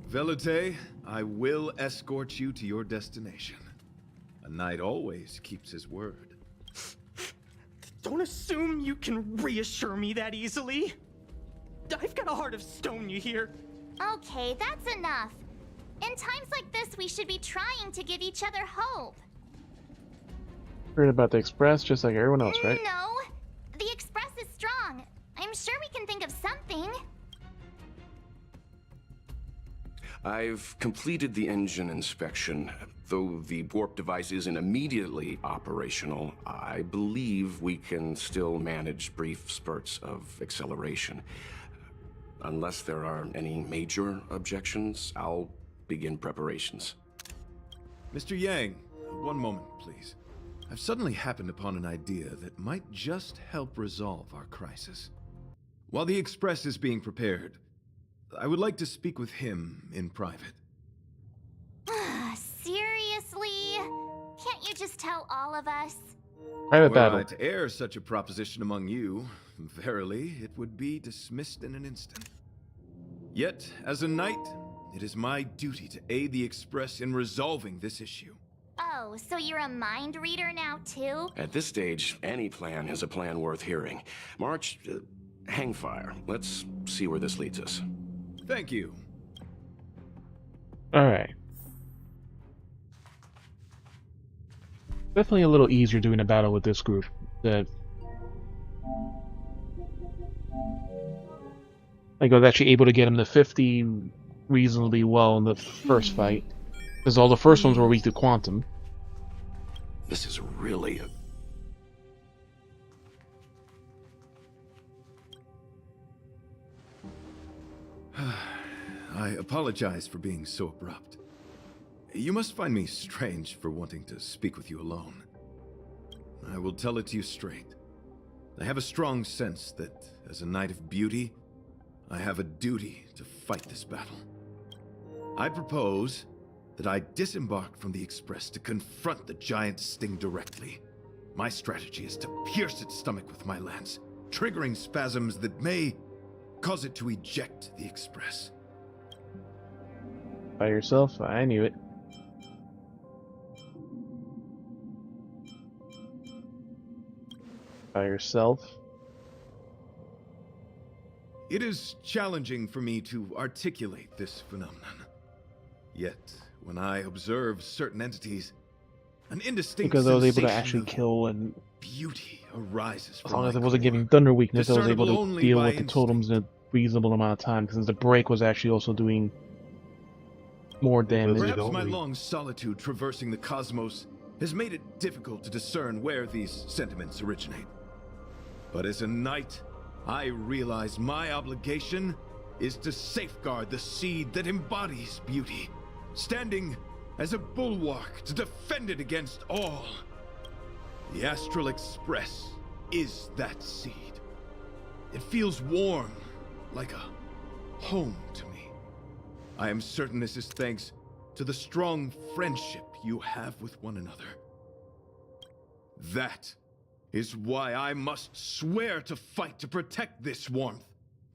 Speaker 22: Velite, I will escort you to your destination. A knight always keeps his word.
Speaker 11: Don't assume you can reassure me that easily. I've got a heart of stone, you hear?
Speaker 3: Okay, that's enough. In times like this, we should be trying to give each other hope.
Speaker 1: Heard about the Express just like everyone else, right?
Speaker 3: No, the Express is strong. I'm sure we can think of something.
Speaker 10: I've completed the engine inspection. Though the warp device isn't immediately operational, I believe we can still manage brief spurts of acceleration. Unless there are any major objections, I'll begin preparations.
Speaker 22: Mr. Yang, one moment, please. I've suddenly happened upon an idea that might just help resolve our crisis. While the Express is being prepared, I would like to speak with him in private.
Speaker 3: Seriously? Can't you just tell all of us?
Speaker 1: Private
Speaker 22: Were
Speaker 1: battle.
Speaker 22: I to air such a proposition among you, verily, it would be dismissed in an instant. Yet, as a knight, it is my duty to aid the Express in resolving this issue.
Speaker 3: Oh, so you're a mind reader now, too?
Speaker 10: At this stage, any plan is a plan worth hearing. March, hang fire. Let's see where this leads us.
Speaker 22: Thank you.
Speaker 1: Alright. Definitely a little easier doing a battle with this group. That I was actually able to get him to 50 reasonably well in the first fight. Because all the first ones were weak to quantum.
Speaker 10: This is really a...
Speaker 22: I apologize for being so abrupt. You must find me strange for wanting to speak with you alone. I will tell it to you straight. I have a strong sense that, as a knight of beauty, I have a duty to fight this battle. I propose that I disembark from the Express to confront the giant sting directly. My strategy is to pierce its stomach with my lance, triggering spasms that may cause it to eject the Express.
Speaker 1: By yourself? I knew it. By yourself?
Speaker 22: It is challenging for me to articulate this phenomenon. Yet, when I observe certain entities, an indistinct
Speaker 1: Because I was able to
Speaker 22: sensation
Speaker 1: actually
Speaker 22: of
Speaker 1: kill, and
Speaker 22: beauty arises
Speaker 1: as
Speaker 22: from
Speaker 1: long as
Speaker 22: my
Speaker 1: I wasn't
Speaker 22: core,
Speaker 1: giving Thunder weakness, I was able
Speaker 22: discernible
Speaker 1: to
Speaker 22: only
Speaker 1: deal
Speaker 22: by
Speaker 1: with the totems in a reasonable amount of time. Since the break was actually also doing more damage.
Speaker 22: Perhaps my long solitude traversing the cosmos has made it difficult to discern where these sentiments originate. But as a knight, I realize my obligation is to safeguard the seed that embodies beauty, standing as a bulwark to defend it against all. The Astral Express is that seed. It feels warm, like a home to me. I am certain this is thanks to the strong friendship you have with one another. That is why I must swear to fight to protect this warmth,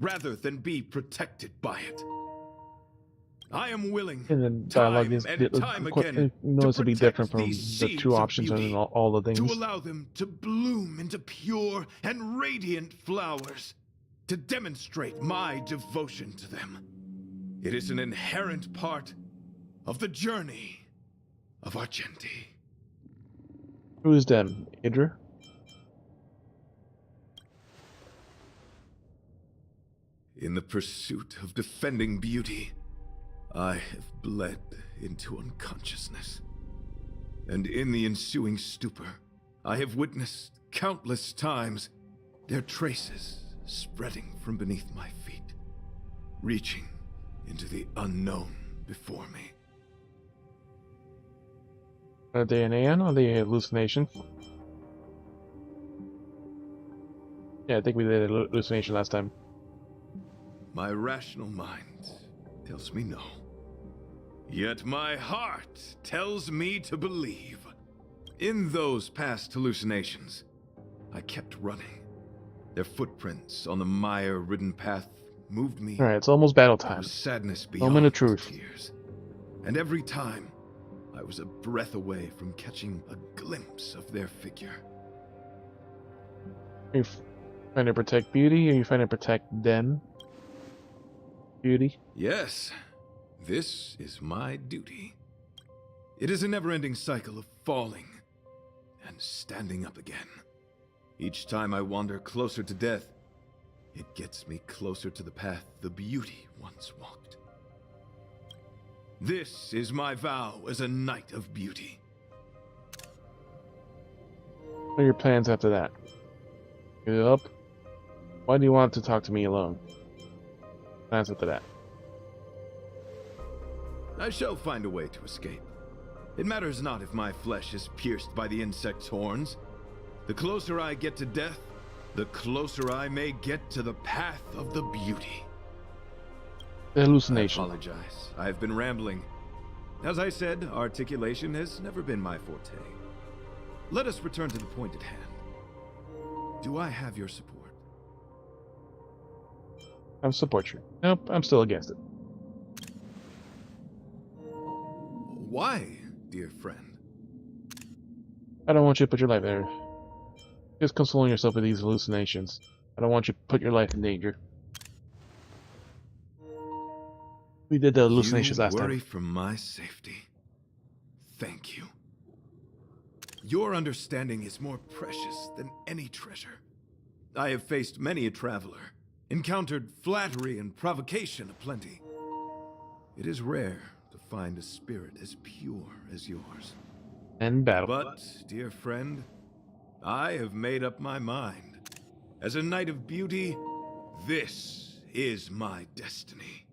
Speaker 22: rather than be protected by it. I am willing,
Speaker 1: And then dialogue is
Speaker 22: time again,
Speaker 1: noticeably different from
Speaker 22: these
Speaker 1: the
Speaker 22: seeds
Speaker 1: two
Speaker 22: of
Speaker 1: options
Speaker 22: beauty,
Speaker 1: and all the things.
Speaker 22: to allow them to bloom into pure and radiant flowers, to demonstrate my devotion to them. It is an inherent part of the journey of Argenti.
Speaker 1: Who is them? Idra?
Speaker 22: In the pursuit of defending beauty, I have bled into unconsciousness. And in the ensuing stupor, I have witnessed countless times their traces spreading from beneath my feet, reaching into the unknown before me.
Speaker 1: Are they an AN or are they a hallucination? Yeah, I think we did a hallucination last time.
Speaker 22: My rational mind tells me no. Yet my heart tells me to believe. In those past hallucinations, I kept running. Their footprints on the mire-ridden path moved me.
Speaker 1: Alright, it's almost battle time.
Speaker 22: Sadness beyond
Speaker 1: Moment of truth.
Speaker 22: tears. And every time, I was a breath away from catching a glimpse of their figure.
Speaker 1: Are you trying to protect beauty, or are you trying to protect them? Beauty?
Speaker 22: Yes, this is my duty. It is a never-ending cycle of falling and standing up again. Each time I wander closer to death, it gets me closer to the path the beauty once walked. This is my vow as a knight of beauty.
Speaker 1: What are your plans after that? Give it up? Why do you want to talk to me alone? Plans after that.
Speaker 22: I shall find a way to escape. It matters not if my flesh is pierced by the insect's horns. The closer I get to death, the closer I may get to the path of the beauty.
Speaker 1: The hallucination.
Speaker 22: I apologize. I've been rambling. As I said, articulation has never been my forte. Let us return to the point at hand. Do I have your support?
Speaker 1: I support you. Nope, I'm still against it.
Speaker 22: Why, dear friend?
Speaker 1: I don't want you to put your life there. Just consoling yourself with these hallucinations. I don't want you to put your life in danger. We did the hallucinations last time.
Speaker 22: You worry for my safety. Thank you. Your understanding is more precious than any treasure. I have faced many a traveler, encountered flattery and provocation aplenty. It is rare to find a spirit as pure as yours.
Speaker 1: And battle.
Speaker 22: But, dear friend, I have made up my mind. As a knight of beauty, this is my destiny.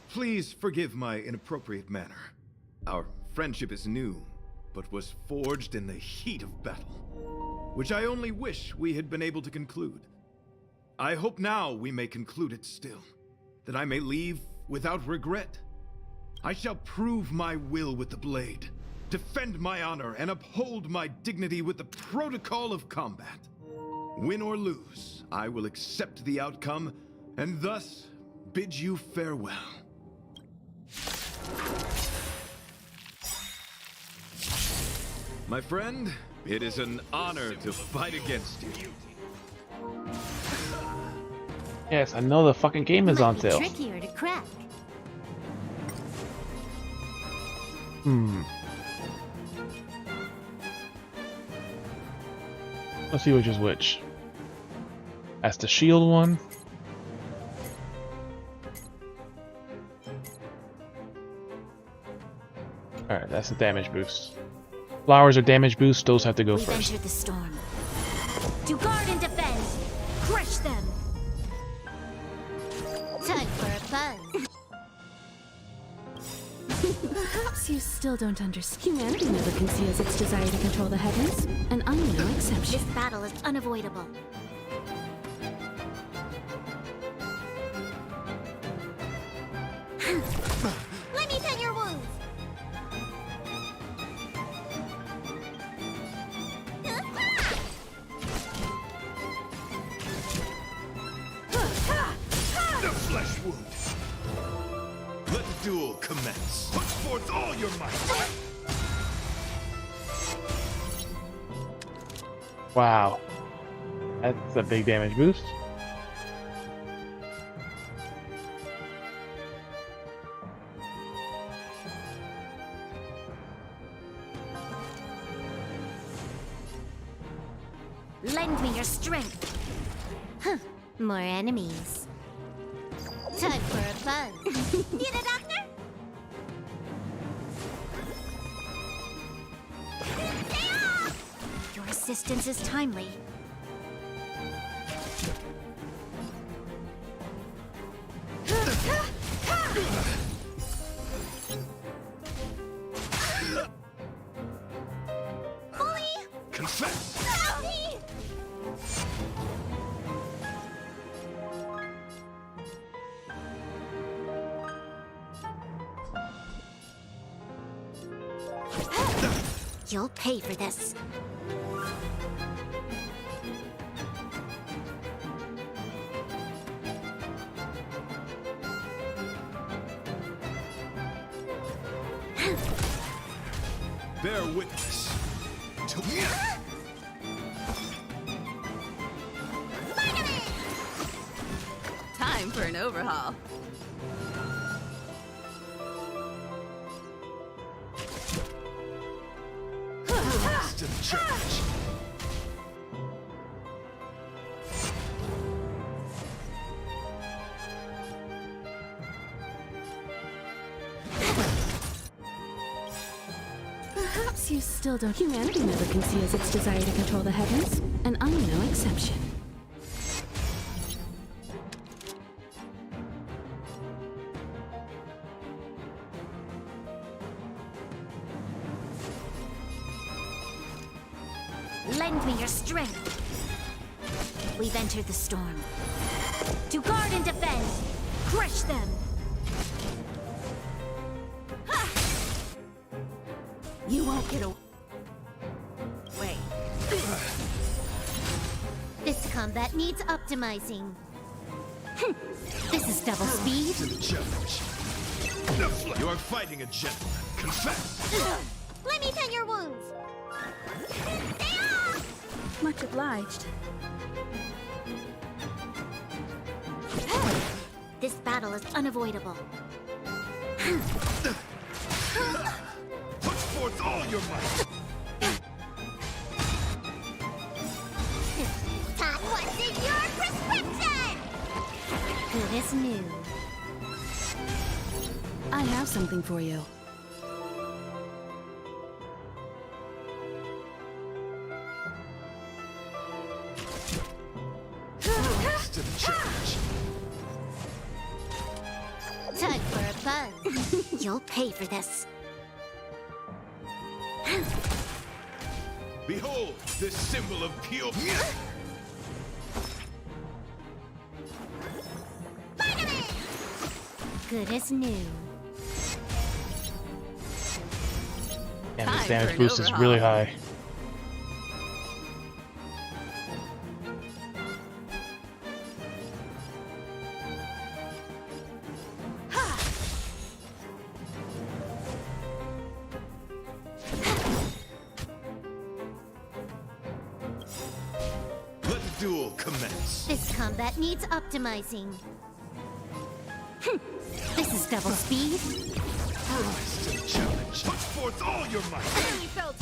Speaker 22: Please forgive my inappropriate manner. Our friendship is new, but was forged in the heat of battle, which I only wish we had been able to conclude. I hope now we may conclude it still, that I may leave without regret. I shall prove my will with the blade, defend my honor, and uphold my dignity with the protocol of combat. Win or lose, I will accept the outcome, and thus bid you farewell. My friend, it is an honor to fight against you.
Speaker 1: Yes, I know the fucking game is on sale.
Speaker 3: Trickier to crack.
Speaker 1: Let's see which is which. That's the shield one. Alright, that's the damage boost. Flowers are damage boost, those have to go
Speaker 3: We've
Speaker 1: first.
Speaker 3: entered the storm. To guard and defend! Crush them! Time for a fun.
Speaker 23: Perhaps you still don't understand. Humanity never conceals its desire to control the heavens, and I'm no exception.
Speaker 3: This battle is unavoidable. Let me tend your wounds.
Speaker 22: The flesh wound. Let the duel commence. Put forth all your might.
Speaker 1: Wow. That's a big damage boost.
Speaker 3: Lend me your strength. Huh. More enemies. Time for a buzz. Need a doctor?
Speaker 2: Your assistance is timely.
Speaker 22: Confess!
Speaker 2: You'll pay for this.
Speaker 22: Bear witness to
Speaker 8: Time for an overhaul.
Speaker 22: rise to the challenge.
Speaker 23: Perhaps you still don't. Humanity never conceals its desire to control the heavens, and I'm no exception.
Speaker 2: Lend me your strength. We've entered the storm. To guard and defend. Crush them.
Speaker 23: You won't get away.
Speaker 2: Wait.
Speaker 3: This combat needs optimizing. This is double speed.
Speaker 22: To the challenge. You are fighting a gentleman. Confess!
Speaker 3: Let me tend your wounds.
Speaker 23: Much obliged.
Speaker 2: This battle is unavoidable.
Speaker 22: Put forth all your might!
Speaker 3: Todd, what's in your prescription?
Speaker 2: Good as new.
Speaker 23: I have something for you.
Speaker 22: Rise to the challenge.
Speaker 3: Time for a buzz.
Speaker 2: You'll pay for this.
Speaker 22: Behold, this symbol of pure.
Speaker 2: Good as new.
Speaker 1: Yeah, this damage boost is really high.
Speaker 22: Let the duel commence.
Speaker 3: This combat needs optimizing. This is double speed.
Speaker 22: Rise to the challenge. Put forth all your might.
Speaker 3: Enemy felt.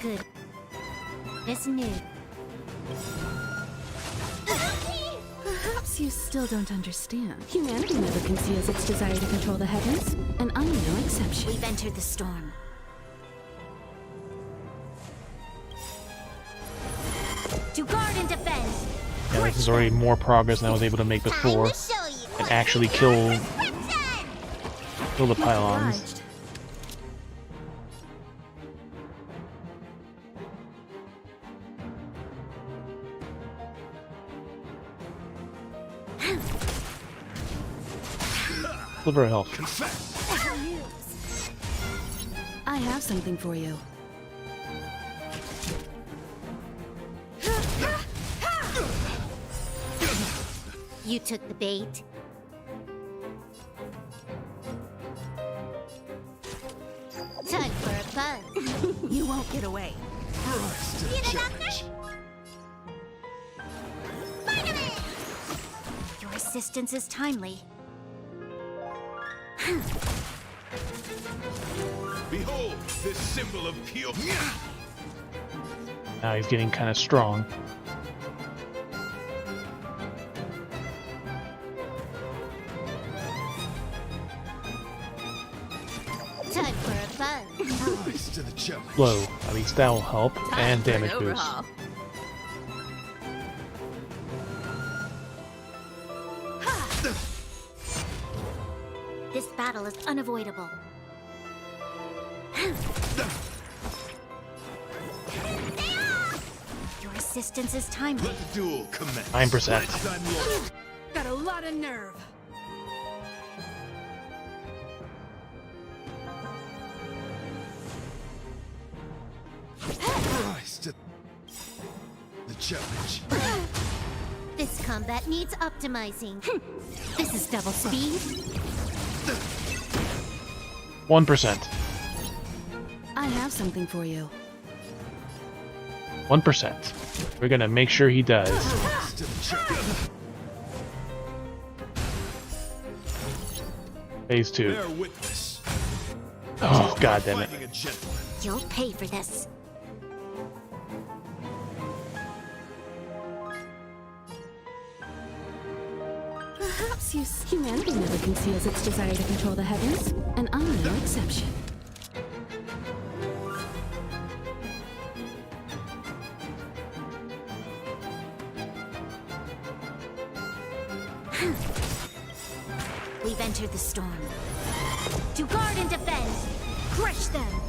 Speaker 2: Good as new.
Speaker 23: Perhaps you still don't understand. Humanity never conceals its desire to control the heavens, and I'm no exception.
Speaker 2: We've entered the storm. To guard and defend.
Speaker 1: Yeah, this is already more progress than I was able to make before. And actually kill the pylons. Sliver of health.
Speaker 23: I have something for you.
Speaker 3: You took the bait. Time for a buzz.
Speaker 8: You won't get away.
Speaker 3: See the doctor? Vitamin! Your assistance is timely.
Speaker 22: Behold, this symbol of pure.
Speaker 1: Now he's getting kind of strong.
Speaker 3: Time for a buzz.
Speaker 22: Rise to the challenge.
Speaker 1: Slow. At least that will help. And
Speaker 8: For an
Speaker 1: damage boost.
Speaker 8: overhaul.
Speaker 3: This battle is unavoidable. Your assistance is timely.
Speaker 22: Let the duel commence.
Speaker 1: 9%.
Speaker 8: Got a lot of nerve.
Speaker 22: Rise to the challenge.
Speaker 3: This combat needs optimizing. This is double speed.
Speaker 1: 1%.
Speaker 23: I have something for you.
Speaker 1: 1%. We're gonna make sure he does.
Speaker 22: Rise to the challenge.
Speaker 1: Phase 2.
Speaker 22: Bear witness.
Speaker 1: Oh, god damn it.
Speaker 22: Fighting a gentleman.
Speaker 3: You'll pay for this.
Speaker 23: Perhaps humanity never conceals its desire to control the heavens, and I'm no exception.
Speaker 3: We've entered the storm. To guard and defend! Crush them!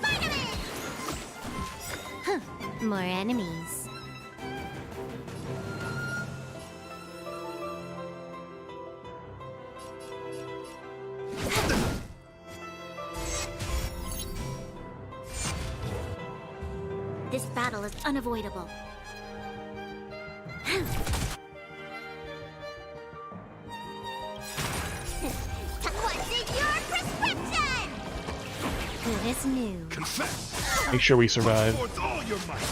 Speaker 3: Vitamin! Huh. More enemies. This battle is unavoidable. What's in your prescription? Good as new.
Speaker 22: Confess.
Speaker 1: Make sure we survive.
Speaker 22: Forth all your might.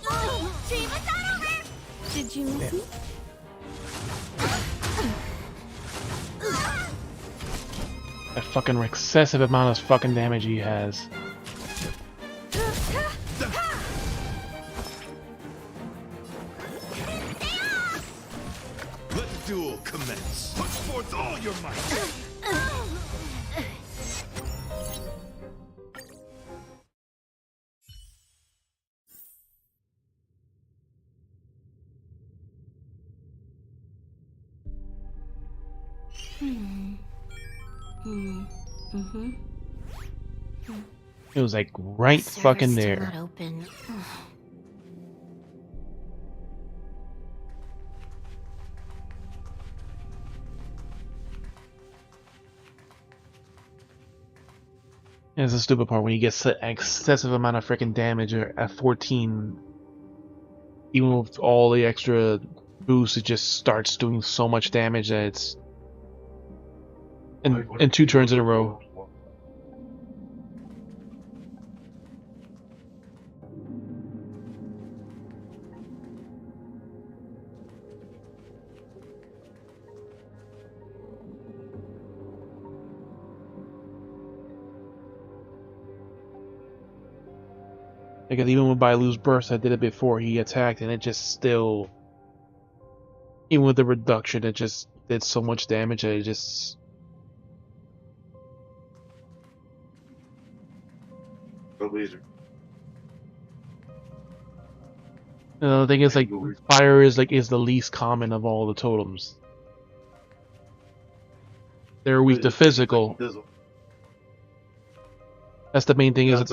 Speaker 3: Oh, dream was not over!
Speaker 23: Did you miss me?
Speaker 1: That fucking excessive amount of fucking damage he has.
Speaker 22: Let the duel commence. Put forth all your might.
Speaker 1: It was like right fucking
Speaker 3: Server's still
Speaker 1: there.
Speaker 3: not open.
Speaker 1: It's the stupid part when you get an excessive amount of freaking damage or at 14, even with all the extra boosts, it just starts doing so much damage that it's in 2 turns in a row. Because even with Bailu's burst, I did it before he attacked, and it just still, even with the reduction, it just did so much damage that it just. The thing is, like, fire is the least common of all the totems. They're weak to physical. That's the main thing. Is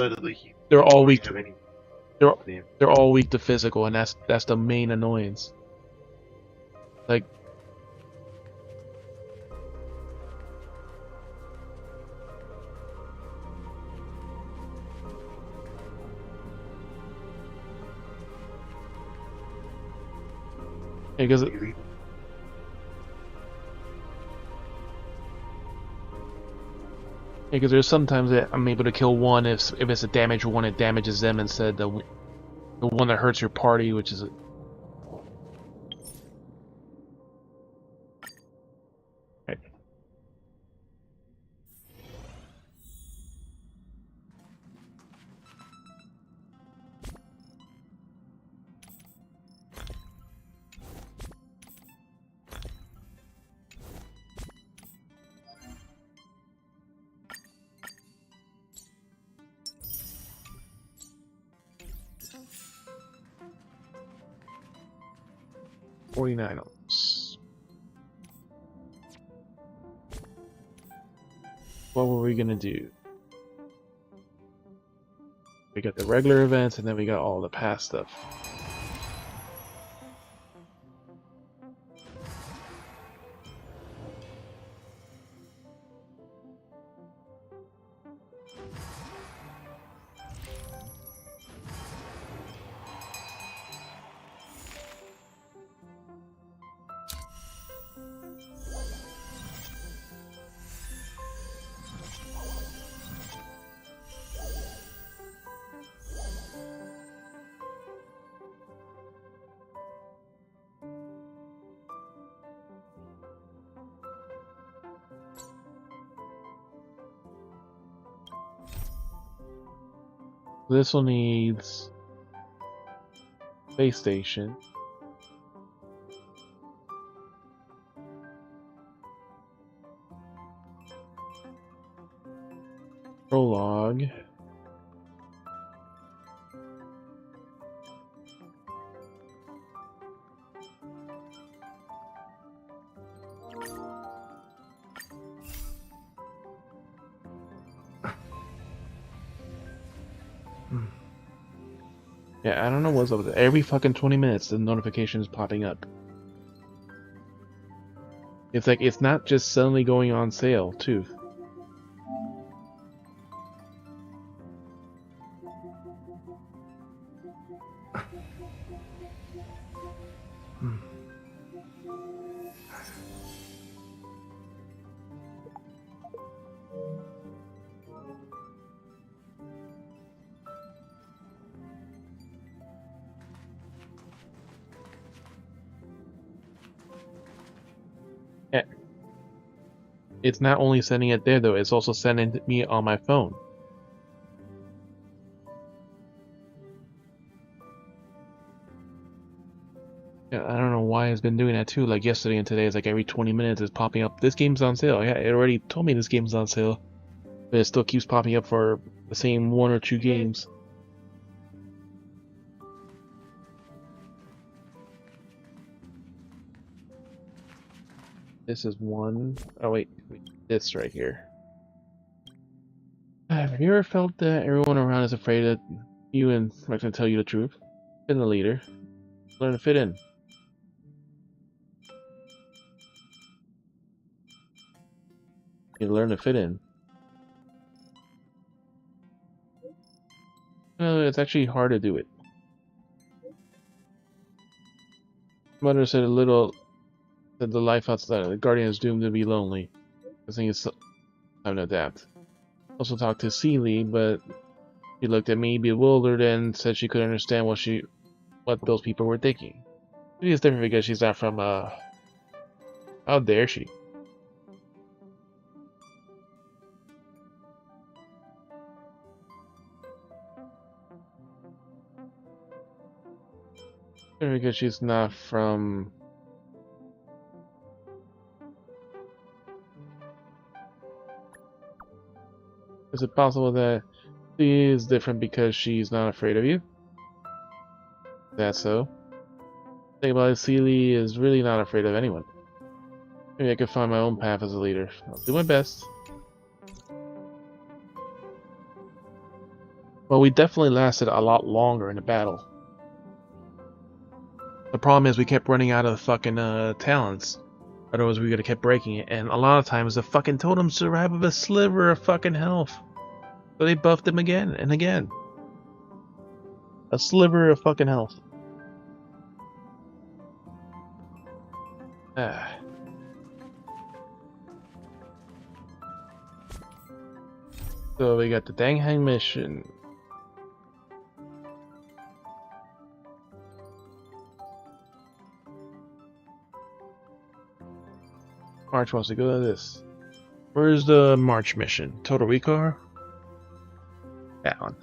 Speaker 1: they're all weak. They're all weak to physical, and that's the main annoyance. Like. Because Because there's sometimes that I'm able to kill one if it's a damage one, it damages them instead the one that hurts your party, which is. Right. 49 items. What were we gonna do? We got the regular events and then we got all the past stuff. This one needs space station. Prologue. Yeah, I don't know what's up with it. Every fucking 20 minutes the notification is popping up. It's like it's not just suddenly going on sale too. Yeah. It's not only sending it there though, it's also sending it me on my phone. Yeah, I don't know why it's been doing that too. Like yesterday and today, it's like every 20 minutes it's popping up. This game's on sale. Yeah, it already told me this game's on sale, but it still keeps popping up for the same one or two games. This is one. Oh wait, this right here. Have you ever felt that everyone around is afraid that you and I'm gonna tell you the truth? Been the leader. Learn to fit in. You learn to fit in. No, it's actually hard to do it. Mother said a little that the life outside the Guardian is doomed to be lonely. I think it's time to adapt. Also talked to Seeley, but she looked at me bewildered and said she couldn't understand what those people were thinking. Maybe it's different because she's not from how dare she? Maybe because she's not from. Is it possible that she is different because she's not afraid of you? That's so. Think about it, Seeley is really not afraid of anyone. Maybe I could find my own path as a leader. I'll do my best. Well, we definitely lasted a lot longer in the battle. The problem is we kept running out of fucking talents. Otherwise we would have kept breaking it. And a lot of times the fucking totems survive with a sliver of fucking health. So they buffed them again and again. A sliver of fucking health. So we got the Dang Hang mission. March wants to go to this. Where's the March mission? Total Recall? That one.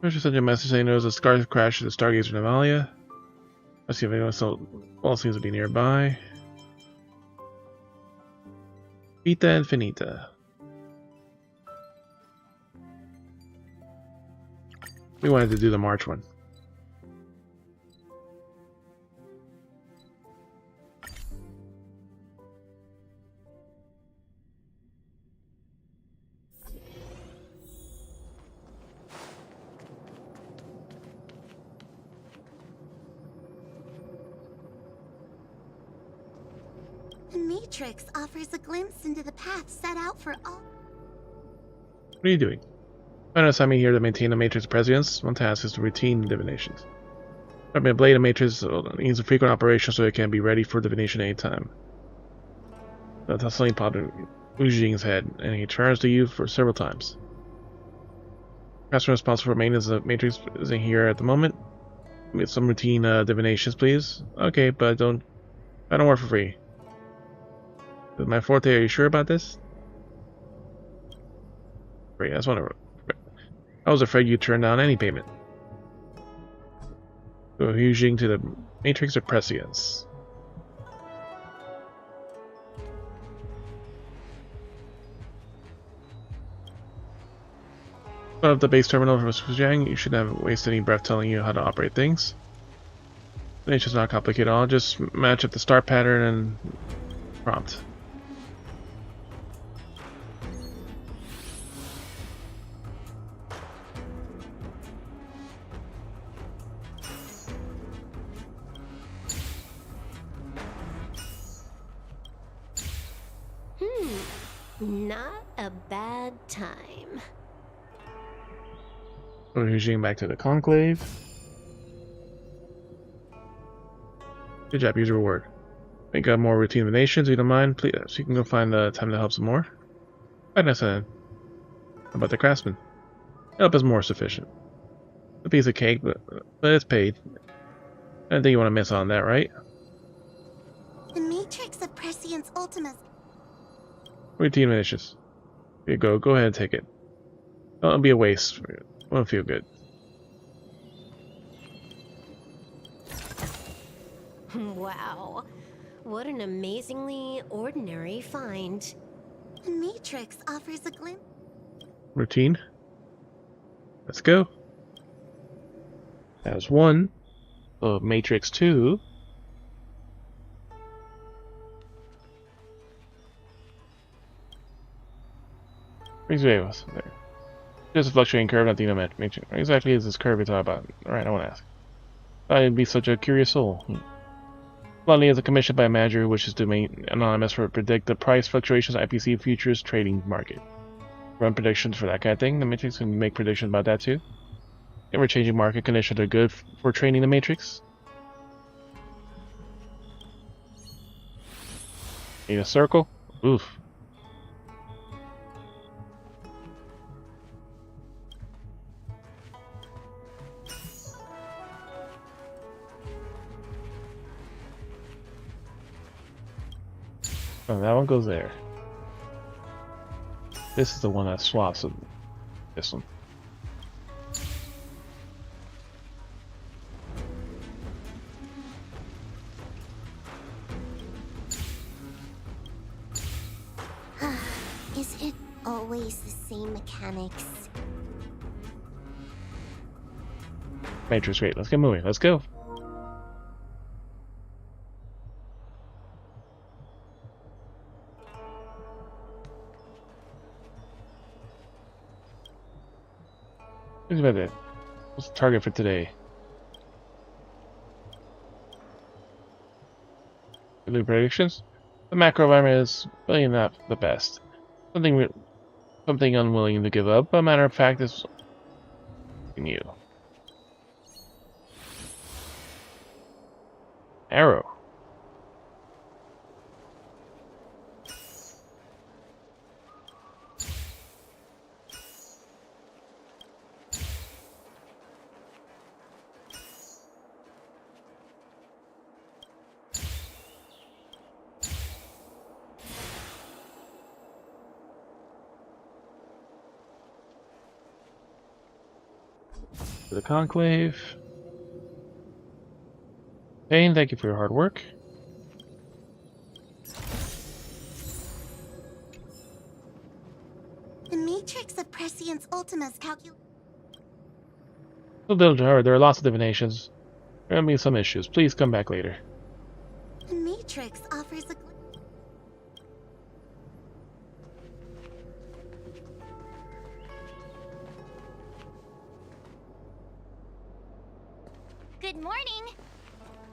Speaker 1: First, send you a message saying there was a scar crash at the Stargazer in Avalia. Let's see if anyone else all seems to be nearby. Vita Infinita. We wanted to do the March one.
Speaker 9: The Matrix offers a glimpse into the path set out for all.
Speaker 1: What are you doing? Find an assignment here to maintain the Matrix presence. One task is to routine divinations. I've been blade the Matrix needs a frequent operation so it can be ready for divination anytime. That's something popped in Wu Jing's head, and he turns to you for several times. Person responsible for maintenance of the Matrix isn't here at the moment. With some routine divinations, please. Okay, but I don't work for free. With my forte, are you sure about this? Great, I was afraid you'd turn down any payment. Go Wu Jing to the Matrix of Prescience. Of the base terminal from Suzhang, you shouldn't have wasted any breath telling you how to operate things. Nature's not complicated at all, just match up the start pattern and prompt.
Speaker 3: Not a bad time.
Speaker 1: Wu Jing back to the Conclave. Good job, use your reward. Think of more routine donations, if you don't mind, please, so you can go find the time to help some more. Quite nice then. How about the Craftsman? Help is more sufficient. A piece of cake, but it's paid. I don't think you want to miss on that, right?
Speaker 9: The Matrix of Prescience Ultima's.
Speaker 1: Routine donations. Here you go. Go ahead and take it. It'll be a waste. It won't feel good.
Speaker 3: Wow. What an amazingly ordinary find.
Speaker 9: The Matrix offers a glimpse.
Speaker 1: Routine. Let's go. That was one. Matrix 2. There. Just a fluctuating curve, not the Matrix. What exactly is this curve you're talking about? Alright, I want to ask. I'd be such a curious soul. Blondie is a commission by a manager who wishes to remain anonymous for predict the price fluctuations of IPC futures trading market. Run predictions for that kind of thing. The Matrix can make predictions about that too. Ever-changing market conditions are good for training the Matrix. Need a circle? Oof. Oh, that one goes there. This is the one that swaps with this one.
Speaker 3: Is it always the same mechanics?
Speaker 1: Matrix, great. Let's get moving. Let's go. Think about it. What's the target for today? New predictions? The macro environment is really not the best. Something unwilling to give up. But a matter of fact, is You. Arrow. To the Conclave. Payne, thank you for your hard work.
Speaker 9: The matrix of prescience Ultima's calculation.
Speaker 1: So little to hurry, there are lots of divinations. There will be some issues. Please come back later.
Speaker 9: The matrix offers a.
Speaker 3: Good morning.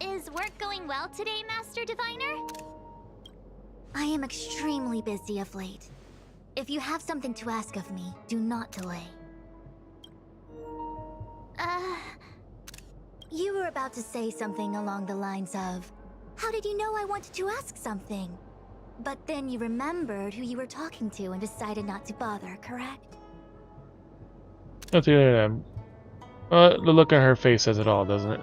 Speaker 3: Is work going well today, Master Diviner?
Speaker 12: I am extremely busy of late. If you have something to ask of me, do not delay. You were about to say something along the lines of, how did you know I wanted to ask something? But then you remembered who you were talking to and decided not to bother, correct?
Speaker 1: That's the the look on her face says it all, doesn't it?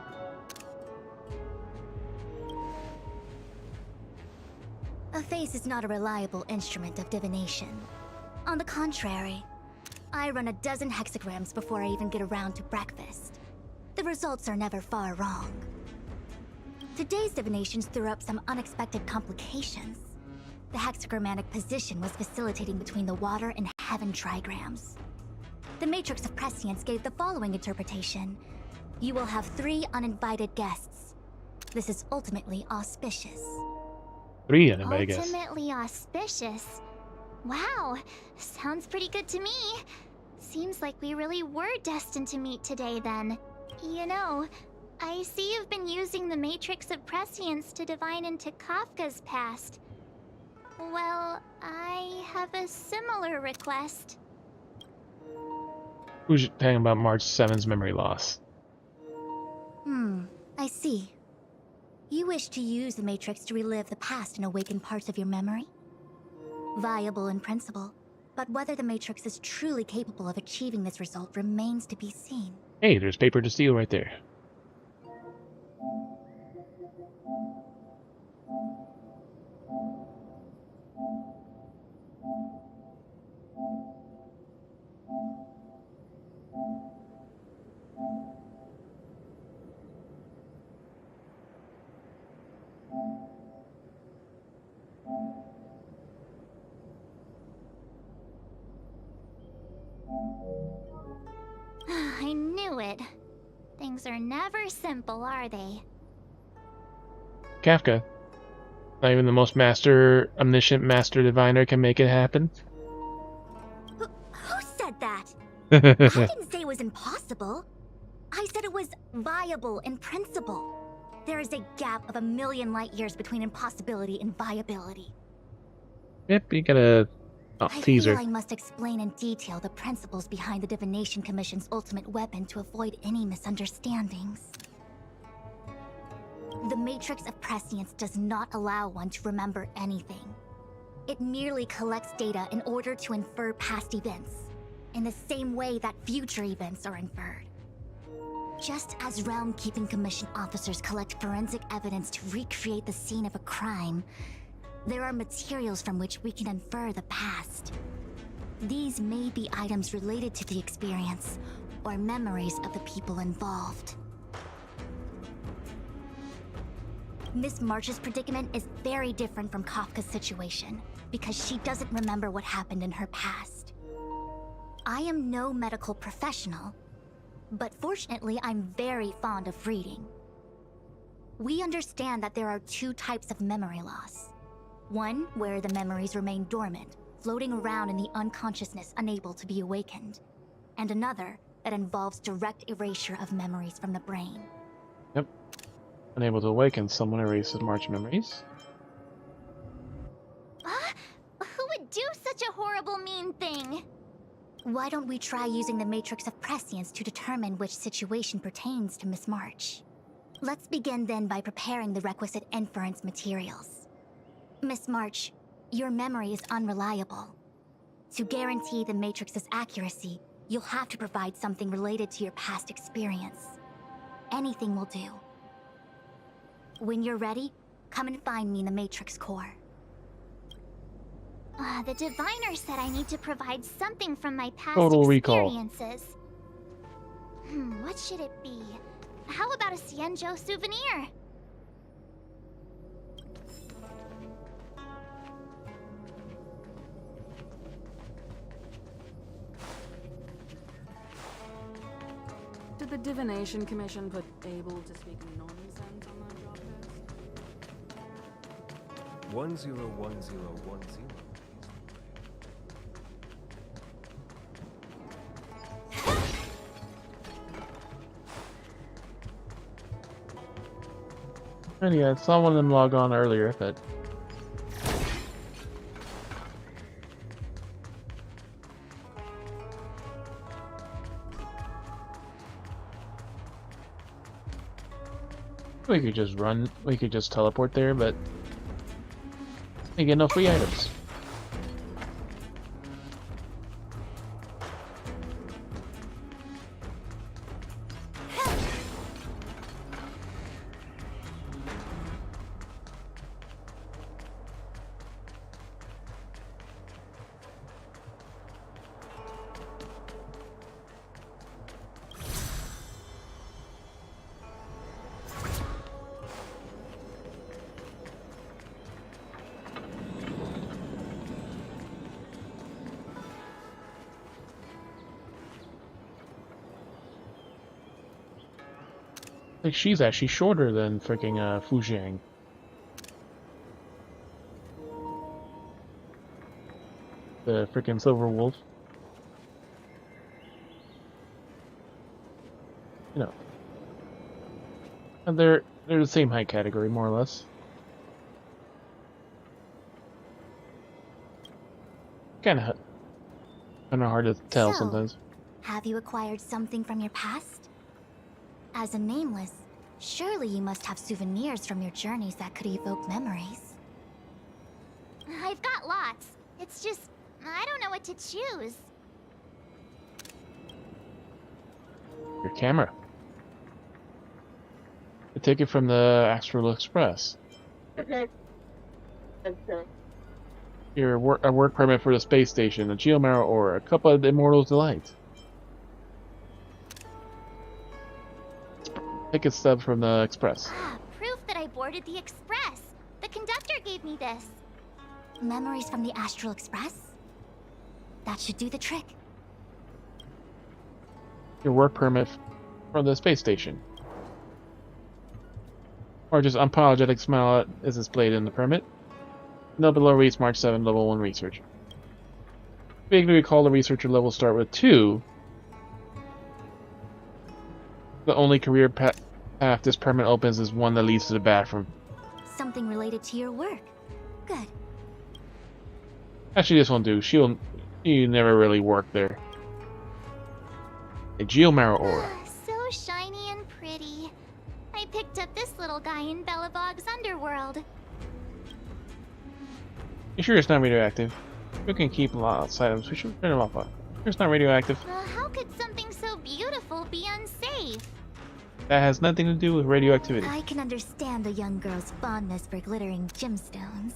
Speaker 12: A face is not a reliable instrument of divination. On the contrary, I run a dozen hexagrams before I even get around to breakfast. The results are never far wrong. Today's divinations threw up some unexpected complications. The hexagrammatic position was facilitating between the water and heaven trigrams. The Matrix of Prescience gave the following interpretation. You will have 3 uninvited guests. This is ultimately auspicious.
Speaker 1: 3 uninvited guests.
Speaker 3: Ultimately auspicious. Wow, sounds pretty good to me. Seems like we really were destined to meet today then. You know, I see you've been using the Matrix of Prescience to divine into Kafka's past. Well, I have a similar request.
Speaker 1: Who's talking about March 7's memory loss?
Speaker 12: I see. You wish to use the Matrix to relive the past and awaken parts of your memory? Viable in principle, but whether the Matrix is truly capable of achieving this result remains to be seen.
Speaker 1: Hey, there's paper to steal right there.
Speaker 3: I knew it. Things are never simple, are they?
Speaker 1: Kafka. Not even the most omniscient master diviner can make it happen.
Speaker 12: Who said that? I didn't say it was impossible. I said it was viable in principle. There is a gap of 1,000,000 light years between impossibility and viability.
Speaker 1: Yep, you gotta
Speaker 12: I
Speaker 1: tease
Speaker 12: feel
Speaker 1: her.
Speaker 12: I must explain in detail the principles behind the Divination Commission's ultimate weapon to avoid any misunderstandings. The Matrix of Prescience does not allow one to remember anything. It merely collects data in order to infer past events, in the same way that future events are inferred. Just as Realm Keeping Commission officers collect forensic evidence to recreate the scene of a crime, there are materials from which we can infer the past. These may be items related to the experience, or memories of the people involved. Miss March's predicament is very different from Kafka's situation, because she doesn't remember what happened in her past. I am no medical professional, but fortunately I'm very fond of reading. We understand that there are 2 types of memory loss. One where the memories remain dormant, floating around in the unconsciousness unable to be awakened. And another that involves direct erasure of memories from the brain.
Speaker 1: Yep. Unable to awaken, someone erases March memories.
Speaker 3: Who would do such a horrible, mean thing?
Speaker 12: Why don't we try using the matrix of prescience to determine which situation pertains to Miss March? Let's begin then by preparing the requisite inference materials. Miss March, your memory is unreliable. To guarantee the matrix's accuracy, you'll have to provide something related to your past experience. Anything will do. When you're ready, come and find me in the matrix core.
Speaker 3: The diviner said I need to provide something from my past
Speaker 1: Total recall.
Speaker 3: experiences. What should it be? How about a Xianzhou souvenir?
Speaker 23: Did the Divination Commission put able to speak nonsense on that job test?
Speaker 14: 101010.
Speaker 1: And yeah, I saw one of them log on earlier, but we could just run, we could just teleport there, but we get no free items. Like, she's actually shorter than freaking Fujiang. The freaking Silver Wolf. You know. And they're the same height category, more or less. Kinda hard to tell
Speaker 12: So,
Speaker 1: sometimes.
Speaker 12: Have you acquired something from your past? As a nameless, surely you must have souvenirs from your journeys that could evoke memories.
Speaker 3: I've got lots. It's just, I don't know what to choose.
Speaker 1: Your camera. A ticket from the Astral Express. A work permit for the space station, a Geomarrow ore, a cup of the Immortal's Delight. Ticket stub from the Express.
Speaker 3: Proof that I boarded the Express. The conductor gave me this.
Speaker 12: Memories from the Astral Express? That should do the trick.
Speaker 1: Your work permit from the space station. Or just unapologetic smile is displayed in the permit. No below reads March 7, level 1 research. Vaguely recall the researcher level start with 2. The only career path this permit opens is one that leads to the bathroom.
Speaker 12: Something related to your work. Good.
Speaker 1: Actually, this won't do. You never really work there. A Geomarrow ore.
Speaker 3: So shiny and pretty. I picked up this little guy in Belobog's underworld.
Speaker 1: You sure it's not radioactive? We can keep lots of items. We should turn them off. It's not radioactive.
Speaker 3: How could something so beautiful be unsafe?
Speaker 1: That has nothing to do with radioactivity.
Speaker 12: I can understand the young girl's fondness for glittering gemstones.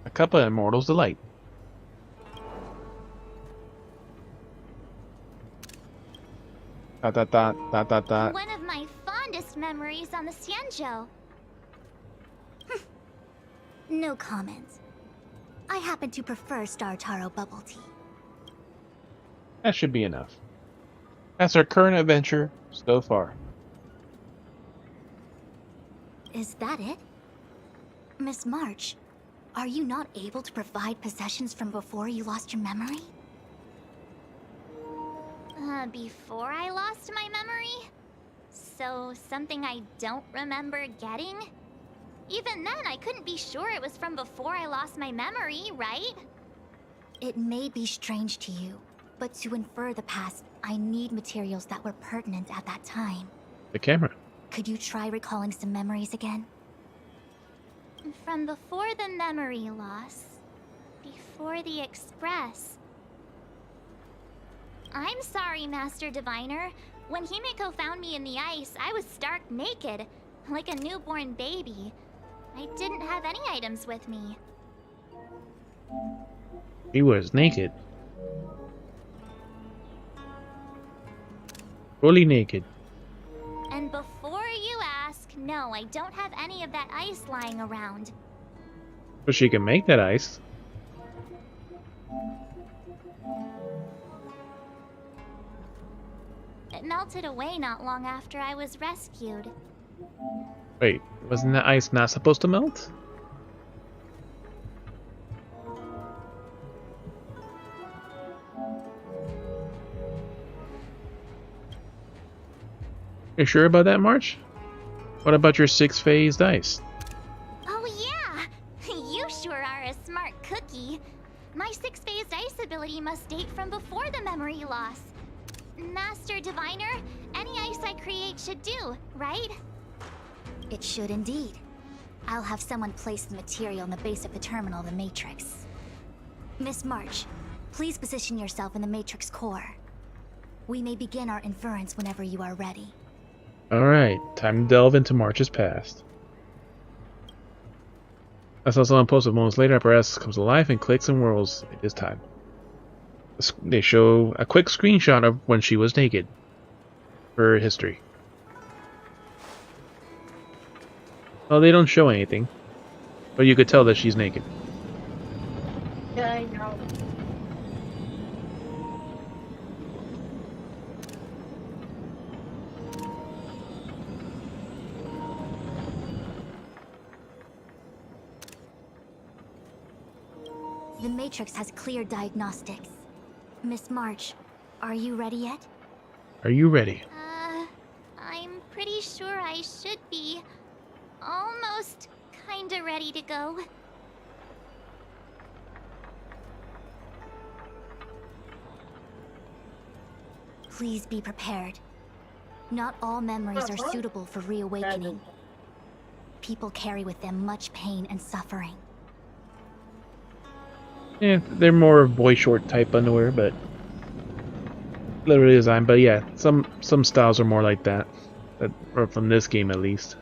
Speaker 1: A cup of Immortal's Delight. Dot dot dot dot dot dot.
Speaker 3: One of my fondest memories on the Xianzhou.
Speaker 12: No comment. I happen to prefer Star Taro bubble tea.
Speaker 1: That should be enough. That's our current adventure so far.
Speaker 12: Is that it? Miss March, are you not able to provide possessions from before you lost your memory?
Speaker 3: Before I lost my memory? So, something I don't remember getting? Even then, I couldn't be sure it was from before I lost my memory, right?
Speaker 12: It may be strange to you, but to infer the past, I need materials that were pertinent at that time.
Speaker 1: The camera.
Speaker 12: Could you try recalling some memories again?
Speaker 3: From before the memory loss. Before the Express. I'm sorry, Master Diviner. When Himiko found me in the ice, I was stark naked, like a newborn baby. I didn't have any items with me.
Speaker 1: He was naked. Fully naked.
Speaker 3: And before you ask, no, I don't have any of that ice lying around.
Speaker 1: But she can make that ice.
Speaker 3: It melted away not long after I was rescued.
Speaker 1: Wait, wasn't that ice not supposed to melt? You sure about that, March? What about your 6-phased ice?
Speaker 3: Oh yeah! You sure are a smart cookie. My 6-phased ice ability must date from before the memory loss. Master Diviner, any ice I create should do, right?
Speaker 12: It should indeed. I'll have someone place the material in the base of the terminal, the Matrix. Miss March, please position yourself in the Matrix core. We may begin our inference whenever you are ready.
Speaker 1: Alright, time to delve into March's past. I saw someone posted moments later, apparatus comes alive and clicks and whirls. It is time. They show a quick screenshot of when she was naked. For history. Well, they don't show anything. But you could tell that she's naked.
Speaker 13: Yeah, I know.
Speaker 12: The Matrix has clear diagnostics. Miss March, are you ready yet?
Speaker 1: Are you ready?
Speaker 3: I'm pretty sure I should be. Almost kinda ready to go.
Speaker 12: Please be prepared. Not all memories are suitable for reawakening. People carry with them much pain and suffering.
Speaker 1: Yeah, they're more of boy short type underwear, but literally design. But yeah, some styles are more like that, or from this game at least.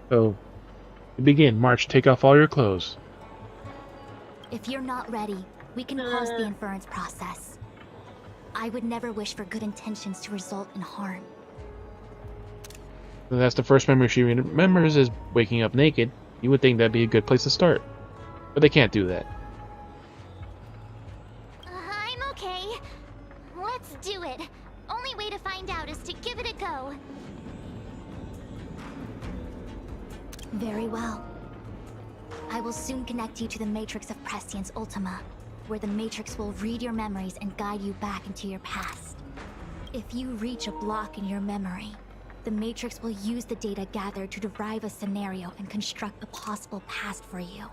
Speaker 1: So, to begin, March, take off all your clothes.
Speaker 12: If you're not ready, we can pause the inference process. I would never wish for good intentions to result in harm.
Speaker 1: And that's the first memory she remembers is waking up naked. You would think that'd be a good place to start. But they can't do that.
Speaker 3: I'm okay. Let's do it. Only way to find out is to give it a go.
Speaker 12: Very well. I will soon connect you to the Matrix of Prescience Ultima, where the Matrix will read your memories and guide you back into your past. If you reach a block in your memory, the Matrix will use the data gathered to derive a scenario and construct a possible past for you.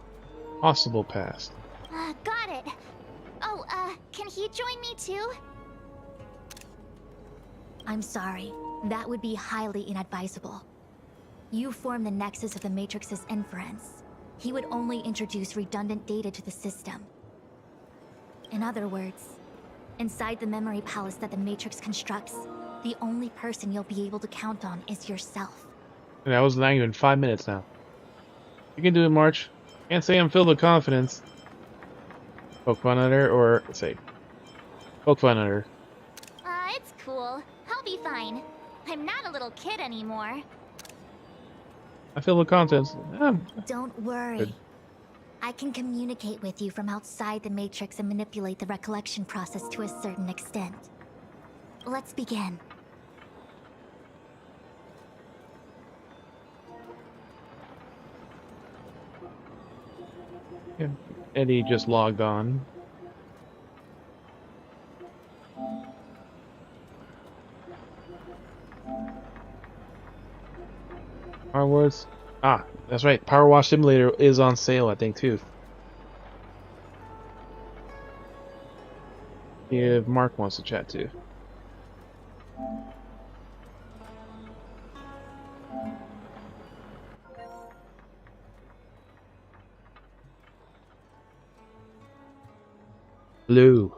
Speaker 1: Possible past.
Speaker 3: Got it. Oh, can he join me too?
Speaker 12: I'm sorry. That would be highly inadvisable. You form the nexus of the Matrix's inference. He would only introduce redundant data to the system. In other words, inside the memory palace that the Matrix constructs, the only person you'll be able to count on is yourself.
Speaker 1: And that was not even 5 minutes now. You can do it, March. Can't say I'm filled with confidence. Poke fun at her, or say, poke fun at her.
Speaker 3: It's cool. I'll be fine. I'm not a little kid anymore.
Speaker 1: I feel with confidence.
Speaker 12: Don't worry.
Speaker 1: Good.
Speaker 12: I can communicate with you from outside the Matrix and manipulate the recollection process to a certain extent. Let's begin.
Speaker 1: Yeah. Eddie just logged on. Power Wars. Ah, that's right. Power Wash Simulator is on sale, I think, too. If Mark wants to chat too. Blue.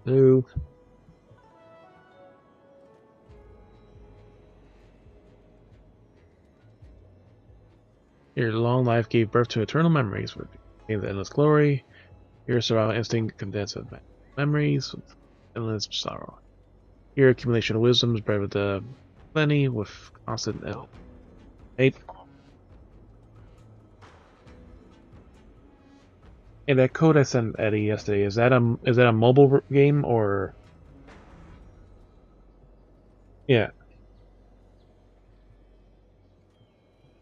Speaker 1: Blue. Your long life gave birth to eternal memories with the endless glory. Your survival instinct condensed with memories with endless sorrow. Your accumulation of wisdom is bred with the plenty with constant ape. Hey, that code I sent Eddie yesterday, is that a mobile game or? Yeah.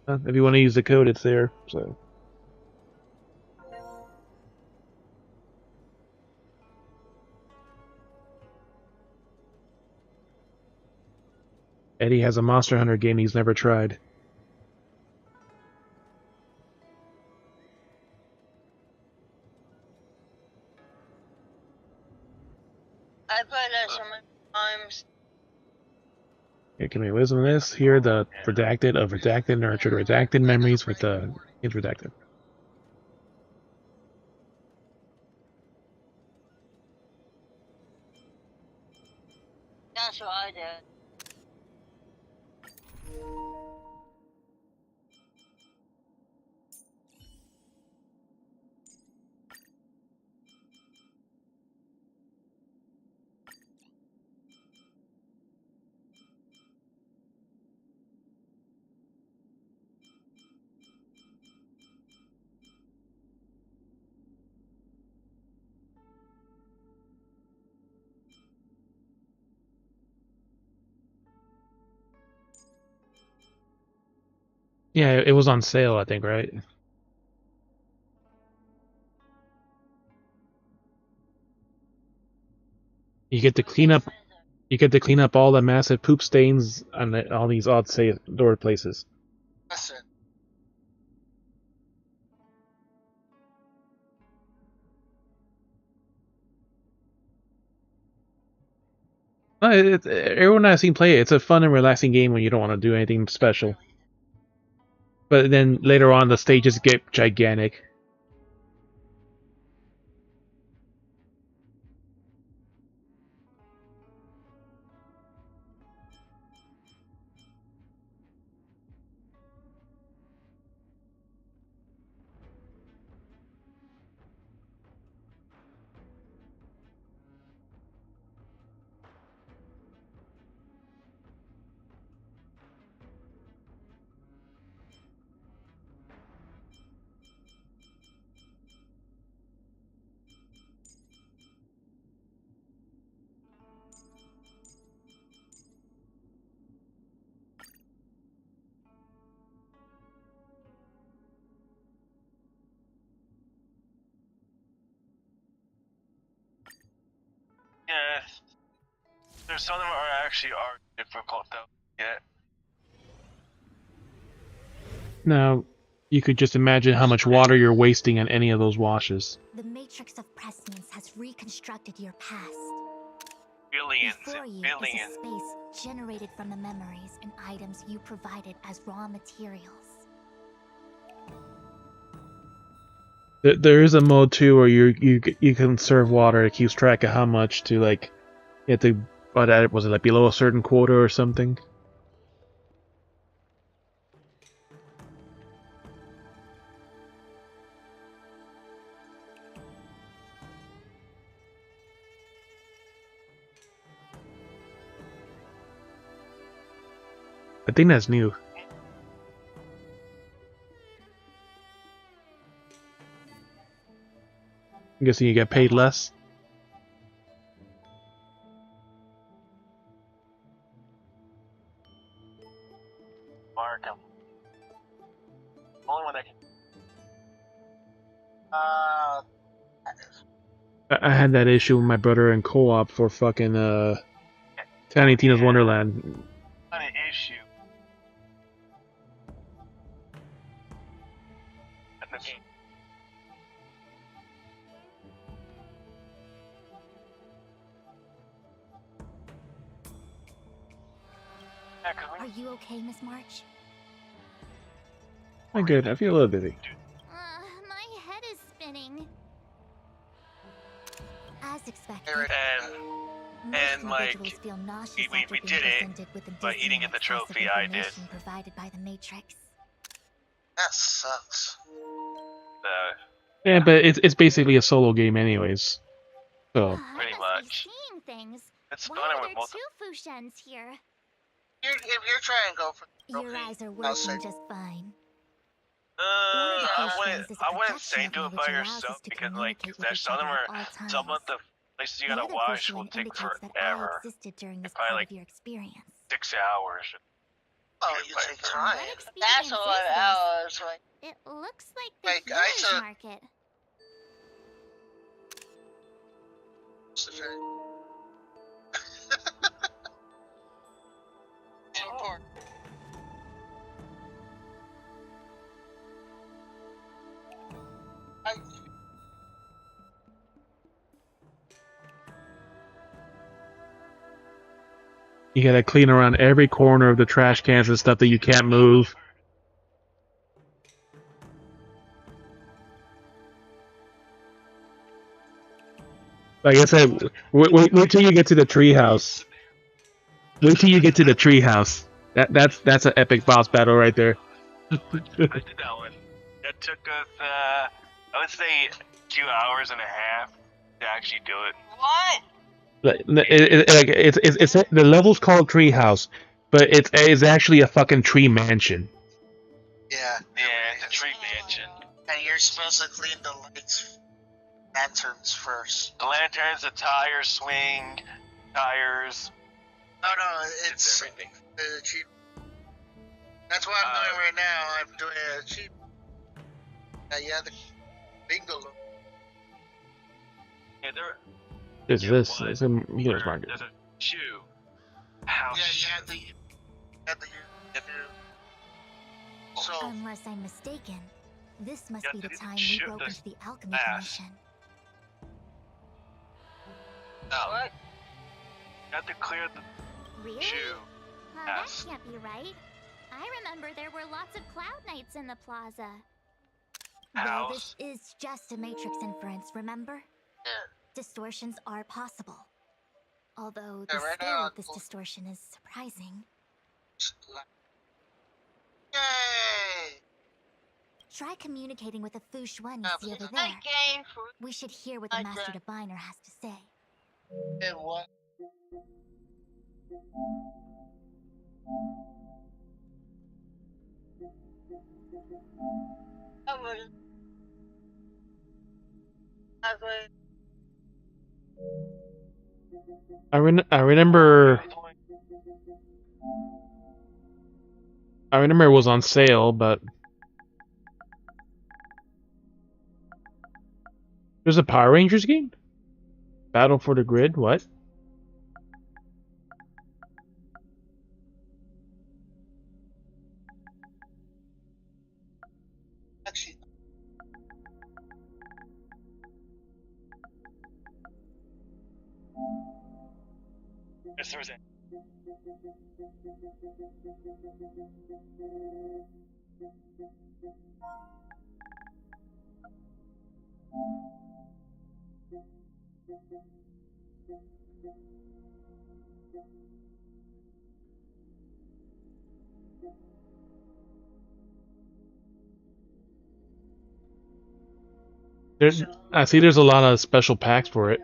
Speaker 1: If you want to use the code, it's there. So. Eddie has a Monster Hunter game he's never tried.
Speaker 13: I played that so many times.
Speaker 1: Here, can we wisdom this? Here, the redacted, nurtured, redacted memories with the kids redacted.
Speaker 13: That's what I did.
Speaker 1: Yeah, it was on sale, I think, right? You get to clean up. You get to clean up all the massive poop stains on all these odd door places.
Speaker 13: Listen.
Speaker 1: Everyone I've seen play it, it's a fun and relaxing game when you don't want to do anything special. But then later on, the stages get gigantic.
Speaker 4: Yeah, there's some of them are actually difficult though. Yeah.
Speaker 1: Now, you could just imagine how much water you're wasting on any of those washes.
Speaker 12: The matrix of prescience has reconstructed your past.
Speaker 4: Billions
Speaker 12: Before
Speaker 4: and
Speaker 12: you
Speaker 4: billions.
Speaker 12: is a space generated from the memories and items you provided as raw materials.
Speaker 1: There is a mode too where you can serve water. It keeps track of how much to you have to. But was it like below a certain quota or something? I think that's new. I'm guessing you get paid less.
Speaker 4: Mark him. Only one that can.
Speaker 1: I had that issue with my brother in co-op for fucking Tiny Tina's Wonderland.
Speaker 4: Not an issue. And the game.
Speaker 12: Are you okay, Miss March?
Speaker 1: I'm good. I feel a little dizzy.
Speaker 3: My head is spinning.
Speaker 12: As expected.
Speaker 4: And like,
Speaker 12: feel nauseous
Speaker 4: we did it, but he didn't get the trophy, I did.
Speaker 12: Provided by the Matrix.
Speaker 16: That sucks.
Speaker 1: Yeah, but it's basically a solo game anyways. So
Speaker 4: Pretty much.
Speaker 3: Seeing things.
Speaker 4: It's
Speaker 3: Why
Speaker 4: funner
Speaker 3: are
Speaker 4: with
Speaker 3: there
Speaker 4: both.
Speaker 3: two Fushens here?
Speaker 16: If you're trying to go for the trophy,
Speaker 12: Your eyes are
Speaker 16: I'll say
Speaker 12: working just fine.
Speaker 4: I wouldn't say do it by yourself because like there's some of the places you gotta watch will take forever. Probably like
Speaker 12: your experience.
Speaker 4: 6 hours.
Speaker 16: Oh, you take time.
Speaker 13: That's a lot of hours. Like,
Speaker 3: It looks like the
Speaker 16: I
Speaker 3: village
Speaker 16: took-
Speaker 3: market.
Speaker 1: you gotta clean around every corner of the trash cans and stuff that you can't move. Like I said, wait till you get to the treehouse. Wait till you get to the treehouse. That's an epic boss battle right there.
Speaker 4: I did that one. That took us, I would say 2 hours and a half to actually do it.
Speaker 13: what?
Speaker 1: It's the level's called Treehouse, but it's actually a fucking tree mansion.
Speaker 16: Yeah.
Speaker 4: Yeah, it's a tree mansion.
Speaker 16: And you're supposed to clean the lights, lanterns first.
Speaker 4: The lanterns, the tires swing, tires.
Speaker 16: No, it's
Speaker 4: everything.
Speaker 16: the cheap. That's what I'm doing right now. I'm doing a cheap. Yeah, the bingo.
Speaker 4: Yeah, there.
Speaker 1: It's this. It's a healer's market.
Speaker 4: There's a shoe. House.
Speaker 16: Yeah, you had the So,
Speaker 12: Unless I'm mistaken, this must
Speaker 4: Yeah,
Speaker 12: be the
Speaker 4: the
Speaker 12: time we
Speaker 4: shoe-
Speaker 12: broke
Speaker 4: the
Speaker 12: into the alchemy
Speaker 4: ass.
Speaker 12: commission.
Speaker 13: What?
Speaker 4: You have to clear the
Speaker 3: Really?
Speaker 4: shoe.
Speaker 3: That
Speaker 4: Yes.
Speaker 3: can't be right. I remember there were lots of cloud knights in the plaza.
Speaker 12: Well,
Speaker 4: House.
Speaker 12: this is just a matrix inference, remember? Distortions are possible. Although the
Speaker 16: Yeah, right
Speaker 12: scale
Speaker 16: now,
Speaker 12: of this distortion is surprising.
Speaker 16: yay!
Speaker 12: Try communicating with the Fu Xuan you see over
Speaker 13: I
Speaker 12: there.
Speaker 13: came for
Speaker 12: We should hear what the
Speaker 13: I
Speaker 12: Master
Speaker 13: drank.
Speaker 12: Diviner has to say.
Speaker 16: And what?
Speaker 13: I was. I was.
Speaker 1: I remember it was on sale, but there's a Power Rangers game? Battle for the Grid? What?
Speaker 16: Actually,
Speaker 4: Yes, Thursday.
Speaker 1: I see there's a lot of special packs for it.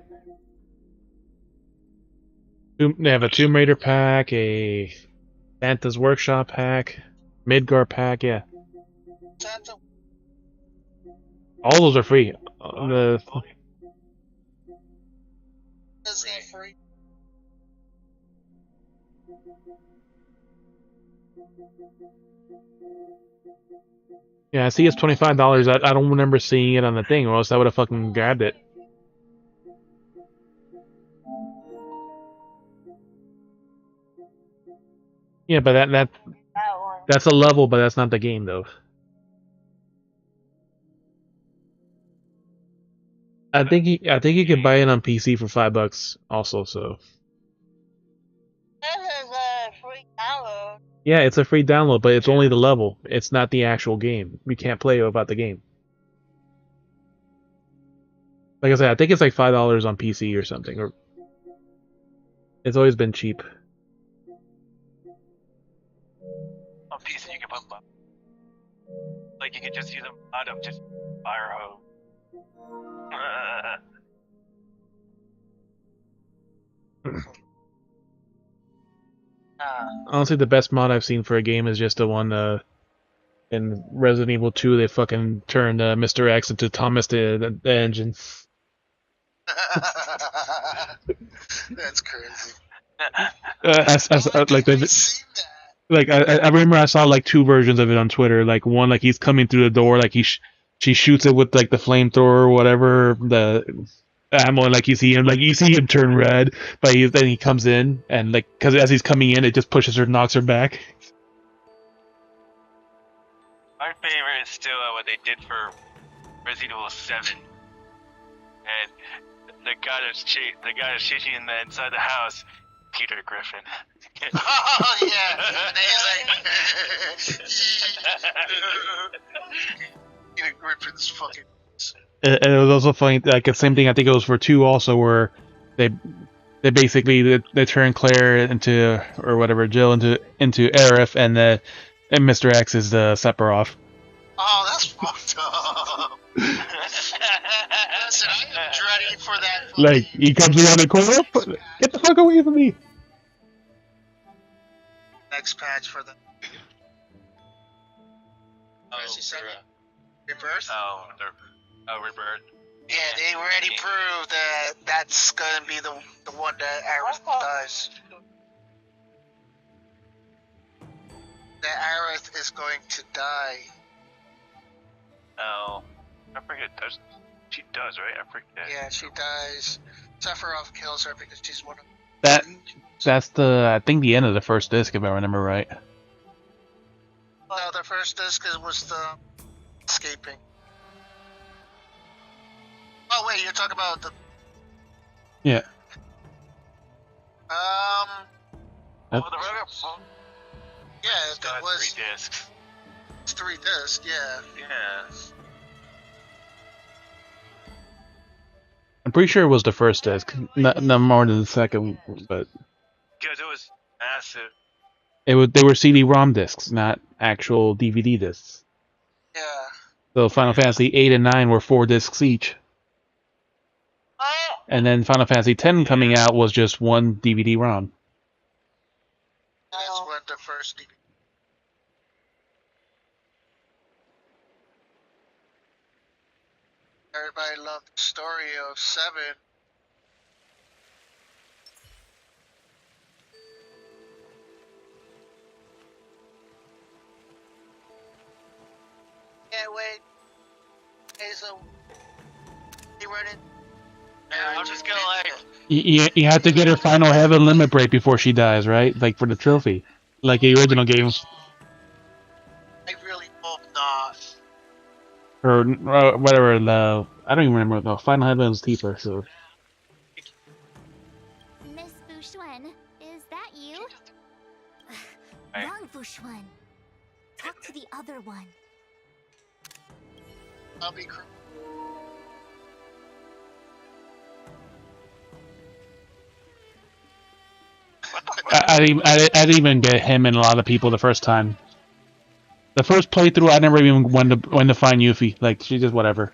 Speaker 1: They have a Tomb Raider pack, a Santa's Workshop pack, Midgar pack, yeah.
Speaker 16: Santa.
Speaker 1: All those are free.
Speaker 16: Is he free?
Speaker 1: Yeah, I see it's $25. I don't remember seeing it on the thing, or else I would have fucking grabbed it. Yeah, but that's a level, but that's not the game though. I think you can buy it on PC for $5 also. So
Speaker 13: This is a free download.
Speaker 1: yeah, it's a free download, but it's only the level. It's not the actual game. You can't play without the game. Like I said, I think it's like $5 on PC or something. Or it's always been cheap.
Speaker 4: On PC, you can put like you can just use a mod of just fire hose.
Speaker 1: Honestly, the best mod I've seen for a game is just the one in Resident Evil 2. They fucking turned Mr. X into Thomas the Engine.
Speaker 16: That's crazy.
Speaker 1: I remember I saw like two versions of it on Twitter. Like one, like he's coming through the door, like she shoots it with like the flamethrower or whatever, the ammo, and like you see him turn red, but then he comes in and like because as he's coming in, it just pushes her, knocks her back.
Speaker 4: My favorite is still what they did for Resident Evil 7, and the guy that's chasing in the inside the house, Peter Griffin.
Speaker 16: Oh yeah, and he's like, Peter Griffin's fucking.
Speaker 1: And it was also funny, like the same thing. I think it was for 2 also, where they basically they turn Claire into or whatever, Jill into Aerith, and Mr. X is Sephiroth.
Speaker 16: Oh, that's fucked up. Listen, I'm dreading for that.
Speaker 1: Like he comes around the corner, get the fuck away from me.
Speaker 16: Next patch for the. Rebirth?
Speaker 4: Rebirth.
Speaker 16: Yeah, they already proved that that's gonna be the one that Aerith dies. That Aerith is going to die.
Speaker 4: Oh, I forget. She does, right? I forget.
Speaker 16: Yeah, she dies. Sephiroth kills her because she's one of.
Speaker 1: That's I think the end of the first disc, if I remember right.
Speaker 16: Well, the first disc was the escaping. Oh wait, you're talking about the.
Speaker 1: Yeah.
Speaker 16: Yeah, that was
Speaker 4: 3 discs.
Speaker 16: It's 3 discs, yeah.
Speaker 4: Yeah.
Speaker 1: I'm pretty sure it was the first disc, not more than the second, but
Speaker 4: Because it was massive.
Speaker 1: they were CD-ROM discs, not actual DVD discs.
Speaker 16: Yeah.
Speaker 1: So Final Fantasy 8 and 9 were 4 discs each. And then Final Fantasy 10 coming out was just 1 DVD-ROM.
Speaker 16: That's what the first DVD. Everybody loved the story of 7. Can't wait. Hazel. You ready?
Speaker 4: I'm just gonna like.
Speaker 1: You have to get her final heaven limit break before she dies, right? Like for the trophy, like the original game.
Speaker 16: I really hope not.
Speaker 1: Or whatever. I don't even remember. The final heaven was Tifa, so.
Speaker 3: Miss Fushuen, is that you? Wrong, Fushuen. Talk to the other one.
Speaker 16: I'll be cruel.
Speaker 1: I didn't even get him and a lot of people the first time. The first playthrough, I never even went to find Yuffie. Like she just whatever.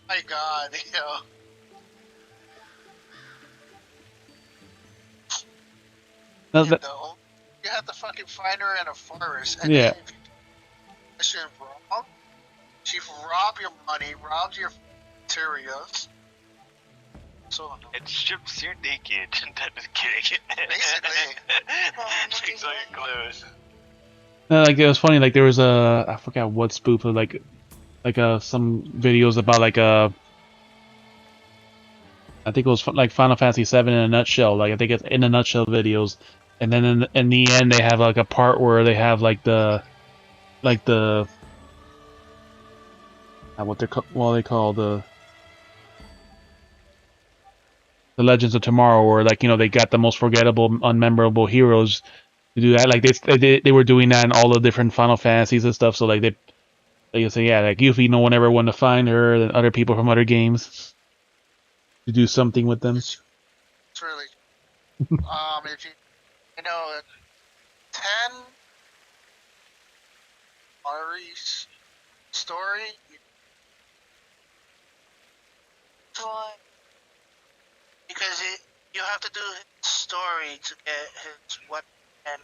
Speaker 16: My God, yo.
Speaker 1: No,
Speaker 16: You have to fucking find her in a forest. And
Speaker 1: yeah.
Speaker 16: She wrong. She robbed your money, robbed your materials. So
Speaker 4: it strips you naked. I'm just kidding.
Speaker 16: Basically.
Speaker 4: Takes all your clothes.
Speaker 1: Like it was funny. Like there was a I forgot what spoof of like some videos about like I think it was like Final Fantasy VII in a nutshell. Like I think it's in a nutshell videos, and then in the end they have like a part where they have like the what they call the Legends of Tomorrow, where like they got the most forgettable, unmemorable heroes to do that. Like they were doing that in all the different Final Fantasies and stuff. So like they say yeah, like Yuffie, no one ever wanted to find her, and other people from other games to do something with them.
Speaker 16: It's really if you know 10 Ari's story. Why? Because you have to do his story to get his weapon, and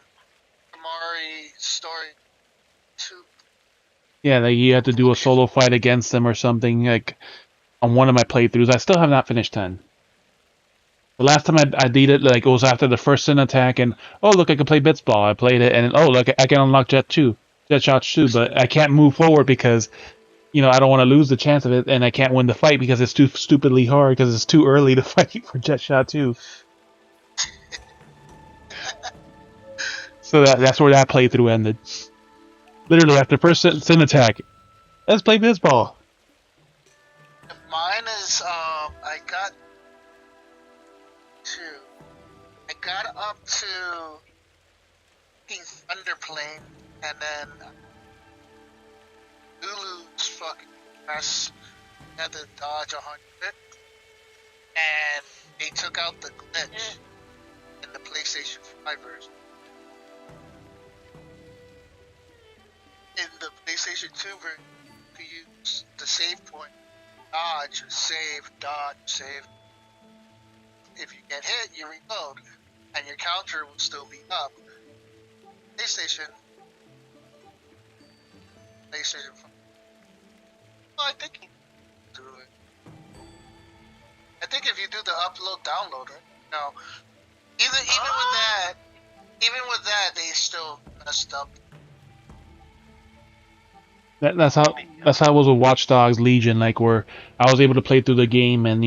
Speaker 16: Mari's story too.
Speaker 1: Yeah, like you have to do a solo fight against them or something. Like on one of my playthroughs, I still have not finished 10. The last time I did it, like it was after the first sin attack, and oh look, I can play Blitzball. I played it, and oh look, I can unlock Jet Shots too, but I can't move forward because I don't want to lose the chance of it, and I can't win the fight because it's too stupidly hard because it's too early to fight for Jet Shot 2. So that's where that playthrough ended. Literally after first sin attack, let's play Blitzball.
Speaker 16: Mine is I got up to King Thunderplane, and then Lulu's fucking ass had to dodge 100, and they took out the glitch in the PlayStation 5 version. In the PlayStation 2 version, you could use the save point, dodge, save, dodge, save. If you get hit, you reload, and your counter will still be up. PlayStation 5. Well, I think you can do it. I think if you do the upload download, right? Even with that, they still messed up.
Speaker 1: That's how it was with Watch Dogs Legion, like where I was able to play through the game, and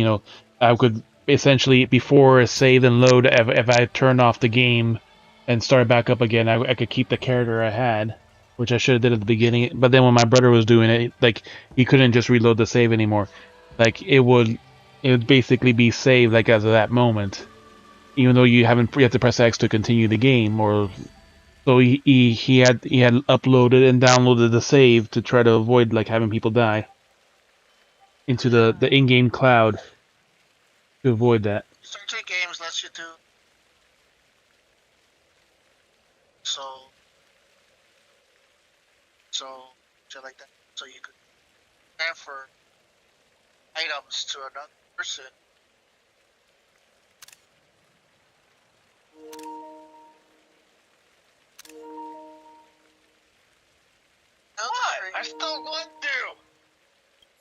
Speaker 1: I could essentially before it saved and load, if I turned off the game and started back up again, I could keep the character I had, which I should have did at the beginning. But then when my brother was doing it, like he couldn't just reload the save anymore. Like it would basically be saved like as of that moment, even though you have to press X to continue the game or. So he had uploaded and downloaded the save to try to avoid like having people die into the in-game cloud to avoid that.
Speaker 16: Star Trek games lets you do so shit like that. So you could transfer items to another person.
Speaker 4: What? I still want to.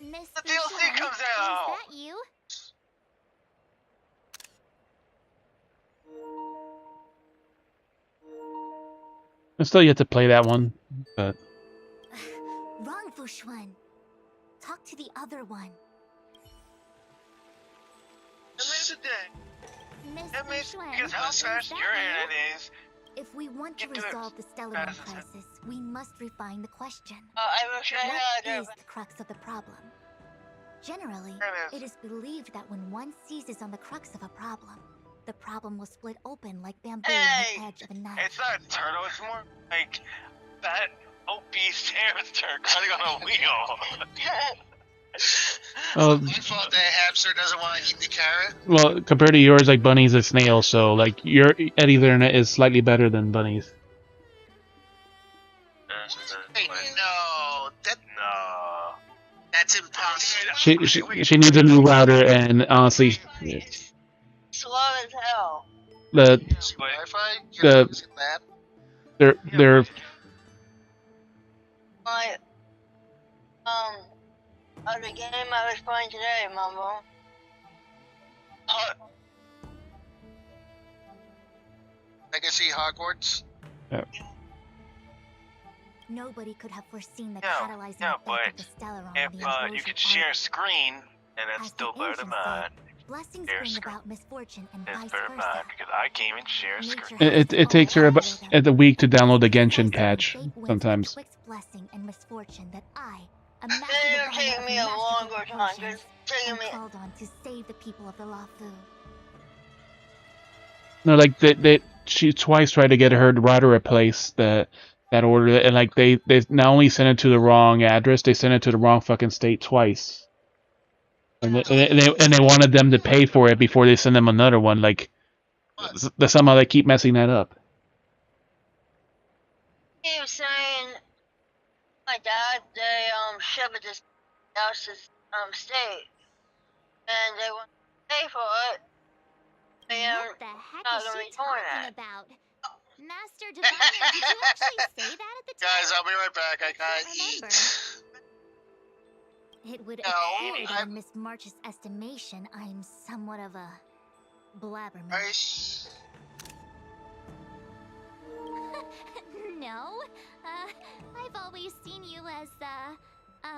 Speaker 4: The DLC comes out.
Speaker 3: Is that you?
Speaker 1: I still yet to play that one, but
Speaker 12: Wrong, Vushwan. Talk to the other one.
Speaker 4: That means because how fast your hand is.
Speaker 12: If we want to resolve the Stellar crisis, we must refine the question. What is the crux of the problem? Generally, it is believed that when one seizes on the crux of a problem, the problem will split open like bamboo on the edge of a knife.
Speaker 4: It's not a turtle, it's more like that obese hamster cutting on a wheel.
Speaker 1: well,
Speaker 16: My fault that hamster doesn't want to eat the carrot.
Speaker 1: well, compared to yours, like Bunny's a snail, so like your Ethernet is slightly better than Bunny's.
Speaker 16: Hey, that's impossible.
Speaker 1: She needs a new router, and honestly,
Speaker 13: Slow as hell.
Speaker 1: they're
Speaker 13: My other game I was playing today, Mumbo.
Speaker 16: Legacy Hogwarts.
Speaker 1: Yeah.
Speaker 12: Nobody could have foreseen the
Speaker 4: Yeah,
Speaker 12: catalyzing
Speaker 4: yeah,
Speaker 12: effect
Speaker 4: but
Speaker 12: of the Stellaron
Speaker 4: if
Speaker 12: on the
Speaker 4: you
Speaker 12: enclosure
Speaker 4: could share a
Speaker 12: arc.
Speaker 4: screen, and that's
Speaker 12: As
Speaker 4: still
Speaker 12: the
Speaker 4: better than
Speaker 12: ancients
Speaker 4: mine.
Speaker 12: said, blessings
Speaker 4: Share a
Speaker 12: bring
Speaker 4: screen.
Speaker 12: about misfortune and
Speaker 4: It's
Speaker 12: vice
Speaker 4: better than
Speaker 12: versa.
Speaker 4: mine because I can't even share a
Speaker 12: Nature
Speaker 4: screen.
Speaker 12: has
Speaker 1: It takes her about a week to download the Genshin
Speaker 12: precisely
Speaker 1: patch
Speaker 12: when fate wins
Speaker 1: sometimes.
Speaker 12: betwixt blessing and misfortune that I, a
Speaker 13: It's
Speaker 12: master
Speaker 13: gonna
Speaker 12: diviner
Speaker 13: take
Speaker 12: of
Speaker 13: me a
Speaker 12: masterful
Speaker 13: longer time.
Speaker 12: proportions,
Speaker 13: It's taking
Speaker 12: am
Speaker 13: me.
Speaker 12: called on to save the people of the Lafu.
Speaker 1: No, like she twice tried to get her to replace that order, and like they not only sent it to the wrong address, they sent it to the wrong fucking state twice, and they wanted them to pay for it before they send them another one. Like somehow they keep messing that up.
Speaker 13: He was saying my dad, they shipped it to else's state, and they want to pay for it.
Speaker 3: What the heck is she talking about? Master Diviner, did you actually say that at the time?
Speaker 16: Guys, I'll be right back. I gotta
Speaker 3: remember.
Speaker 16: eat.
Speaker 3: It would
Speaker 16: No,
Speaker 3: appear that in Miss March's estimation, I'm somewhat of a blabbermouth. No, I've always seen you as a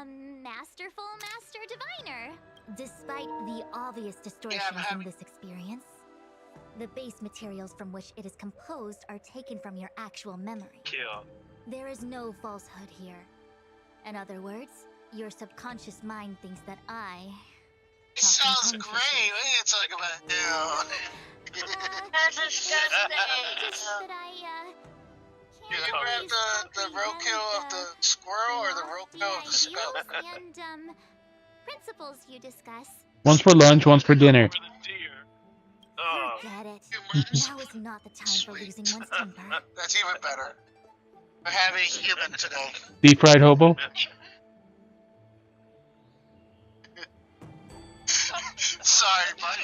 Speaker 3: masterful Master Diviner. Despite the obvious distortions in this experience, the base materials from which it is composed are taken from your actual memory.
Speaker 4: Kill.
Speaker 12: There is no falsehood here. In other words, your subconscious mind thinks that I...
Speaker 16: It sounds great. What are you talking about now?
Speaker 13: That's disgusting.
Speaker 16: You grab the roadkill of the squirrel or the roadkill of the skull?
Speaker 3: And principles you discuss.
Speaker 1: One's for lunch, one's for dinner.
Speaker 12: Forget it. Now is not the time for losing one's temper.
Speaker 16: That's even better. We're having human today.
Speaker 1: Deep fried hobo.
Speaker 16: Sorry, buddy.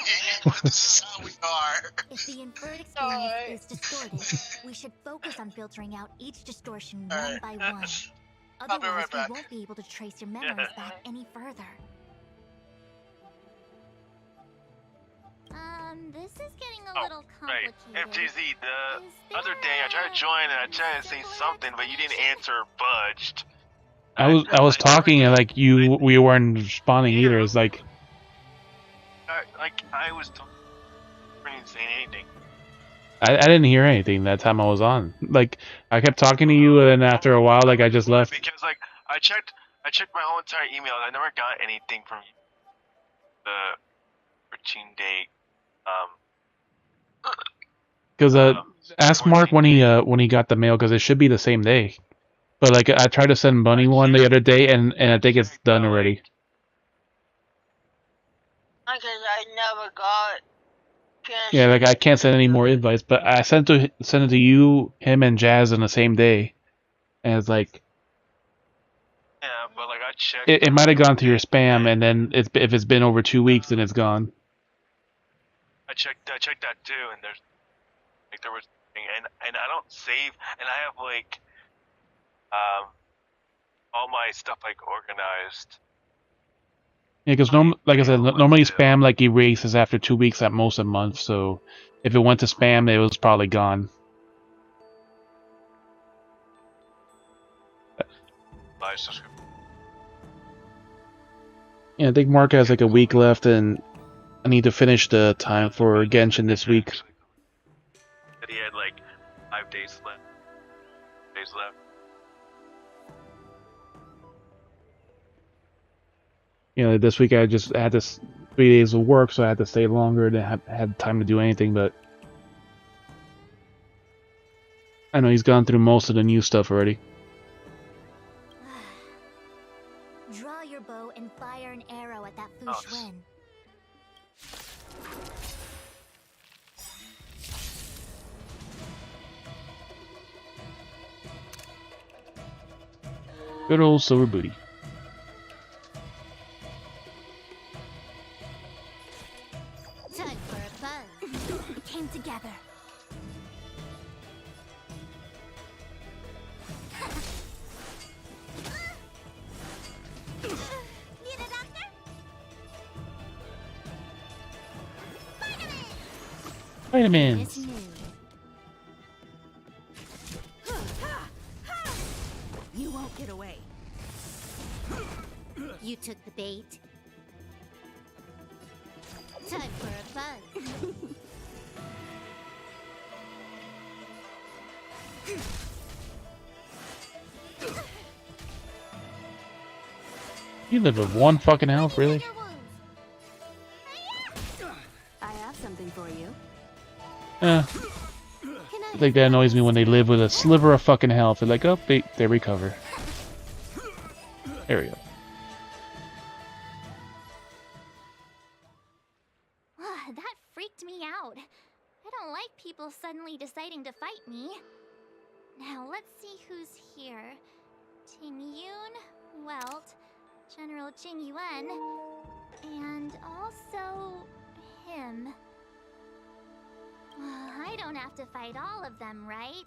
Speaker 16: This is how we are.
Speaker 12: If the inferred experience is distorted, we should focus on filtering out each distortion one by one.
Speaker 16: I'll be
Speaker 12: Otherwise,
Speaker 16: right back.
Speaker 12: we won't be able to trace your memories back any further.
Speaker 3: This is getting a little
Speaker 4: Right.
Speaker 3: complicated.
Speaker 4: FJZ, the other day I tried to join and I tried to say something, but you didn't answer or budged.
Speaker 1: I was talking and like we weren't responding either. It's like
Speaker 4: I was talking, you didn't say anything.
Speaker 1: I didn't hear anything that time I was on. Like I kept talking to you, and after a while, like I just left.
Speaker 4: Because like I checked my whole entire email. I never got anything from you. The 13-day.
Speaker 1: Because ask Mark when he got the mail, because it should be the same day. But like I tried to send Bunny one the other day, and I think it's done already.
Speaker 13: Because I never got.
Speaker 1: Yeah, like I can't send any more invites, but I sent it to you, him, and Jazz on the same day, and it's like.
Speaker 4: Yeah, but like I checked.
Speaker 1: It might have gone to your spam, and then if it's been over 2 weeks, then it's gone.
Speaker 4: I checked that too, and there was and I don't save, and I have like all my stuff like organized.
Speaker 1: Yeah, because like I said, normally spam like erases after 2 weeks at most a month. So if it went to spam, it was probably gone. Yeah, I think Mark has like a week left, and I need to finish the time for Genshin this week.
Speaker 4: That he had like 5 days left.
Speaker 1: You know, this week I just had this 3 days of work, so I had to stay longer and had time to do anything. But I know he's gone through most of the new stuff already.
Speaker 12: Draw your bow and fire an arrow at that Fush Wen.
Speaker 1: Good old silver booty.
Speaker 3: Time for a buzz.
Speaker 12: We came together.
Speaker 3: Need a doctor?
Speaker 1: Vitamins.
Speaker 3: You
Speaker 8: won't get away.
Speaker 3: You took the bait. Time for a buzz.
Speaker 1: You live with one fucking health, really?
Speaker 8: I have something for you.
Speaker 1: I think that annoys me when they live with a sliver of fucking health. They're like, oh, they recover. There we go.
Speaker 3: That freaked me out. I don't like people suddenly deciding to fight me. Now let's see who's here. Ting Yun, Welt, General Jing Yuan, and also him. I don't have to fight all of them, right?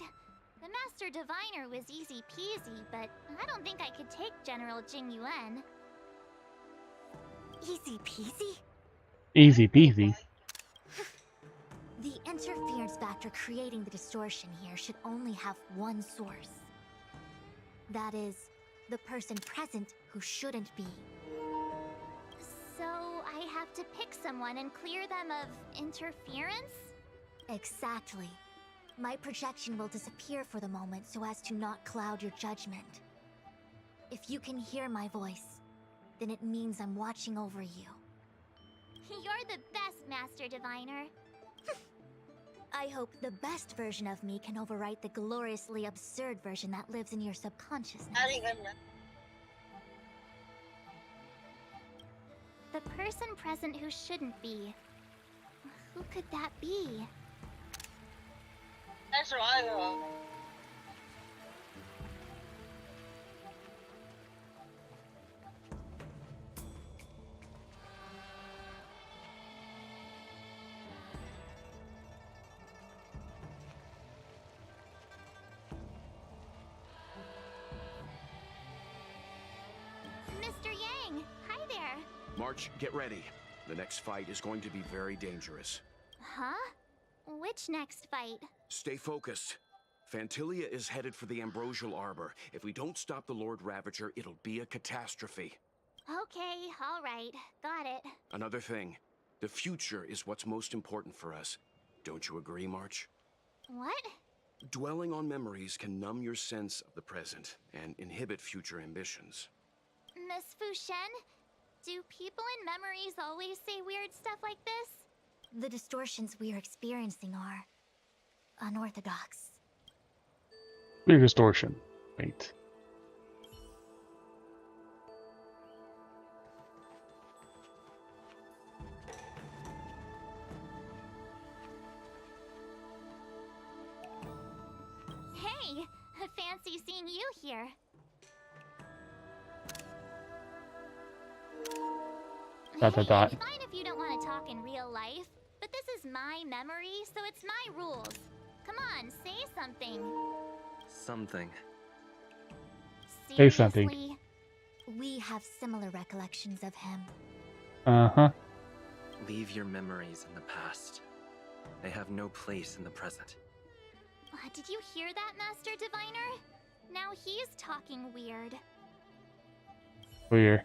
Speaker 3: The Master Diviner was easy peasy, but I don't think I could take General Jing Yuan. Easy peasy?
Speaker 1: Easy peasy.
Speaker 12: The interference factor creating the distortion here should only have one source. That is, the person present who shouldn't be.
Speaker 3: So I have to pick someone and clear them of interference?
Speaker 12: Exactly. My projection will disappear for the moment so as to not cloud your judgment. If you can hear my voice, then it means I'm watching over you.
Speaker 3: You're the best, Master Diviner.
Speaker 12: I hope the best version of me can overwrite the gloriously absurd version that lives in your subconsciousness.
Speaker 3: The person present who shouldn't be. Who could that be?
Speaker 13: That's what I wrote.
Speaker 3: Mr. Yang, hi there.
Speaker 10: March, get ready. The next fight is going to be very dangerous.
Speaker 3: Huh? Which next fight?
Speaker 10: Stay focused. Phantilia is headed for the Ambrosial Arbor. If we don't stop the Lord Ravager, it'll be a catastrophe.
Speaker 3: Okay, all right. Got it.
Speaker 10: Another thing, the future is what's most important for us. Don't you agree, March?
Speaker 3: What?
Speaker 10: Dwelling on memories can numb your sense of the present and inhibit future ambitions.
Speaker 3: Miss Fushen, do people in memories always say weird stuff like this?
Speaker 12: The distortions we are experiencing are unorthodox.
Speaker 1: Clear distortion. Wait.
Speaker 3: Hey, fancy seeing you here.
Speaker 1: Dot dot dot.
Speaker 3: It's fine if you don't want to talk in real life, but this is my memory, so it's my rules. Come on, say something.
Speaker 7: Something.
Speaker 1: Say something.
Speaker 3: Seriously?
Speaker 12: We have similar recollections of him.
Speaker 1: Uh-huh.
Speaker 7: Leave your memories in the past. They have no place in the present.
Speaker 3: Did you hear that, Master Diviner? Now he's talking weird.
Speaker 1: Weird.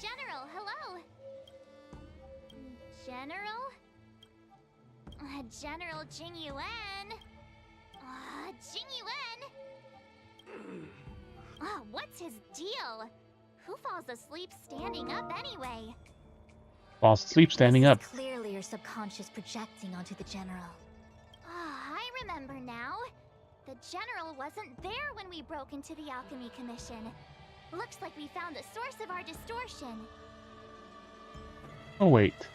Speaker 3: General, hello. General? General Jing Yuan? Jing Yuan? What's his deal? Who falls asleep standing up anyway?
Speaker 1: Falls asleep standing up.
Speaker 12: Clearly your subconscious projecting onto the general.
Speaker 3: I remember now. The general wasn't there when we broke into the Alchemy Commission. Looks like we found the source of our distortion.
Speaker 1: Oh, wait.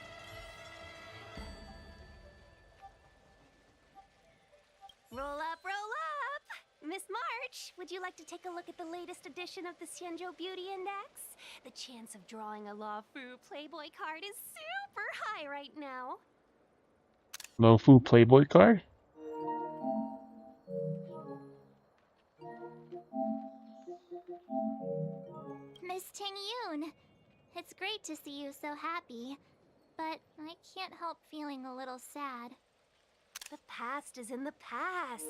Speaker 17: Roll up, roll up! Miss March, would you like to take a look at the latest edition of the Xianzhou Beauty Index? The chance of drawing a Luofu Playboy card is super high right now.
Speaker 1: Luofu Playboy card?
Speaker 3: Miss Ting-Yun, it's great to see you so happy, but I can't help feeling a little sad.
Speaker 17: The past is in the past.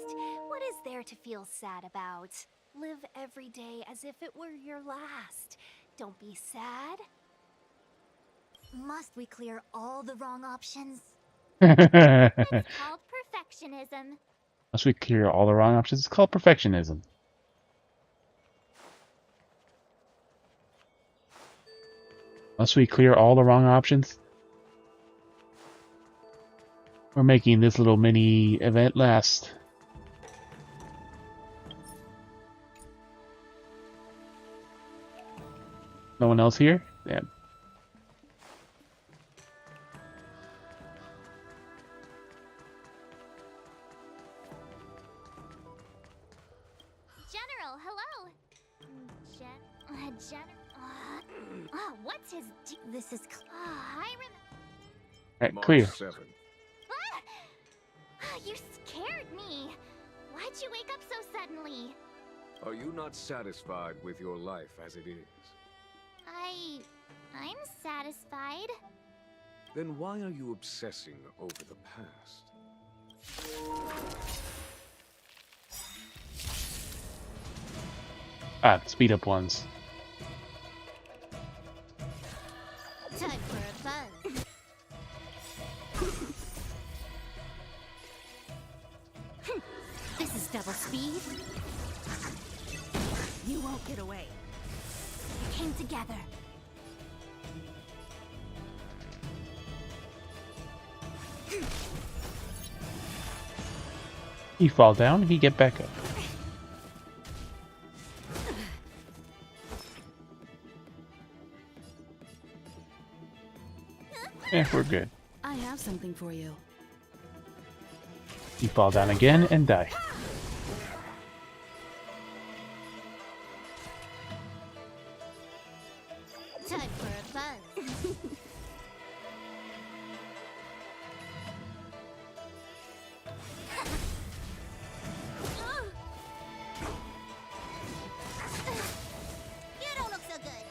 Speaker 17: What is there to feel sad about? Live every day as if it were your last. Don't be sad.
Speaker 12: Must we clear all the wrong options?
Speaker 3: It's called perfectionism.
Speaker 1: Must we clear all the wrong options? It's called perfectionism. Must we clear all the wrong options? We're making this little mini event last. No one else here? Damn.
Speaker 3: General, hello. What's his?
Speaker 12: This is.
Speaker 3: I remember.
Speaker 1: Alright, clear.
Speaker 10: 7.
Speaker 3: You scared me. Why'd you wake up so suddenly?
Speaker 18: Are you not satisfied with your life as it is?
Speaker 3: I'm satisfied.
Speaker 18: Then why are you obsessing over the past?
Speaker 1: Ah, speed up ones.
Speaker 12: Time for a buzz. This is double speed.
Speaker 8: You won't get away.
Speaker 12: We came together.
Speaker 1: He fall down, he get back up. Yeah, we're good.
Speaker 8: I have something for you.
Speaker 1: You fall down again and die.
Speaker 12: Time for a buzz.
Speaker 9: You don't look so good.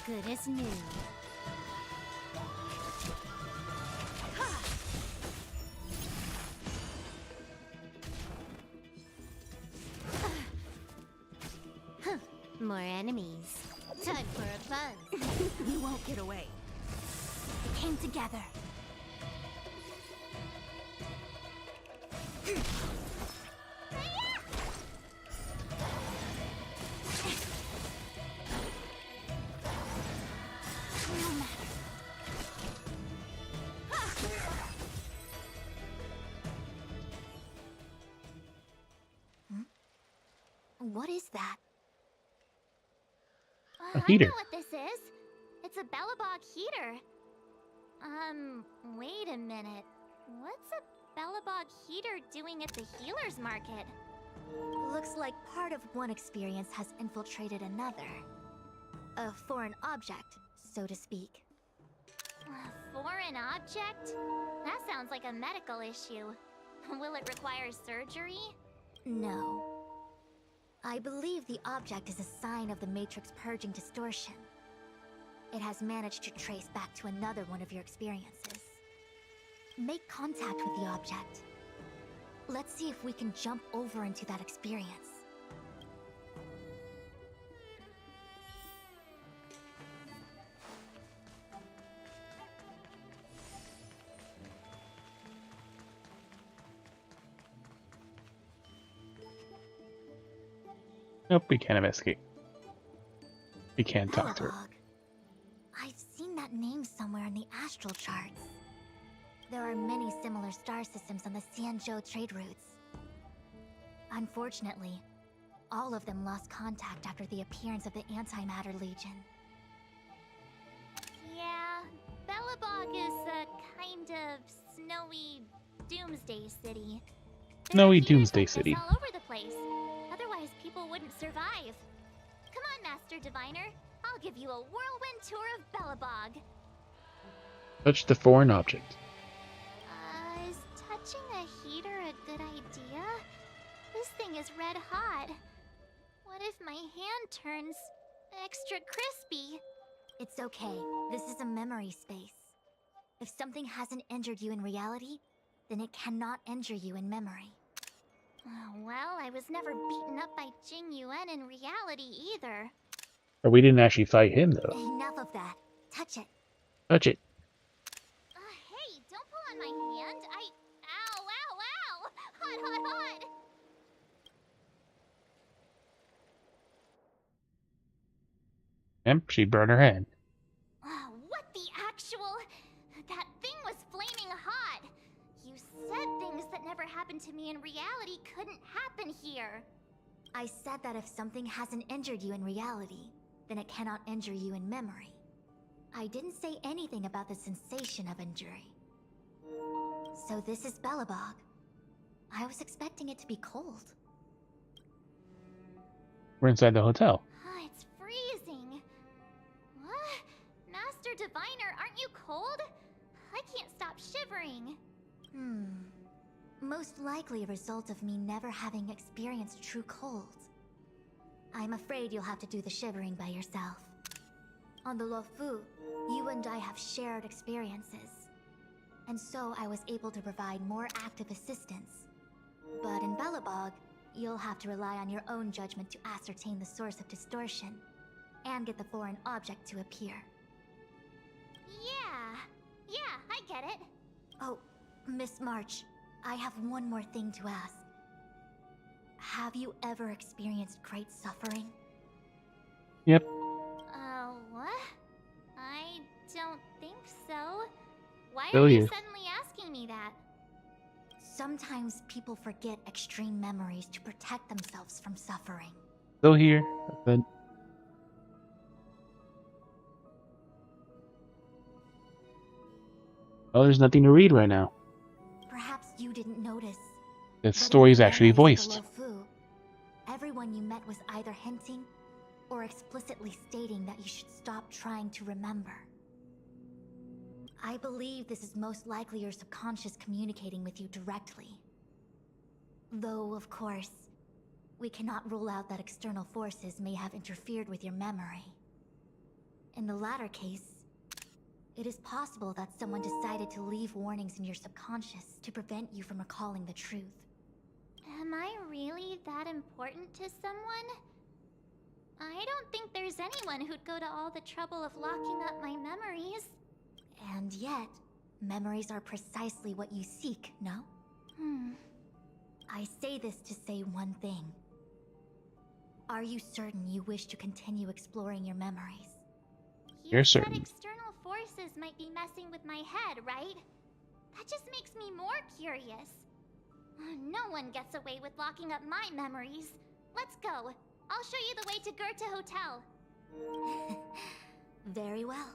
Speaker 12: Good as new. More enemies. Time for a buzz.
Speaker 8: You won't get away.
Speaker 12: We came together. What is that?
Speaker 1: A heater.
Speaker 3: I know what this is. It's a Bellabog heater. Wait a minute. What's a Bellabog heater doing at the healer's market?
Speaker 12: Looks like part of one experience has infiltrated another. A foreign object, so to speak.
Speaker 3: A foreign object? That sounds like a medical issue. Will it require surgery?
Speaker 12: No. I believe the object is a sign of the Matrix purging distortion. It has managed to trace back to another one of your experiences. Make contact with the object. Let's see if we can jump over into that experience.
Speaker 1: Nope, we can't escape. We can't talk to her.
Speaker 12: Bellabog. I've seen that name somewhere in the astral charts. There are many similar star systems on the Xianzhou trade routes. Unfortunately, all of them lost contact after the appearance of the Antimatter Legion.
Speaker 3: Yeah, Bellabog is a kind of snowy doomsday city.
Speaker 1: Snowy doomsday city.
Speaker 3: All over the place. Otherwise, people wouldn't survive. Come on, Master Diviner. I'll give you a whirlwind tour of Bellabog.
Speaker 1: Touch the foreign object.
Speaker 3: Is switching a heater a good idea? This thing is red hot. What if my hand turns extra crispy?
Speaker 12: It's okay. This is a memory space. If something hasn't injured you in reality, then it cannot injure you in memory.
Speaker 3: Well, I was never beaten up by Jing Yuan in reality either.
Speaker 1: Or we didn't actually fight him, though.
Speaker 12: Enough of that. Touch it.
Speaker 1: Touch it.
Speaker 3: Hey, don't pull on my hand. Ow, ow, ow! Hot, hot, hot!
Speaker 1: And she burned her hand.
Speaker 3: What the actual... That thing was flaming hot! You said things that never happened to me in reality couldn't happen here.
Speaker 12: I said that if something hasn't injured you in reality, then it cannot injure you in memory. I didn't say anything about the sensation of injury. So this is Belobog. I was expecting it to be cold.
Speaker 1: We're inside the hotel.
Speaker 3: It's freezing. What? Master Diviner, aren't you cold? I can't stop shivering.
Speaker 12: Most likely a result of me never having experienced true cold. I'm afraid you'll have to do the shivering by yourself. On the Luofu, you and I have shared experiences. And so I was able to provide more active assistance. But in Belobog, you'll have to rely on your own judgment to ascertain the source of distortion, and get the foreign object to appear.
Speaker 3: Yeah, I get it.
Speaker 12: Oh, Miss March, I have one more thing to ask. Have you ever experienced great suffering?
Speaker 1: Yep.
Speaker 3: What? I don't think so. Why
Speaker 1: Still
Speaker 3: are you
Speaker 1: here.
Speaker 3: suddenly asking me that?
Speaker 12: Sometimes people forget extreme memories to protect themselves from suffering.
Speaker 1: Still here. Then oh, there's nothing to read right now.
Speaker 12: Perhaps you didn't notice.
Speaker 1: The story's actually voiced.
Speaker 12: Luofu, everyone you met was either hinting or explicitly stating that you should stop trying to remember. I believe this is most likely your subconscious communicating with you directly. Though, of course, we cannot rule out that external forces may have interfered with your memory. In the latter case, it is possible that someone decided to leave warnings in your subconscious to prevent you from recalling the truth.
Speaker 3: Am I really that important to someone? I don't think there's anyone who'd go to all the trouble of locking up my memories.
Speaker 12: And yet, memories are precisely what you seek, no? I say this to say one thing. Are you certain you wish to continue exploring your memories?
Speaker 1: You're
Speaker 3: said
Speaker 1: certain.
Speaker 3: external forces might be messing with my head, right? That just makes me more curious. No one gets away with locking up my memories. Let's go. I'll show you the way to Goethe Hotel.
Speaker 12: Very well.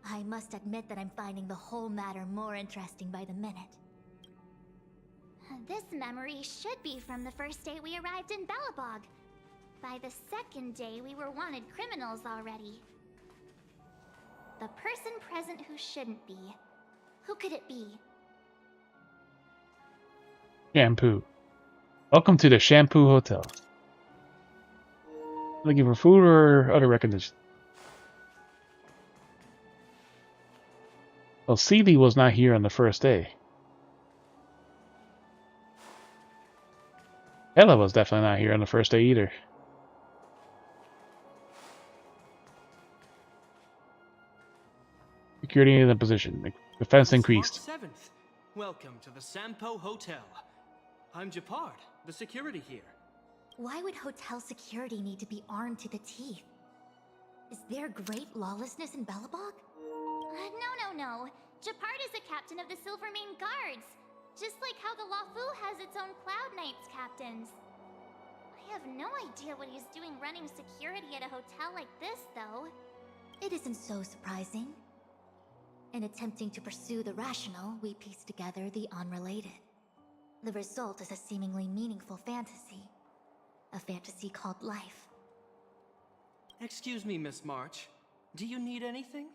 Speaker 12: I must admit that I'm finding the whole matter more interesting by the minute.
Speaker 3: This memory should be from the first day we arrived in Belobog. By the second day, we were wanted criminals already. The person present who shouldn't be. Who could it be?
Speaker 1: Shampoo. Welcome to the Shampoo Hotel. Looking for food or other recognition? Well, Seeley was not here on the first day. Ella was definitely not here on the first day either. Security in the position. Defense increased.
Speaker 5: March 7th. Welcome to the Sampo Hotel. I'm Japard, the security here.
Speaker 12: Why would hotel security need to be armed to the teeth? Is there great lawlessness in Belobog?
Speaker 3: No. Japard is the captain of the Silvermane Guards. Just like how the Luofu has its own Cloud Knights captains. I have no idea what he's doing running security at a hotel like this, though.
Speaker 12: It isn't so surprising. In attempting to pursue the rational, we piece together the unrelated. The result is a seemingly meaningful fantasy. A fantasy called life.
Speaker 5: Excuse me, Miss March. Do you need anything?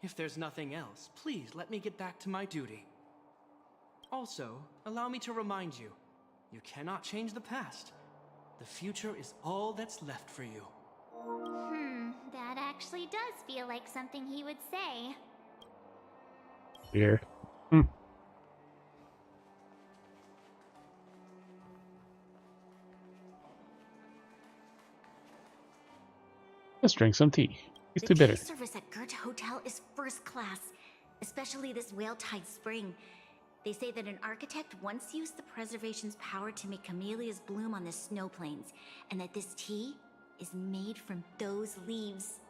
Speaker 5: If there's nothing else, please let me get back to my duty. Also, allow me to remind you, you cannot change the past. The future is all that's left for you.
Speaker 3: That actually does feel like something he would say.
Speaker 1: Here. Let's drink some tea. It's too bitter.
Speaker 19: The tea service at Goethe Hotel is first class, especially this whale-tide spring. They say that an architect once used the preservation's power to make camellias bloom on the snow plains, and that this tea is made from those leaves.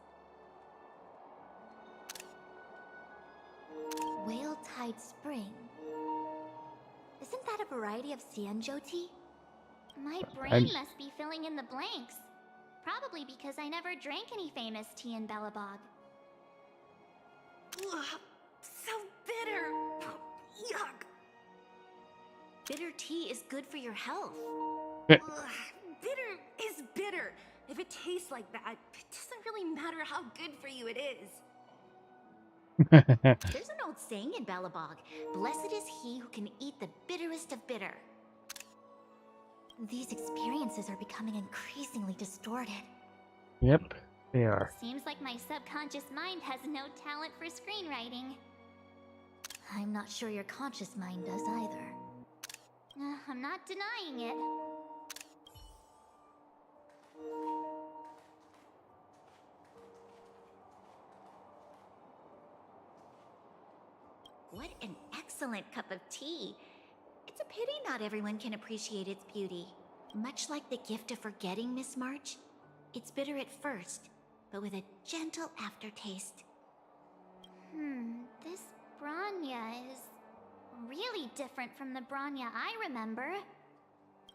Speaker 12: Whale-tide spring. Isn't that a variety of Xianzhou tea?
Speaker 3: My brain must be filling in the blanks. Probably because I never drank any famous tea in Belobog.
Speaker 19: Ugh, so bitter! Yuck! Bitter tea is good for your health.
Speaker 8: Ugh, bitter is bitter. If it tastes like that, it doesn't really matter how good for you it is.
Speaker 19: There's an old saying in Belobog, blessed is he who can eat the bitterest of bitter.
Speaker 12: These experiences are becoming increasingly distorted.
Speaker 1: Yep, they are.
Speaker 3: Seems like my subconscious mind has no talent for screenwriting.
Speaker 12: I'm not sure your conscious mind does either.
Speaker 3: I'm not denying it.
Speaker 19: What an excellent cup of tea. It's a pity not everyone can appreciate its beauty. Much like the gift of forgetting, Miss March, it's bitter at first, but with a gentle aftertaste.
Speaker 3: This Bronya is really different from the Bronya I remember.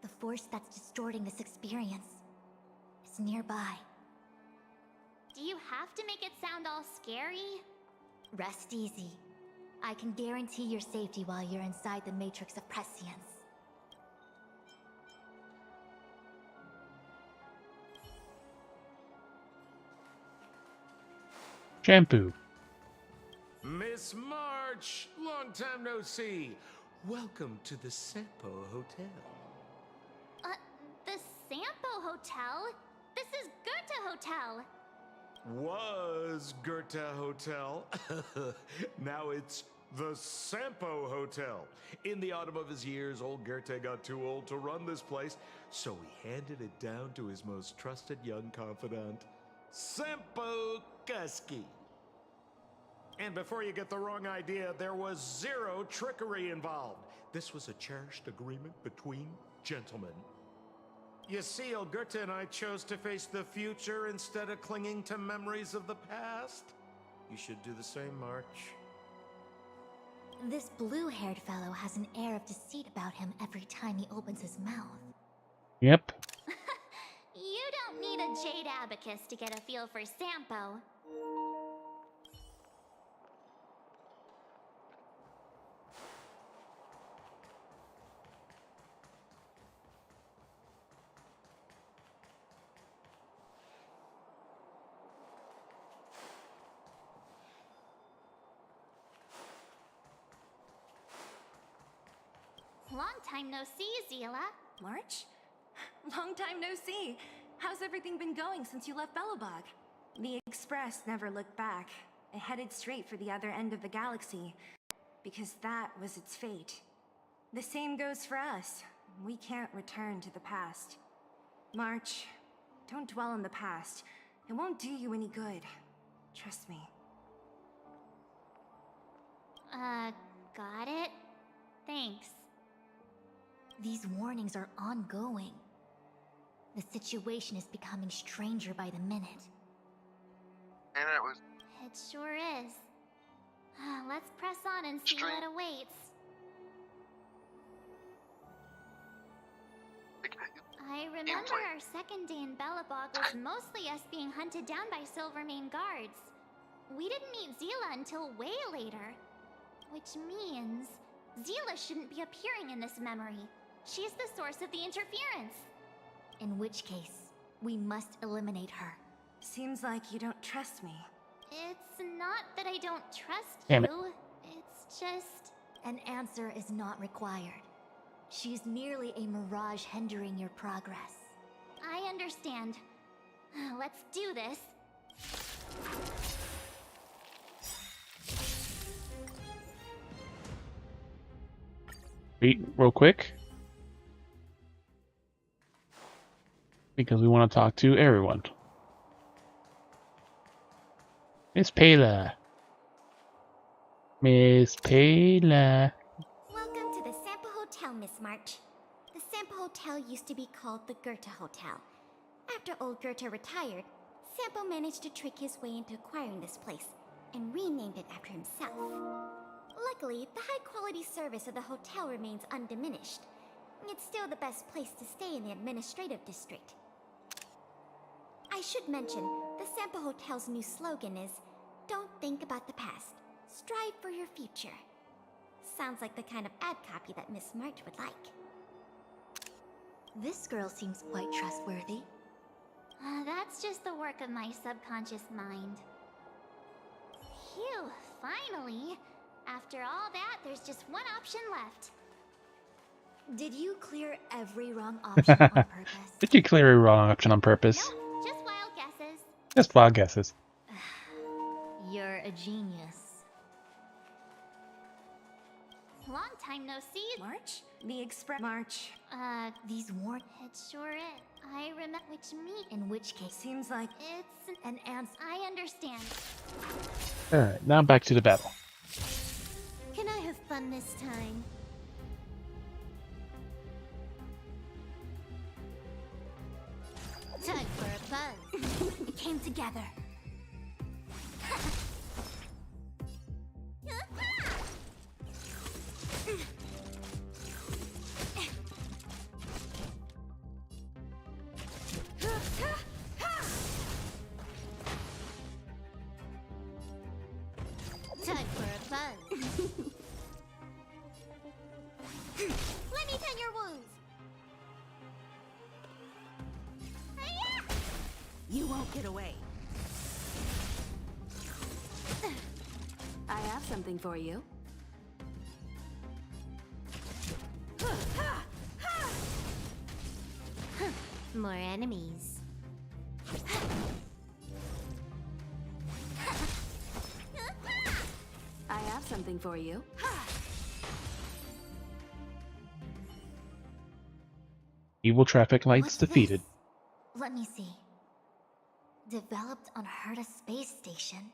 Speaker 12: The force that's distorting this experience is nearby.
Speaker 3: Do you have to make it sound all scary?
Speaker 12: Rest easy. I can guarantee your safety while you're inside the matrix of prescience.
Speaker 1: Shampoo.
Speaker 18: Miss March, long time no see. Welcome to the Sampo Hotel.
Speaker 3: The Sampo Hotel? This is Goethe Hotel.
Speaker 18: Was Goethe Hotel. Now it's the Sampo Hotel. In the autumn of his years, old Goethe got too old to run this place, so he handed it down to his most trusted young confidant, Sampo Kuski. And before you get the wrong idea, there was zero trickery involved. This was a cherished agreement between gentlemen. You see, old Goethe and I chose to face the future instead of clinging to memories of the past. You should do the same, March.
Speaker 12: This blue-haired fellow has an air of deceit about him every time he opens his mouth.
Speaker 1: Yep.
Speaker 3: You don't need a jade abacus to get a feel for Sampo. Long time no see, Zila.
Speaker 8: March? Long time no see. How's everything been going since you left Belobog? The Express never looked back. It headed straight for the other end of the galaxy, because that was its fate. The same goes for us. We can't return to the past. March, don't dwell on the past. It won't do you any good. Trust me.
Speaker 3: Got it? Thanks.
Speaker 12: These warnings are ongoing. The situation is becoming stranger by the minute.
Speaker 16: And it was...
Speaker 3: It sure is. Let's press on and see what awaits. I remember our second day in Belobog was mostly us being hunted down by Silvermane guards. We didn't meet Zila until way later. Which means Zila shouldn't be appearing in this memory. She's the source of the interference.
Speaker 12: In which case, we must eliminate her.
Speaker 8: Seems like you don't trust me.
Speaker 3: It's not that I don't trust
Speaker 1: Damn it.
Speaker 3: you. It's just...
Speaker 12: An answer is not required. She's merely a mirage hindering your progress.
Speaker 3: I understand. Let's do this.
Speaker 1: Wait, real quick. Because we want to talk to everyone. Miss Payla. Miss Payla.
Speaker 3: Welcome to the Sampo Hotel, Miss March. The Sampo Hotel used to be called the Goethe Hotel. After old Goethe retired, Sampo managed to trick his way into acquiring this place and renamed it after himself. Luckily, the high-quality service of the hotel remains undiminished. It's still the best place to stay in the administrative district. I should mention, the Sampo Hotel's new slogan is, "Don't think about the past, strive for your future." Sounds like the kind of ad copy that Miss March would like.
Speaker 12: This girl seems quite trustworthy.
Speaker 3: That's just the work of my subconscious mind. Phew, finally! After all that, there's just one option left.
Speaker 12: Did you clear every wrong option on purpose?
Speaker 1: Did you clear a wrong option on purpose?
Speaker 3: Nope, just wild guesses.
Speaker 1: Just wild guesses.
Speaker 12: You're a genius.
Speaker 3: Long time no see.
Speaker 8: March? The Express. March.
Speaker 12: These weren't.
Speaker 3: It sure is. I remember which me.
Speaker 12: In which case,
Speaker 8: seems like
Speaker 3: it's
Speaker 12: an answer.
Speaker 3: I understand.
Speaker 1: Alright, now back to the battle.
Speaker 3: Can I have fun this time? Time for a buzz.
Speaker 12: It came together.
Speaker 3: Time for a buzz. Let me tend your wounds.
Speaker 8: you won't get away. I have something for you.
Speaker 3: More enemies.
Speaker 8: I have something for you.
Speaker 1: Evil traffic lights defeated.
Speaker 12: Let me see. Developed on Herta space station.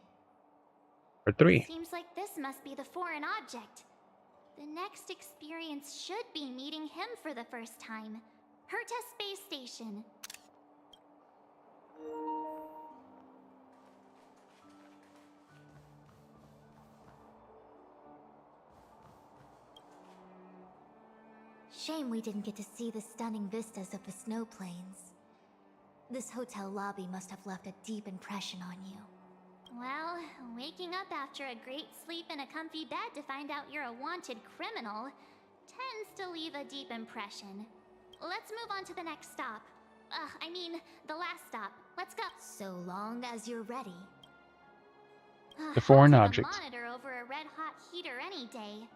Speaker 1: Part 3.
Speaker 3: Seems like this must be the foreign object. The next experience should be meeting him for the first time. Herta space station.
Speaker 12: Shame we didn't get to see the stunning vistas of the snow plains. This hotel lobby must have left a deep impression on you.
Speaker 3: Well, waking up after a great sleep in a comfy bed to find out you're a wanted criminal tends to leave a deep impression. Let's move on to the next stop. I mean, the last stop. Let's go.
Speaker 12: So long as you're ready.
Speaker 1: The foreign
Speaker 3: I'll
Speaker 1: object.
Speaker 3: take a monitor over a red-hot heater any day.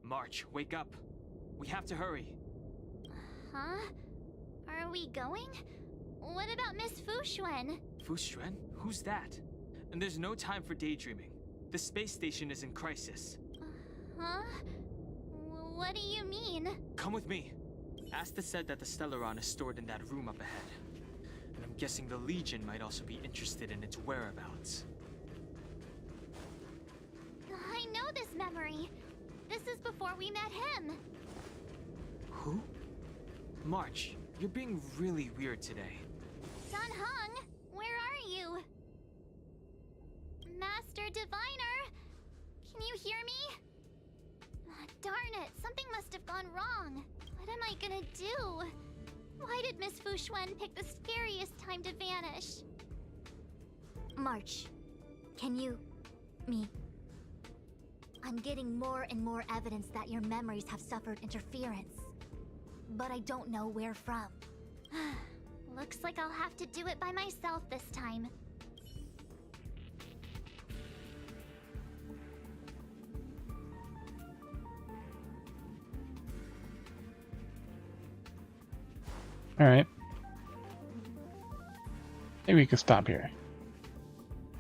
Speaker 6: March, wake up. We have to hurry.
Speaker 3: Huh? Are we going? What about Miss Fuxuan?
Speaker 6: Fuxuan? Who's that? And there's no time for daydreaming. The space station is in crisis.
Speaker 3: Huh? What do you mean?
Speaker 6: Come with me. Asta said that the Stellaron is stored in that room up ahead. And I'm guessing the Legion might also be interested in its whereabouts.
Speaker 3: I know this memory. This is before we met him.
Speaker 6: Who? March, you're being really weird today.
Speaker 3: Sun Hung, where are you? Master Diviner, can you hear me? Darn it, something must have gone wrong. What am I gonna do? Why did Miss Fuxuan pick the scariest time to vanish?
Speaker 12: March, can you... me... I'm getting more and more evidence that your memories have suffered interference. But I don't know where from.
Speaker 3: Looks like I'll have to do it by myself this time.
Speaker 1: Alright. Maybe we can stop here.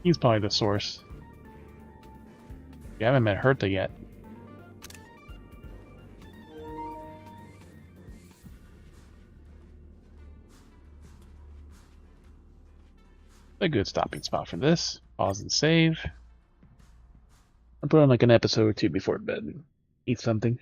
Speaker 1: He's probably the source. We haven't met Hertha yet. A good stopping spot for this. Pause and save. I'll put on like an episode or two before bed. Eat something.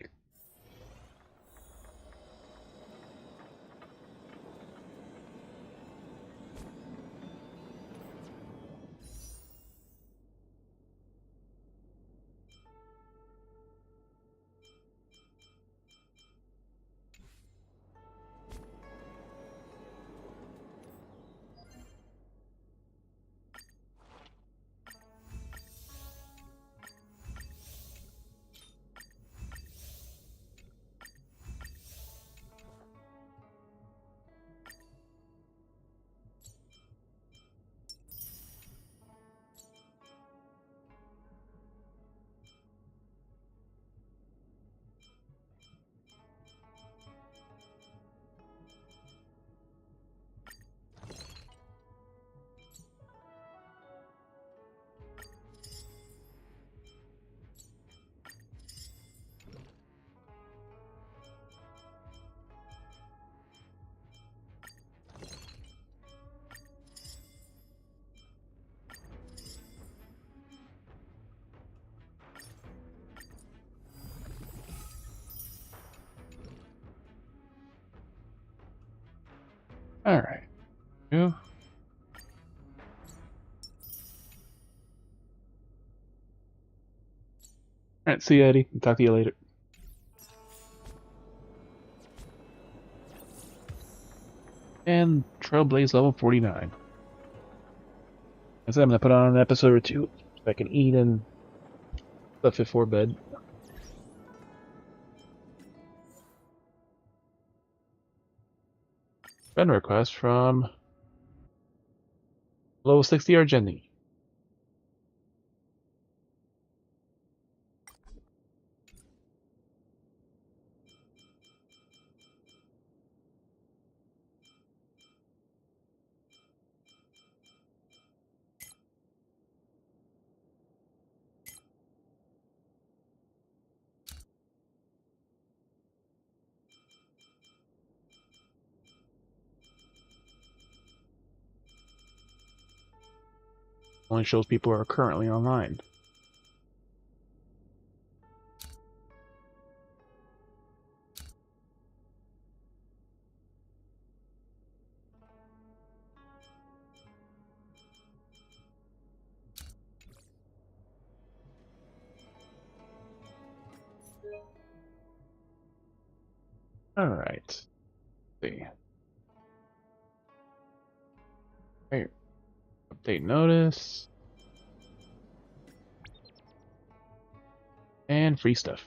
Speaker 1: Alright. Go. Alright, see you, Eddie. Talk to you later. And Trailblaze level 49. I said I'm gonna put on an episode or two so I can eat and stuff before bed. Friend request from level 60 Argenti. Only shows people are currently online. Alright. Let's see. Hey. Update notice. And free stuff.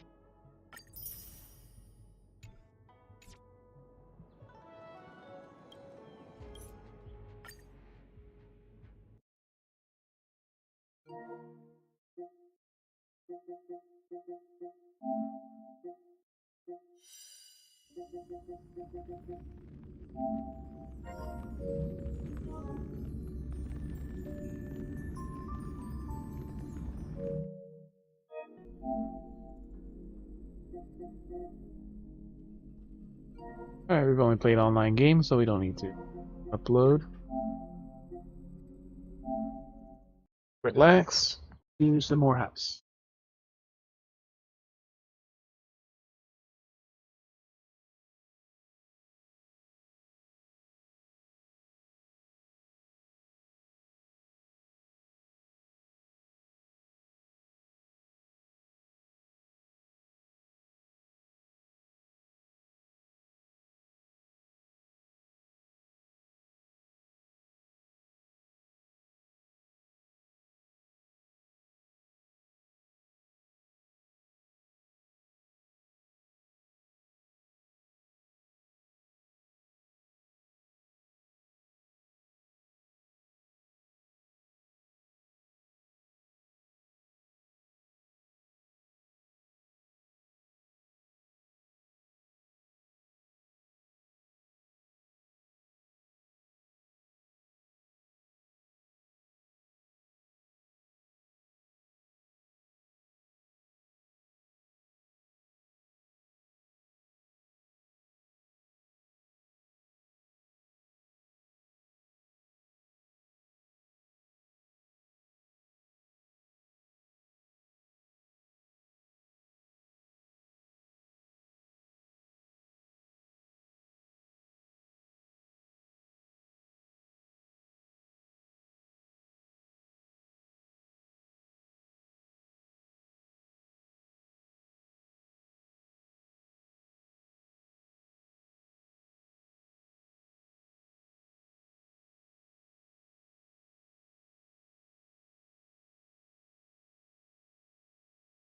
Speaker 1: Alright, we've only played online games, so we don't need to upload. Relax. Use the more house.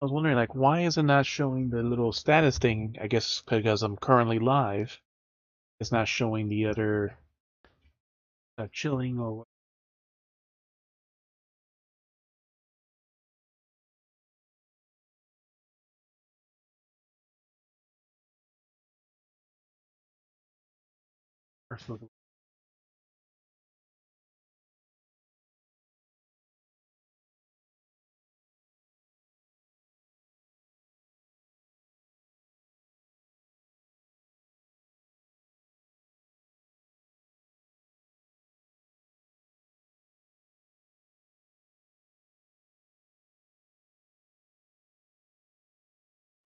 Speaker 1: I was wondering, like, why is it not showing the little status thing? I guess because I'm currently live. It's not showing the other chilling or whatever.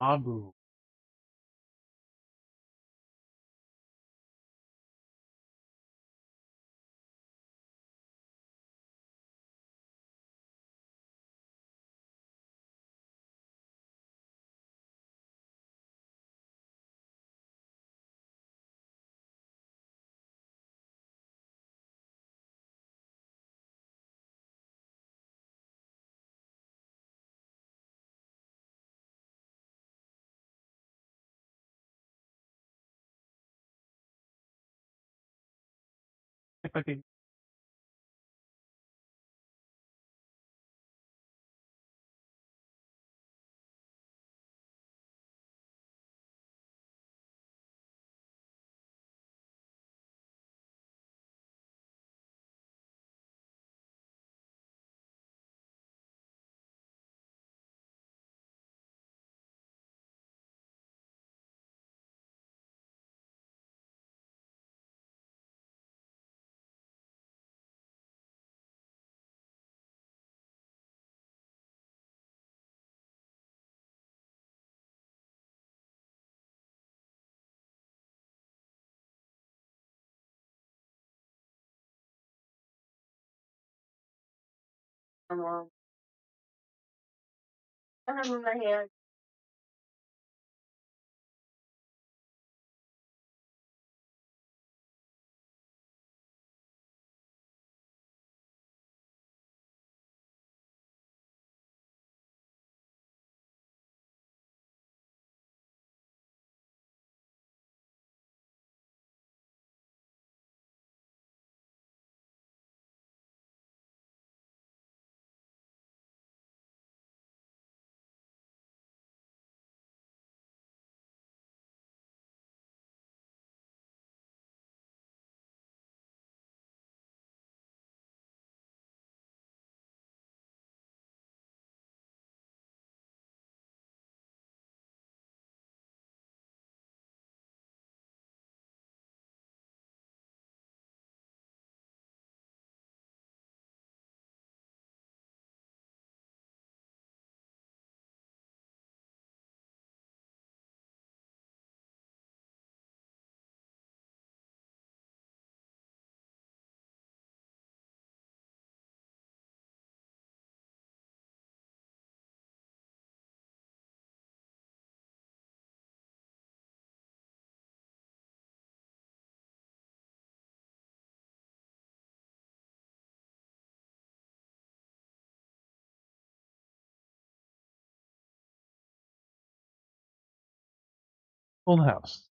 Speaker 1: Abu. If I could full house.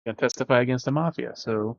Speaker 1: Gonna testify against the mafia, so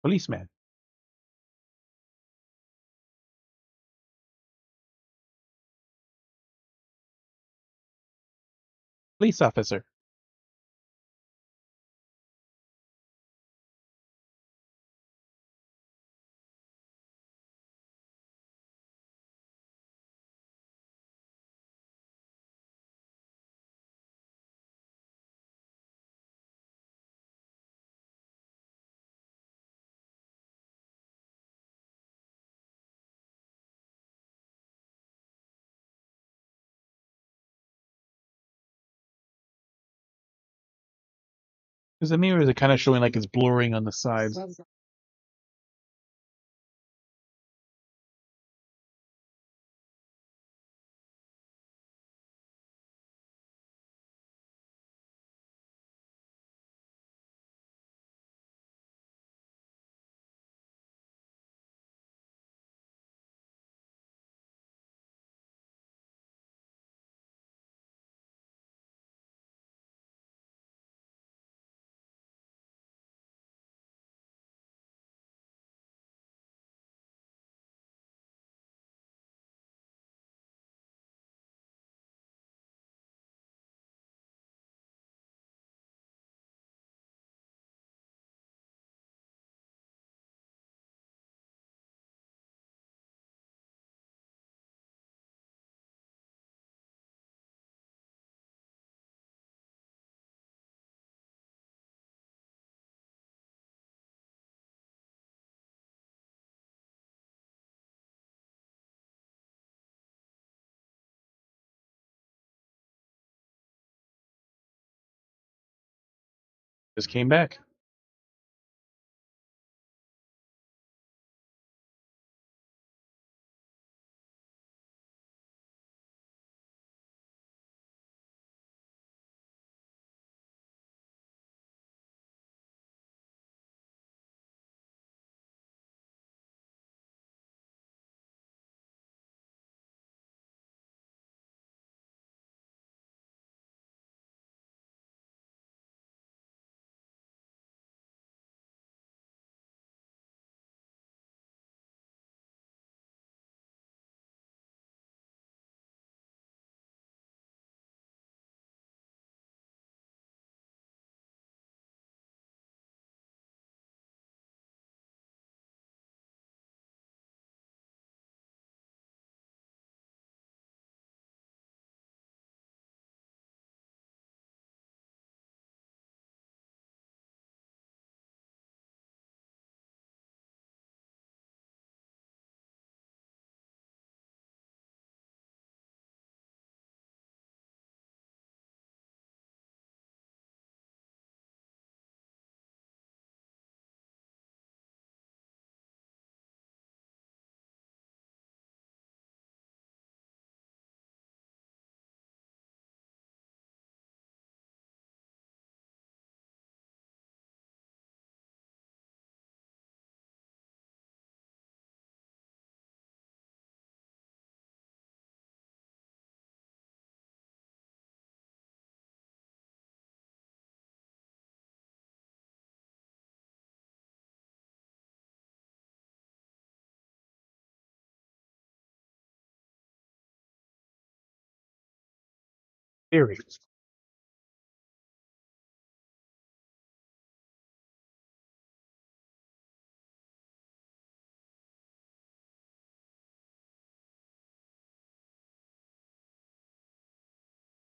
Speaker 1: Policeman. Police officer. Because the mirrors are kind of showing like it's blurring on the sides. Just came back. Theory.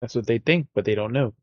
Speaker 1: That's what they think, but they don't know.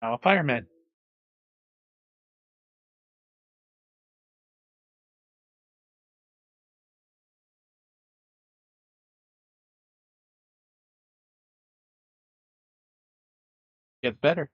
Speaker 1: I'm a fireman. Gets better.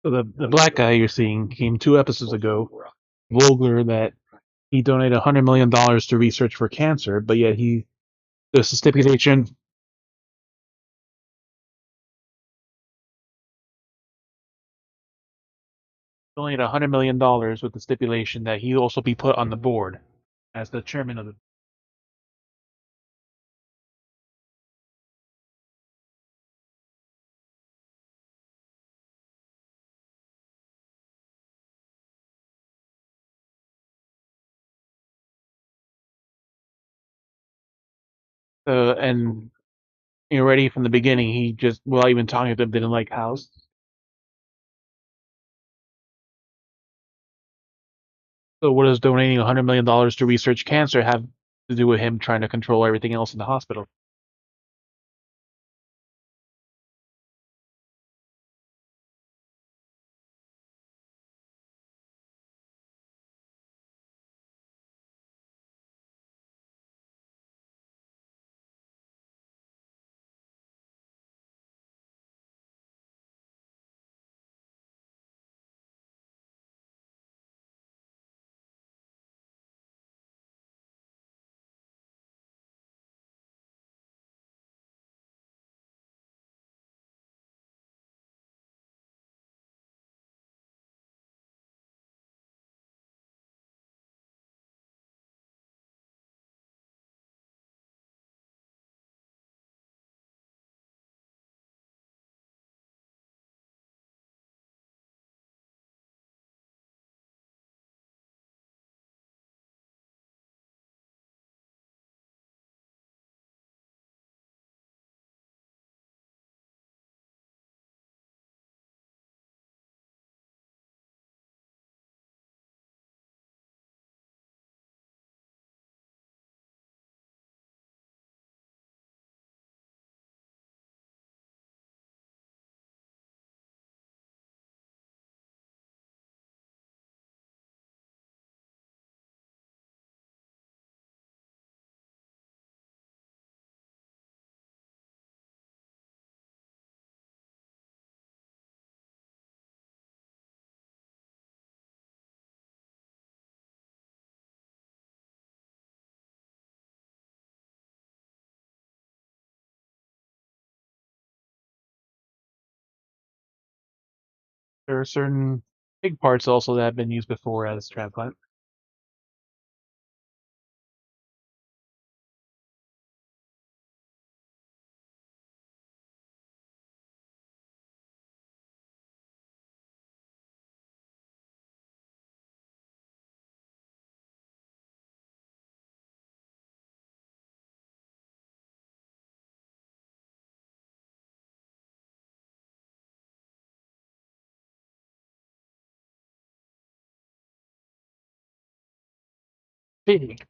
Speaker 1: So the black guy you're seeing came 2 episodes ago. Vogler that he donated $100 million to research for cancer, but yet there's a stipulation. Donated $100 million with the stipulation that he also be put on the board as the chairman of the. And already from the beginning, he just, without even talking to them, didn't like House. So what does donating $100 million to research cancer have to do with him trying to control everything else in the hospital? There are certain big parts also that have been used before as transplant. Big.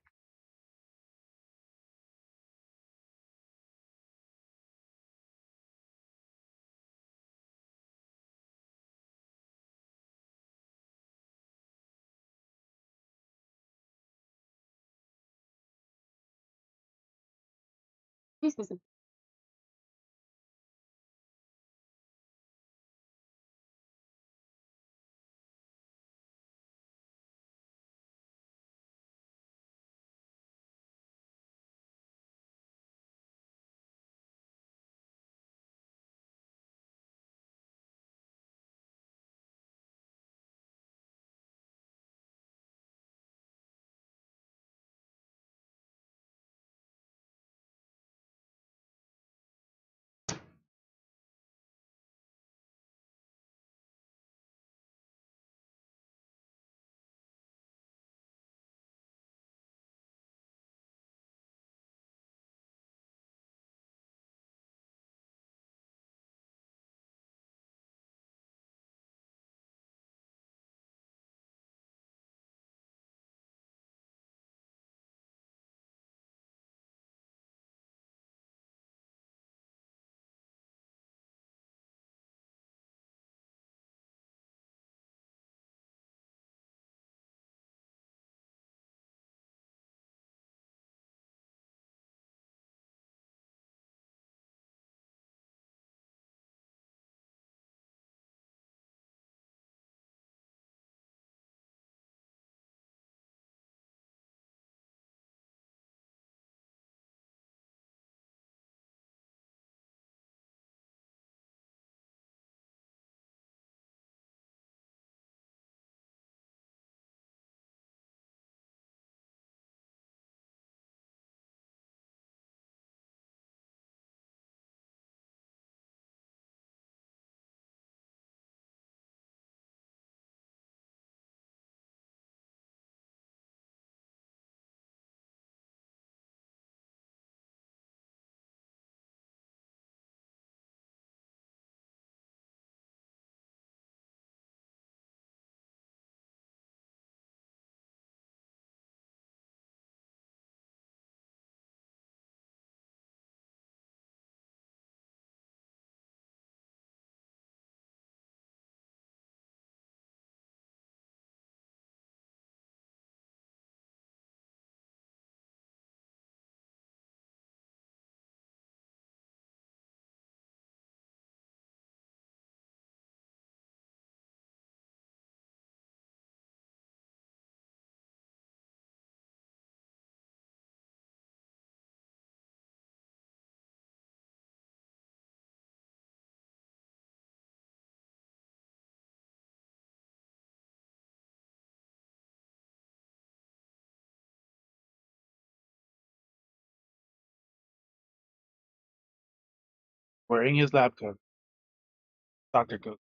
Speaker 1: Wearing his lab coat. Doctor coat.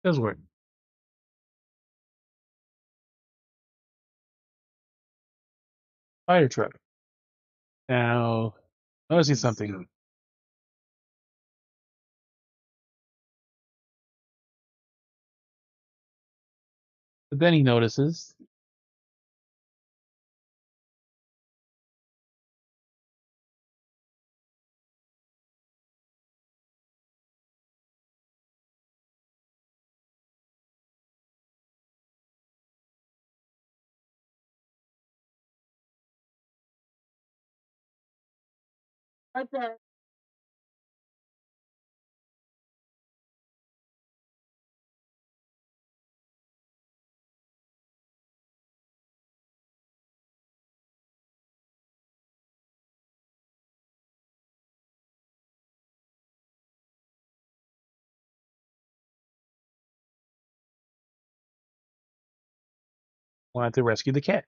Speaker 1: Does work. Fire truck. Now, noticing something. But then he notices wanted to rescue the cat.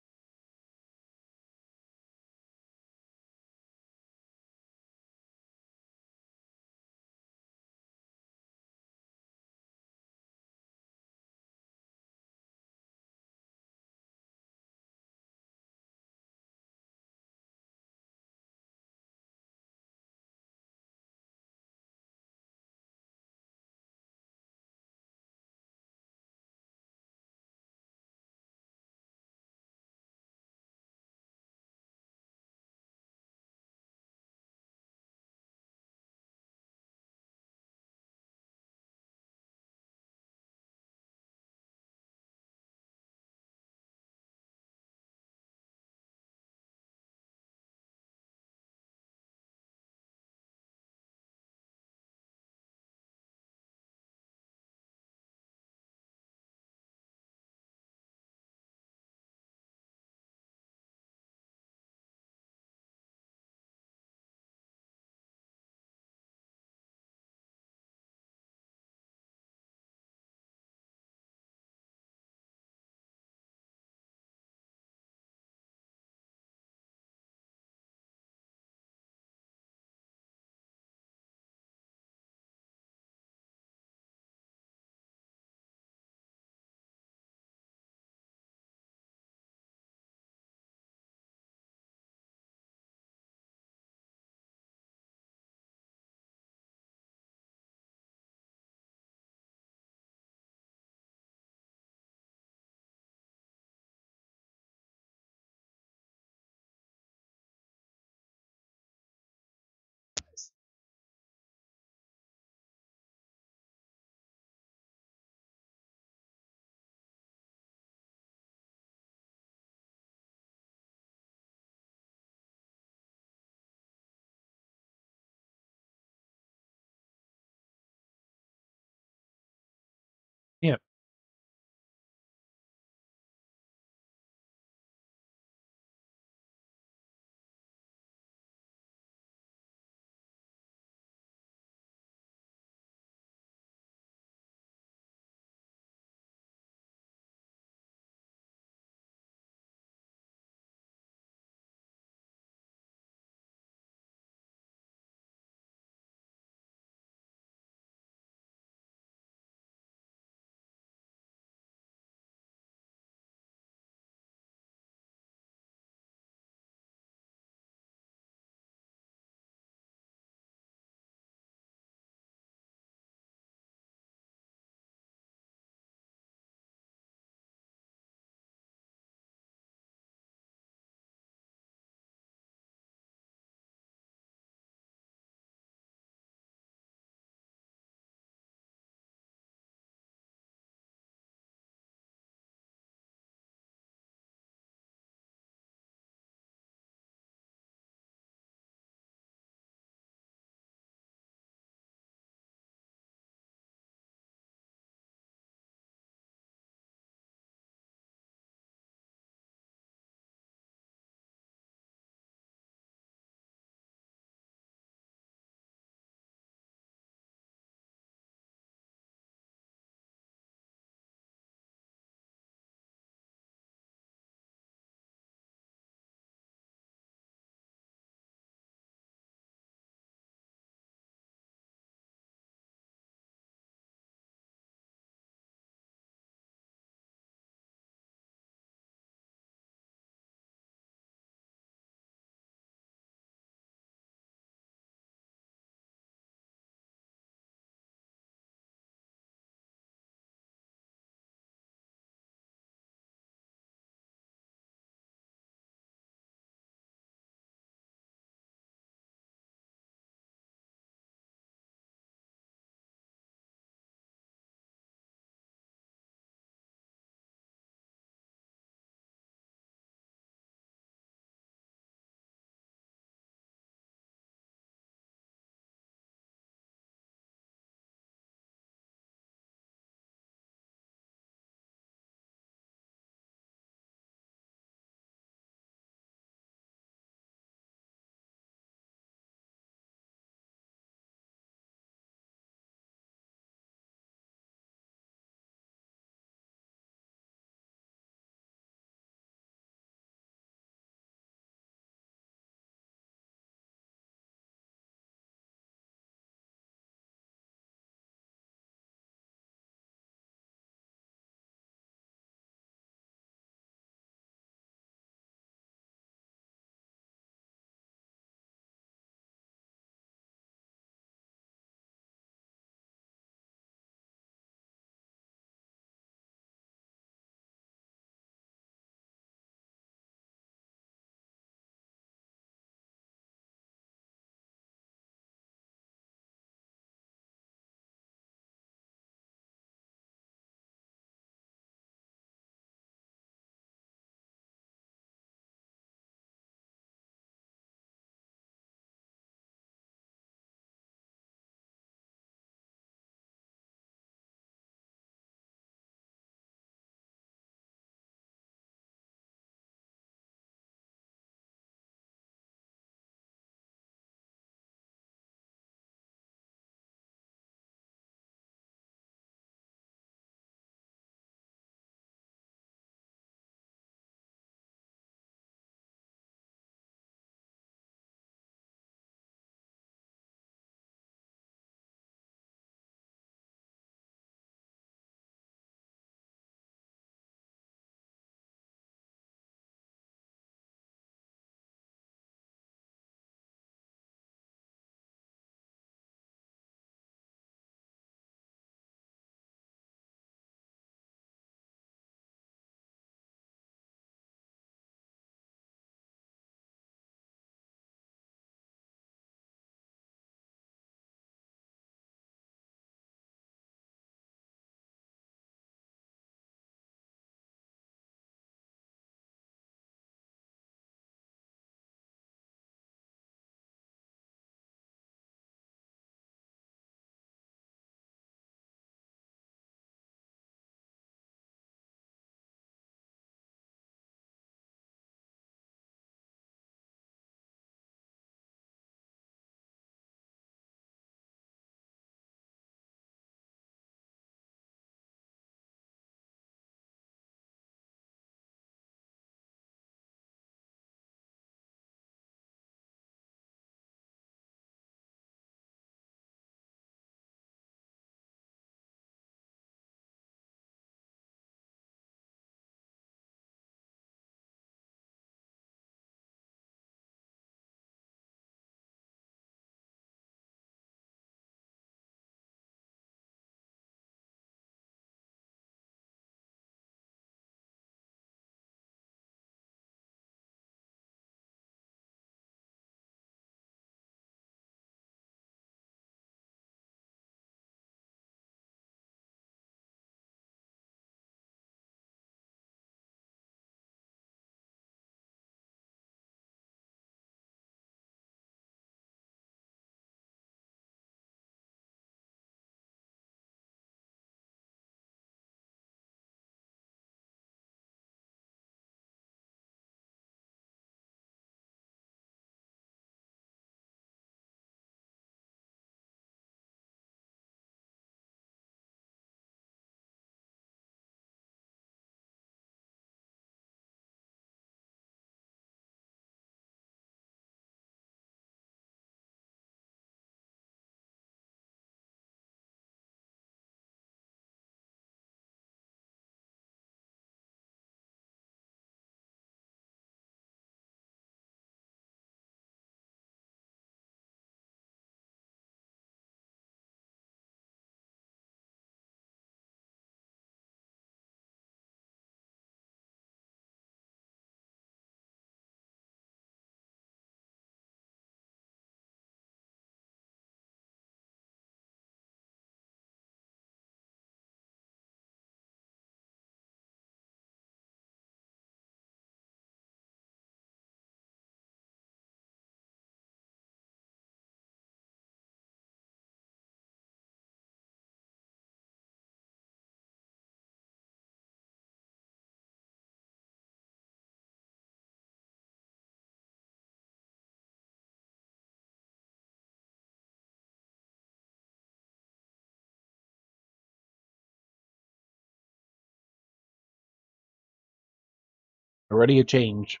Speaker 1: Already a change.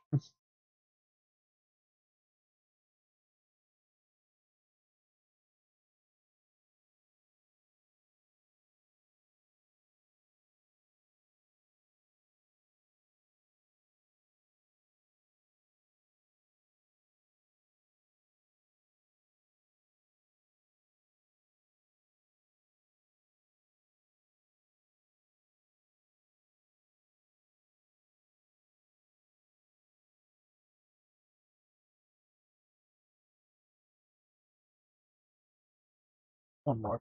Speaker 1: One more. At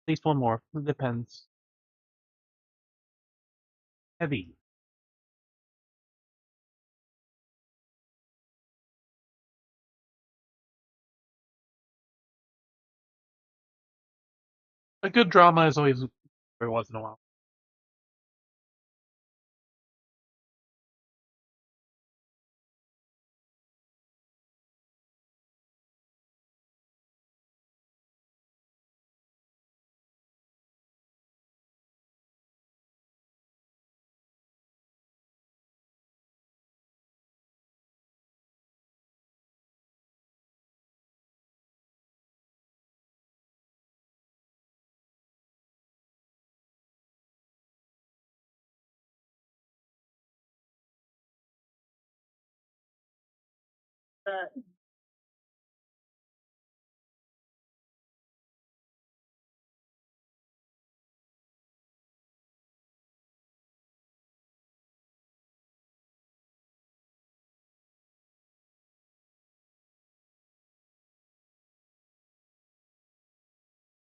Speaker 1: least one more. It depends. Heavy. A good drama is always every once in a while.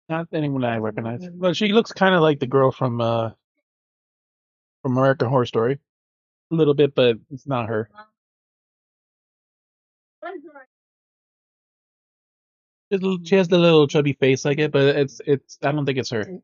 Speaker 1: Not anyone I recognize. But she looks kind of like the girl from American Horror Story. A little bit, but it's not her. She has the little chubby face like it, but it's. I don't think it's her.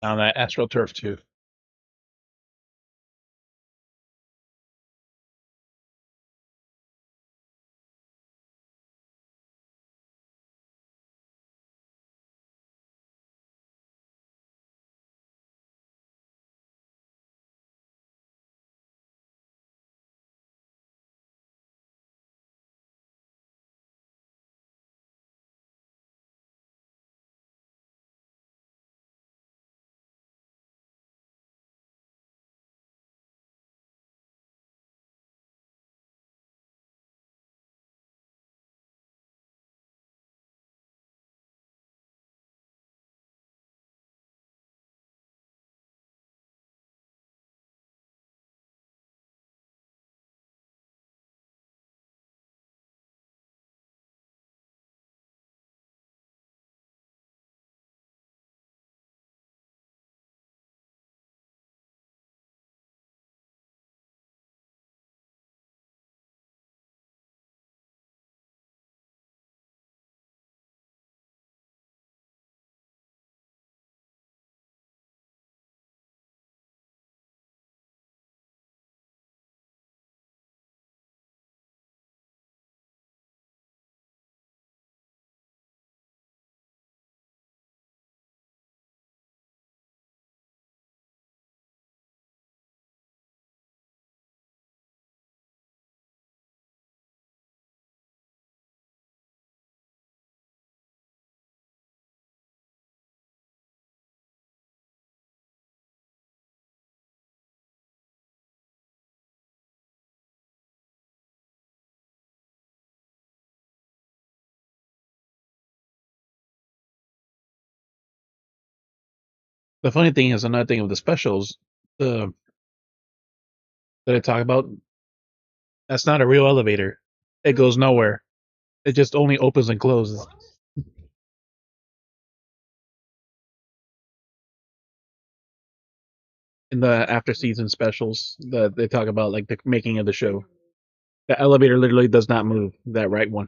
Speaker 1: On that AstroTurf too. The funny thing is, another thing of the specials, the that I talk about, that's not a real elevator. It goes nowhere. It just only opens and closes. In the after season specials, that they talk about like the making of the show. The elevator literally does not move. That right one.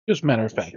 Speaker 1: Just matter of fact.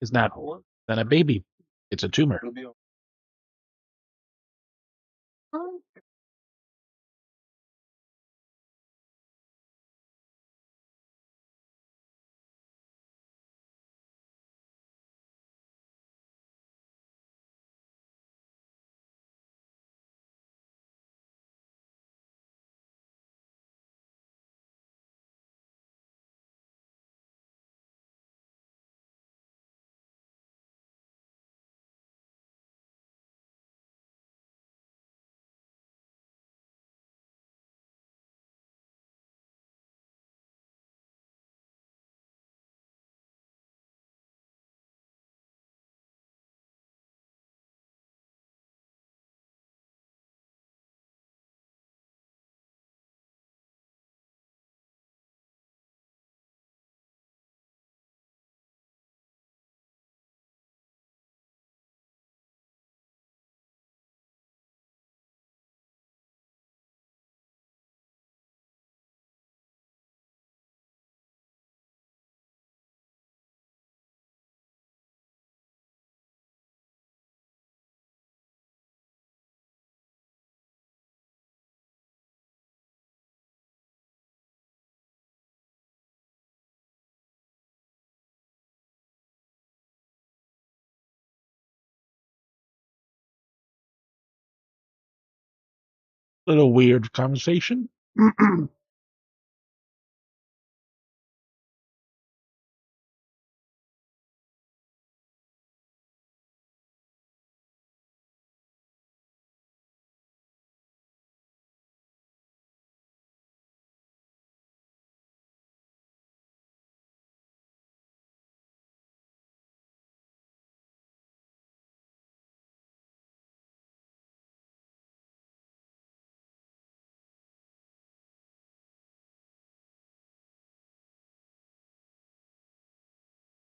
Speaker 1: is not a baby. It's a tumor. Little weird conversation.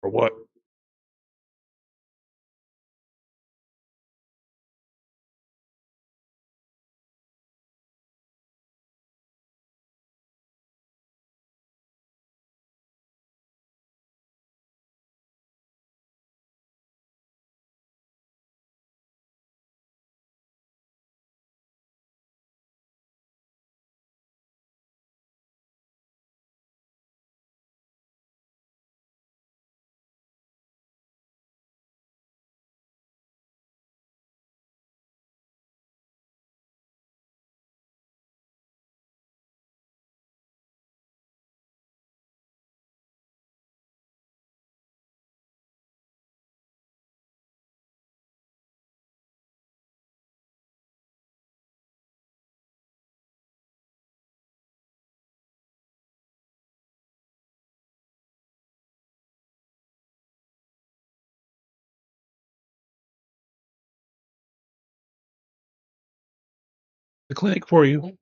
Speaker 1: For what? The clinic for you.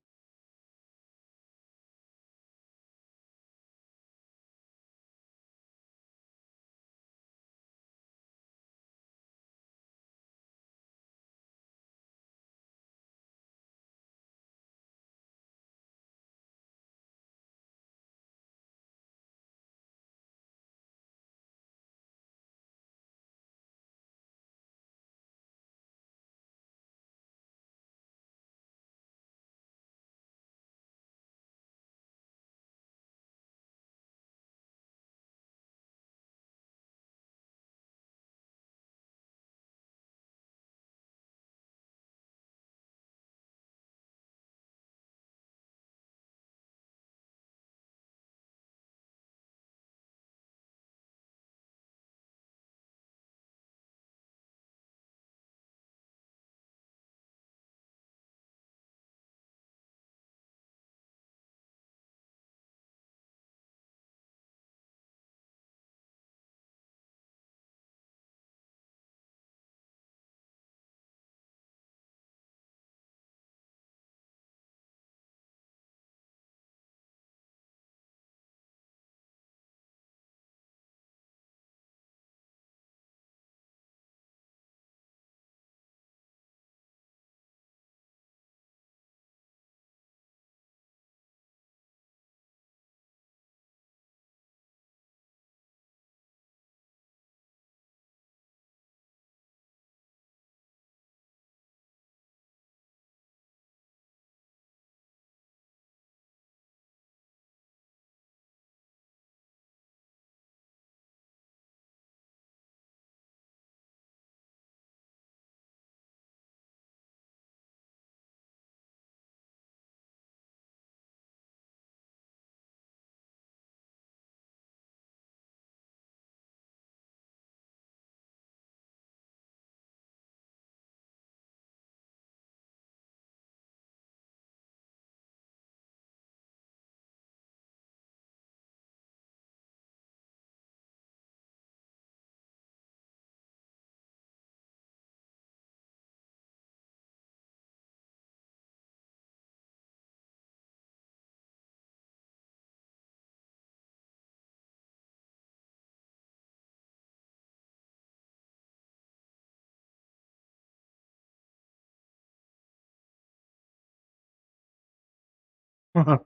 Speaker 1: That's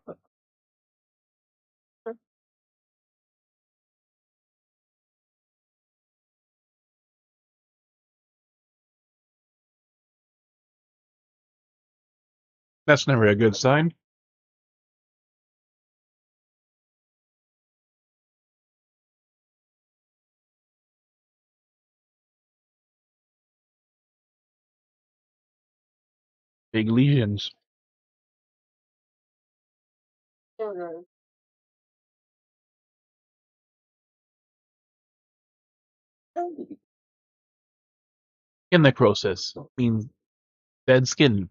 Speaker 1: never a good sign. Big lesions. Skin necrosis means dead skin.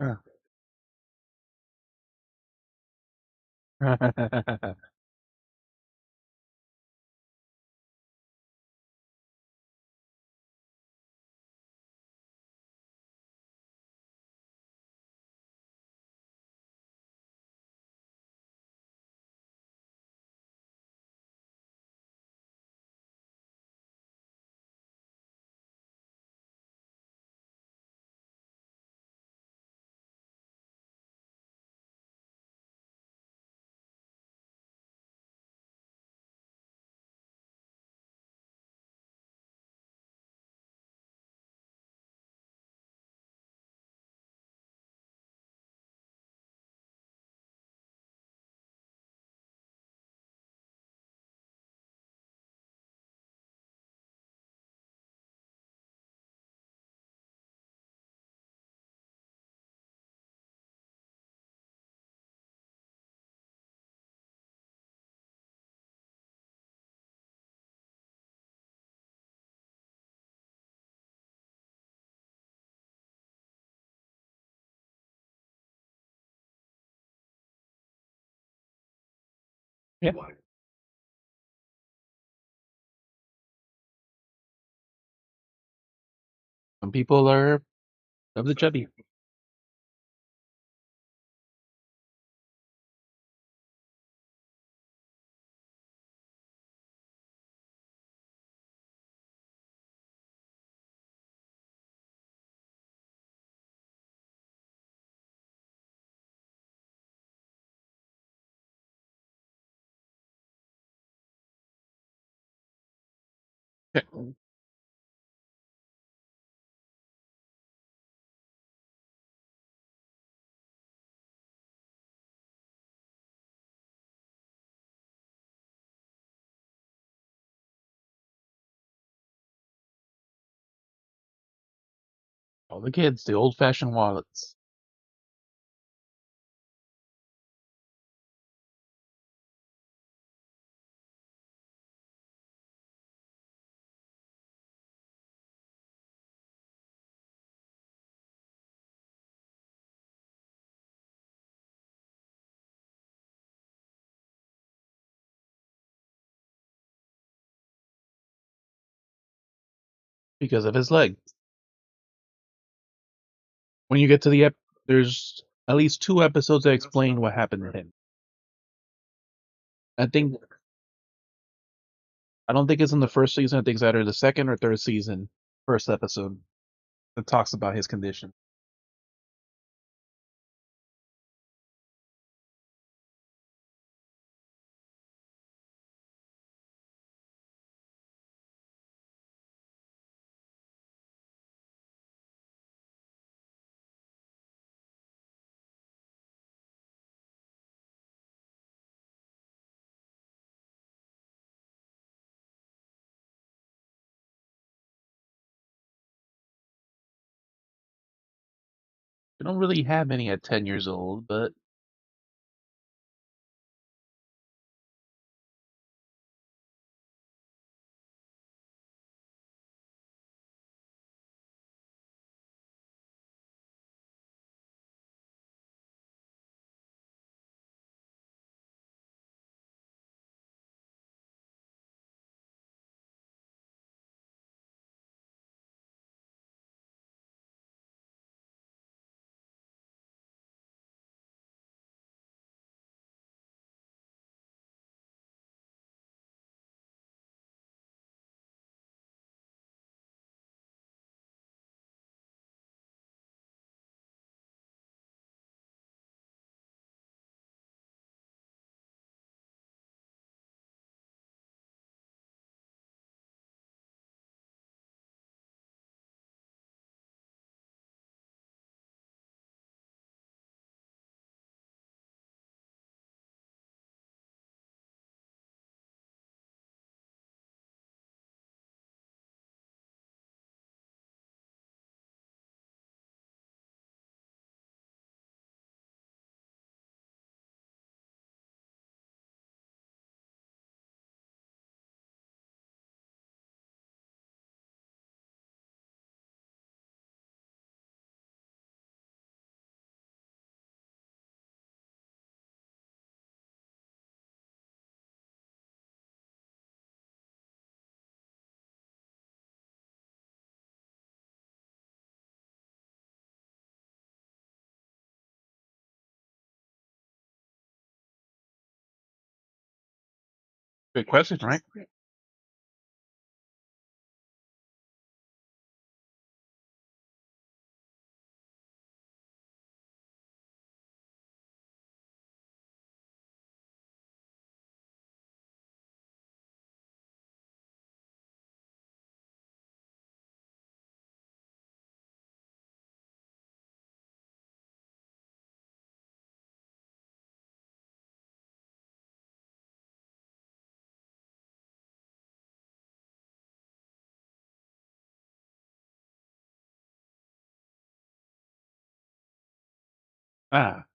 Speaker 1: Yeah. Some people are of the chubby. Okay. All the kids, the old-fashioned wallets. Because of his leg. When you get to the there's at least 2 episodes that explain what happened to him. I think I don't think it's in the first season. I think it's either the second or third season, first episode that talks about his condition. We don't really have any at 10 years old, but Good question, right? Ah.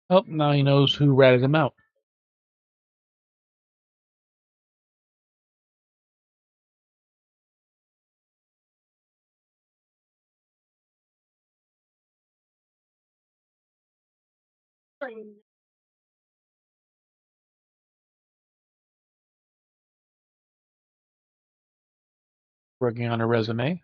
Speaker 1: Oh, now he knows who ratted him out. Working on a resume.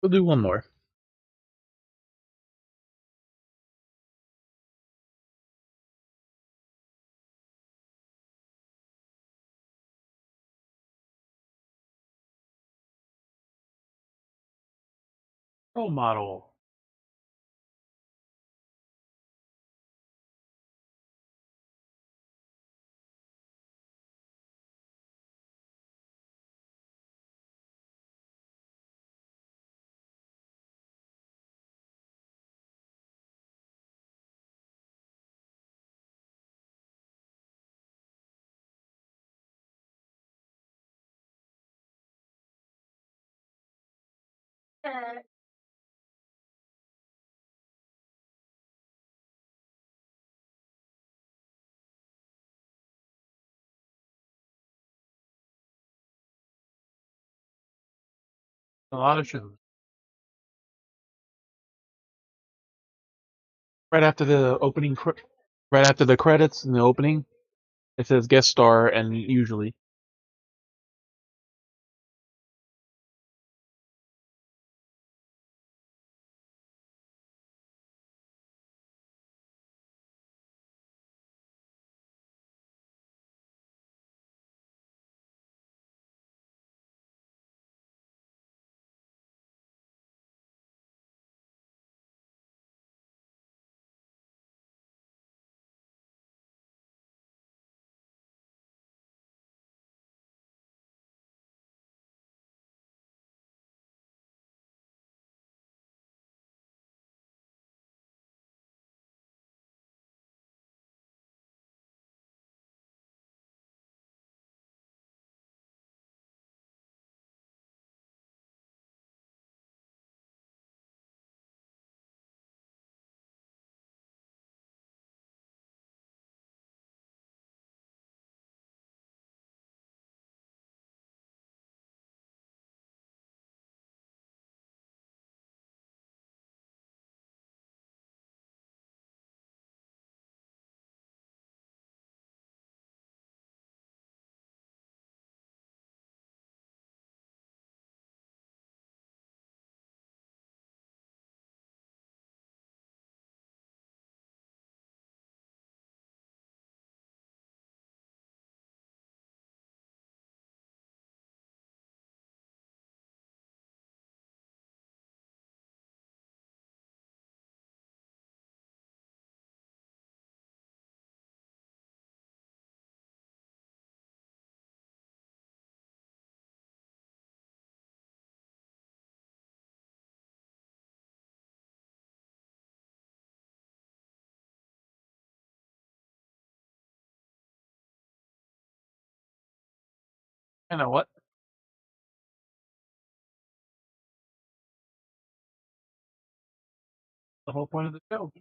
Speaker 1: We'll do one more. Role model. A lot of shows. Right after the opening, right after the credits and the opening, it says guest star, and usually. You know what? The whole point of the show.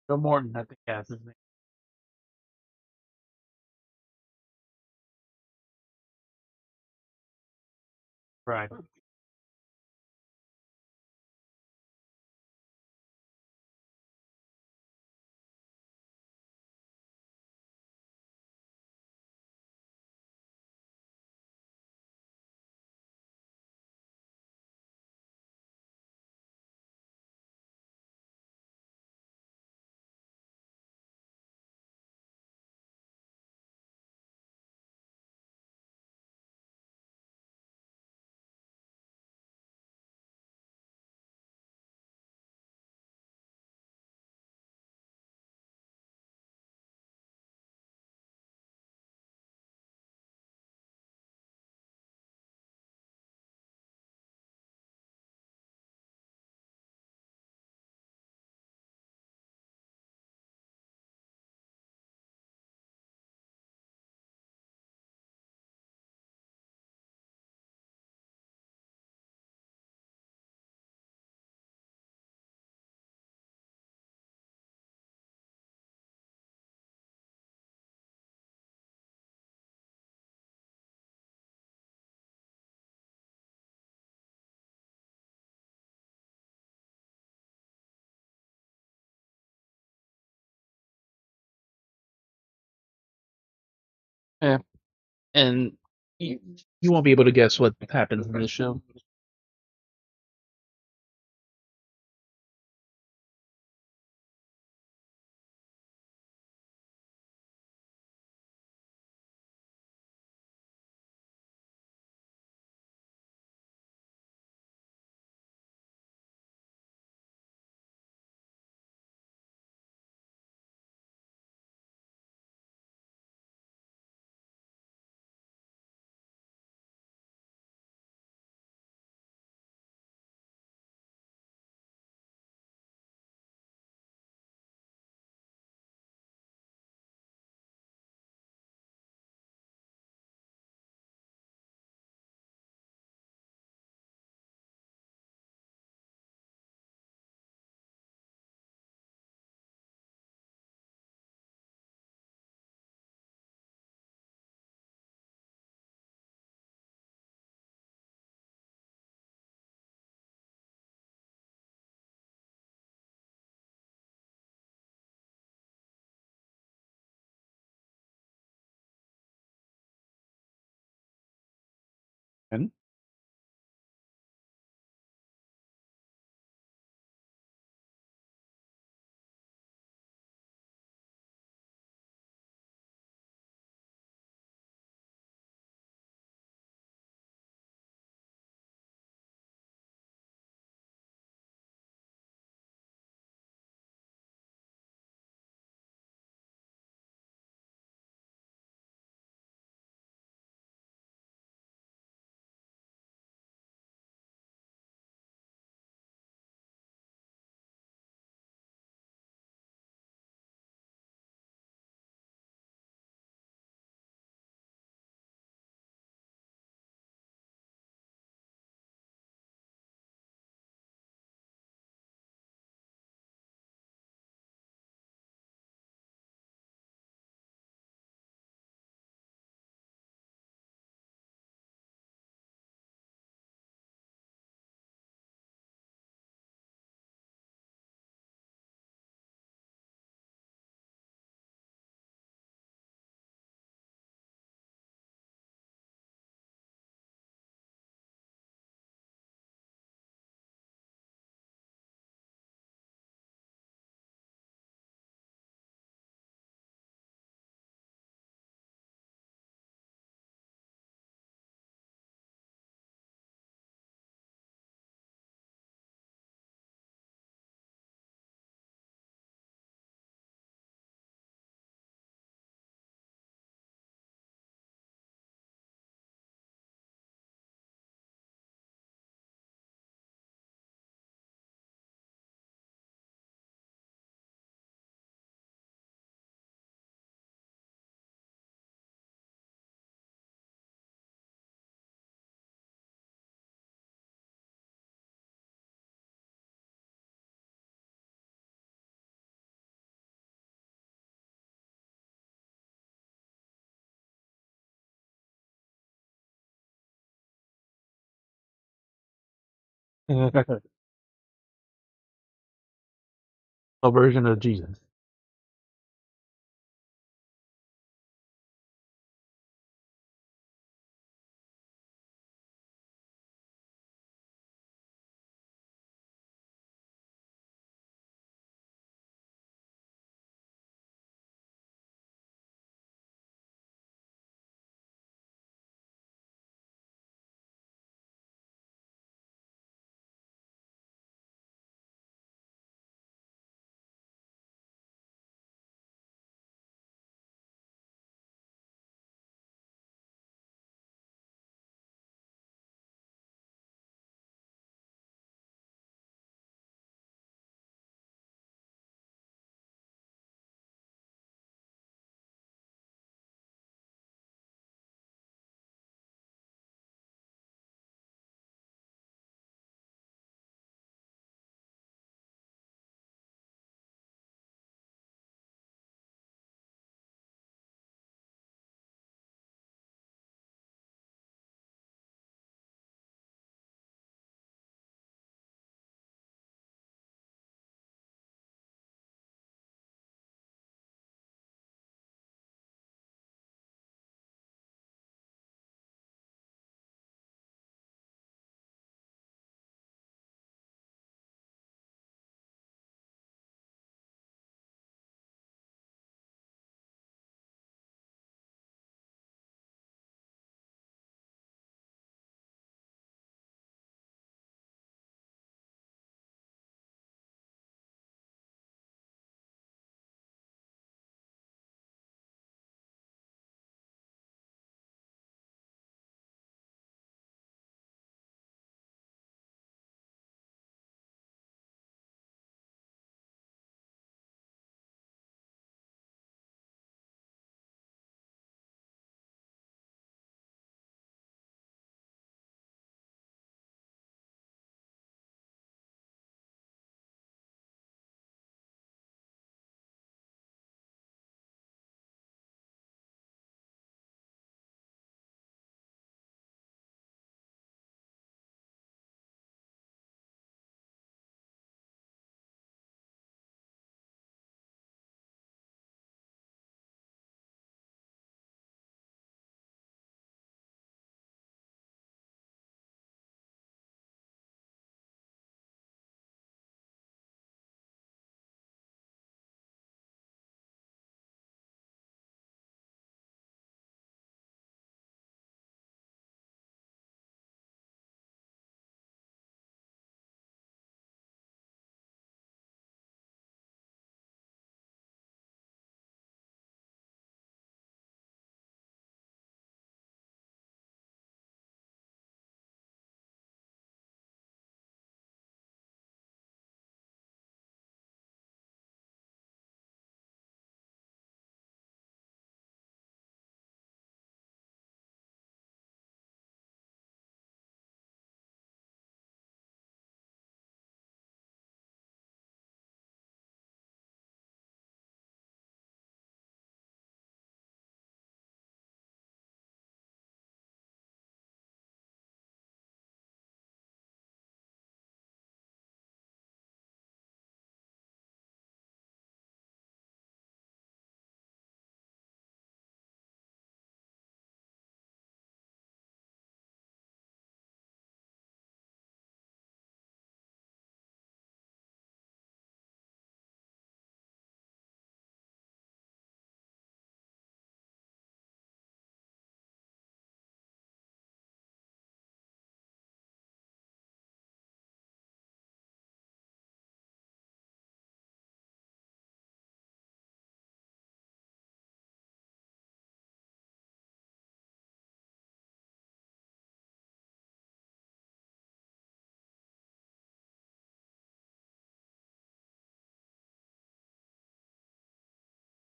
Speaker 1: Bill Morton, I think that's his name. Right. Yeah. And you won't be able to guess what happens in this show. And A version of Jesus.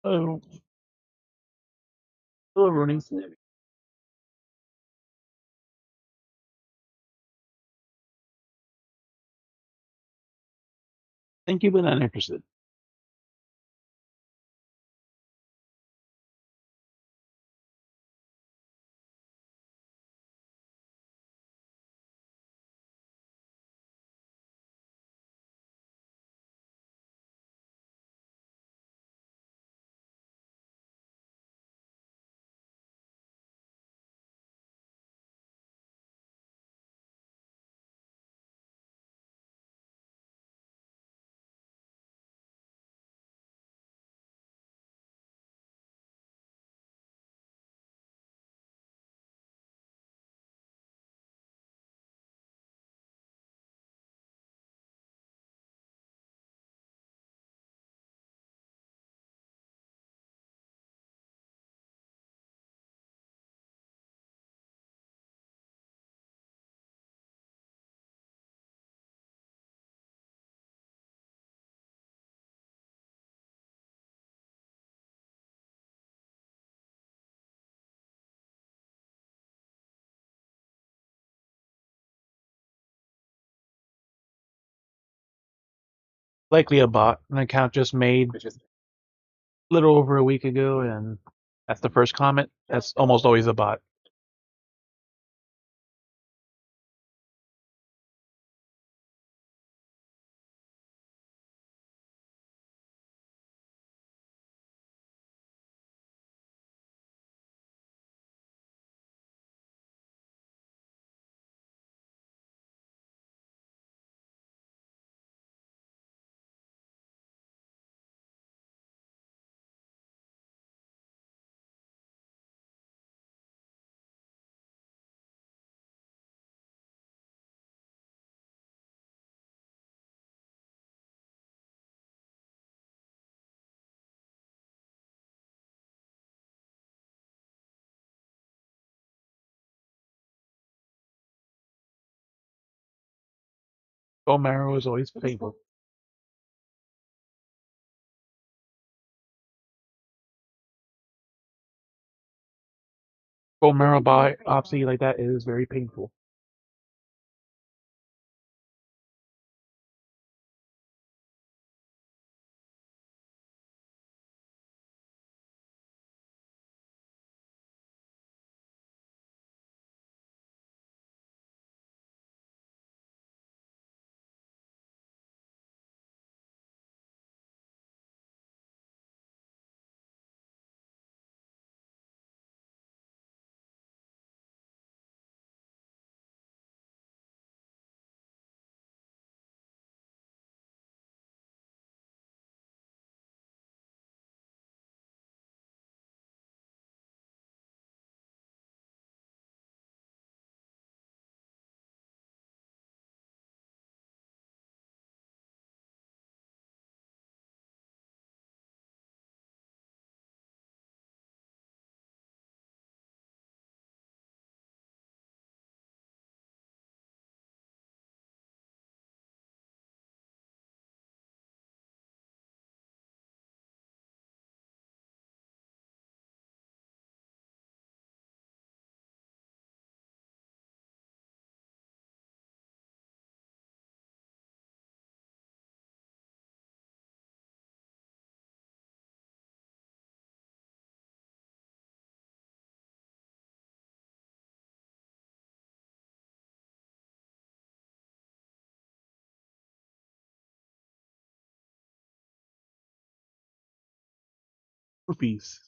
Speaker 1: Oh, hello, Rooney. Thank you, but not interested. Likely a bot. An account just made a little over a week ago, and that's the first comment. That's almost always a bot. Bone marrow is always painful. Bone marrow biopsy like that is very painful. Rupees.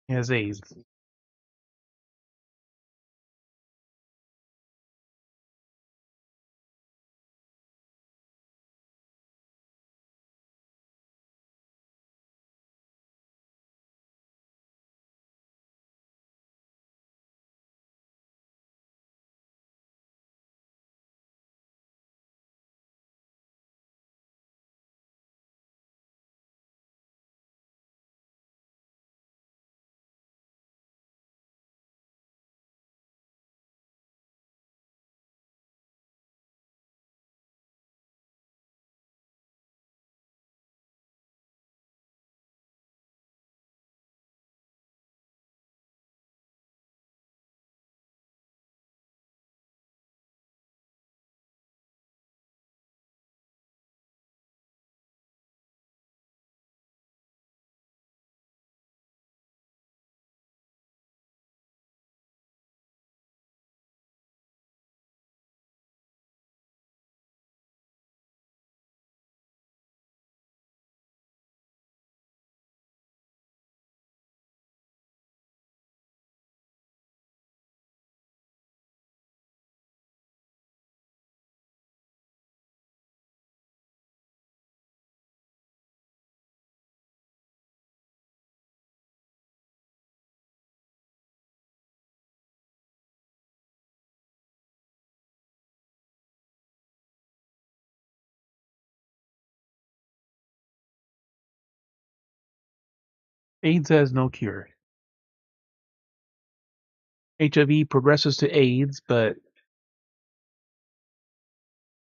Speaker 1: He has AIDS. AIDS has no cure. HIV progresses to AIDS, but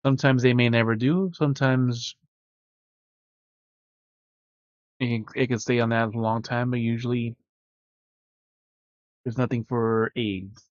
Speaker 1: sometimes they may never do. Sometimes it can stay on that a long time, but usually there's nothing for AIDS.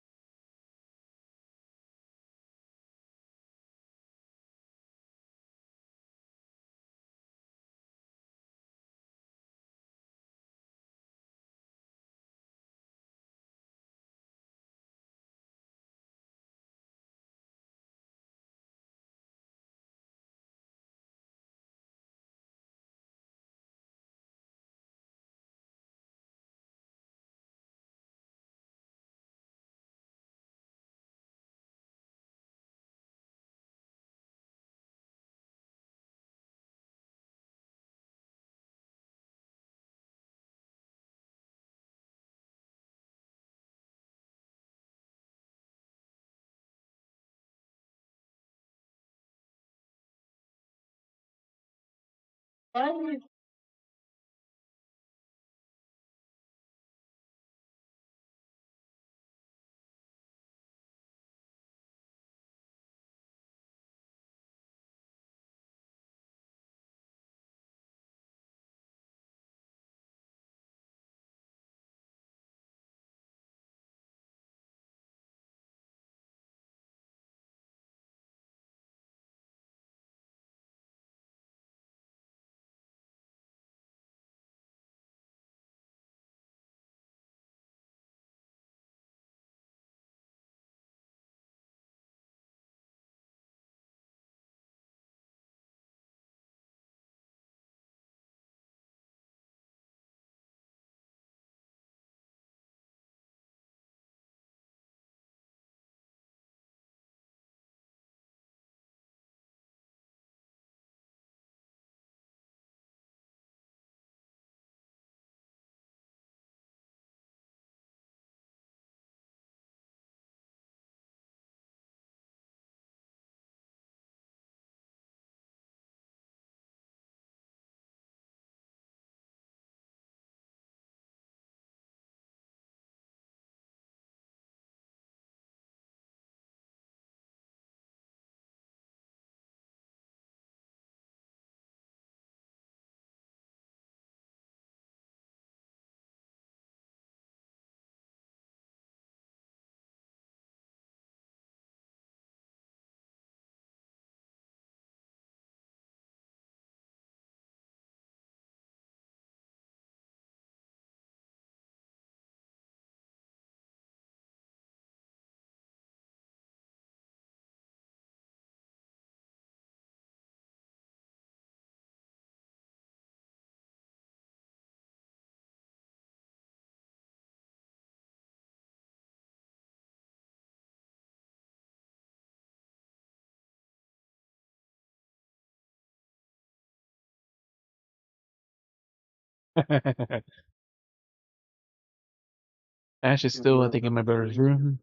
Speaker 1: Ash is still, I think, in my brother's room.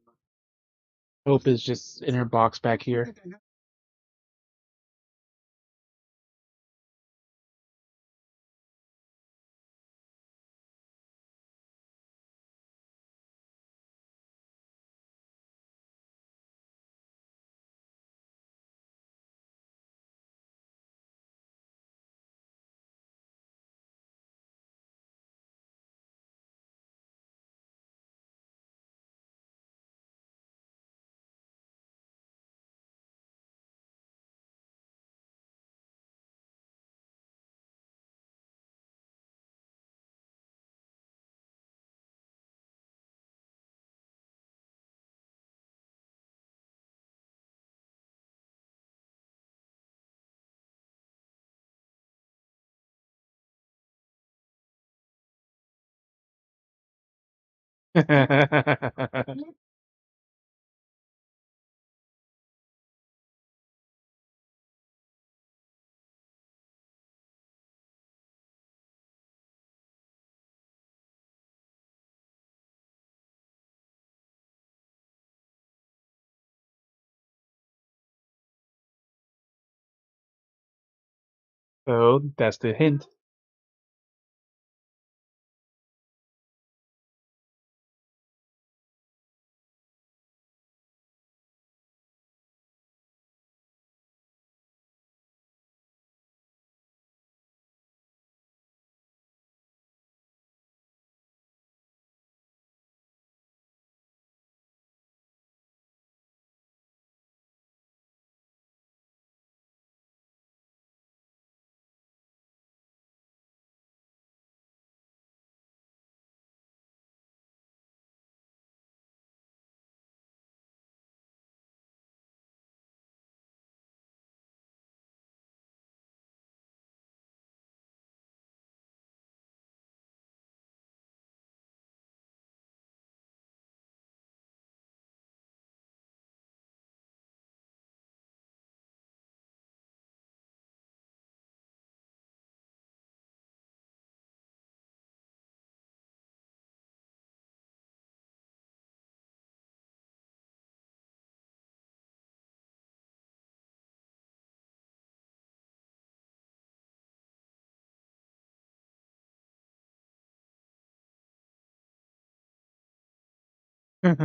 Speaker 1: Hope is just in her box back here. So that's the hint. He's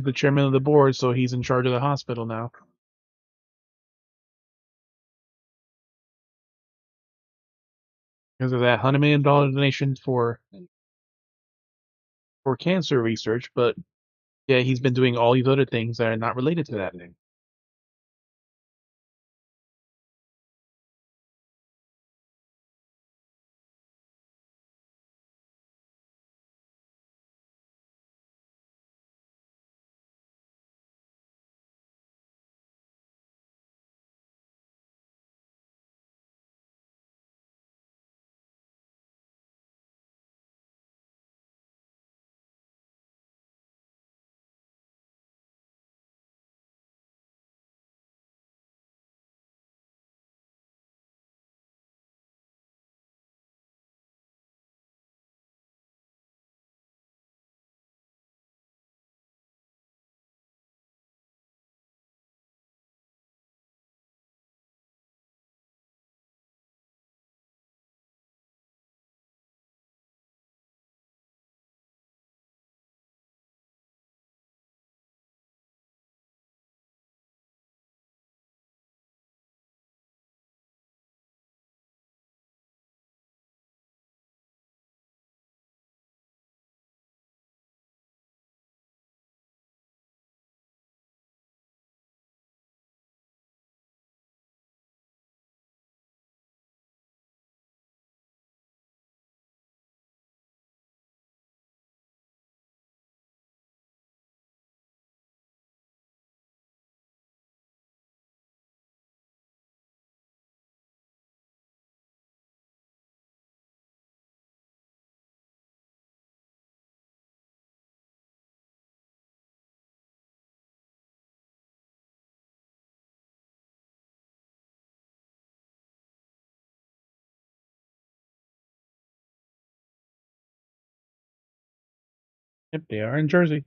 Speaker 1: the chairman of the board, so he's in charge of the hospital now. Because of that $100 million donation for cancer research, but yeah, he's been doing all these other things that are not related to that thing. Yep, they are in Jersey.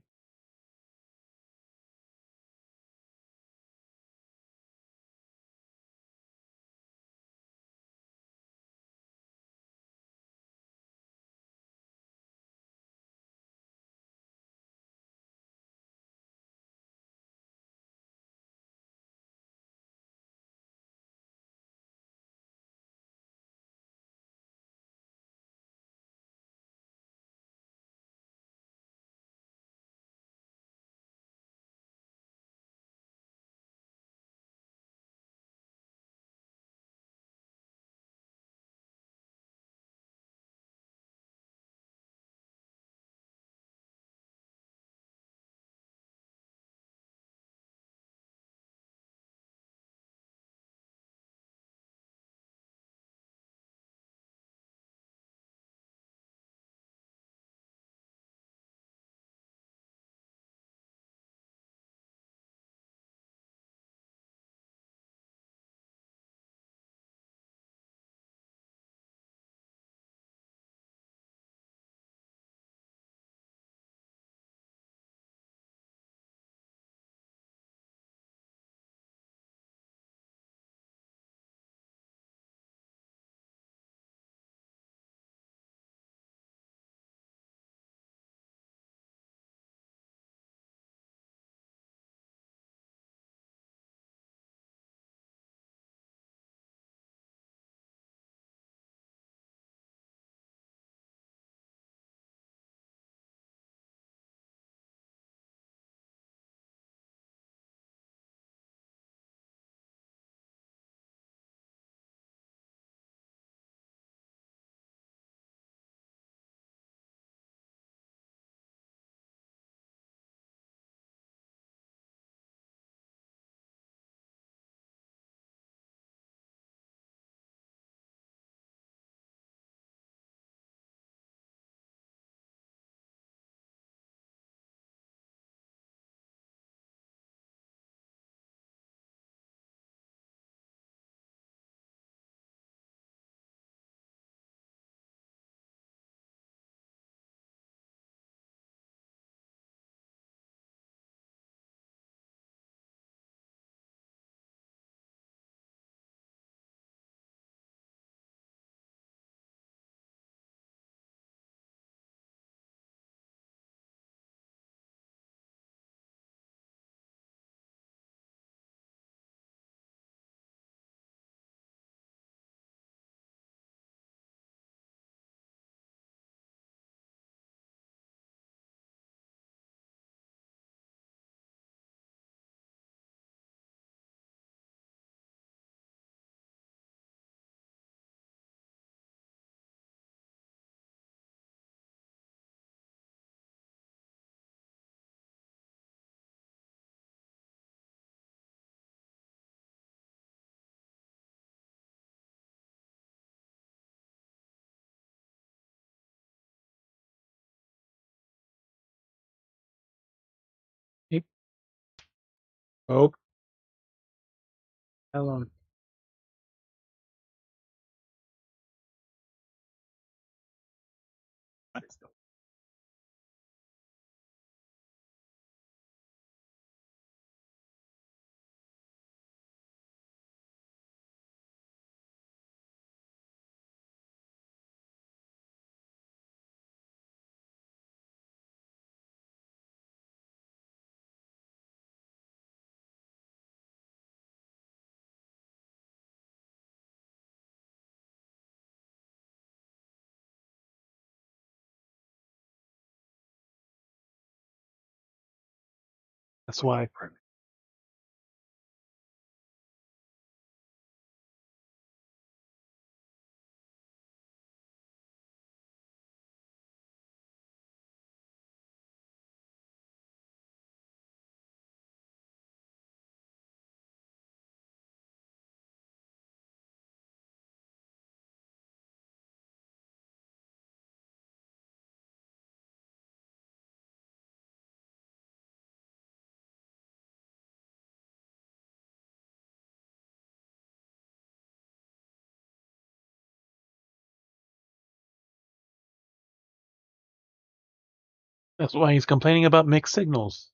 Speaker 1: Oh, hello. That's why. That's why he's complaining about mixed signals.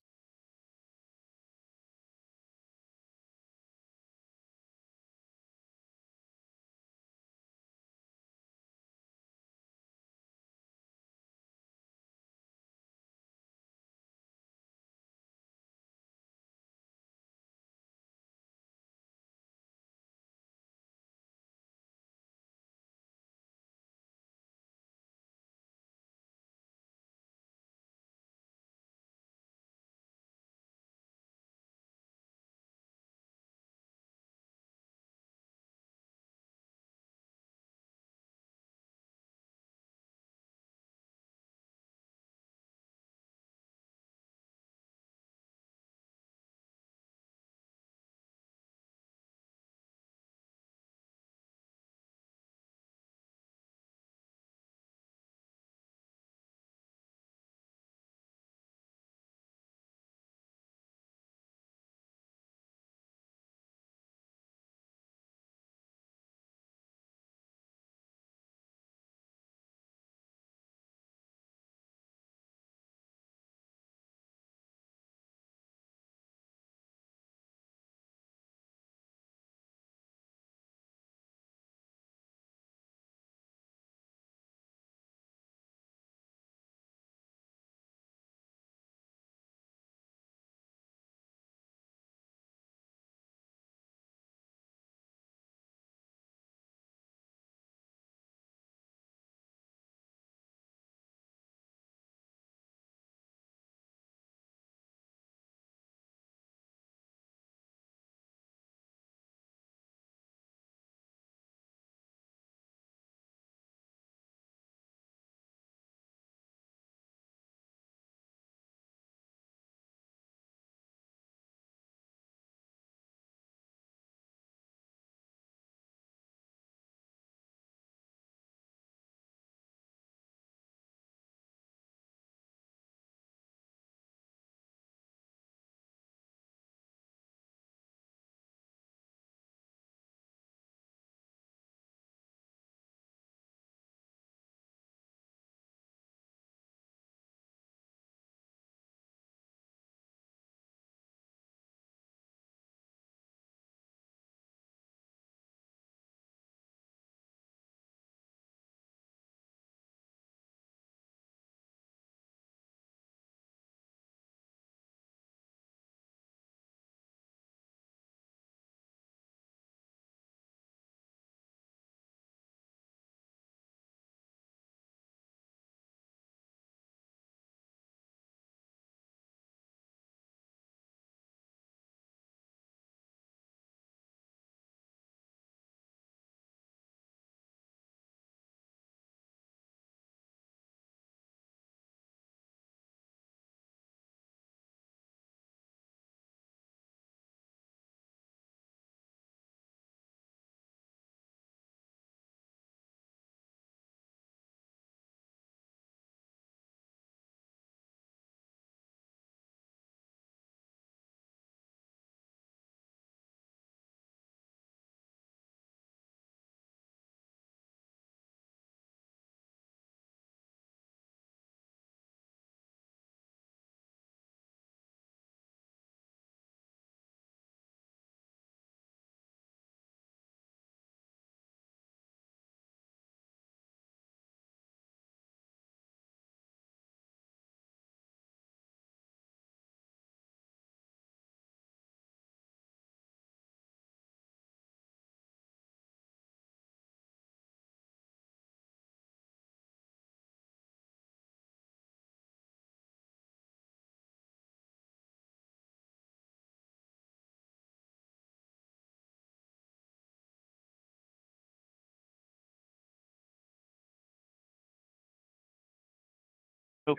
Speaker 1: Oh.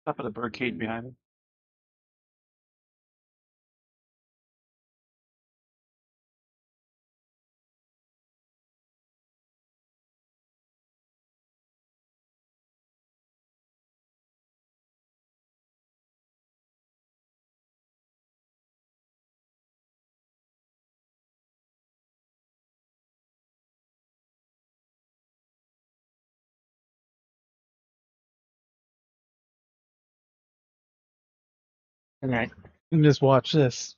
Speaker 1: Top of the birdcage behind him. All right. Just watch this.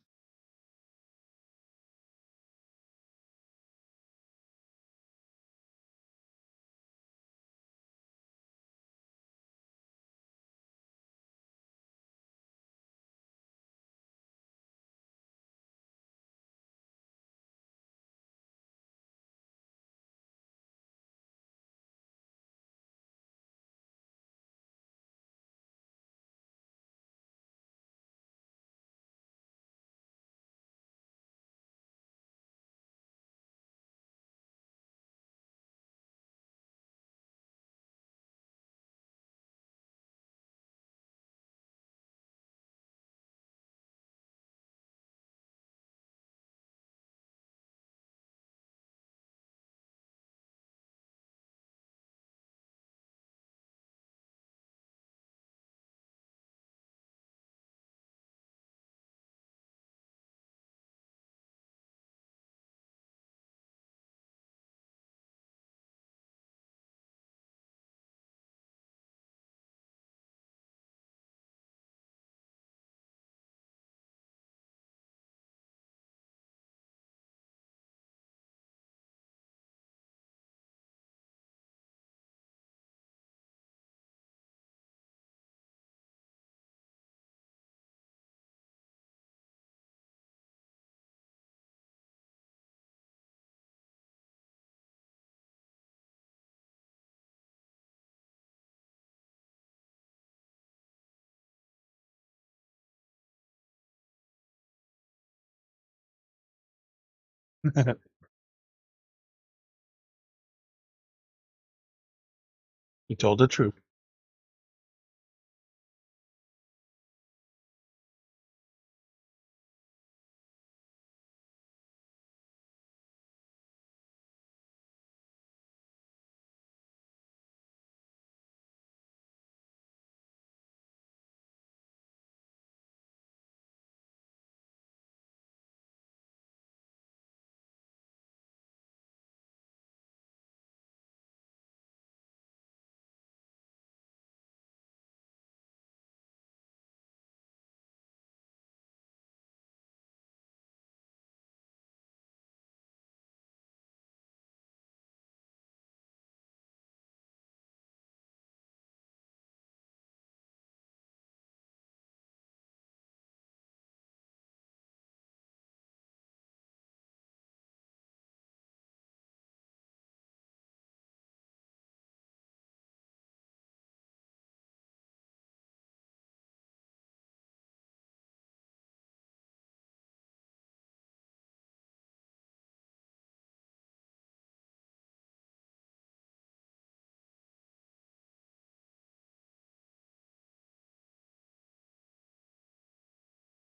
Speaker 1: He told the truth.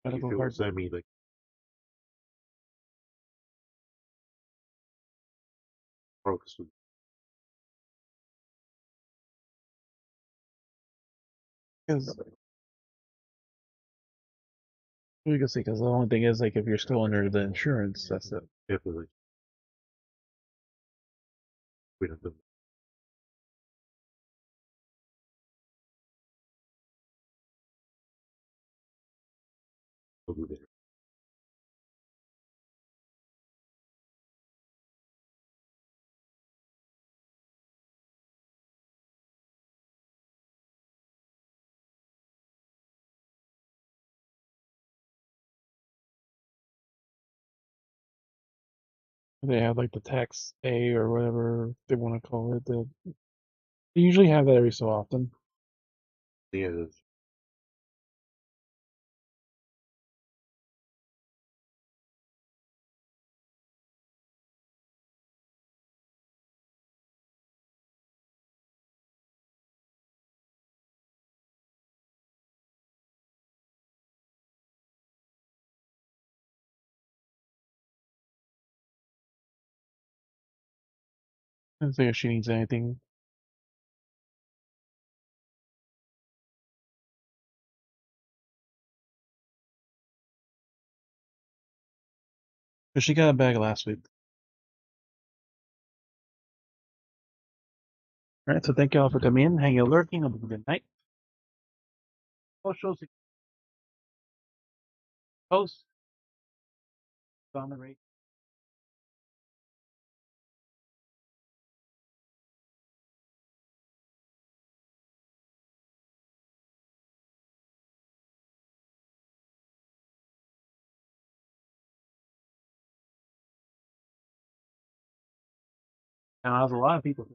Speaker 1: Medical hard that mean like focus. Because we can see, because the only thing is like if you're still under the insurance, that's it. If we don't do it. They have like the tax A or whatever they want to call it, the They usually have that every so often. Yeah. I don't think she needs anything. But she got a bag last week. Alright, so thank you all for coming in, hanging out, lurking. Have a good night. Socials, post, on the rate. Now, there's a lot of people